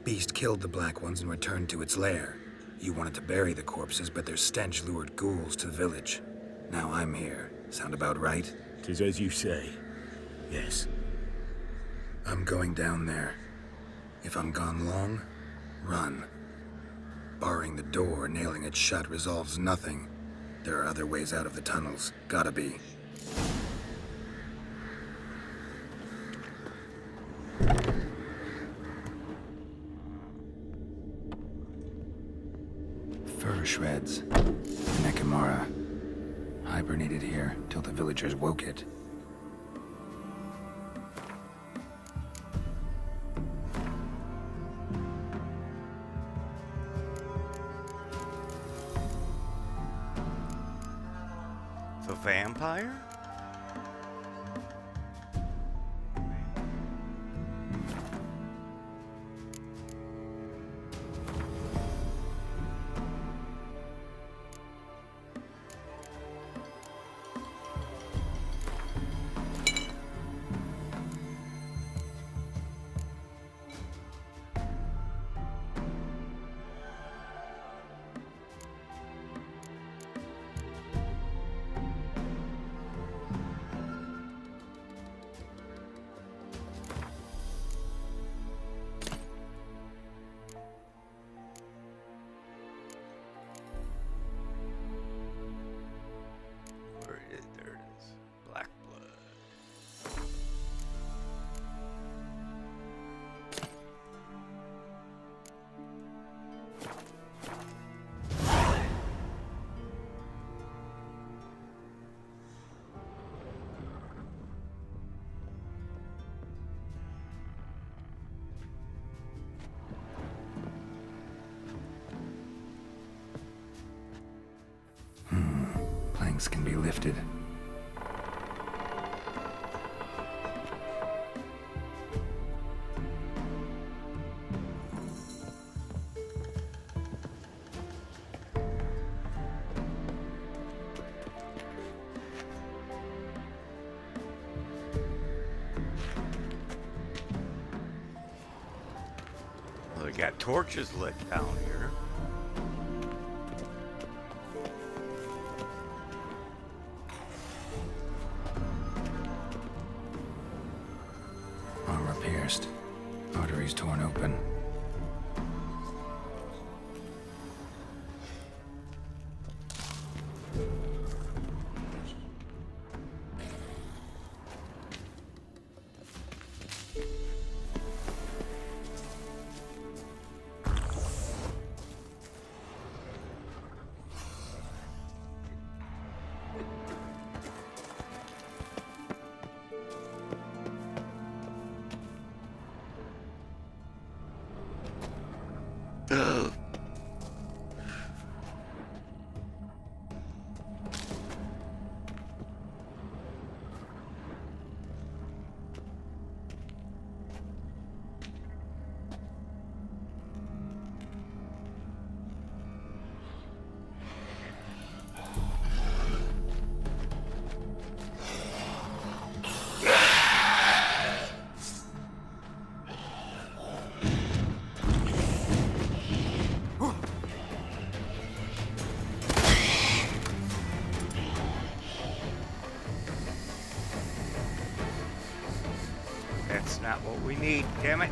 Beast killed the Black Ones and returned to its lair. You wanted to bury the corpses, but their stench lured ghouls to the village. Now I'm here. Sound about right? 'Tis as you say. Yes. I'm going down there. If I'm gone long, run. Barring the door, nailing it shut resolves nothing. There are other ways out of the tunnels. Gotta be. Fur shreds. Nekimara. Hibernated here till the villagers woke it. The vampire? There it is. Black blood. Planks can be lifted. Well, they got torches lit down here. Armor pierced. Arteries torn open. That's not what we need, damn it.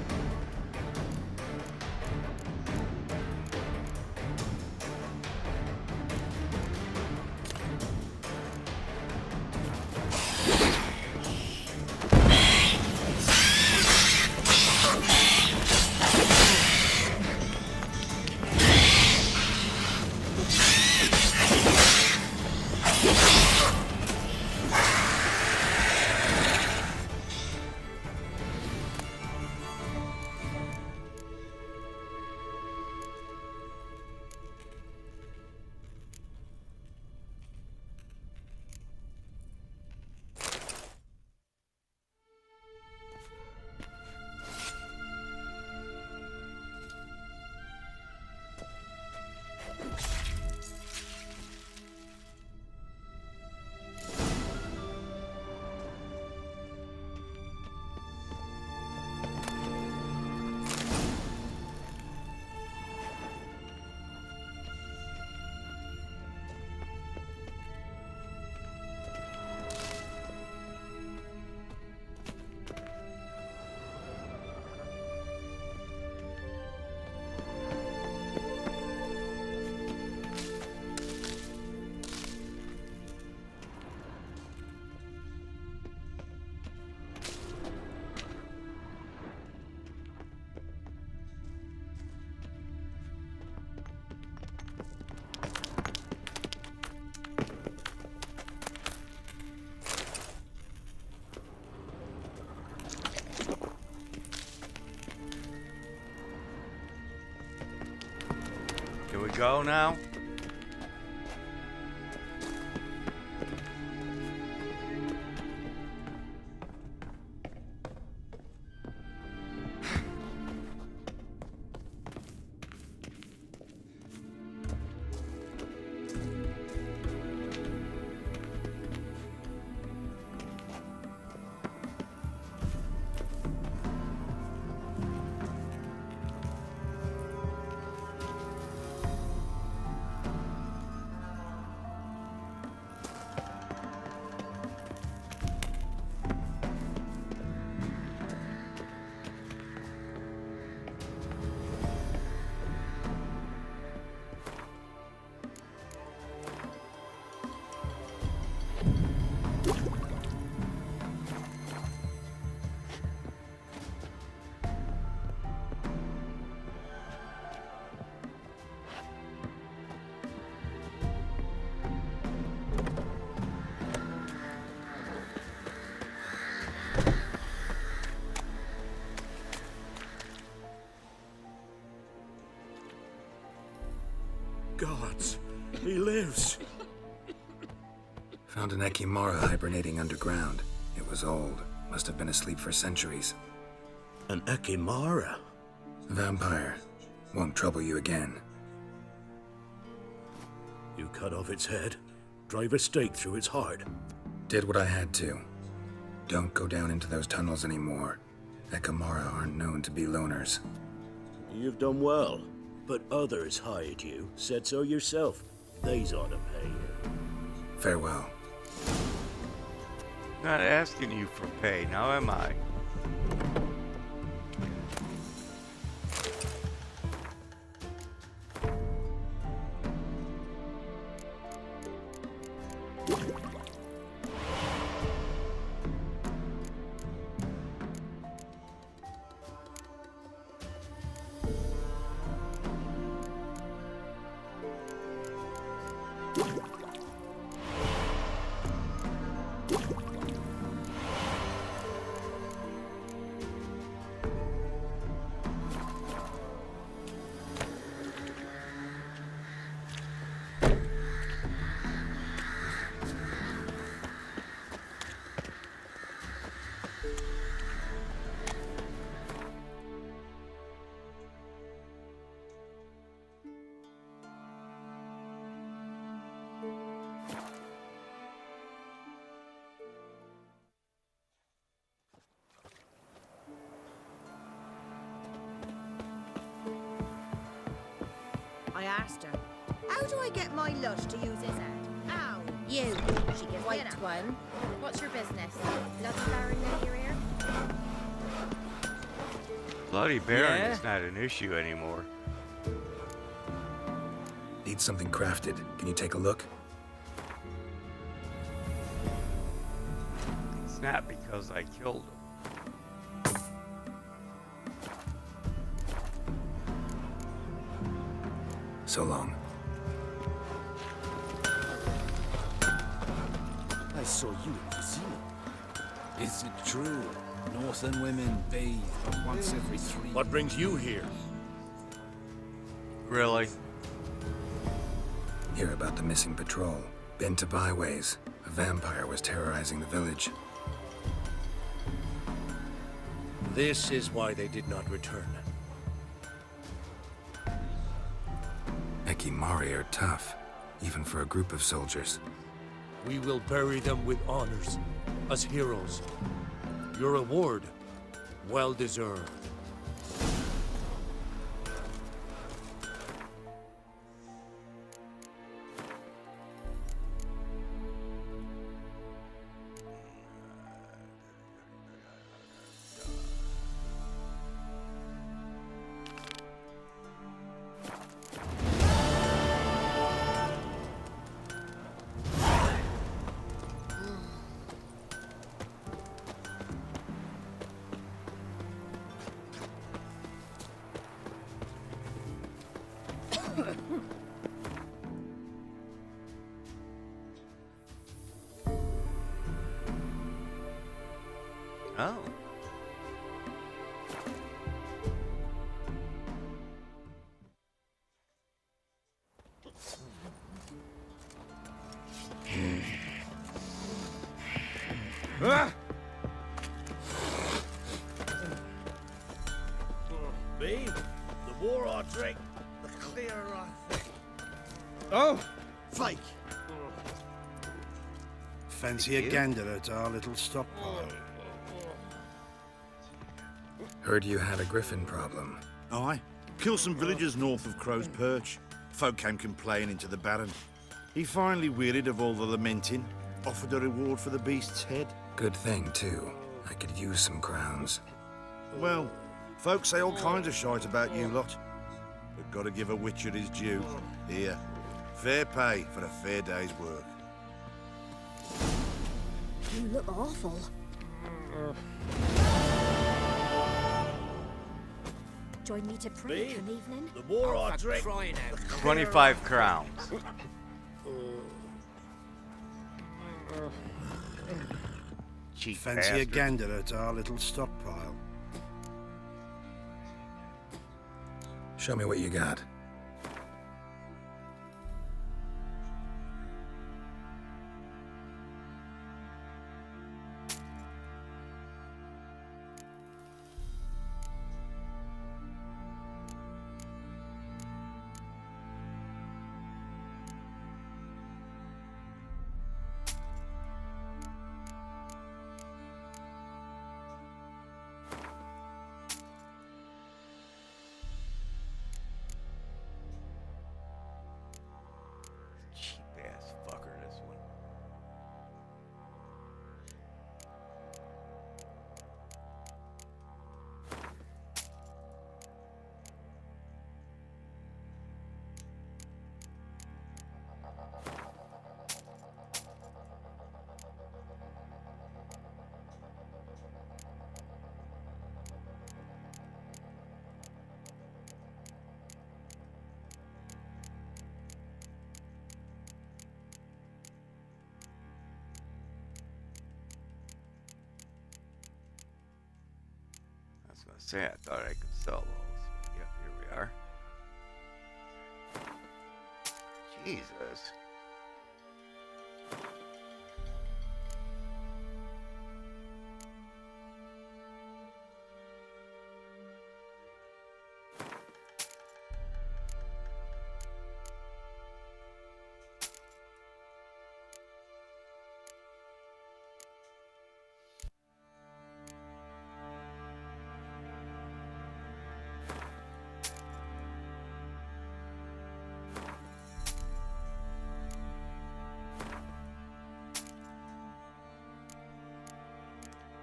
go now? Gods, he lives. Found an Ekimara hibernating underground. It was old. Must have been asleep for centuries. An Ekimara? Vampire. Won't trouble you again. You cut off its head, drive a stake through its heart. Did what I had to. Don't go down into those tunnels anymore. Ekimara aren't known to be loners. You've done well, but others hired you. Said so yourself. They's ought to pay you. Farewell. Not asking you for pay, now am I? I asked her, how do I get my lush to use his head? Ow! You! She gives White me an one. What's your business? Bloody Baron in your ear? Bloody Baron Yeah? is not an issue anymore. Need something crafted. Can you take a look? It's not because I killed him. So long. I saw you in Vizima. Is it true? Northern women bathe but once every 3 What brings you here? Really? Hear about the missing patrol. Been to byways. A vampire was terrorizing the village. This is why they did not return. Ekimari are tough, even for a group of soldiers. We will bury them with honors, as heroes. Your reward, well deserved. Oh. drink, the clearer I think. Oh! Fake! Fancy a gander at our little stockpile. Heard you had a griffin problem. Aye. Killed some villagers north of Crow's Perch. Folk came complaining to the Baron. He finally wearied of all the lamenting, offered a reward for the beast's head. Good thing, too. I could use some crowns. Well, folks say all kinds of shite about you lot. But gotta give a witcher his due. Here, fair pay for a fair day's work. You look awful. Join me to pray come evening? The more I drink, 25 crowns. Cheap Fancy a bastard. gander at our little stockpile. Show me what you got. Cheap ass fucker, this one. I was gonna say, I thought I could sell those. But yeah, here we are. Jesus.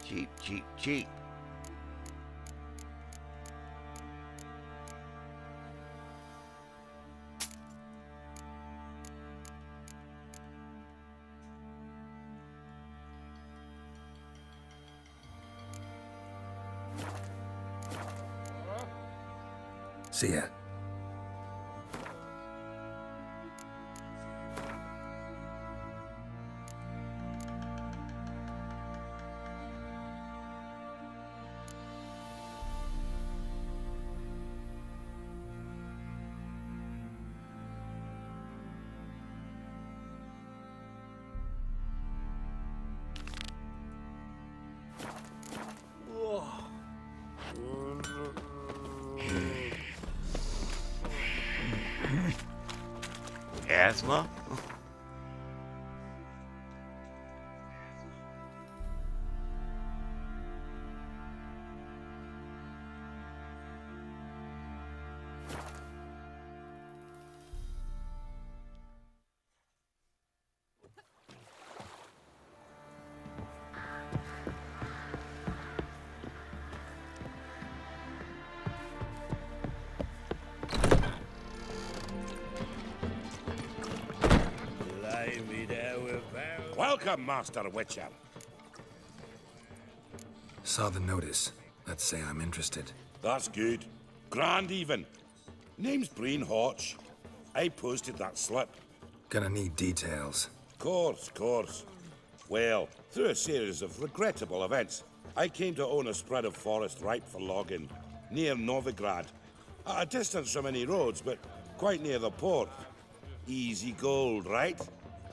Cheap, cheap, cheap. See ya. Asthma? Welcome, Master Witcher. Saw the notice. Let's say I'm interested. That's good. Grand even. Name's Breen Hotch. I posted that slip. Gonna need details. Course. Well, through a series of regrettable events, I came to own a spread of forest ripe for logging, near Novigrad. At a distance from any roads, but quite near the port. Easy gold, right?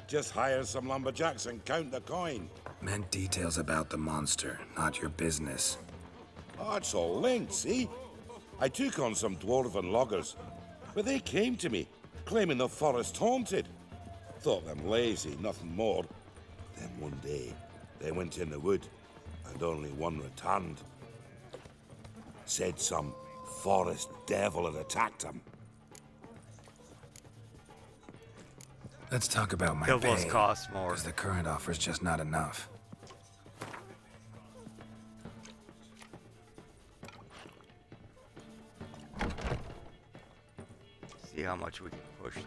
Just hire some lumberjacks and count the coin. Meant details about the monster, not your business. Oh, it's all linked, see? I took on some dwarven loggers, but they came to me, claiming the forest haunted. Thought them lazy, nothing more. Then one day, they went in the wood, and only one returned. Said some forest devil had attacked them. Let's talk about my Devils pay, cost more. because the current offer's just not enough. See how much we can push this.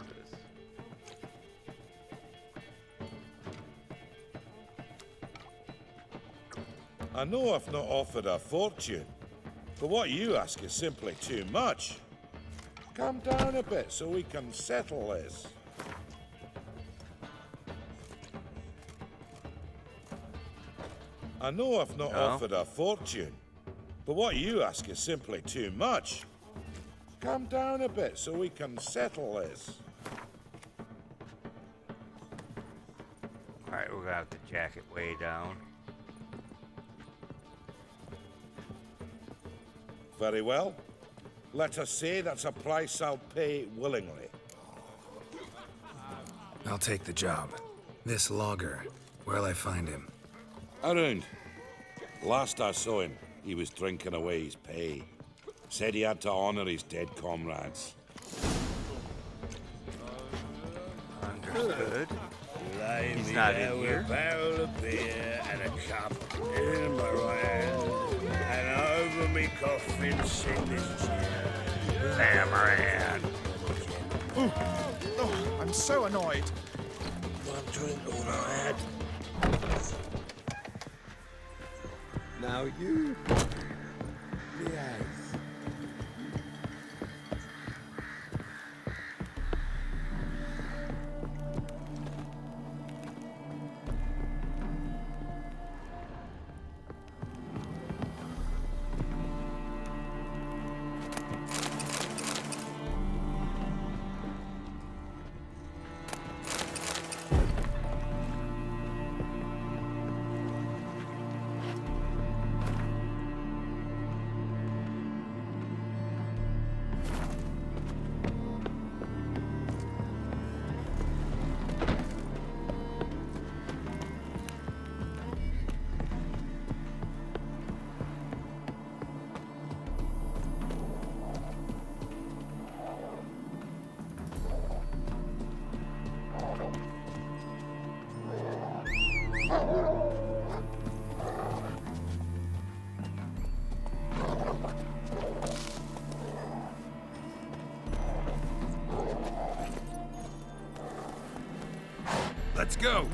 I know I've not offered a fortune, but what you ask is simply too much. Calm down a bit so we can settle this. I know I've not offered a fortune, but what you ask is simply too much. Calm down a bit so we can settle this. Alright, we're gonna have to jack it way down. Very well. Let us say that's a price I'll pay willingly. I'll take the job. This logger, where'll I find him? Around. Last I saw him, he was drinking away his pay. Said he had to honor his dead comrades. Understood. Lay He's me not there in with here. a barrel of beer and a cup in my right hand, and over me coffin sing this tune. Amaran. Oh, I'm so annoyed. One drink all I had. Now you behave. Let's go!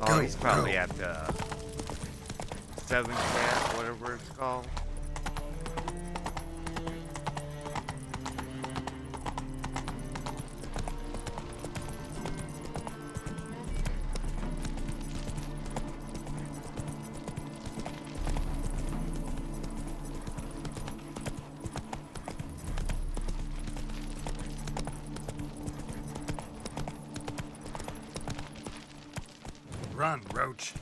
Oh, he's probably at the 7 cat, whatever it's called. Run, Roach.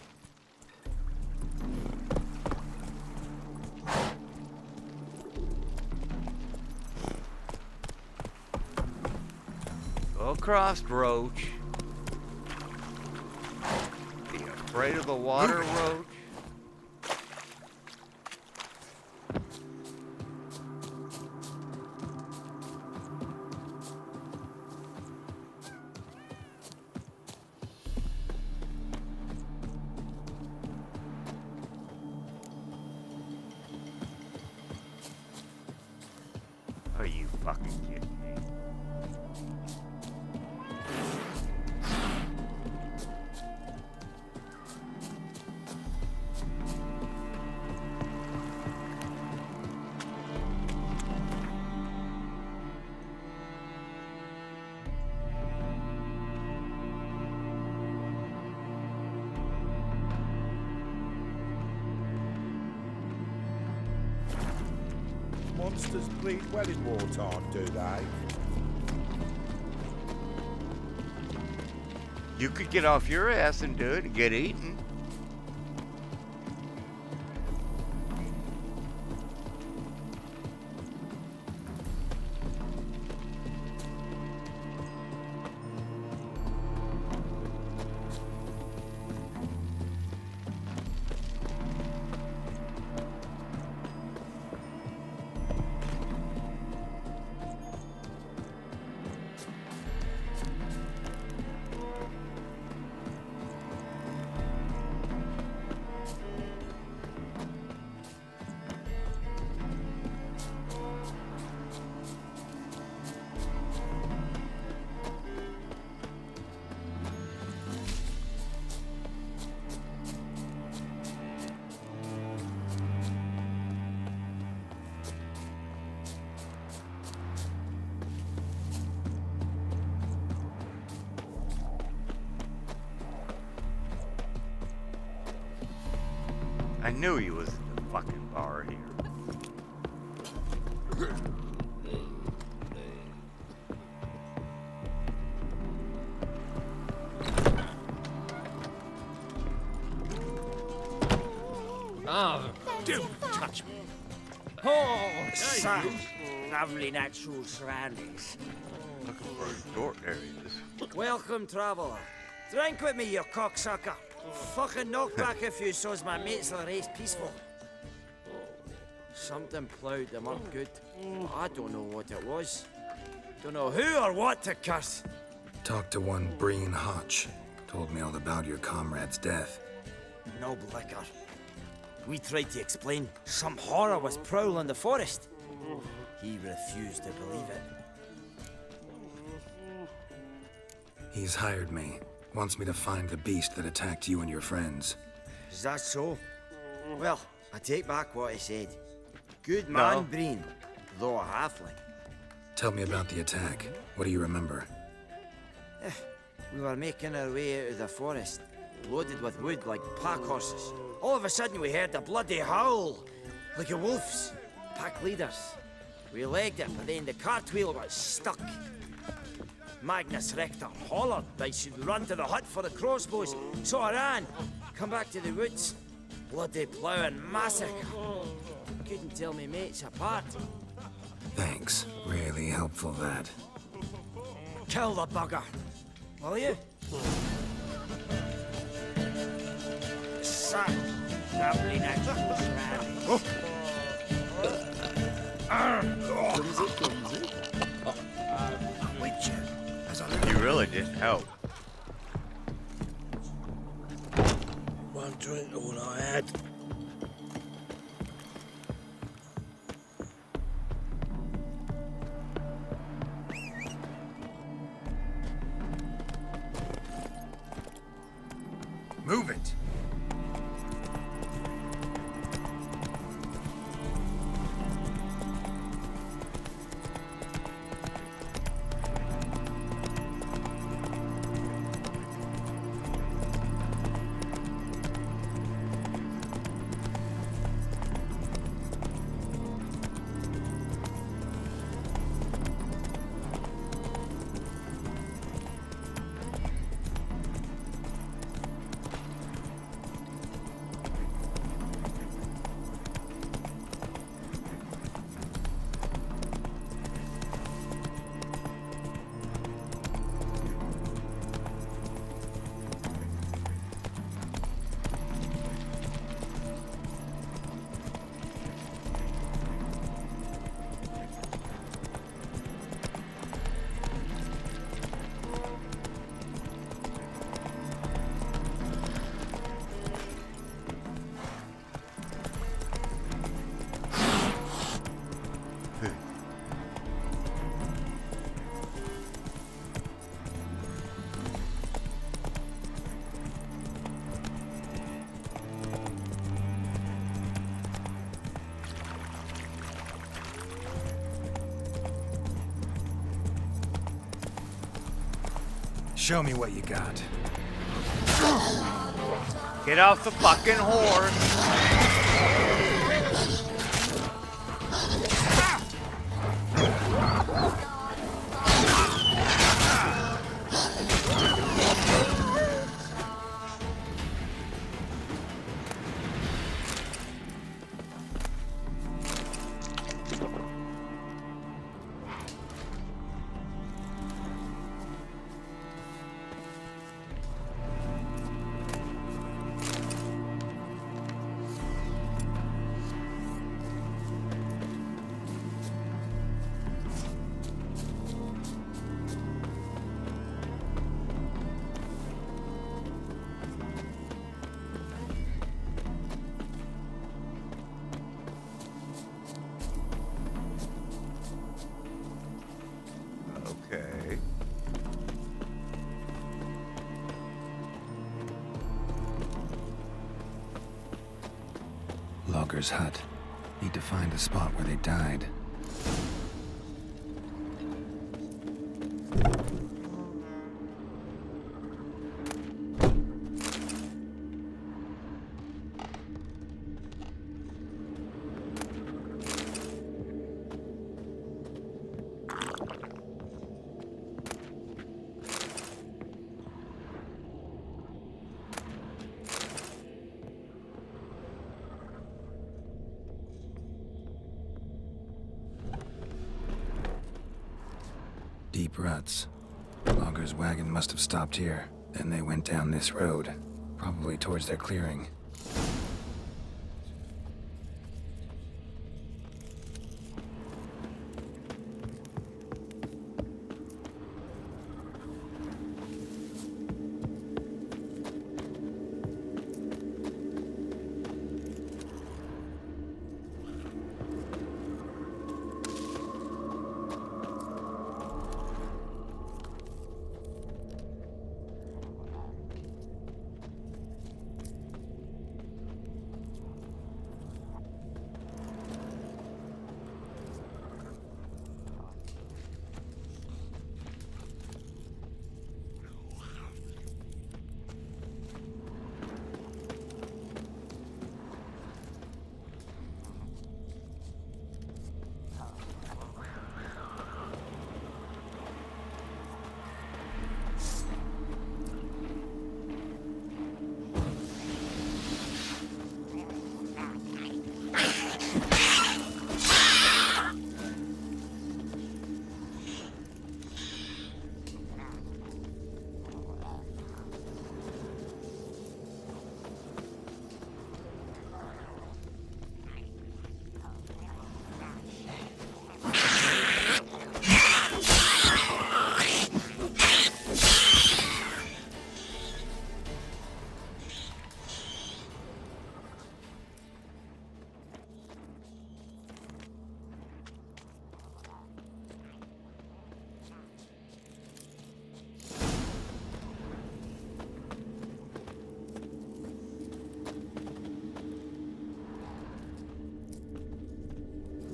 Go across, Roach. Be afraid of the water, Roach? fucking kidding me? Monsters bleed well in wartime, do they? You could get off your ass and do it and get eaten. I knew he was at the fucking bar here. Oh, don't touch me. Oh, such lovely natural surroundings. Looking for a door. There he is. Welcome, traveller. Drink with me, you cocksucker. Fucking knock back a few so's my mates will race peaceful. Something ploughed them up good. I don't know what it was. Don't know who or what to curse. Talked to one Breen Hotch. Told me all about your comrade's death. No liquor. We tried to explain some horror was prowling the forest. He refused to believe it. He's hired me. Wants me to find the beast that attacked you and your friends. Is that so? Well, I take back what I said. Good man, No. Breen, though a halfling. Tell me about the attack. What do you remember? We were making our way out of the forest, loaded with wood like pack horses. All of a sudden we heard a bloody howl, like a wolf's. Pack leaders. We legged it, but then the cartwheel got stuck. Magnus Rector hollered I should run to the hut for the crossbows, so I ran. Come back to the woods. Bloody ploughing massacre. Couldn't tell me mates apart. Thanks. Really helpful, that. Kill the bugger, will you? Such lovely natural surroundings. You really didn't help. One drink, all I had. Move it! Show me what you got. Get off the fucking horse. Okay. Logger's hut. Need to find the spot where they died. Deep ruts. Logger's wagon must have stopped here. Then they went down this road, probably towards their clearing.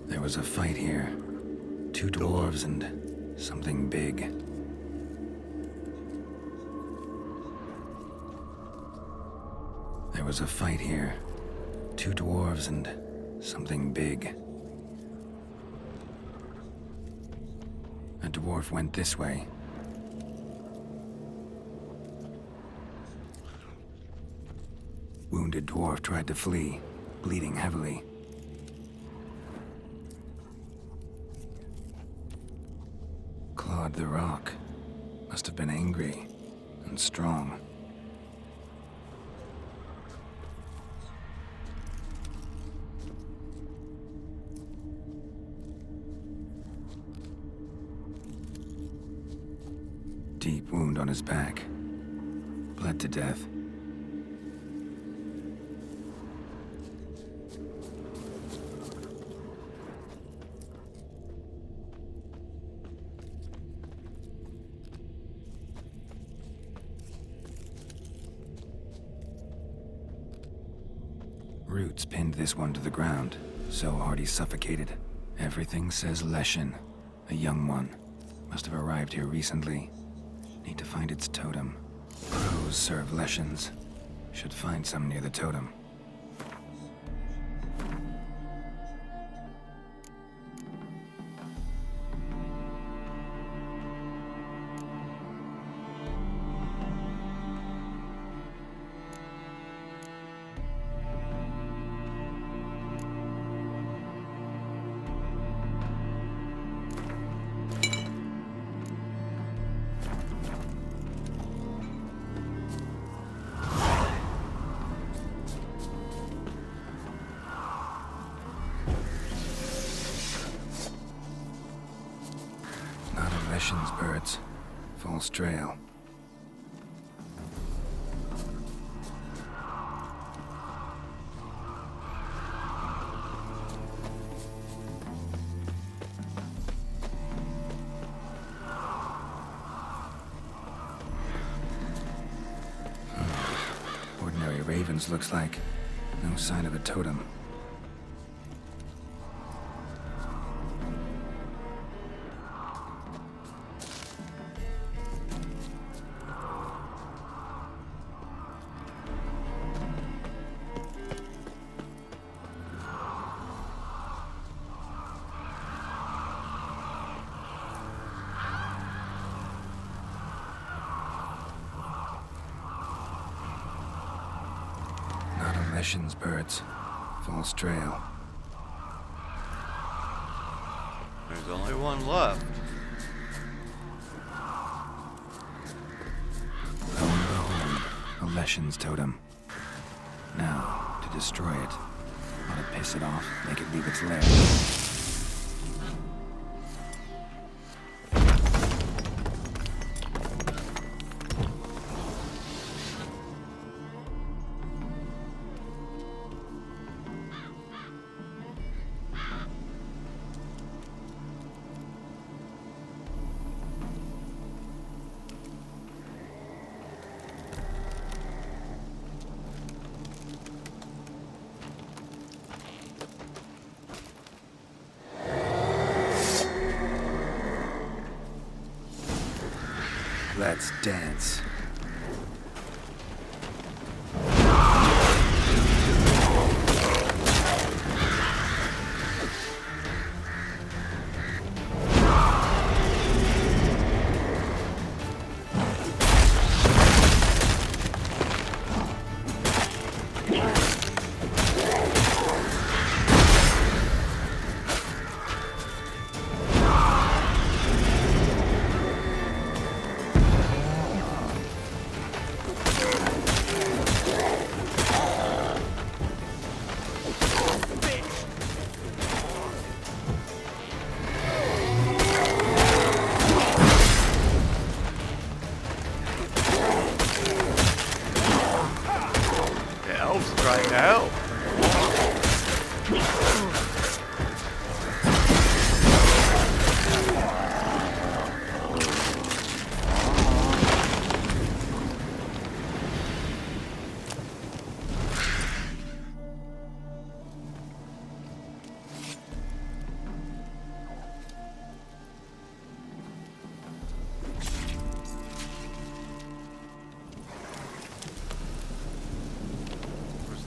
There was a fight here. Two dwarves and something big. There was a fight here. Two dwarves and something big. A dwarf went this way. Wounded dwarf tried to flee, bleeding heavily. Clawed the rock. Must have been angry and strong. Deep wound on his back. Bled to death. Roots pinned this one to the ground, so hard he suffocated. Everything says Leshen, a young one. Must have arrived here recently. Need to find its totem. Crows serve leshens. Should find some near the totem. Birds. False trail. Ordinary ravens, looks like. No sign of a totem. Leshens, birds. False trail. There's only one left. Lo and behold, a Leshens totem. Now, to destroy it. Want to piss it off, make it leave its lair. Let's dance.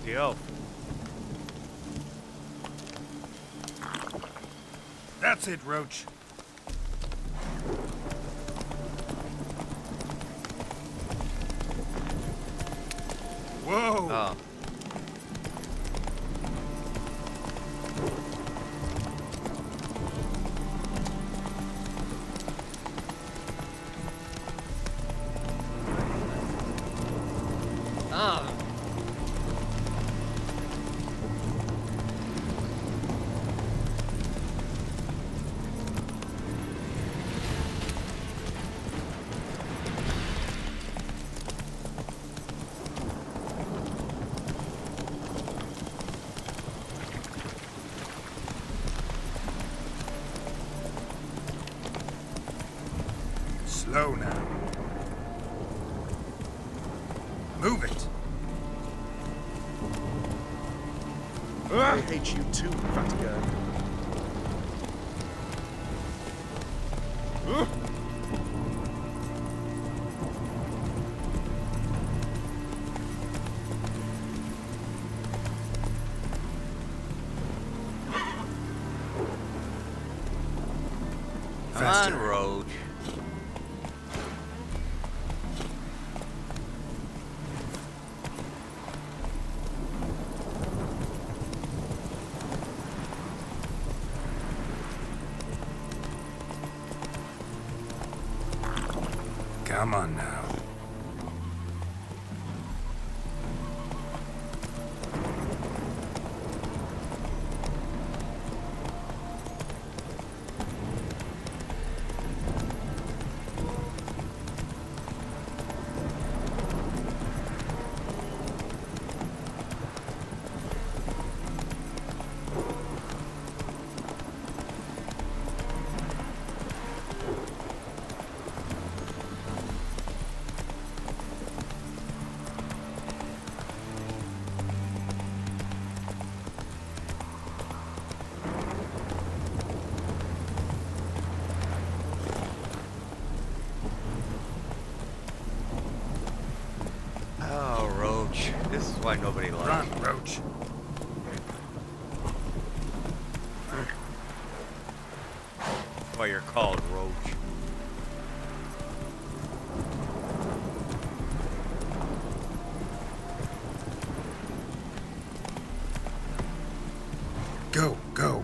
The elf. That's it, Roach. Whoa! Oh. Ah. Slow now. Move it. I hate you too, fat girl. faster. on, Roach. Come on now. Oh, Roach. This is why nobody likes Run, you. Roach. Why you're called Roach. Go, go.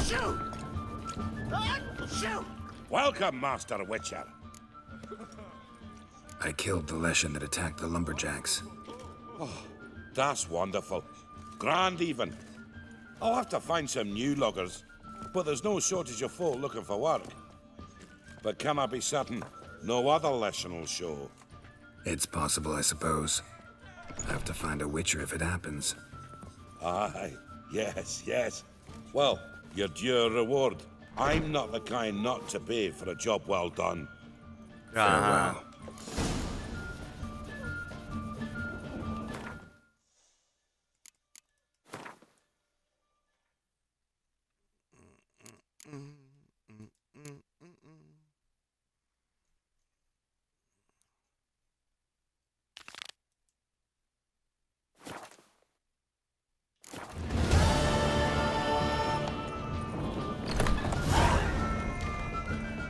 Shoot! Shoot! Welcome, Master Witcher. I killed the Leshen that attacked the lumberjacks. Oh, that's wonderful. Grand even. I'll have to find some new loggers, but there's no shortage of folk looking for work. But can I be certain no other Leshen will show? It's possible, I suppose. I have to find a Witcher if it happens. Aye, yes. Well, your due reward. I'm not the kind not to pay for a job well done. Farewell.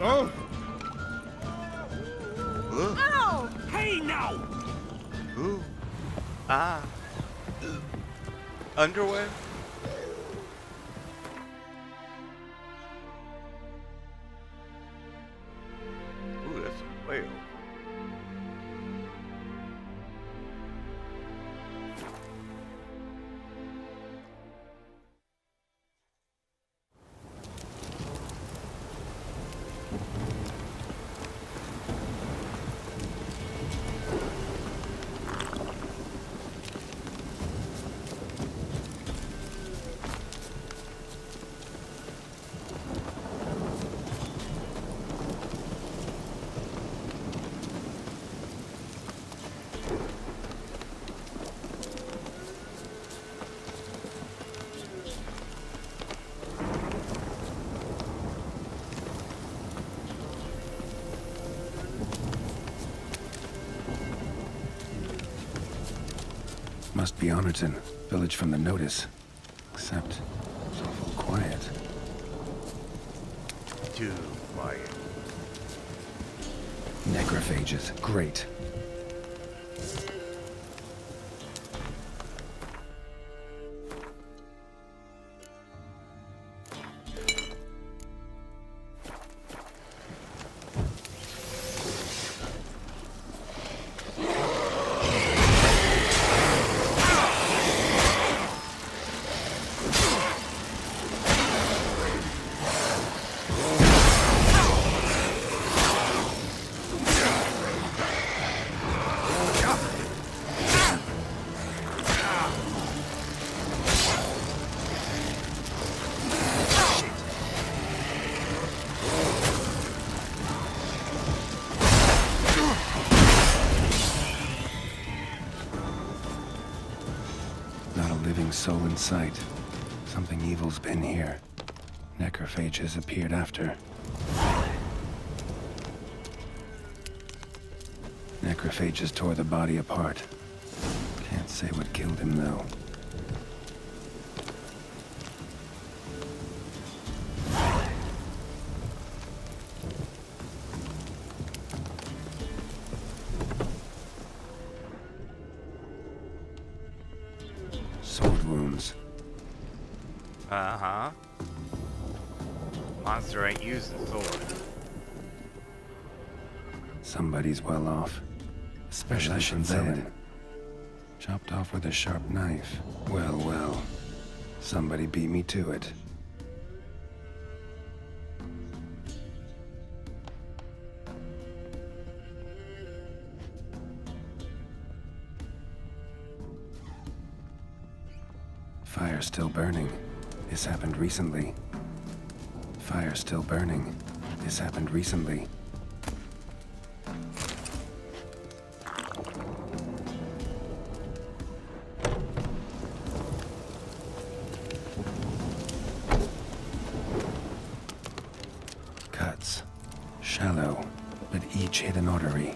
Oh! Ow! Hey, now! Ooh. Ah. Underwear? Ooh, that's a whale. Must be Honorton, village from the notice. Except, it's awful quiet. Too quiet. Necrophages, great. Not a living soul in sight. Something evil's been here. Necrophages appeared after. Necrophages tore the body apart. Can't say what killed him, though. Sword wounds. Uh-huh. Monster ain't using sword. Somebody's well off. Especially from Zed. Chopped off with a sharp knife. Well, well. Somebody beat me to it. Fire's still burning. This happened recently. Fire's still burning. This happened recently. Cuts. Shallow, but each hit an artery.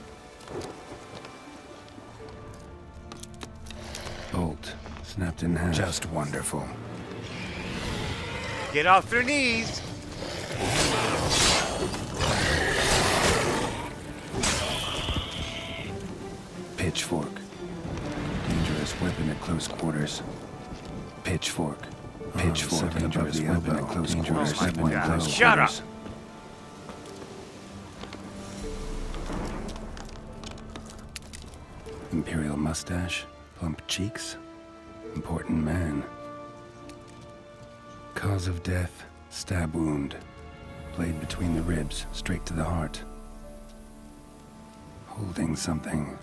Bolt. Snapped in half. Just wonderful. Get off their knees! Pitchfork. Dangerous weapon at close quarters. Pitchfork. Pitchfork above the elbow at close quarters. Oh my God. Shut up! Imperial mustache. Plump cheeks. Important man. Cause of death, stab wound. Blade between the ribs, straight to the heart. Holding something.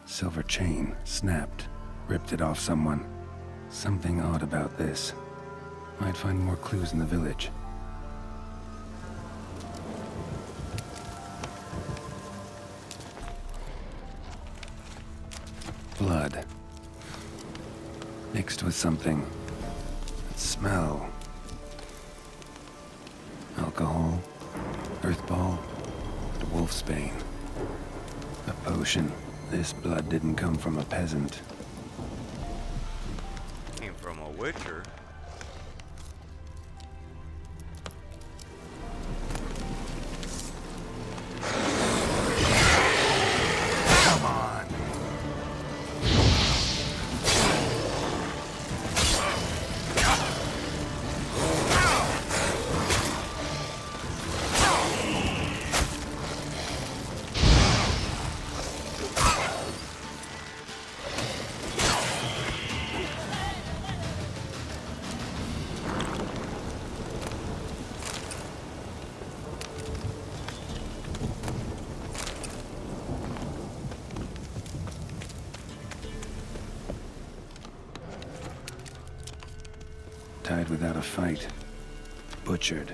Silver chain, snapped. Ripped it off someone. Something odd about this. Might find more clues in the village. Blood. Mixed with something. That smell. Alcohol. Earthball. And wolfsbane. A potion. This blood didn't come from a peasant. Came from a witcher. Come on. Died without a fight. Butchered.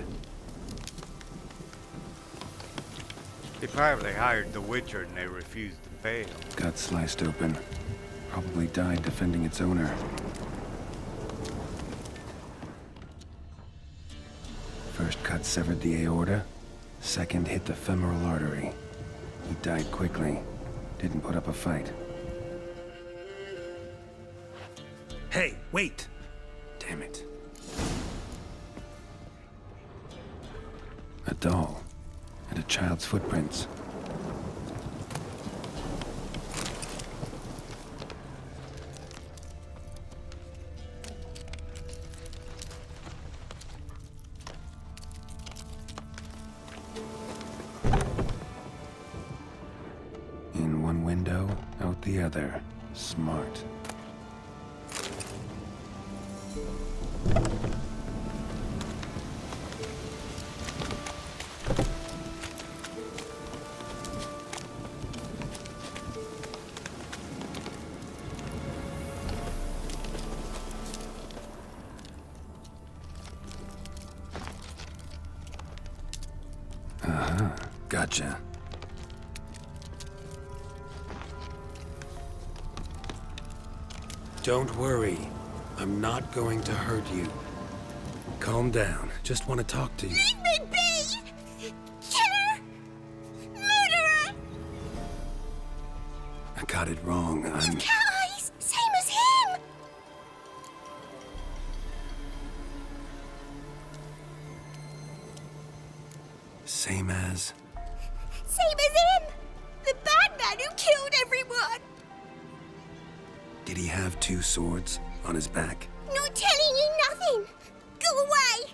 They probably hired the Witcher and they refused to pay him. Gut sliced open. Probably died defending its owner. First cut severed the aorta. Second hit the femoral artery. He died quickly. Didn't put up a fight. Hey, wait! Damn it. A doll. And a child's footprints. In one window, out the other. Smart. Gotcha. Don't worry. I'm not going to hurt you. Calm down. Just want to talk to you. Leave me be! Killer! Murderer! I got it wrong. I'm... Cat eyes! Same as him! Same as... Same as him! The bad man who killed everyone! Did he have 2 swords on his back? Not telling you nothing! Go away!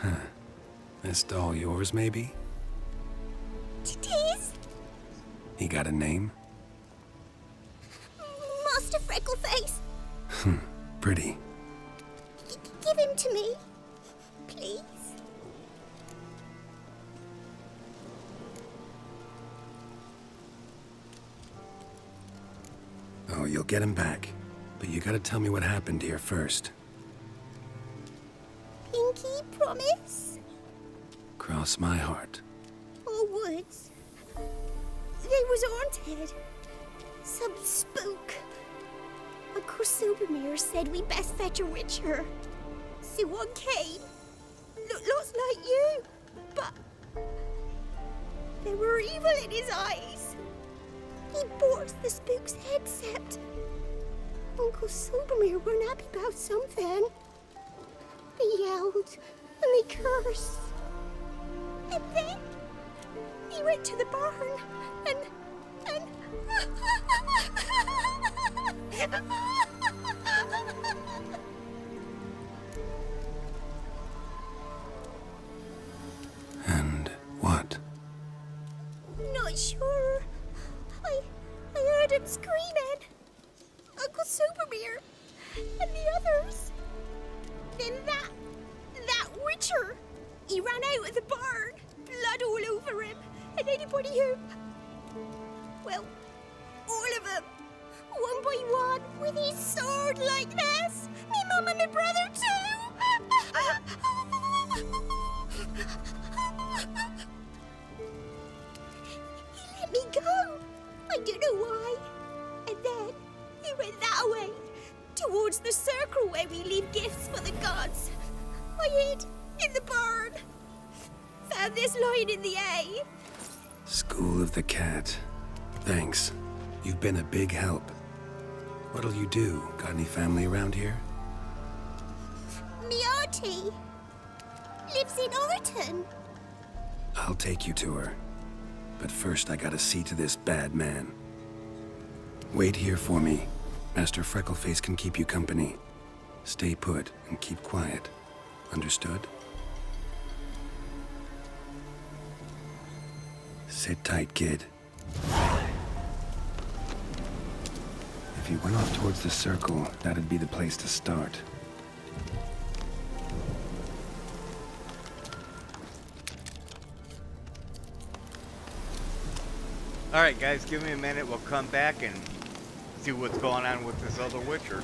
Huh. This doll yours, maybe? It is? He got a name? Master Freckleface! Pretty. Give him to me. Please. Oh, you'll get him back. But you gotta tell me what happened here first. Pinky promise? Cross my heart. Or woods. They was haunted. Some spook. Uncle Silvermere said we best fetch a witcher. So one came. Looked lots like you. But there were evil in his eyes. He bought the spook's headset. Uncle Silvermere weren't happy about something. They yelled and they cursed. And then he went to the barn and And what? Not sure. I heard him screaming. Uncle Silvermere and the others. Then that witcher. He ran out of the barn, blood all over him, and anybody who... Well, all of them, one by one, with his sword like this. Me mum and my brother too. He let me go. I don't know why. And then he went that way, towards the circle where we leave gifts for the gods. I hid in the barn. Found this line in the A. School of the Cat. Thanks. You've been a big help. What'll you do? Got any family around here? Me auntie lives in Orton. I'll take you to her. But first I gotta see to this bad man. Wait here for me. Master Freckleface can keep you company. Stay put and keep quiet. Understood? Sit tight, kid. If you went off towards the circle, that'd be the place to start. Alright guys, give me a minute, we'll come back and see what's going on with this other Witcher.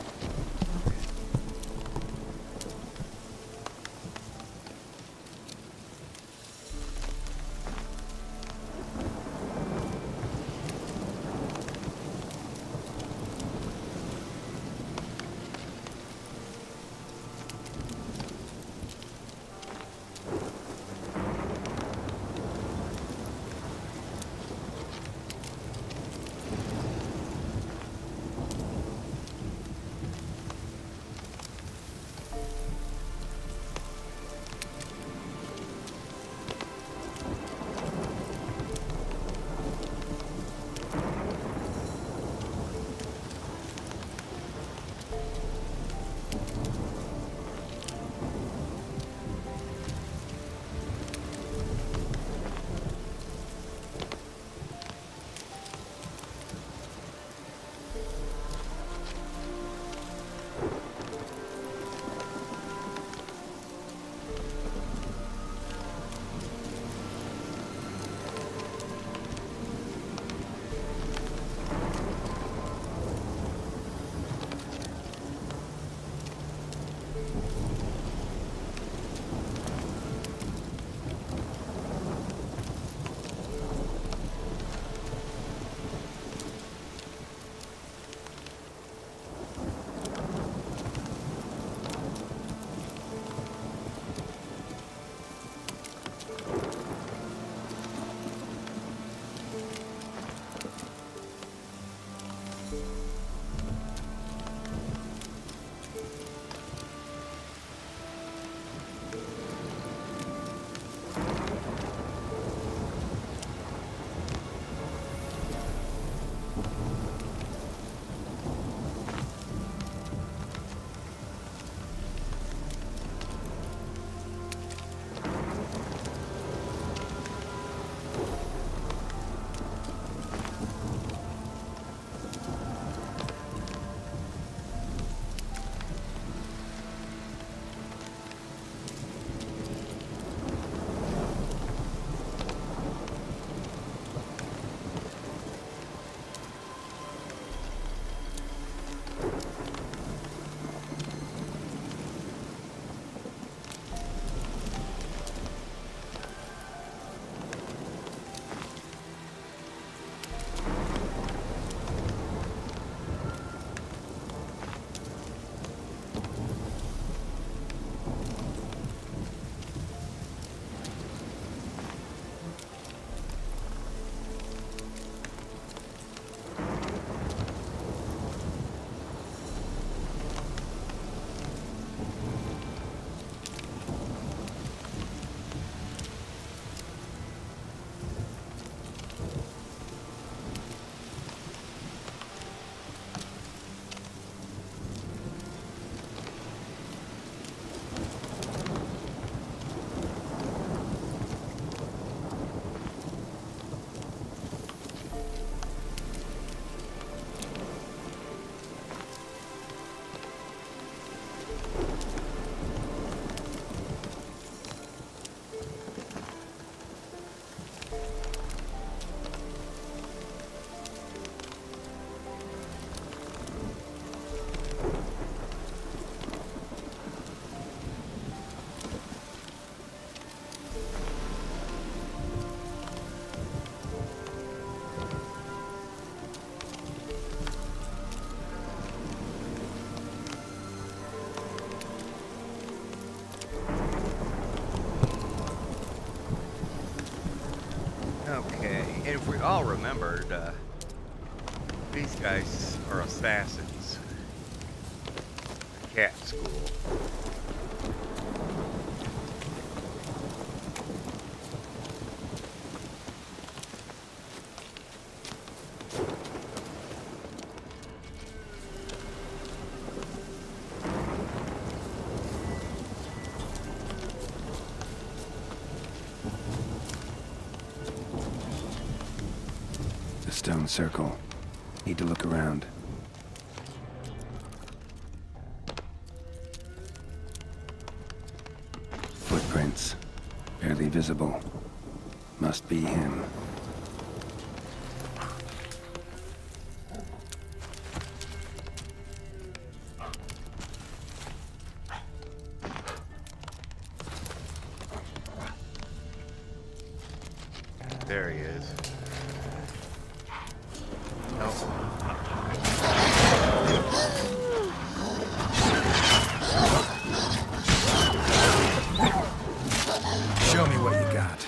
Okay, and if we all remembered, these guys are assassins. Cat school. The stone circle. Need to look around. Footprints. Barely visible. Must be him. There he is. Nope. Show me what you got.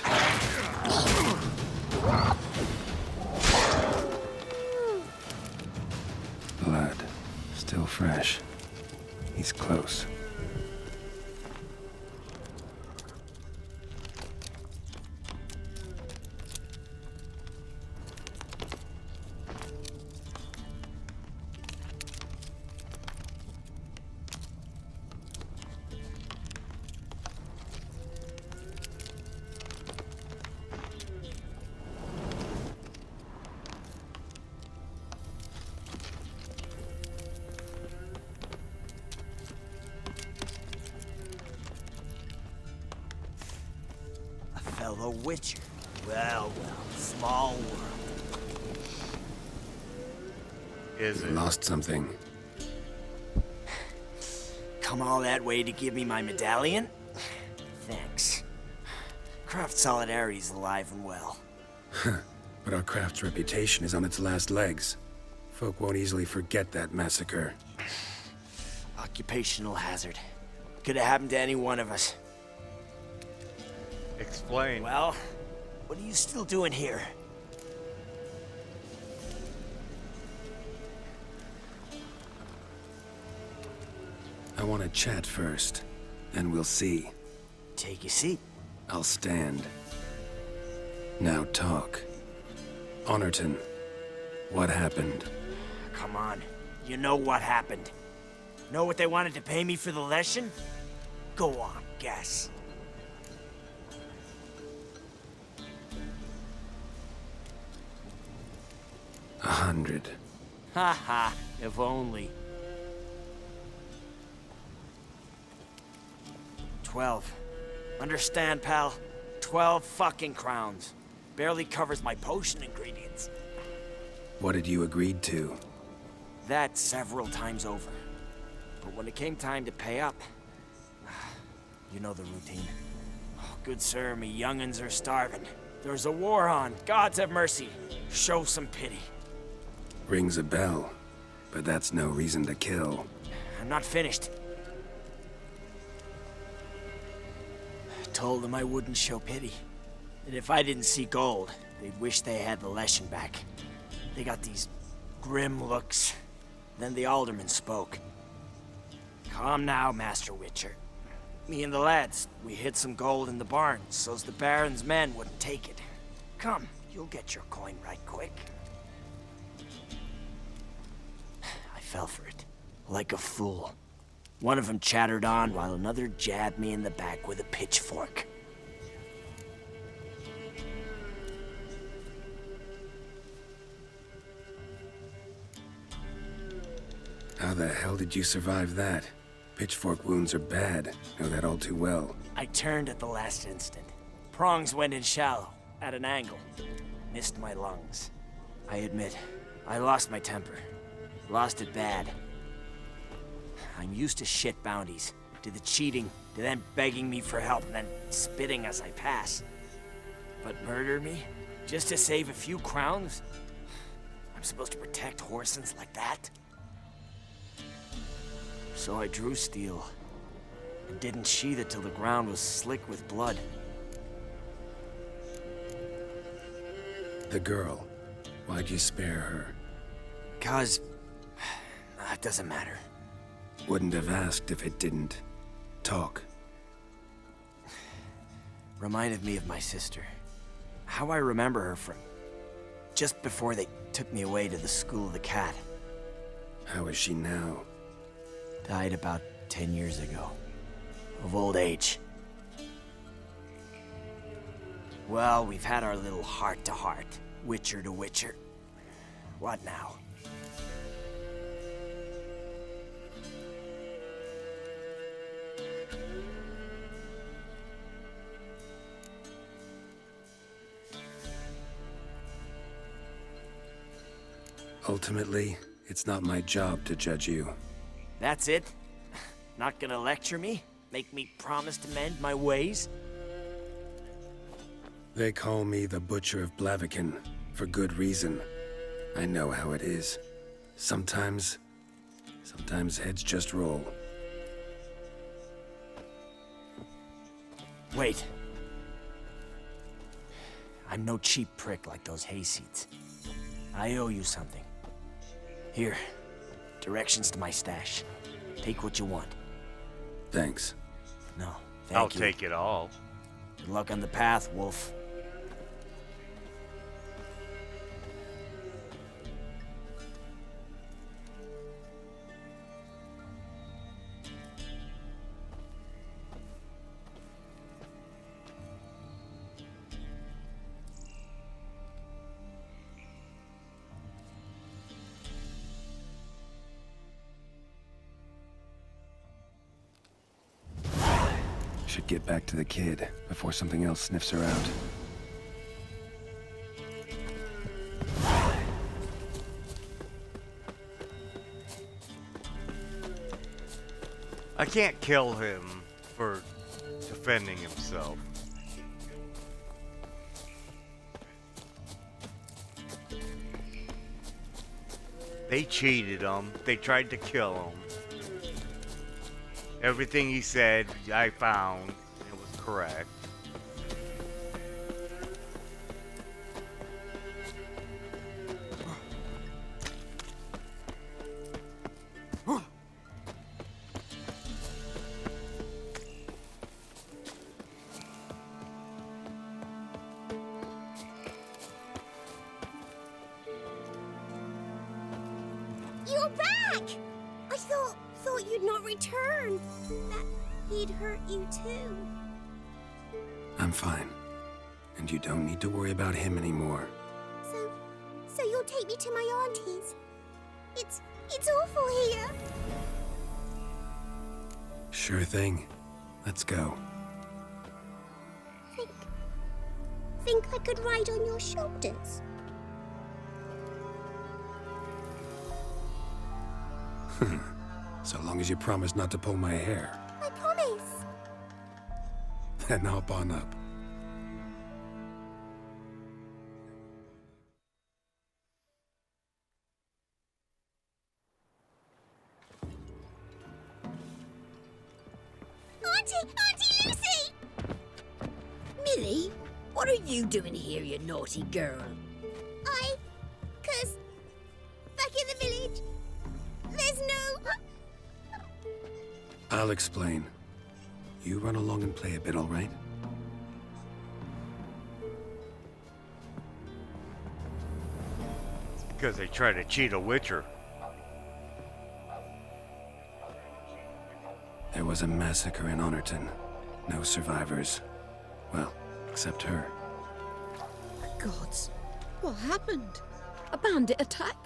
Blood. Still fresh. He's close. Fellow Witcher. Well, small world. Is it? Lost something. Come all that way to give me my medallion? Thanks. Craft Solidarity's alive and well. But our craft's reputation is on its last legs. Folk won't easily forget that massacre. Occupational hazard. Could have happened to any one of us. Explain. Well, what are you still doing here? I want to chat first, then we'll see. Take your seat. I'll stand. Now talk. Honorton, what happened? Come on. You know what happened. Know what they wanted to pay me for the lesson? Go on, guess. $100. Ha ha, if only. 12. Understand, pal? 12 fucking crowns. Barely covers my potion ingredients. What had you agreed to? That several times over. But when it came time to pay up, you know the routine. Oh, good sir, me young'uns are starving. There's a war on. Gods have mercy. Show some pity. Rings a bell, but that's no reason to kill. I'm not finished. I told them I wouldn't show pity. That if I didn't see gold, they'd wish they had the lesson back. They got these grim looks. Then the alderman spoke. Calm now, Master Witcher. Me and the lads, we hid some gold in the barn, so's the Baron's men wouldn't take it. Come, you'll get your coin right quick. I fell for it, like a fool. One of them chattered on while another jabbed me in the back with a pitchfork. How the hell did you survive that? Pitchfork wounds are bad. Know that all too well. I turned at the last instant. Prongs went in shallow, at an angle. Missed my lungs. I admit, I lost my temper. Lost it bad. I'm used to shit bounties, to the cheating, to them begging me for help and then spitting as I pass. But murder me? Just to save a few crowns? I'm supposed to protect Horsens like that? So I drew steel, and didn't sheathe it till the ground was slick with blood. The girl. Why'd you spare her? 'Cause... it doesn't matter. Wouldn't have asked if it didn't. Talk. Reminded me of my sister. How I remember her from... just before they took me away to the School of the Cat. How is she now? Died about 10 years ago. Of old age. Well, we've had our little heart-to-heart. Witcher to Witcher. What now? Ultimately, it's not my job to judge you. That's it? Not gonna lecture me? Make me promise to mend my ways? They call me the Butcher of Blaviken, for good reason. I know how it is. Sometimes heads just roll. Wait. I'm no cheap prick like those hayseeds. I owe you something. Here, directions to my stash. Take what you want. Thanks. No, thank you. I'll take it all. Good luck on the path, Wolf. Should get back to the kid before something else sniffs her out. I can't kill him for defending himself. They cheated him. They tried to kill him. Everything he said, I found, it was correct. You're back! I thought you'd not return. That he'd hurt you too. I'm fine. And you don't need to worry about him anymore. So you'll take me to my auntie's. It's awful here. Sure thing. Let's go. Think I could ride on your shoulders? So long as you promise not to pull my hair. I promise. Then hop on up. Auntie Lucy! Millie, what are you doing here, you naughty girl? 'Cause back in the village, there's no... I'll explain. You run along and play a bit, all right? Because they tried to cheat a Witcher. There was a massacre in Honorton. No survivors. Well, except her. Gods, what happened? A bandit attack?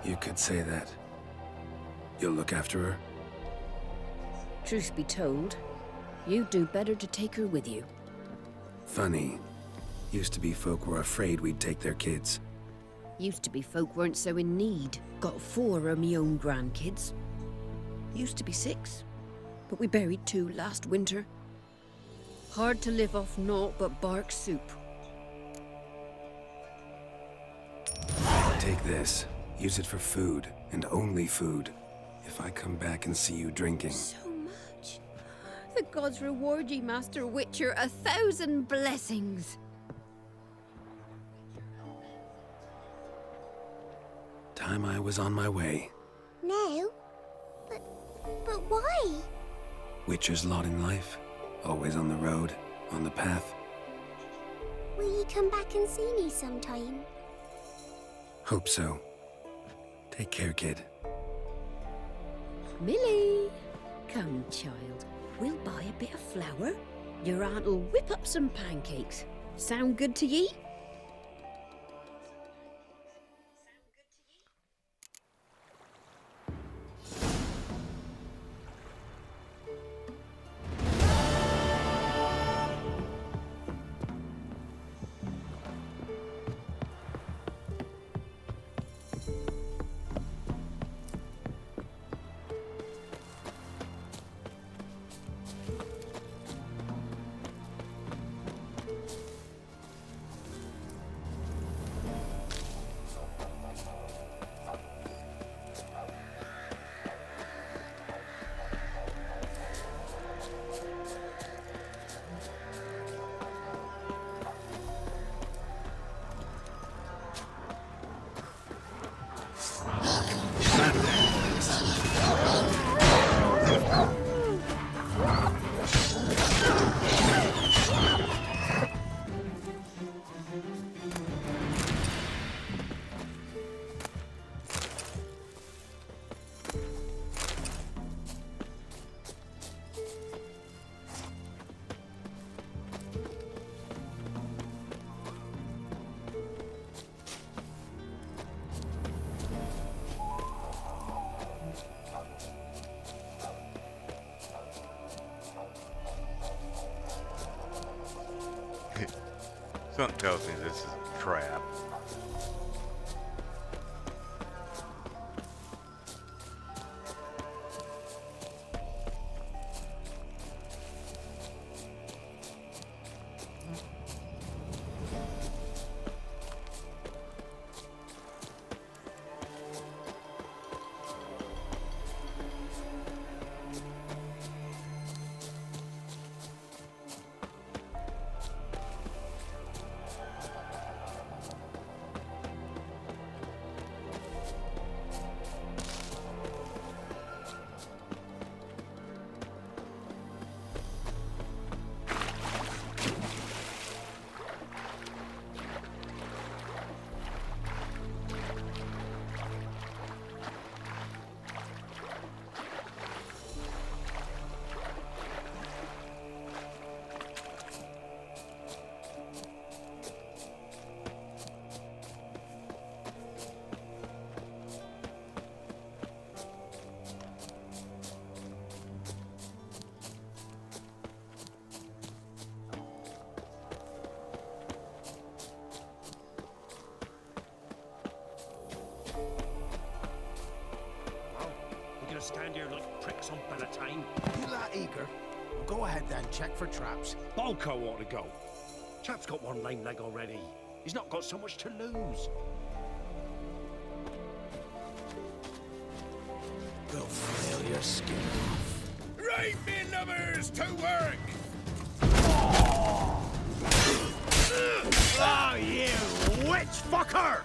You could say that. You'll look after her? Truth be told, you'd do better to take her with you. Funny. Used to be folk were afraid we'd take their kids. Used to be folk weren't so in need. Got 4 of me own grandkids. Used to be 6, but we buried 2 last winter. Hard to live off naught but bark soup. Take this. Use it for food, and only food. If I come back and see you drinking... So much. The gods reward ye, Master Witcher, 1,000 blessings. Time I was on my way. No. But why? Witcher's lot in life. Always on the road, on the path. Will you come back and see me sometime? Hope so. Take care, kid. Millie! Come, child. We'll buy a bit of flour. Your aunt'll whip up some pancakes. Sound good to ye? Something tells me this is a trap. Stand here like pricks up at a time. You lot eager? Well, go ahead then, check for traps. Balco ought to go. Chap's got one lame leg already. He's not got so much to lose. Go flail your skin off. Right, me lovers, to work! Oh, you witch fucker!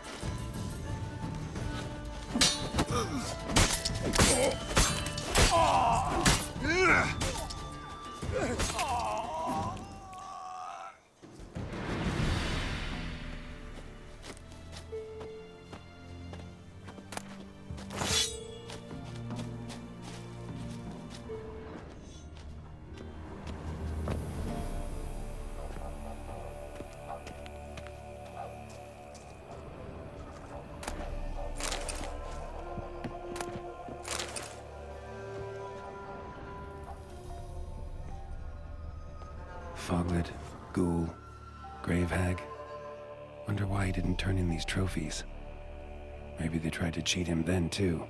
Foglet, Ghoul, Grave Hag. Wonder why he didn't turn in these trophies. Maybe they tried to cheat him then, too.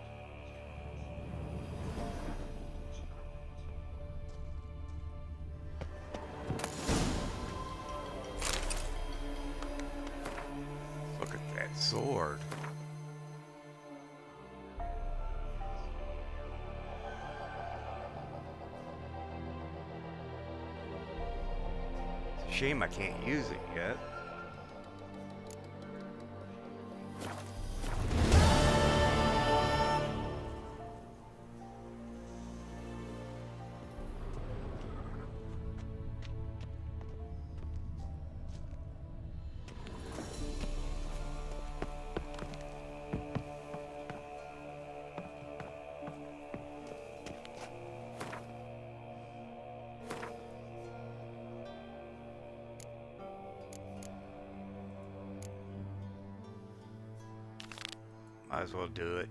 Shame I can't use it yet. Might as well do it.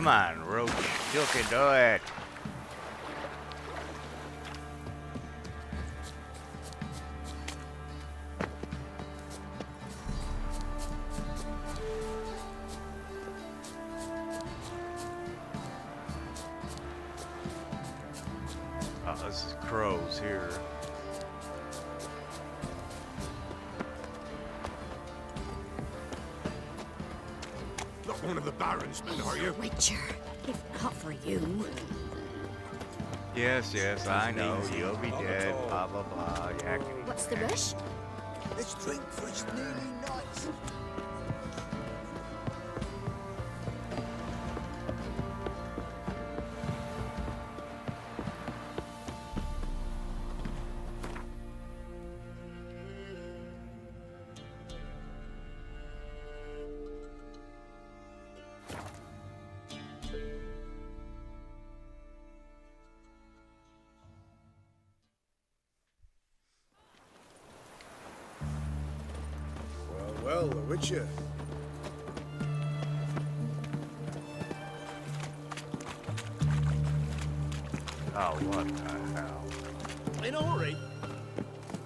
Come on, Roach. You can do it. Oh, this is crows here. Not one of the Baron's men, are you? Witcher, if not for you. Yes, yes, I know. You'll be dead. Blah, blah, blah. Yakety. What's the rush? Let's drink for it's nearly night. Well, the Witcher. Oh, what the hell? In a hurry?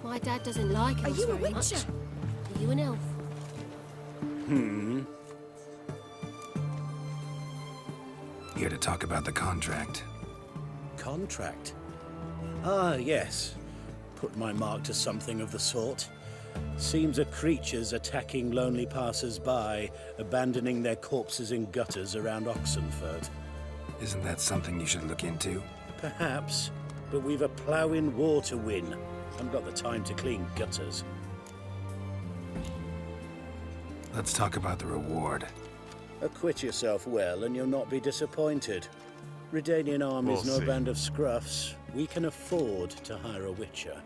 My dad doesn't like Are us you a very much. witcher? Are you an elf? Here to talk about the contract. Contract? Ah, yes. Put my mark to something of the sort. Seems a creature's attacking lonely passers-by, abandoning their corpses in gutters around Oxenford. Isn't that something you should look into? Perhaps, but we've a ploughing war to win. Haven't got the time to clean gutters. Let's talk about the reward. Acquit yourself well and you'll not be disappointed. Redanian army's We'll no see. band of scruffs. We can afford to hire a witcher.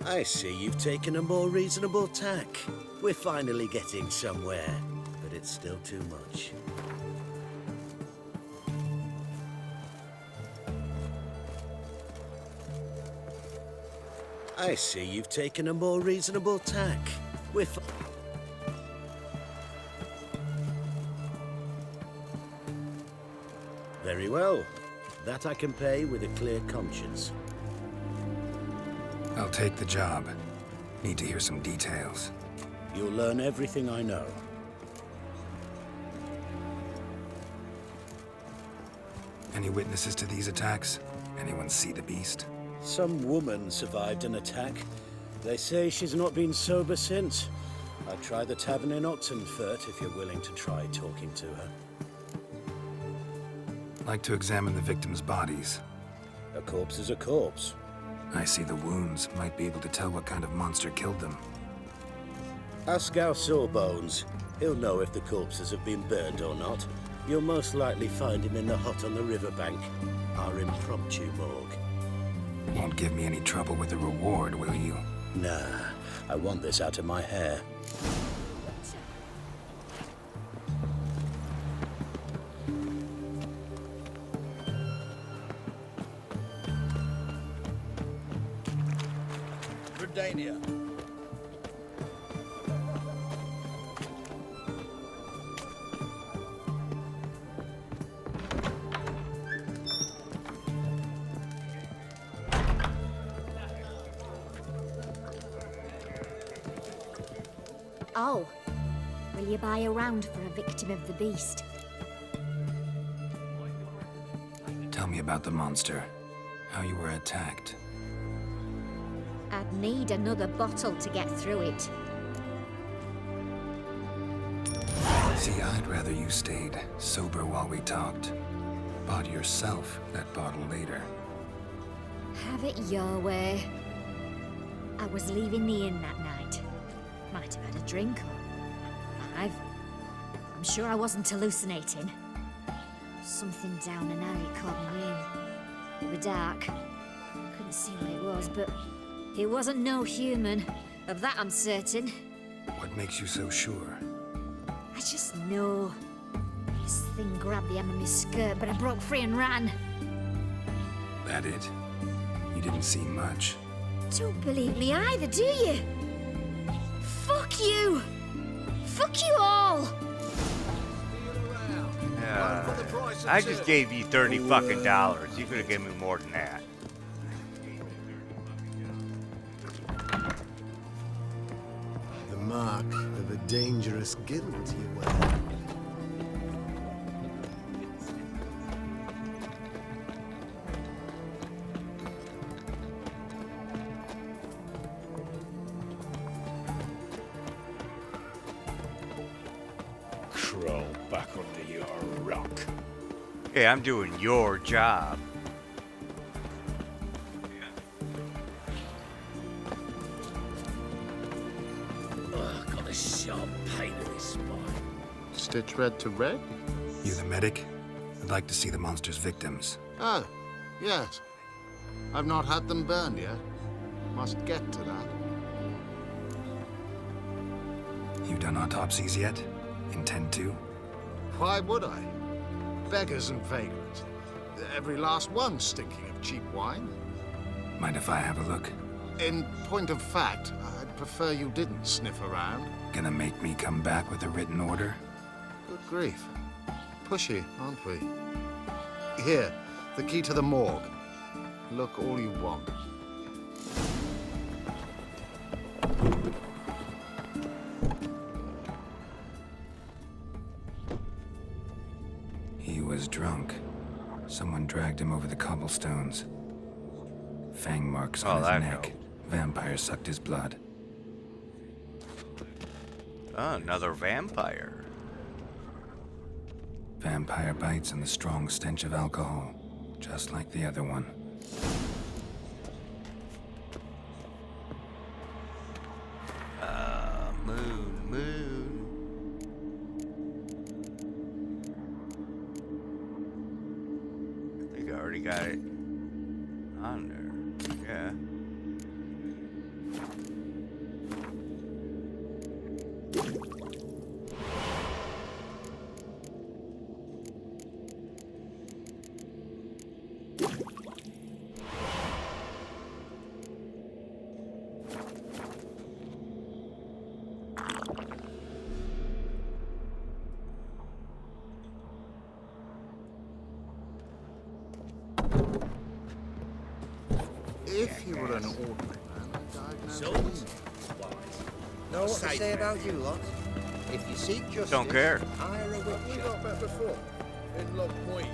I see you've taken a more reasonable tack. We're finally getting somewhere, but it's still too much. I see you've taken a more reasonable tack. Very well. That I can pay with a clear conscience. I'll take the job. Need to hear some details. You'll learn everything I know. Any witnesses to these attacks? Anyone see the beast? Some woman survived an attack. They say she's not been sober since. I'd try the tavern in Oxenfurt if you're willing to try talking to her. Like to examine the victims' bodies. A corpse is a corpse. I see the wounds. Might be able to tell what kind of monster killed them. Ask our Sawbones. He'll know if the corpses have been burned or not. You'll most likely find him in the hut on the riverbank. Our impromptu morgue. Won't give me any trouble with the reward, will you? Nah, I want this out of my hair. Redania. Oh, will you buy a round for a victim of the beast? Tell me about the monster. How you were attacked. I'd need another bottle to get through it. See, I'd rather you stayed sober while we talked. Bought yourself that bottle later. Have it your way. I was leaving the inn that night. Might have had a drink or 5. I'm sure I wasn't hallucinating. Something down an alley caught me in. It was dark. Couldn't see what it was, but it wasn't no human. Of that I'm certain. What makes you so sure? I just know. This thing grabbed the hem of my skirt, but I broke free and ran. That it? You didn't see much. Don't believe me either, do you? Fuck you! Fuck you all! I just gave you $30 fucking dollars. You could have given me more than that. The mark of a dangerous guild you wear. Crawl back under your rock. Hey, I'm doing your job. Got a sharp pain in his spine. Stitch red to red? You the medic? I'd like to see the monster's victims. Oh, yes. I've not had them burned yet. Must get to that. You done autopsies yet? Intend to? Why would I? Beggars and vagrants. Every last one stinking of cheap wine. Mind if I have a look? In point of fact, I'd prefer you didn't sniff around. Gonna make me come back with a written order? Good grief. Pushy, aren't we? Here, the key to the morgue. Look all you want. He was drunk. Someone dragged him over the cobblestones. Fang marks on his neck. Vampire sucked his blood. Oh, another vampire. Vampire bites and the strong stench of alcohol, just like the other one. Moon. I think I already got it on there. Yeah. If you were an ordinary man, So, Know what they say about you lot? If you seek justice, Don't care. hire a We witcher. got that before. In Lock Point,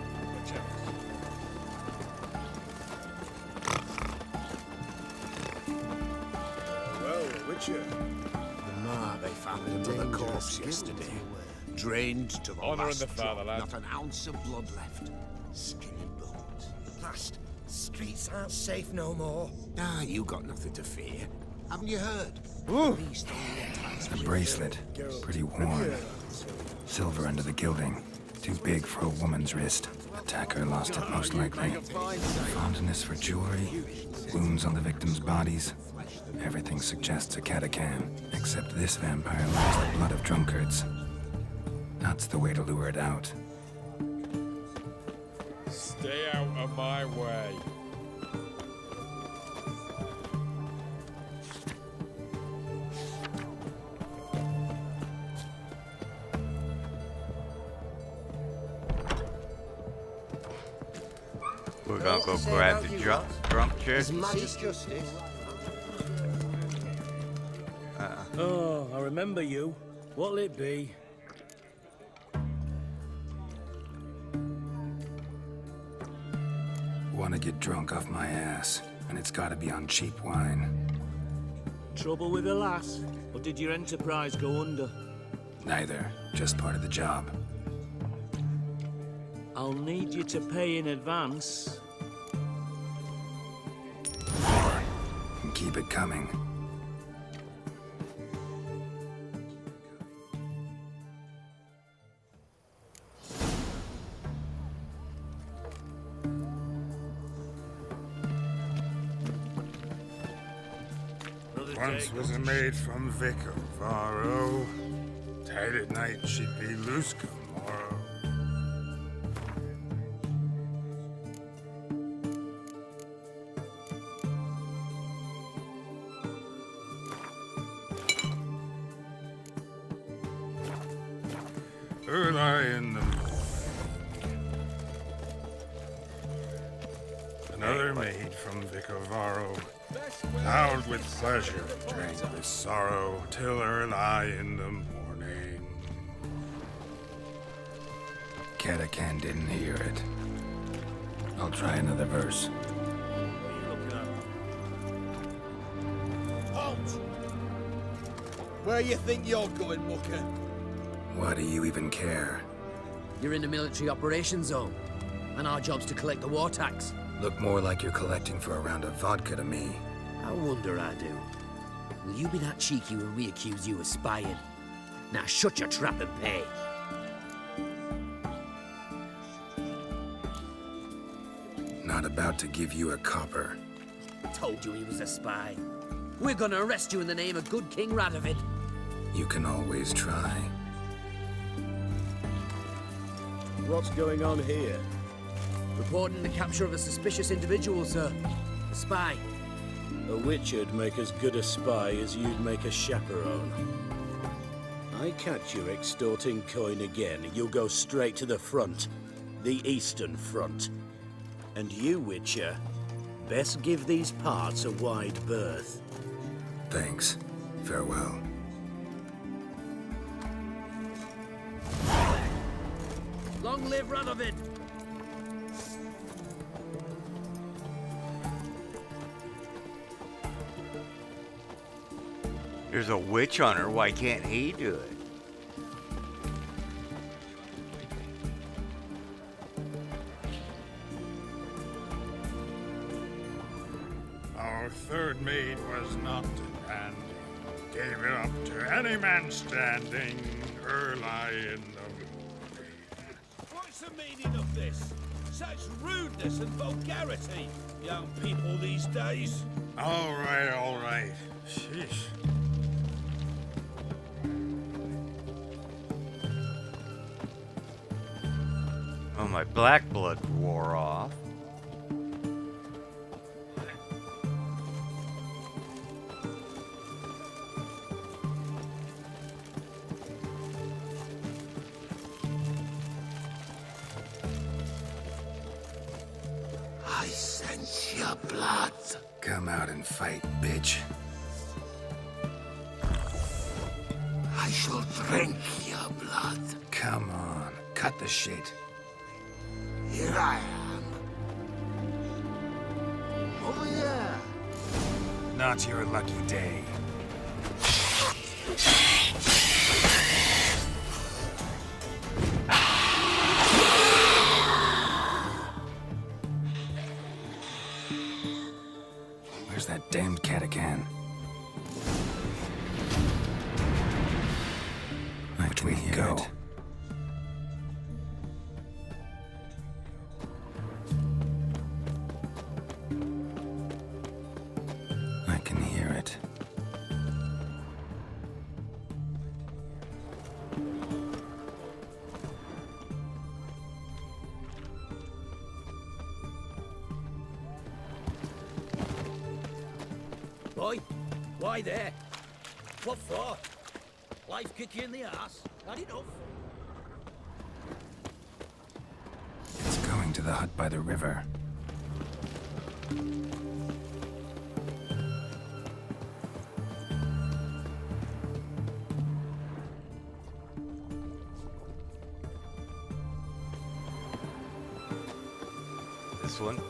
perchance. Well, Witcher. Ah, they found another corpse yesterday. Drained to the Honour in last the drop, fatherland. not an ounce of blood left. Skin and bones. Last, streets aren't safe no more. Ah, you got nothing to fear. Haven't you heard? Beast only attacks The with bracelet, pretty worn. Silver under the gilding, too big for a woman's wrist. Attacker lost it most likely. Fondness for jewelry, wounds on the victims' bodies. Everything suggests a Catacan, except this vampire loves the blood of drunkards. That's the way to lure it out. Stay out of my way. We're gonna go grab the drunk chick. Seek justice. Oh, I remember you. What'll it be? Want to get drunk off my ass, and it's gotta be on cheap wine. Trouble with the lass? Or did your enterprise go under? Neither, just part of the job. I'll need you to pay in advance. And keep it coming. Once was a maid from Vic of Varro. Tight at night, she'd be loose come morrow. Early in the morning. Another maid from Vic of Varro. Loud with pleasure, drank with sorrow, till early in the morning. Catacan didn't hear it. I'll try another verse. Halt! Where you think you're going, mucker? Why do you even care? You're in the military operations zone, and our job's to collect the war tax. Look more like you're collecting for a round of vodka to me. I wonder I do. Will you be that cheeky when we accuse you of spying? Now shut your trap and pay. Not about to give you a copper. Told you he was a spy. We're gonna arrest you in the name of good King Radovid. You can always try. What's going on here? Reporting the capture of a suspicious individual, sir. A spy. A witcher'd make as good a spy as you'd make a chaperone. I catch you extorting coin again, you'll go straight to the front. The Eastern Front. And you, Witcher, best give these parts a wide berth. Thanks. Farewell. Long live Radovid! There's a witch hunter. Why can't he do it? Our third maid was knocked at hand. Gave it up to any man standing early in the morning. What's the meaning of this? Such rudeness and vulgarity, young people these days. All right. Sheesh. Oh, my black blood wore off. I sense your blood. Come out and fight, bitch. I shall drink your blood. Come on, cut the shit. Here I am. Over here. Not your lucky day. Where's that damned Catacan? Which way to go? I can hear it. Boy, why there? What for? Life kick you in the ass? Not enough. It's going to the hut by the river. This one.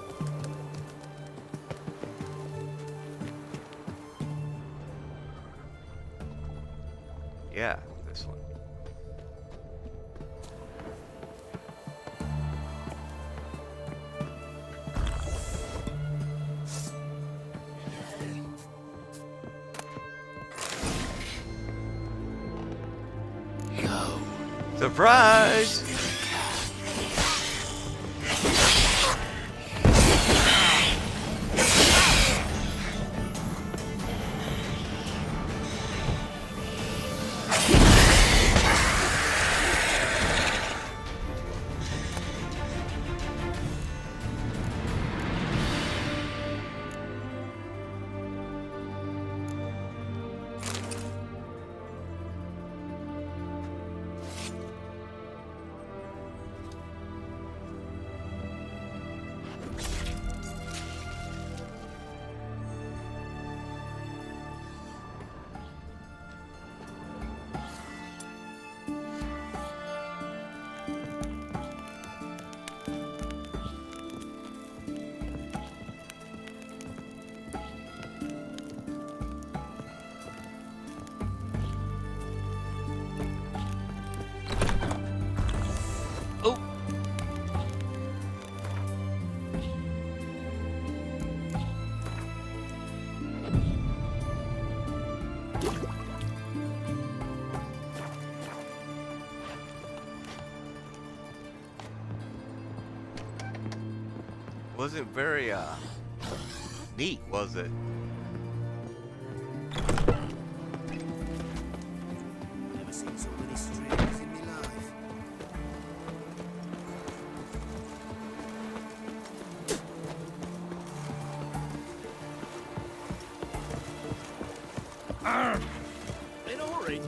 Yeah, this one. Go. Surprise! Wasn't very neat, was it? Never seen so many strangers in my life. In a hurry.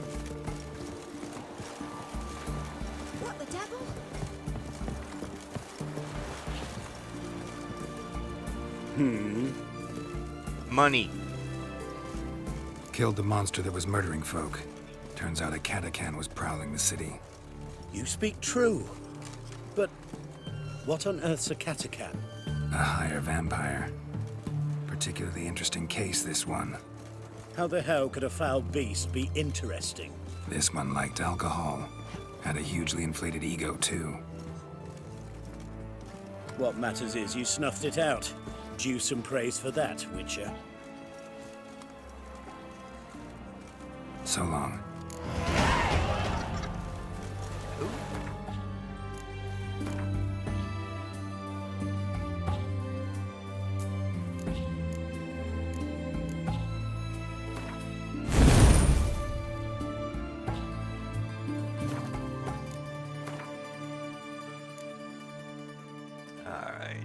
What the devil? Money. Killed the monster that was murdering folk. Turns out a Catacan was prowling the city. You speak true. But what on earth's a Catacan? A higher vampire. Particularly interesting case, this one. How the hell could a foul beast be interesting? This one liked alcohol. Had a hugely inflated ego, too. What matters is you snuffed it out. Due some praise for that, Witcher. So long. Alright.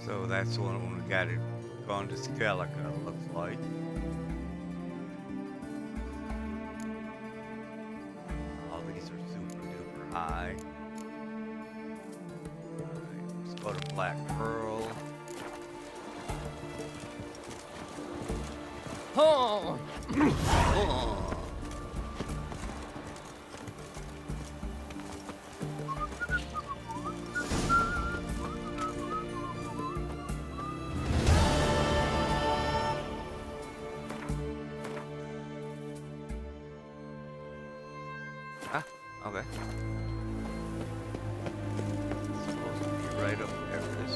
So that's the one we got it gone to Skellige, looks like. All these are super duper high. Alright. Black Pearl. Oh! Oh. Ah, okay. Supposed to be right up there. It is.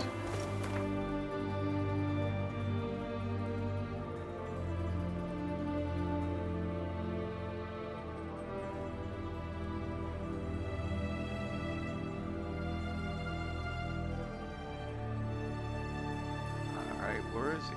All right, where is he?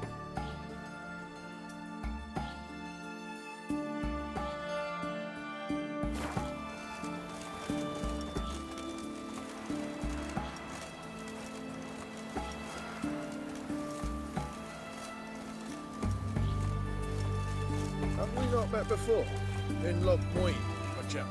Have we not met before? In Loch Moyne, perchance?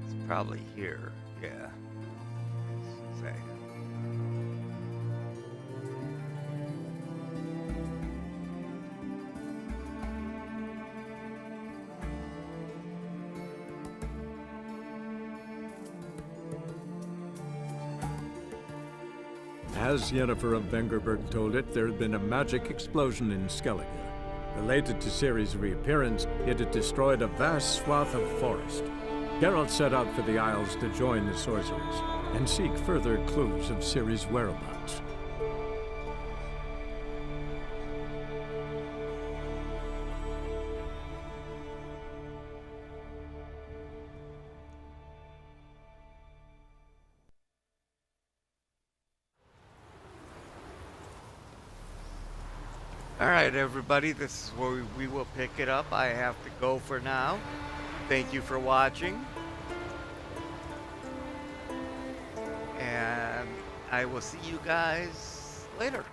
It's probably here. Yeah. Say. As Yennefer of Vengerberg told it, there had been a magic explosion in Skellige. Related to Ciri's reappearance, it had destroyed a vast swath of forest. Geralt set out for the Isles to join the sorcerers and seek further clues of Ciri's whereabouts. Alright, everybody, this is where we will pick it up. I have to go for now. Thank you for watching. And I will see you guys later.